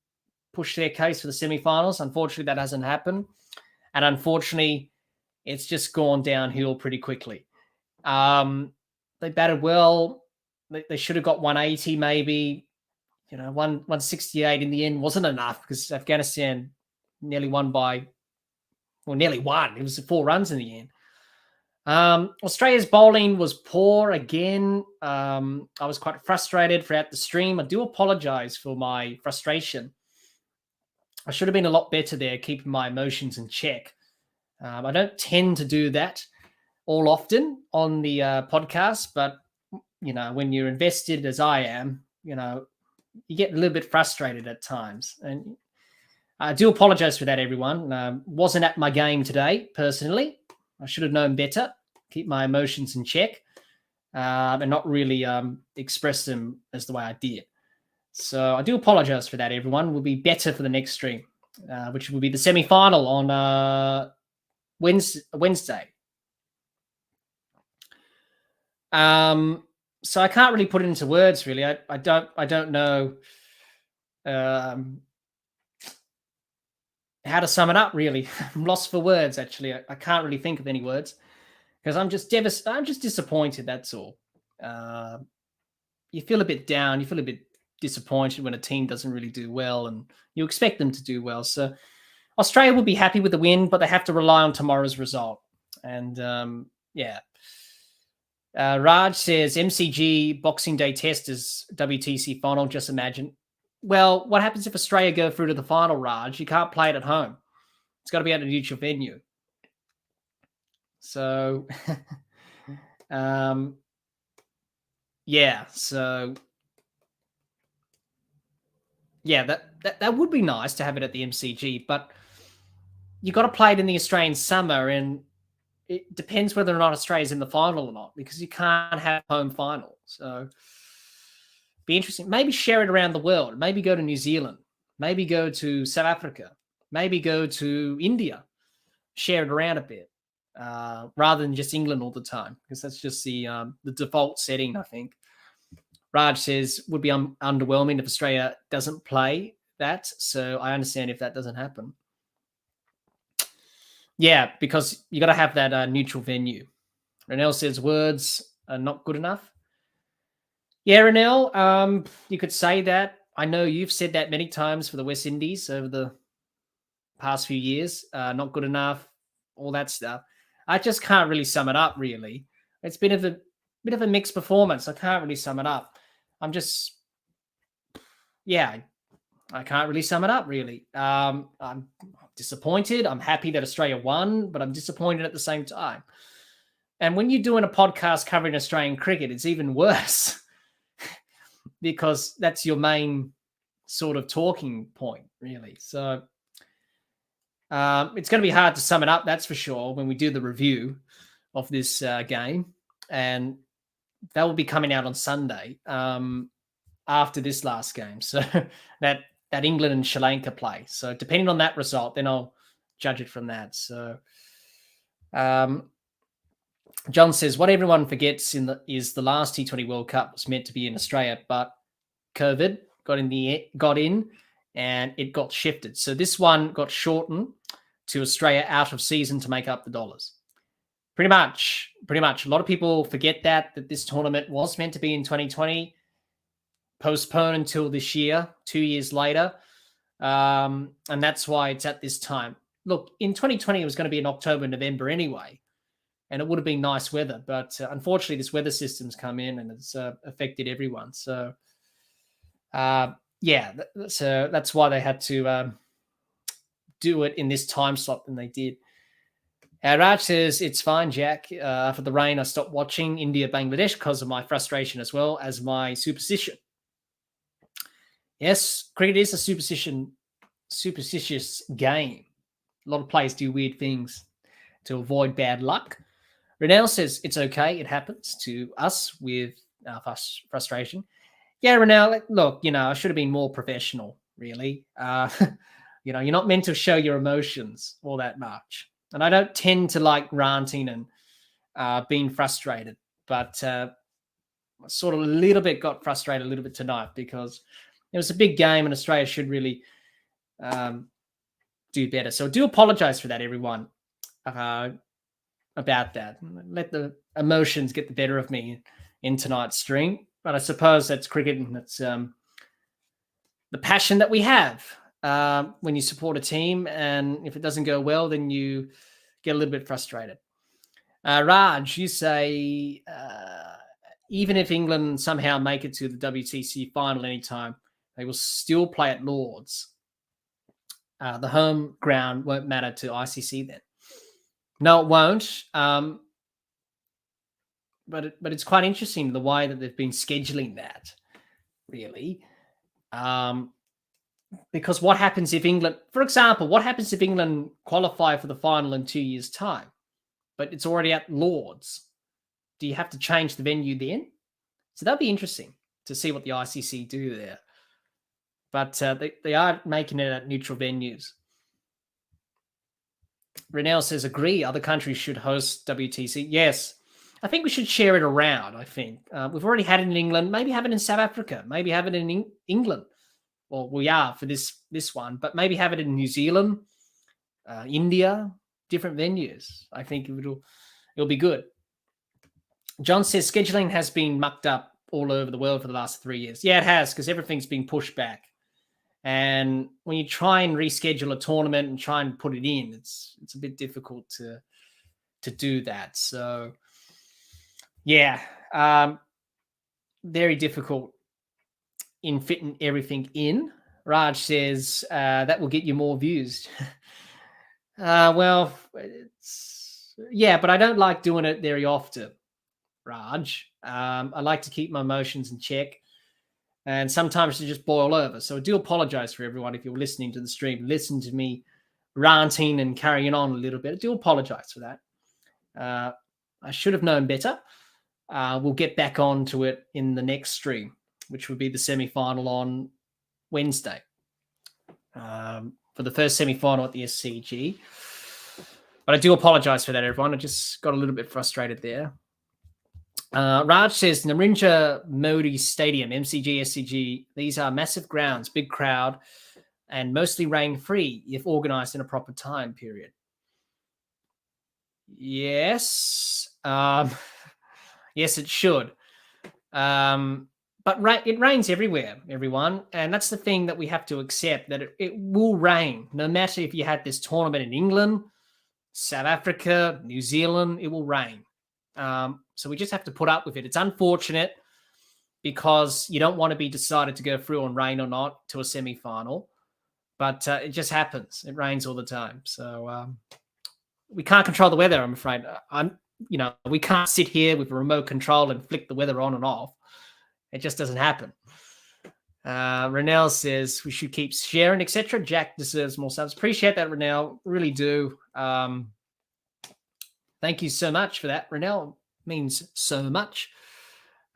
push their case for the semi-finals. Unfortunately, that hasn't happened. And unfortunately, it's just gone downhill pretty quickly. They batted well. They should have got 180 maybe. 168 in the end wasn't enough because Afghanistan nearly won. It was 4 runs in the end. Australia's bowling was poor again. I was quite frustrated throughout the stream. I do apologize for my frustration. I should have been a lot better there, keeping my emotions in check. I don't tend to do that all often on the podcast, but when you're invested as I am, you get a little bit frustrated at times. And I do apologize for that, everyone. Wasn't at my game today, personally. I should have known better, keep my emotions in check, and not really express them as the way I did. So I do apologize for that, everyone. We'll be better for the next stream, which will be the semi-final on Wednesday. So I can't really put it into words, really. I don't know how to sum it up, really. I'm lost for words, actually. I can't really think of any words because I'm just disappointed, that's all. You feel a bit down. You feel a bit disappointed when a team doesn't really do well and you expect them to do well. So Australia will be happy with the win, but they have to rely on tomorrow's result. And, Raj says MCG Boxing Day test is WTC final. Just imagine. Well, what happens if Australia go through to the final, Raj? You can't play it at home. It's got to be at a neutral venue. So, that would be nice to have it at the MCG, but you got to play it in the Australian summer, and it depends whether or not Australia's in the final or not, because you can't have home final. So be interesting. Maybe share it around the world. Maybe go to New Zealand. Maybe go to South Africa. Maybe go to India. Share it around a bit, rather than just England all the time, because that's just the default setting, I think. Raj says would be underwhelming if Australia doesn't play that. So I understand if that doesn't happen. Yeah, because you got to have that neutral venue. Renell says words are not good enough. Yeah, Renell, you could say that. I know you've said that many times for the West Indies over the past few years. Not good enough, all that stuff. I just can't really sum it up, really. It's been a bit of a mixed performance. I can't really sum it up. I can't really sum it up, really. I'm disappointed. I'm happy that Australia won, but I'm disappointed at the same time. And when you're doing a podcast covering Australian cricket, it's even worse because that's your main sort of talking point, really. So it's going to be hard to sum it up, that's for sure, when we do the review of this game. And that will be coming out on Sunday after this last game. So that England and Sri Lanka play. So depending on that result, then I'll judge it from that. So John says, what everyone forgets is the last T20 World Cup was meant to be in Australia, but COVID got in and it got shifted. So this one got shortened to Australia out of season to make up the dollars. Pretty much. A lot of people forget that this tournament was meant to be in 2020, postponed until this year, 2 years later. And that's why it's at this time. Look, in 2020, it was going to be in October, November anyway, and it would have been nice weather. But unfortunately, this weather system's come in and it's affected everyone. So, so that's why they had to do it in this time slot than they did. Raj says, it's fine, Jack. For the rain, I stopped watching India-Bangladesh because of my frustration as well as my superstition. Yes, cricket is a superstitious game. A lot of players do weird things to avoid bad luck. Renell says, it's okay. It happens to us with frustration. Yeah, Renell, look, I should have been more professional, really. You know, you're not meant to show your emotions all that much. And I don't tend to like ranting and being frustrated, but sort of a little bit got frustrated a little bit tonight because it was a big game and Australia should really do better. So I do apologize for that, everyone, about that. Let the emotions get the better of me in tonight's stream. But I suppose that's cricket and that's the passion that we have when you support a team. And if it doesn't go well, then you get a little bit frustrated. Raj, you say even if England somehow make it to the WTC final anytime, they will still play at Lord's. The home ground won't matter to ICC then. No, it won't. But it's quite interesting the way that they've been scheduling that, really. Because what happens if England, for example, what happens if England qualify for the final in 2 years' time, but it's already at Lord's? Do you have to change the venue then? So that'd be interesting to see what the ICC do there. But they are making it at neutral venues. Renell says, agree, other countries should host WTC. Yes, I think we should share it around, I think. We've already had it in England. Maybe have it in South Africa. Maybe have it in England. Well, we are for this one. But maybe have it in New Zealand, India, different venues. I think it'll be good. John says, scheduling has been mucked up all over the world for the last 3 years. Yeah, it has, because everything's been pushed back. And when you try and reschedule a tournament and try and put it in, it's a bit difficult to do that. So, yeah, very difficult in fitting everything in. Raj says that will get you more views. Well, but I don't like doing it very often, Raj. I like to keep my emotions in check. And sometimes they just boil over. So I do apologize for everyone if you're listening to the stream. Listen to me ranting and carrying on a little bit. I do apologize for that. I should have known better. We'll get back on to it in the next stream, which would be the semi-final on Wednesday. For the first semi-final at the SCG. But I do apologize for that, everyone. I just got a little bit frustrated there. Raj says, Narendra Modi Stadium, MCG, SCG, these are massive grounds, big crowd, and mostly rain-free if organised in a proper time period. Yes. Yes, it should. But it rains everywhere, everyone, and that's the thing that we have to accept, that it will rain. No matter if you had this tournament in England, South Africa, New Zealand, it will rain. So we just have to put up with it. It's unfortunate because you don't want to be decided to go through on rain or not to a semi-final, but it just happens. It rains all the time. So we can't control the weather, I'm afraid. We can't sit here with a remote control and flick the weather on and off. It just doesn't happen. Renell says we should keep sharing, etc. Jack deserves more subs. Appreciate that, Renell. Really do. Thank you so much for that, Renell. Means so much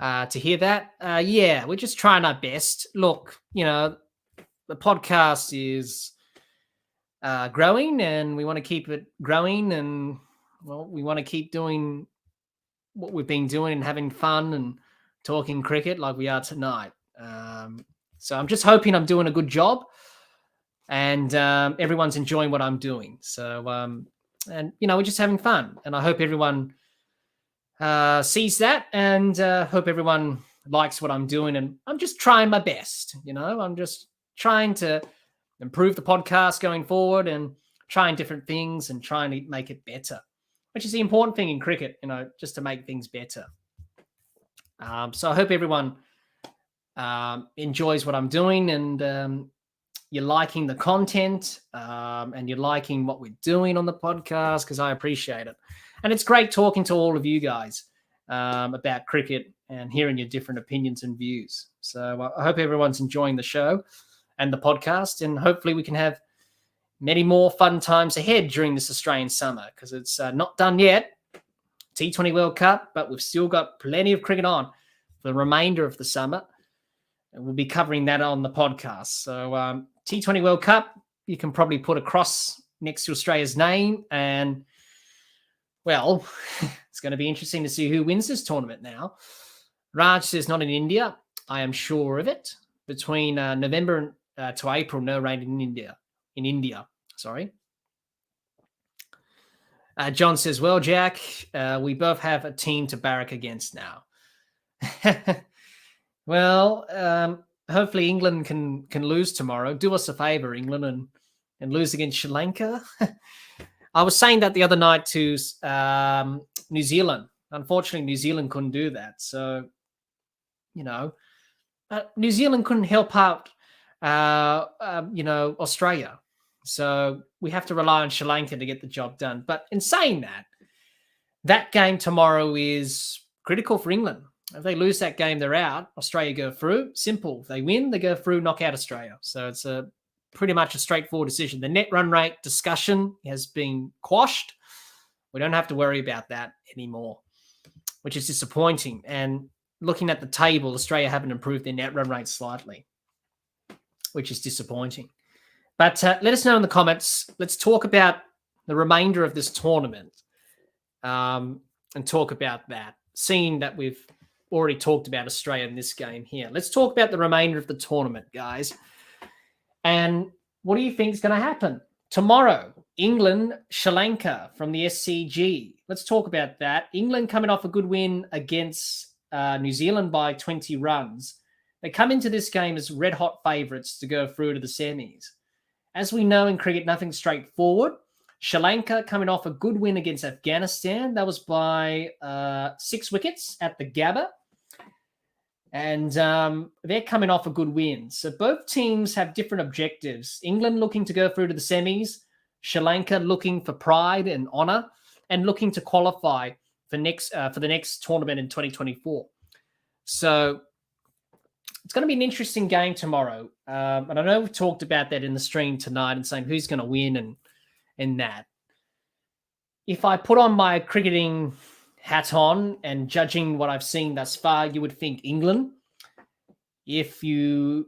to hear that. We're just trying our best. Look, the podcast is growing and we want to keep it growing, and we want to keep doing what we've been doing and having fun and talking cricket like we are tonight. So I'm just hoping I'm doing a good job and everyone's enjoying what I'm doing. So, we're just having fun, and I hope everyone sees that, and hope everyone likes what I'm doing. And I'm just trying my best. I'm just trying to improve the podcast going forward and trying different things and trying to make it better, which is the important thing in cricket, just to make things better. So I hope everyone enjoys what I'm doing, and you're liking the content, and you're liking what we're doing on the podcast, because I appreciate it. And it's great talking to all of you guys about cricket and hearing your different opinions and views. So I hope everyone's enjoying the show and the podcast, and hopefully we can have many more fun times ahead during this Australian summer, because it's not done yet. T20 World Cup, but we've still got plenty of cricket on for the remainder of the summer. And we'll be covering that on the podcast. So T20 World Cup, you can probably put a cross next to Australia's name. And, well, it's going to be interesting to see who wins this tournament now. Raj says not in India. I am sure of it. Between November to April, no rain in India. Sorry. John says, well, Jack, we both have a team to barrack against now. Well, hopefully England can lose tomorrow. Do us a favor, England, and lose against Sri Lanka. I was saying that the other night to New Zealand. Unfortunately, New Zealand couldn't do that. So, New Zealand couldn't help out, Australia. So we have to rely on Sri Lanka to get the job done. But in saying that game tomorrow is critical for England. If they lose that game, they're out. Australia go through. Simple. If they win, they go through, knock out Australia. So it's pretty much a straightforward decision. The net run rate discussion has been quashed. We don't have to worry about that anymore, which is disappointing. And looking at the table, Australia haven't improved their net run rate slightly, which is disappointing. But let us know in the comments. Let's talk about the remainder of this tournament and talk about that. Seeing that we've already talked about Australia in this game here, let's talk about the remainder of the tournament, guys. And what do you think is going to happen? Tomorrow, England, Sri Lanka from the SCG. Let's talk about that. England coming off a good win against New Zealand by 20 runs. They come into this game as red-hot favourites to go through to the semis. As we know in cricket, nothing's straightforward. Sri Lanka coming off a good win against Afghanistan. That was by 6 wickets at the Gabba. And they're coming off a good win. So both teams have different objectives. England looking to go through to the semis. Sri Lanka looking for pride and honour and looking to qualify for the next tournament in 2024. So it's going to be an interesting game tomorrow. And I know we've talked about that in the stream tonight and saying who's going to win and that. If I put on my cricketing hat on and judging what I've seen thus far, you would think England. If you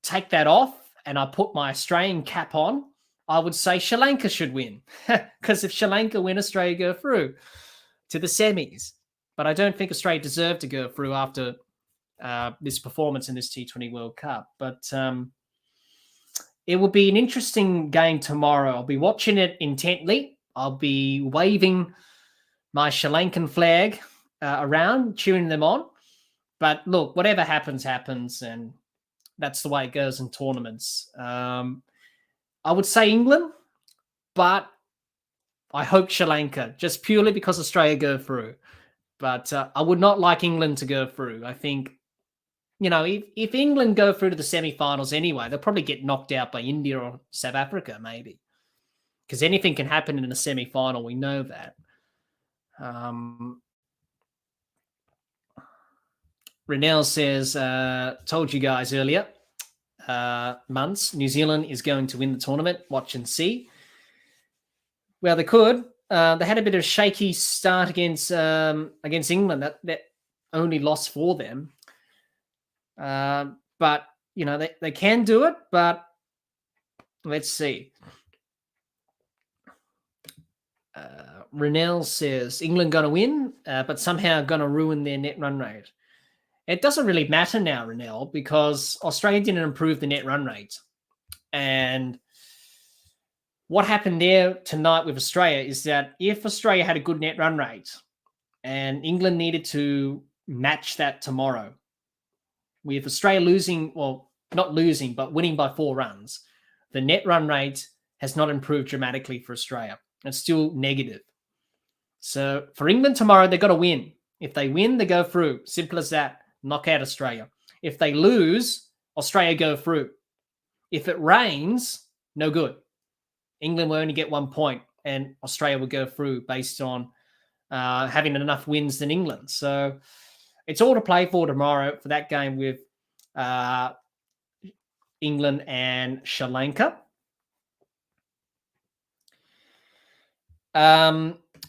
take that off and I put my Australian cap on, I would say Sri Lanka should win. Because if Sri Lanka win, Australia go through to the semis. But I don't think Australia deserved to go through after this performance in this T20 World Cup. But it will be an interesting game tomorrow. I'll be watching it intently. I'll be waving my Sri Lankan flag around, cheering them on. But look, whatever happens, happens. And that's the way it goes in tournaments. I would say England, but I hope Sri Lanka, just purely because Australia go through. But I would not like England to go through. I think, if England go through to the semi-finals anyway, they'll probably get knocked out by India or South Africa, maybe. Because anything can happen in a semi-final. We know that. Renell says, told you guys earlier, months, New Zealand is going to win the tournament. Watch and see. Well, they could. They had a bit of a shaky start against England. That only loss for them. But, they can do it. But let's see. Renell says, England going to win, but somehow going to ruin their net run rate. It doesn't really matter now, Renell, because Australia didn't improve the net run rate. And what happened there tonight with Australia is that if Australia had a good net run rate and England needed to match that tomorrow, with Australia losing, well, not losing, but winning by 4 runs, the net run rate has not improved dramatically for Australia. It's still negative. So for England tomorrow, they've got to win. If they win, they go through. Simple as that. Knock out Australia. If they lose, Australia go through. If it rains, no good. England will only get 1 point and Australia will go through based on having enough wins than England. So it's all to play for tomorrow for that game with England and Sri Lanka.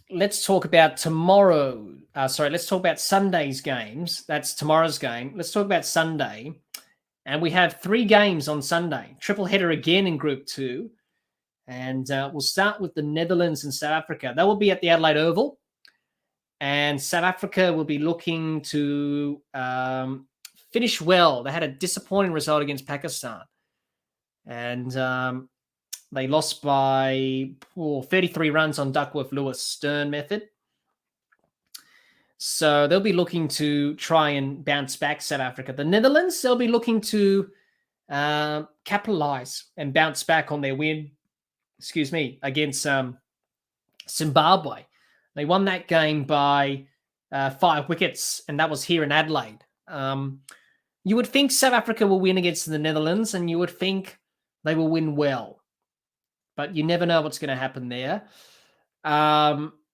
Let's talk about tomorrow. Let's talk about Sunday's games. That's tomorrow's game. Let's talk about Sunday. And we have 3 games on Sunday. Triple header again in Group 2. And we'll start with the Netherlands and South Africa. That will be at the Adelaide Oval. And South Africa will be looking to finish well. They had a disappointing result against Pakistan. And they lost by 33 runs on Duckworth-Lewis Stern method. So they'll be looking to try and bounce back, South Africa. The Netherlands, they'll be looking to capitalize and bounce back on their win, against Zimbabwe. They won that game by 5 wickets, and that was here in Adelaide. You would think South Africa will win against the Netherlands, and you would think they will win well. But you never know what's going to happen there.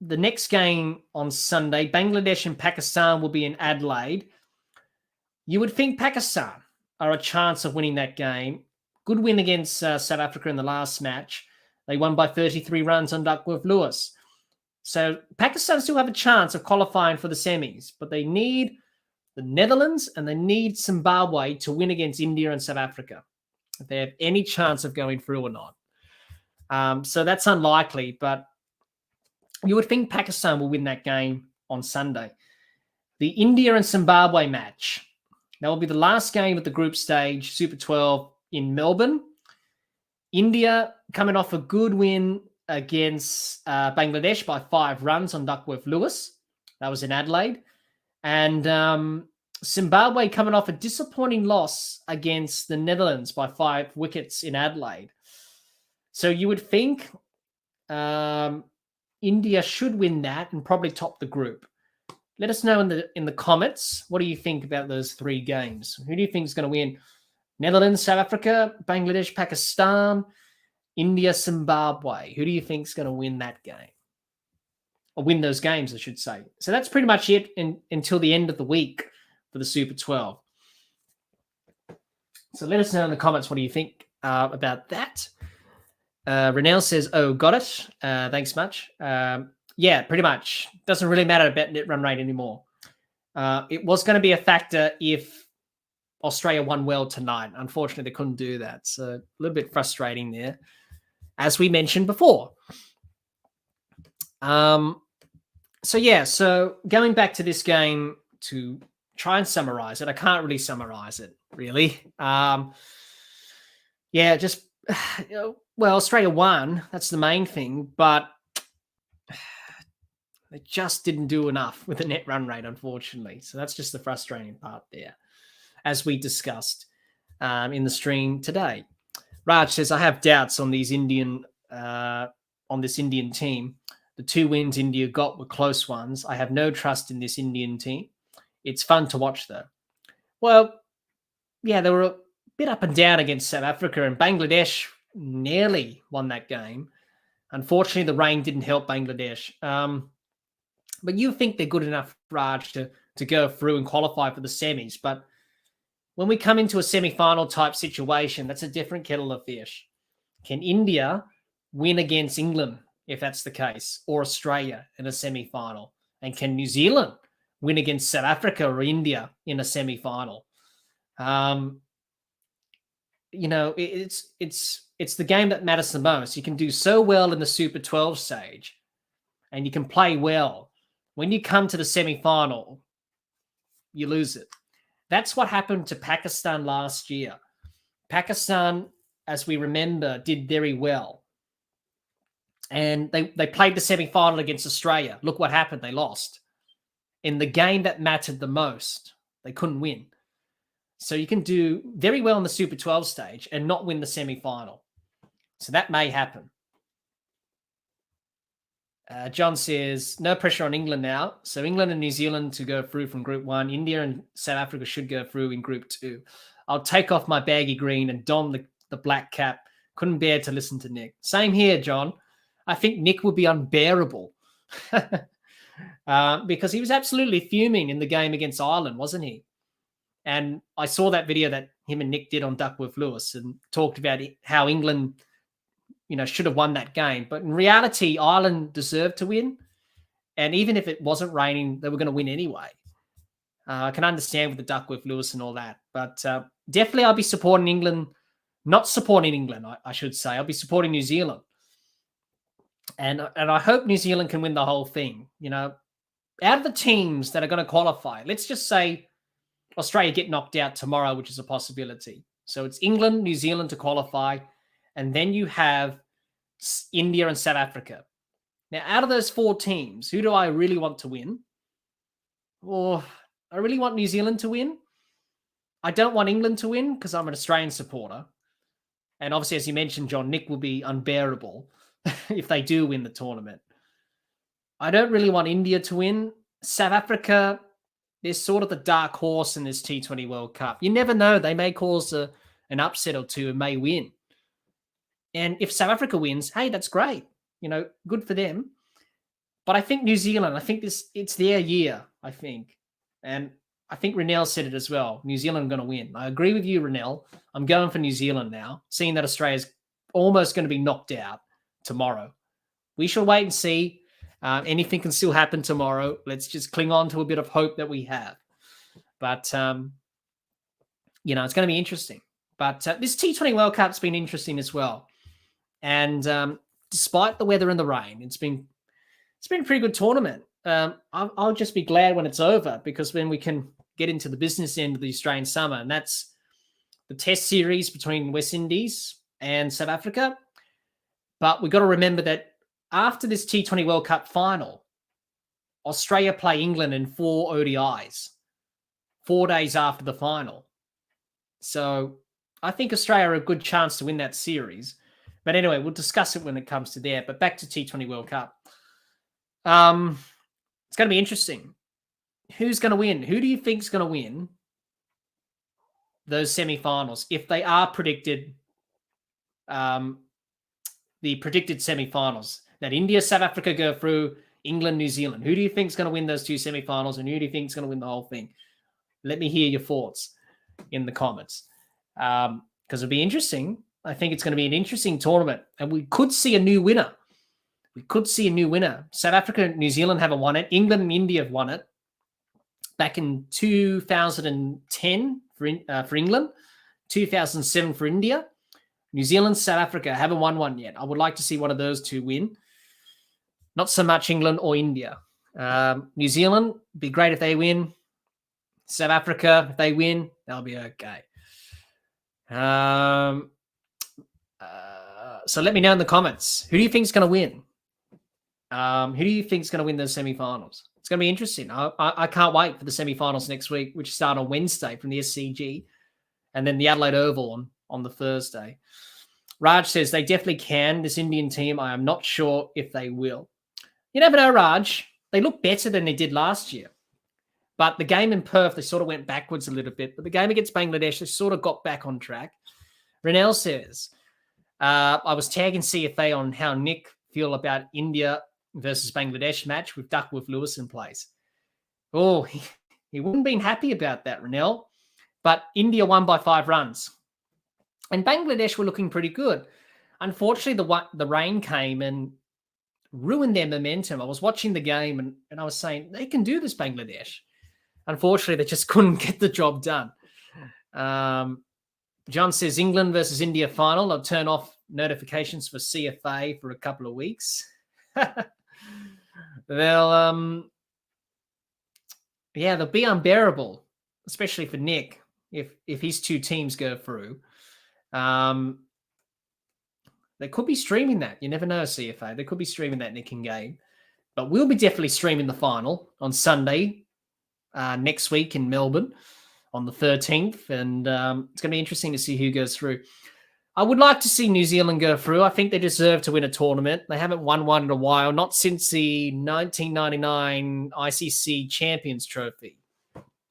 The next game on Sunday, Bangladesh and Pakistan will be in Adelaide. You would think Pakistan are a chance of winning that game. Good win against South Africa in the last match. They won by 33 runs on Duckworth-Lewis. So Pakistan still have a chance of qualifying for the semis, but they need the Netherlands and they need Zimbabwe to win against India and South Africa if they have any chance of going through or not. So that's unlikely, but you would think Pakistan will win that game on Sunday. The India and Zimbabwe match. That will be the last game of the group stage, Super 12 in Melbourne. India coming off a good win against Bangladesh by 5 runs on Duckworth-Lewis. That was in Adelaide. And Zimbabwe coming off a disappointing loss against the Netherlands by 5 wickets in Adelaide. So you would think India should win that and probably top the group. Let us know in the comments. What do you think about those 3 games? Who do you think is going to win? Netherlands, South Africa, Bangladesh, Pakistan, India, Zimbabwe. Who do you think is going to win that game? Or win those games, I should say. So that's pretty much it until the end of the week for the Super 12. So let us know in the comments what do you think about that. Renelle says, oh, got it. Thanks much. Yeah, pretty much. Doesn't really matter about net run rate anymore. It was going to be a factor if Australia won well tonight. Unfortunately, they couldn't do that. So a little bit frustrating there, as we mentioned before. So going back to this game to try and summarize it, I can't really summarize it, really. Australia won. That's the main thing, but they just didn't do enough with the net run rate, unfortunately. So that's just the frustrating part there, as we discussed in the stream today. Raj says, I have doubts on this Indian team. The 2 wins India got were close ones. I have no trust in this Indian team. It's fun to watch, though. Well, yeah, they were a bit up and down against South Africa, and Bangladesh nearly won that game. Unfortunately, the rain didn't help Bangladesh. But you think they're good enough, Raj, to go through and qualify for the semis. But when we come into a semi-final type situation, that's a different kettle of fish. Can India win against England, if that's the case, or Australia in a semi-final? And can New Zealand win against South Africa or India in a semi-final? It's the game that matters the most. You can do so well in the Super 12 stage, and you can play well. When you come to the semi-final, you lose it. That's what happened to Pakistan last year. Pakistan, as we remember, did very well. And they played the semi-final against Australia. Look what happened. They lost. In the game that mattered the most, they couldn't win. So you can do very well in the Super 12 stage and not win the semi-final. So that may happen. John says, no pressure on England now. So England and New Zealand to go through from Group 1. India and South Africa should go through in Group 2. I'll take off my baggy green and don the black cap. Couldn't bear to listen to Nick. Same here, John. I think Nick would be unbearable because he was absolutely fuming in the game against Ireland, wasn't he? And I saw that video that him and Nick did on Duckworth-Lewis and talked about how England should have won that game. But in reality, Ireland deserved to win. And even if it wasn't raining, they were going to win anyway. I can understand with the Duckworth-Lewis and all that. But definitely I'll be supporting England. Not supporting England, I should say. I'll be supporting New Zealand. And I hope New Zealand can win the whole thing. Out of the teams that are going to qualify, let's just say Australia get knocked out tomorrow, which is a possibility. So it's England, New Zealand to qualify, and then you have India and South Africa. Now, out of those 4 teams, who do I really want to win? Or I really want New Zealand to win. I don't want England to win because I'm an Australian supporter. And obviously, as you mentioned, John, Nick will be unbearable if they do win the tournament. I don't really want India to win. South Africa, they're sort of the dark horse in this T20 World Cup. You never know. They may cause an upset or two and may win. And if South Africa wins, hey, that's great. Good for them. But I think New Zealand, it's their year, I think. And I think Renell said it as well. New Zealand are going to win. I agree with you, Renell. I'm going for New Zealand now, seeing that Australia's almost going to be knocked out tomorrow. We shall wait and see. Anything can still happen tomorrow. Let's just cling on to a bit of hope that we have. But, it's going to be interesting. But this T20 World Cup's been interesting as well. And despite the weather and the rain, it's been a pretty good tournament. I'll just be glad when it's over, because then we can get into the business end of the Australian summer, and that's the test series between West Indies and South Africa. But we've got to remember that after this T20 World Cup final, Australia play England in 4 ODIs, 4 days after the final. So I think Australia are a good chance to win that series. But anyway, we'll discuss it when it comes to there. But back to T20 World Cup. It's going to be interesting. Who's going to win? Who do you think is going to win those semi-finals if they are predicted, the predicted semi-finals, that India, South Africa go through, England, New Zealand? Who do you think is going to win those 2 semi-finals, and who do you think is going to win the whole thing? Let me hear your thoughts in the comments, because it'll be interesting. I think it's going to be an interesting tournament, and we could see a new winner. South Africa and New Zealand haven't won it. England and India have won it back in 2010 for England, 2007 for India. New Zealand, South Africa haven't won one yet. I would like to see one of those 2 win. Not so much England or India. New Zealand, be great if they win. South Africa, if they win, they'll be okay. So let me know in the comments. Who do you think is going to win? Who do you think is going to win those semi-finals? It's going to be interesting. I can't wait for the semi-finals next week, which start on Wednesday from the SCG, and then the Adelaide Oval on the Thursday. Raj says they definitely can. This Indian team, I am not sure if they will. You never know, Raj. They look better than they did last year. But the game in Perth, they sort of went backwards a little bit. But the game against Bangladesh, they sort of got back on track. Renell says, I was tagging CFA on how Nick feel about India versus Bangladesh match with Duckworth Lewis in place. Oh, he wouldn't have been happy about that, Renell. But India won by 5 runs. And Bangladesh were looking pretty good. Unfortunately, the rain came and ruined their momentum. I was watching the game and I was saying, they can do this, Bangladesh. Unfortunately, they just couldn't get the job done. John says England versus India final. I'll turn off notifications for CFA for a couple of weeks. They'll be unbearable, especially for Nick if his 2 teams go through. They could be streaming that. You never know, CFA. They could be streaming that Nick in game. But we'll be definitely streaming the final on Sunday next week in Melbourne on the 13th. And it's going to be interesting to see who goes through. I would like to see New Zealand go through. I think they deserve to win a tournament. They haven't won one in a while, not since the 1999 ICC Champions Trophy,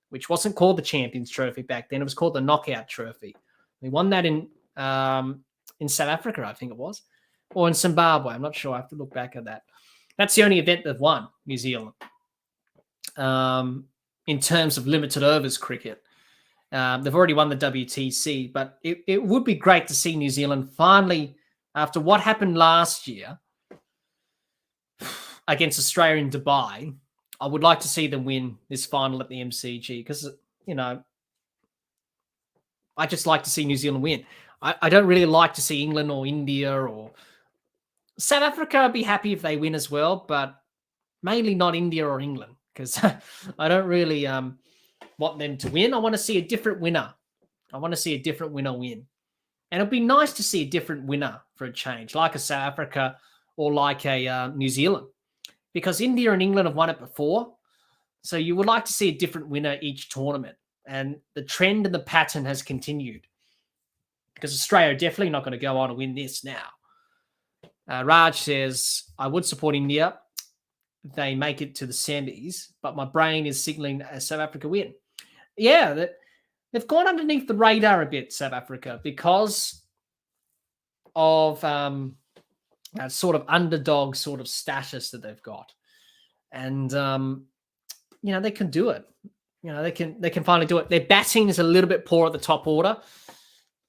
which wasn't called the Champions Trophy back then. It was called the Knockout Trophy. They won that in South Africa, I think it was, or in Zimbabwe. I'm not sure. I have to look back at that. That's the only event they've won, New Zealand, in terms of limited overs cricket. They've already won the WTC, but it would be great to see New Zealand finally, after what happened last year against Australia in Dubai. I would like to see them win this final at the MCG because, I I just like to see New Zealand win. I don't really like to see England or India or South Africa. I'd be happy if they win as well, but mainly not India or England, because I don't really want them to win. I want to see a different winner. I want to see a different winner win. And it'd be nice to see a different winner for a change, like a South Africa or like a New Zealand, because India and England have won it before. So you would like to see a different winner each tournament. And the trend and the pattern has continued, because Australia are definitely not going to go on and win this now. Raj says, I would support India. They make it to the semis, but my brain is signaling a South Africa win. Yeah, they've gone underneath the radar a bit, South Africa, because of that sort of underdog sort of status that they've got. And, they can do it. They can finally do it. Their batting is a little bit poor at the top order.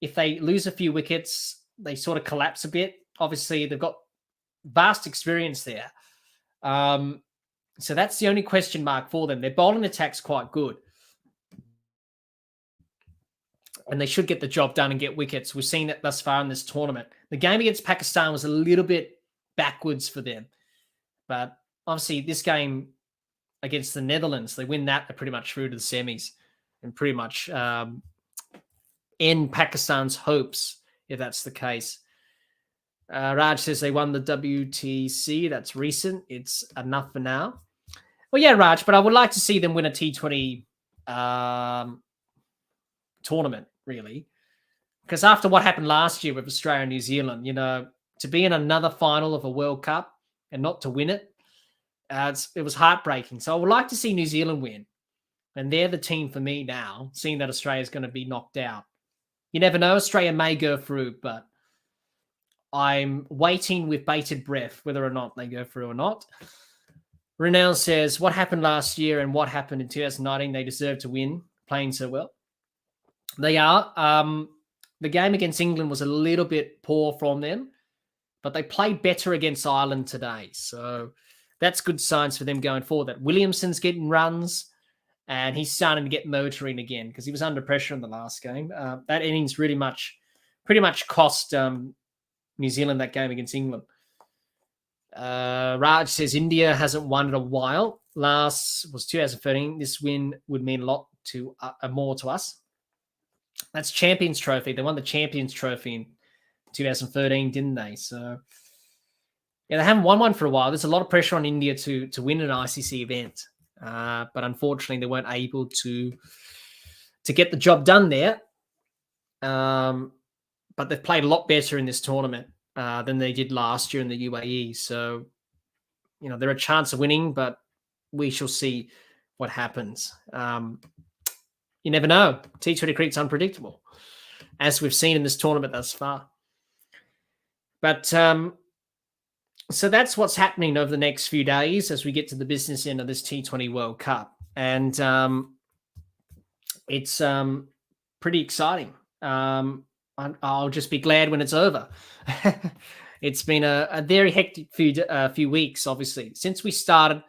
If they lose a few wickets, they sort of collapse a bit. Obviously, they've got vast experience there. So that's the only question mark for them. Their bowling attack's quite good. And they should get the job done and get wickets. We've seen that thus far in this tournament. The game against Pakistan was a little bit backwards for them. But obviously, this game against the Netherlands, they win that, they're pretty much through to the semis and pretty much end Pakistan's hopes, if that's the case. Raj says they won the WTC. That's recent. It's enough for now. Well, yeah, Raj, but I would like to see them win a T20 tournament, really. Because after what happened last year with Australia and New Zealand, to be in another final of a World Cup and not to win it, it was heartbreaking. So I would like to see New Zealand win. And they're the team for me now, seeing that Australia is going to be knocked out. You never know. Australia may go through, but I'm waiting with bated breath whether or not they go through or not. Renell says, what happened last year and what happened in 2019? They deserve to win, playing so well. They are. The game against England was a little bit poor from them, but they played better against Ireland today. So that's good signs for them going forward. That Williamson's getting runs and he's starting to get motoring again because he was under pressure in the last game. That innings pretty much cost New Zealand that game against England. Raj says India hasn't won in a while. Last was 2013. This win would mean a lot to more to us. That's Champions Trophy. They won the Champions Trophy in 2013, didn't they? So yeah, they haven't won one for a while. There's a lot of pressure on India to win an ICC event, but unfortunately they weren't able to get the job done there. But they've played a lot better in this tournament than they did last year in the UAE. So, they're a chance of winning, but we shall see what happens. You never know. T20 cricket's unpredictable, as we've seen in this tournament thus far. But so that's what's happening over the next few days as we get to the business end of this T20 World Cup. And it's pretty exciting. I'll just be glad when it's over. It's been a very hectic few weeks, obviously. Since we started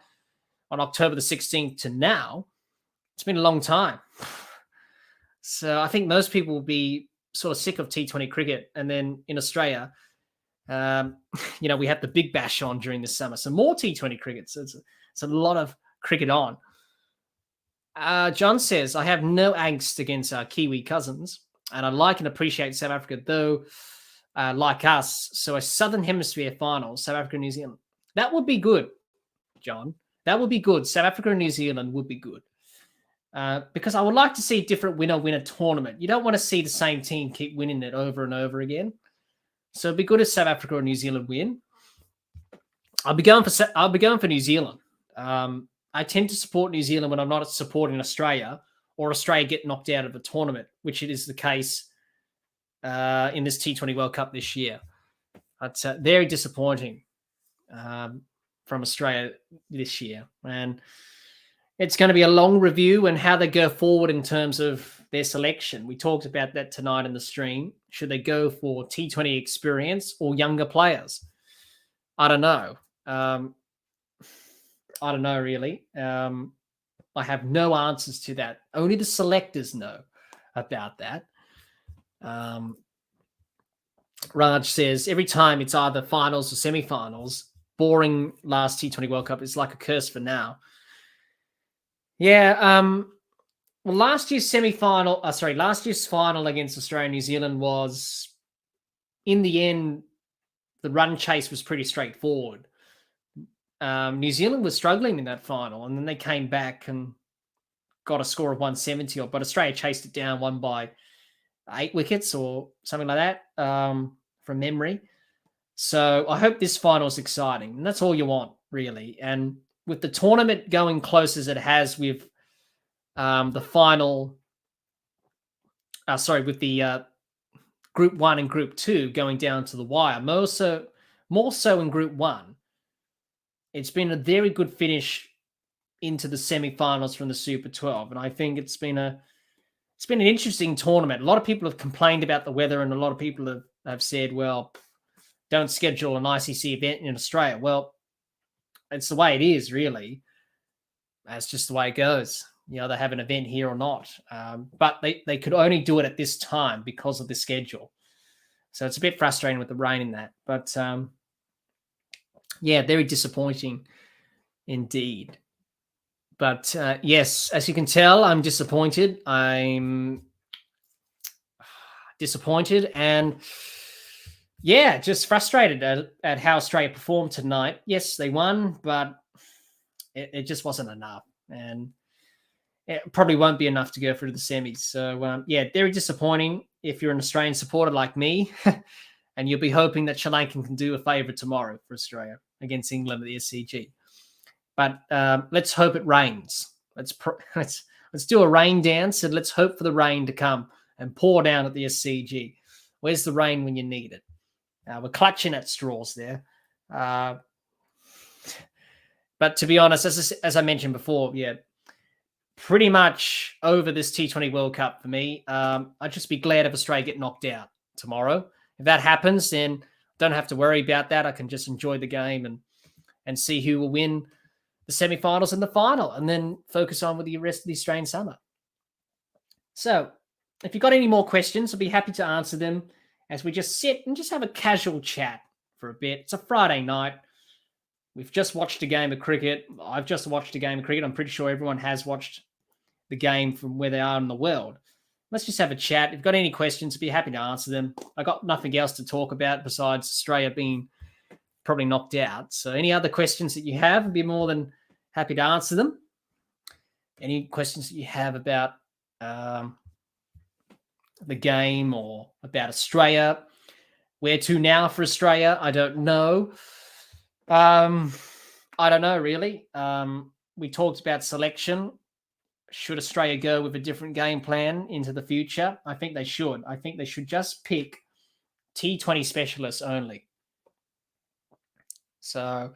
on October the 16th to now, it's been a long time. So I think most people will be sort of sick of T20 cricket. And then in Australia, we have the Big Bash on during the summer. So more T20 cricket. So it's a lot of cricket on. John says, I have no angst against our Kiwi cousins. And I like and appreciate South Africa, though, like us. So a Southern Hemisphere final, South Africa and New Zealand. That would be good, John. That would be good. South Africa and New Zealand would be good. Because I would like to see a different winner win a tournament. You don't want to see the same team keep winning it over and over again. So it'd be good if South Africa or New Zealand win. I'll be going for New Zealand. I tend to support New Zealand when I'm not supporting Australia, or Australia get knocked out of a tournament, which it is the case in this T20 World Cup this year. It's very disappointing from Australia this year. And it's going to be a long review and how they go forward in terms of their selection. We talked about that tonight in the stream. Should they go for T20 experience or younger players? I don't know. I don't know, really. I have no answers to that. Only the selectors know about that. Raj says, every time it's either finals or semi-finals, boring last T20 World Cup is like a curse for now. Yeah, well, last year's final against Australia and New Zealand was, in the end, the run chase was pretty straightforward. New Zealand was struggling in that final, and then they came back and got a score of 170, but Australia chased it down, won by 8 wickets or something like that, from memory. So I hope this final is exciting, and that's all you want, really. And with the tournament going close as it has with the final, with the Group 1 and Group 2 going down to the wire, more so in Group 1, it's been a very good finish into the semi-finals from the Super 12, and I think it's been an interesting tournament. A lot of people have complained about the weather, and a lot of people have said, well, don't schedule an ICC event in Australia. Well, it's the way it is, really. That's just the way it goes. They have an event here or not. But they could only do it at this time because of the schedule. So it's a bit frustrating with the rain in that. But, very disappointing indeed. But, yes, as you can tell, I'm disappointed. I'm disappointed and, just frustrated at how Australia performed tonight. Yes, they won, but it just wasn't enough. And it probably won't be enough to go through the semis. So, very disappointing if you're an Australian supporter like me, and you'll be hoping that Sri Lanka can do a favour tomorrow for Australia against England at the SCG. But let's hope it rains. Let's do a rain dance, and let's hope for the rain to come and pour down at the SCG. Where's the rain when you need it? We're clutching at straws there. But to be honest, as I mentioned before, pretty much over this T20 World Cup for me. I'd just be glad if Australia get knocked out tomorrow. If that happens, then don't have to worry about that. I can just enjoy the game and see who will win the semi-finals and the final, and then focus on with the rest of the Australian summer. So if you've got any more questions, I'll be happy to answer them as we just sit and just have a casual chat for a bit. It's a Friday night. We've just watched a game of cricket. I've just watched a game of cricket. I'm pretty sure everyone has watched the game from where they are in the world. Let's just have a chat. If you've got any questions, I'd be happy to answer them. I got nothing else to talk about besides Australia being probably knocked out. So any other questions that you have, I'd be more than happy to answer them. Any questions that you have about the game or about Australia, where to now for Australia, I don't know. I don't know, really. We talked about selection. Should Australia go with a different game plan into the future? I think they should. I think they should just pick T20 specialists only. So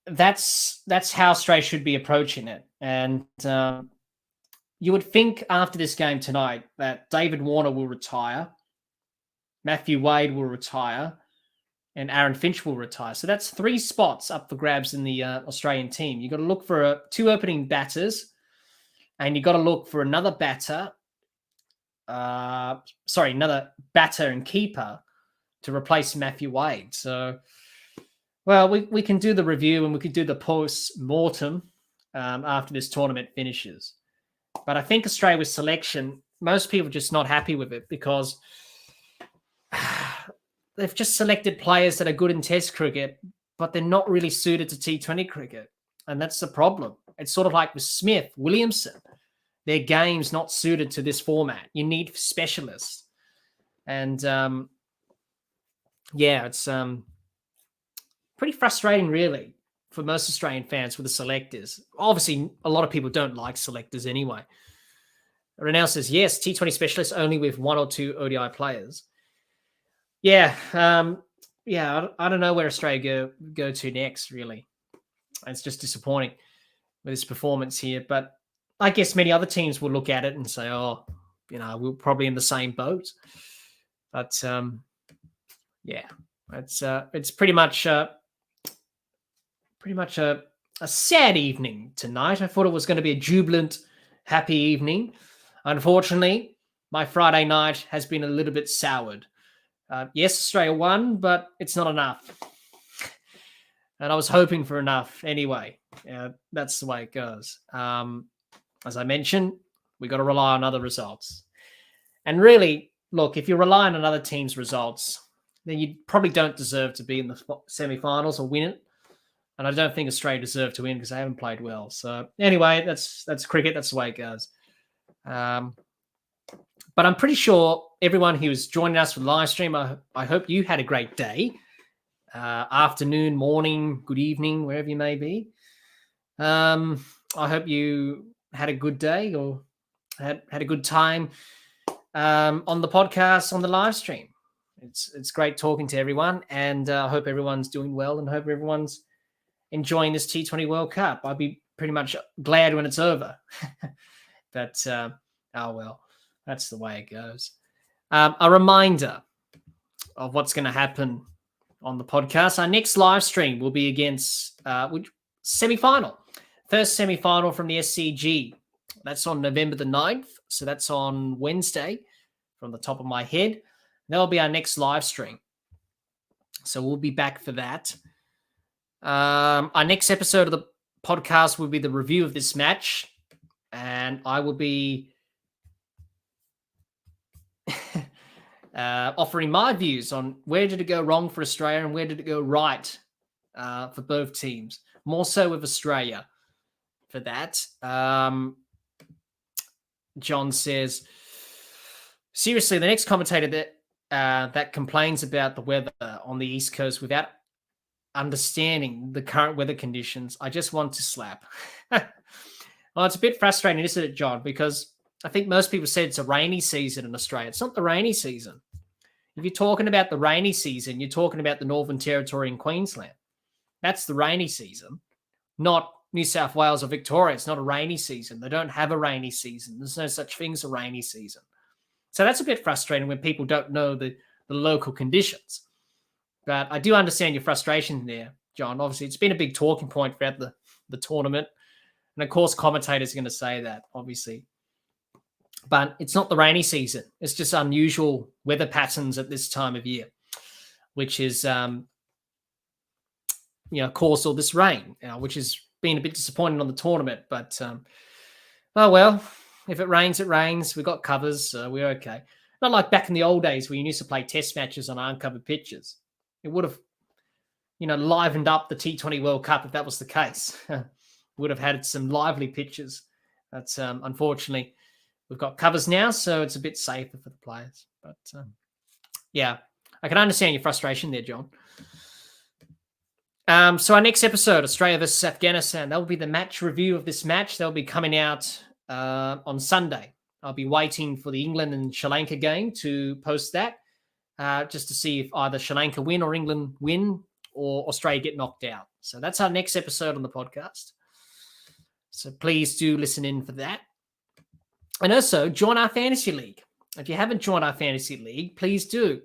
that's how Australia should be approaching it. And you would think after this game tonight that David Warner will retire, Matthew Wade will retire, and Aaron Finch will retire. So that's 3 spots up for grabs in the Australian team. You've got to look for 2 opening batters, and you've got to look for another batter, another batter and keeper to replace Matthew Wade. So, well, we can do the review and we could do the post-mortem after this tournament finishes. But I think Australia with selection, most people are just not happy with it because they've just selected players that are good in Test cricket, but they're not really suited to T20 cricket. And that's the problem. It's sort of like with Smith, Williamson. Their game's not suited to this format. You need specialists. And, it's pretty frustrating, really, for most Australian fans with the selectors. Obviously, a lot of people don't like selectors anyway. Renell says, yes, T20 specialists only with 1 or 2 ODI players. I don't know where Australia go to next, really. It's just disappointing with this performance here. But I guess many other teams will look at it and say, we're probably in the same boat. But, it's pretty much a sad evening tonight. I thought it was going to be a jubilant, happy evening. Unfortunately, my Friday night has been a little bit soured. Yes, Australia won, but it's not enough. And I was hoping for enough anyway. That's the way it goes. As I mentioned, we got to rely on other results. And really, look, if you're relying on other teams' results, then you probably don't deserve to be in the semi-finals or win it. And I don't think Australia deserve to win because they haven't played well. So anyway, that's cricket. That's the way it goes. But I'm pretty sure everyone who was joining us for the live stream, I hope you had a great day. Afternoon, morning, good evening, wherever you may be. I hope you had a good day or had a good time on the podcast, on the live stream. It's great talking to everyone, and I hope everyone's doing well and hope everyone's enjoying this T20 World Cup. I'd be pretty much glad when it's over. But, oh well, that's the way it goes. A reminder of what's going to happen on the podcast. Our next live stream will be against semi-final. First semi-final from the SCG. That's on November the 9th. So that's on Wednesday from the top of my head. That'll be our next live stream. So we'll be back for that. Our next episode of the podcast will be the review of this match. And I will be offering my views on where did it go wrong for Australia and where did it go right for both teams. More so with Australia for that. John says, seriously, the next commentator that complains about the weather on the East Coast without understanding the current weather conditions, I just want to slap. Well, it's a bit frustrating, isn't it, John? Because I think most people said it's a rainy season in Australia. It's not the rainy season. If you're talking about the rainy season, you're talking about the Northern Territory and Queensland. That's the rainy season, not New South Wales or Victoria. It's not a rainy season. They don't have a rainy season. There's no such thing as a rainy season. So that's a bit frustrating when people don't know the local conditions. But I do understand your frustration there, John. Obviously, it's been a big talking point throughout the tournament. And of course, commentators are going to say that, obviously. But it's not the rainy season. It's just unusual weather patterns at this time of year, which is, caused all this rain, which has been a bit disappointing on the tournament. But, oh well, if it rains, it rains. We've got covers, so we're okay. Not like back in the old days where you used to play test matches on uncovered pitches. It would have, livened up the T20 World Cup if that was the case. Would have had some lively pitches. That's unfortunately, we've got covers now, so it's a bit safer for the players. But yeah, I can understand your frustration there, John. So our next episode, Australia versus Afghanistan, that will be the match review of this match. That'll be coming out on Sunday. I'll be waiting for the England and Sri Lanka game to post that, just to see if either Sri Lanka win or England win or Australia get knocked out. So that's our next episode on the podcast. So please do listen in for that. And also join our fantasy league. If you haven't joined our fantasy league, please do.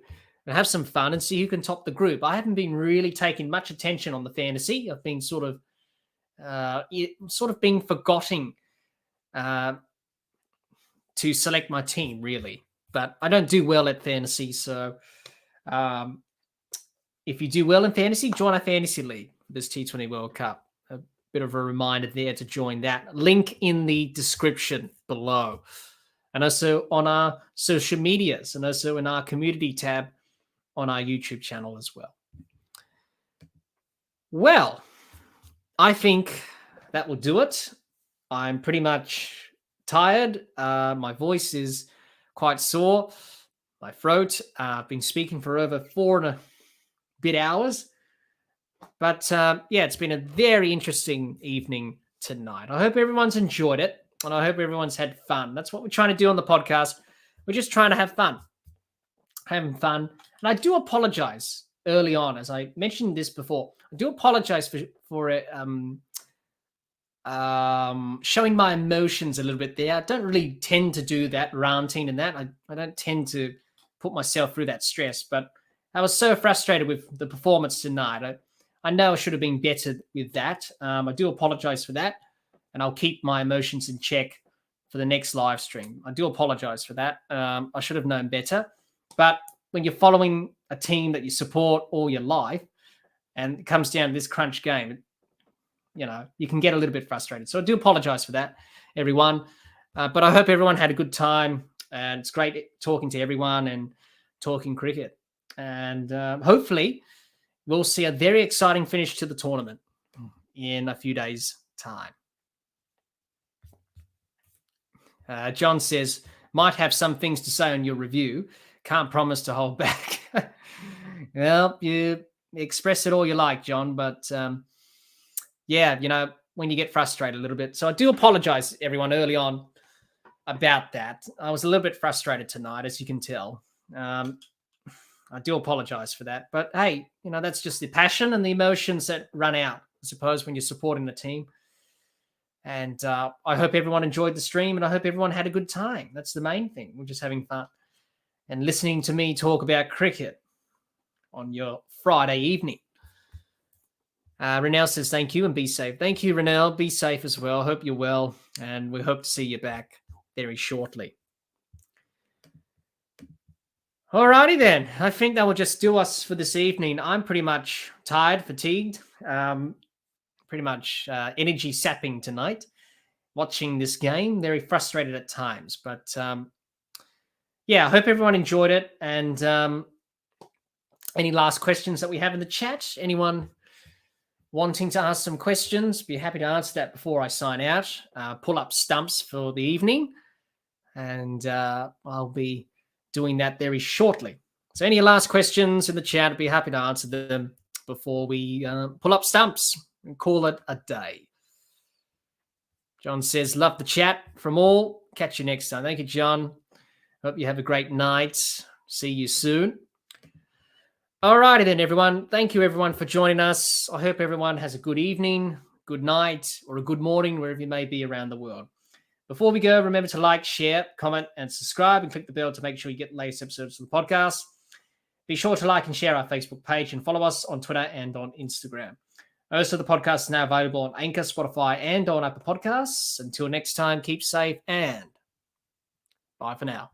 And have some fun and see who can top the group. I haven't been really taking much attention on the fantasy. I've been sort of being forgetting to select my team, really. But I don't do well at fantasy. So if you do well in fantasy, join our fantasy league for this T20 World Cup. A bit of a reminder there to join that. Link in the description below. And also on our social medias and also in our community tab on our YouTube channel as well. Well, I think that will do it. I'm pretty much tired. My voice is quite sore. My throat. I've been speaking for over 4 and a bit hours. But yeah, it's been a very interesting evening tonight. I hope everyone's enjoyed it. And I hope everyone's had fun. That's what we're trying to do on the podcast. We're just trying to have fun. Having fun. And I do apologize early on, as I mentioned this before. I do apologize for showing my emotions a little bit there. I don't really tend to do that, ranting and that. I don't tend to put myself through that stress. But I was so frustrated with the performance tonight. I know I should have been better with that. I do apologize for that. And I'll keep my emotions in check for the next live stream. I do apologize for that. I should have known better. But when you're following a team that you support all your life and it comes down to this crunch game, you can get a little bit frustrated. So I do apologize for that, everyone. But I hope everyone had a good time. And it's great talking to everyone and talking cricket. And hopefully we'll see a very exciting finish to the tournament in a few days' time. John says, might have some things to say on your review. Can't promise to hold back. Well, you express it all you like, John. But when you get frustrated a little bit. So I do apologize, everyone, early on about that. I was a little bit frustrated tonight, as you can tell. I do apologize for that. But hey, that's just the passion and the emotions that run out, I suppose, when you're supporting the team. And I hope everyone enjoyed the stream, and I hope everyone had a good time. That's the main thing. We're just having fun and listening to me talk about cricket on your Friday evening. Renelle says thank you and be safe. Thank you, Renelle. Be safe as well. Hope you're well, and we hope to see you back very shortly. All righty then. I think that will just do us for this evening. I'm pretty much tired, fatigued. Pretty much energy sapping tonight, watching this game. Very frustrated at times, but I hope everyone enjoyed it. And any last questions that we have in the chat? Anyone wanting to ask some questions? Be happy to answer that before I sign out. Pull up stumps for the evening, and I'll be doing that very shortly. So any last questions in the chat, I'd be happy to answer them before we pull up stumps and call it a day. John says, love the chat from all. Catch you next time. Thank you, John. Hope you have a great night. See you soon. All righty then, everyone. Thank you, everyone, for joining us. I hope everyone has a good evening, good night, or a good morning, wherever you may be around the world. Before we go, remember to like, share, comment, and subscribe, and click the bell to make sure you get the latest episodes of the podcast. Be sure to like and share our Facebook page and follow us on Twitter and on Instagram. Most of the podcast is now available on Anchor, Spotify, and on Apple Podcasts. Until next time, keep safe and bye for now.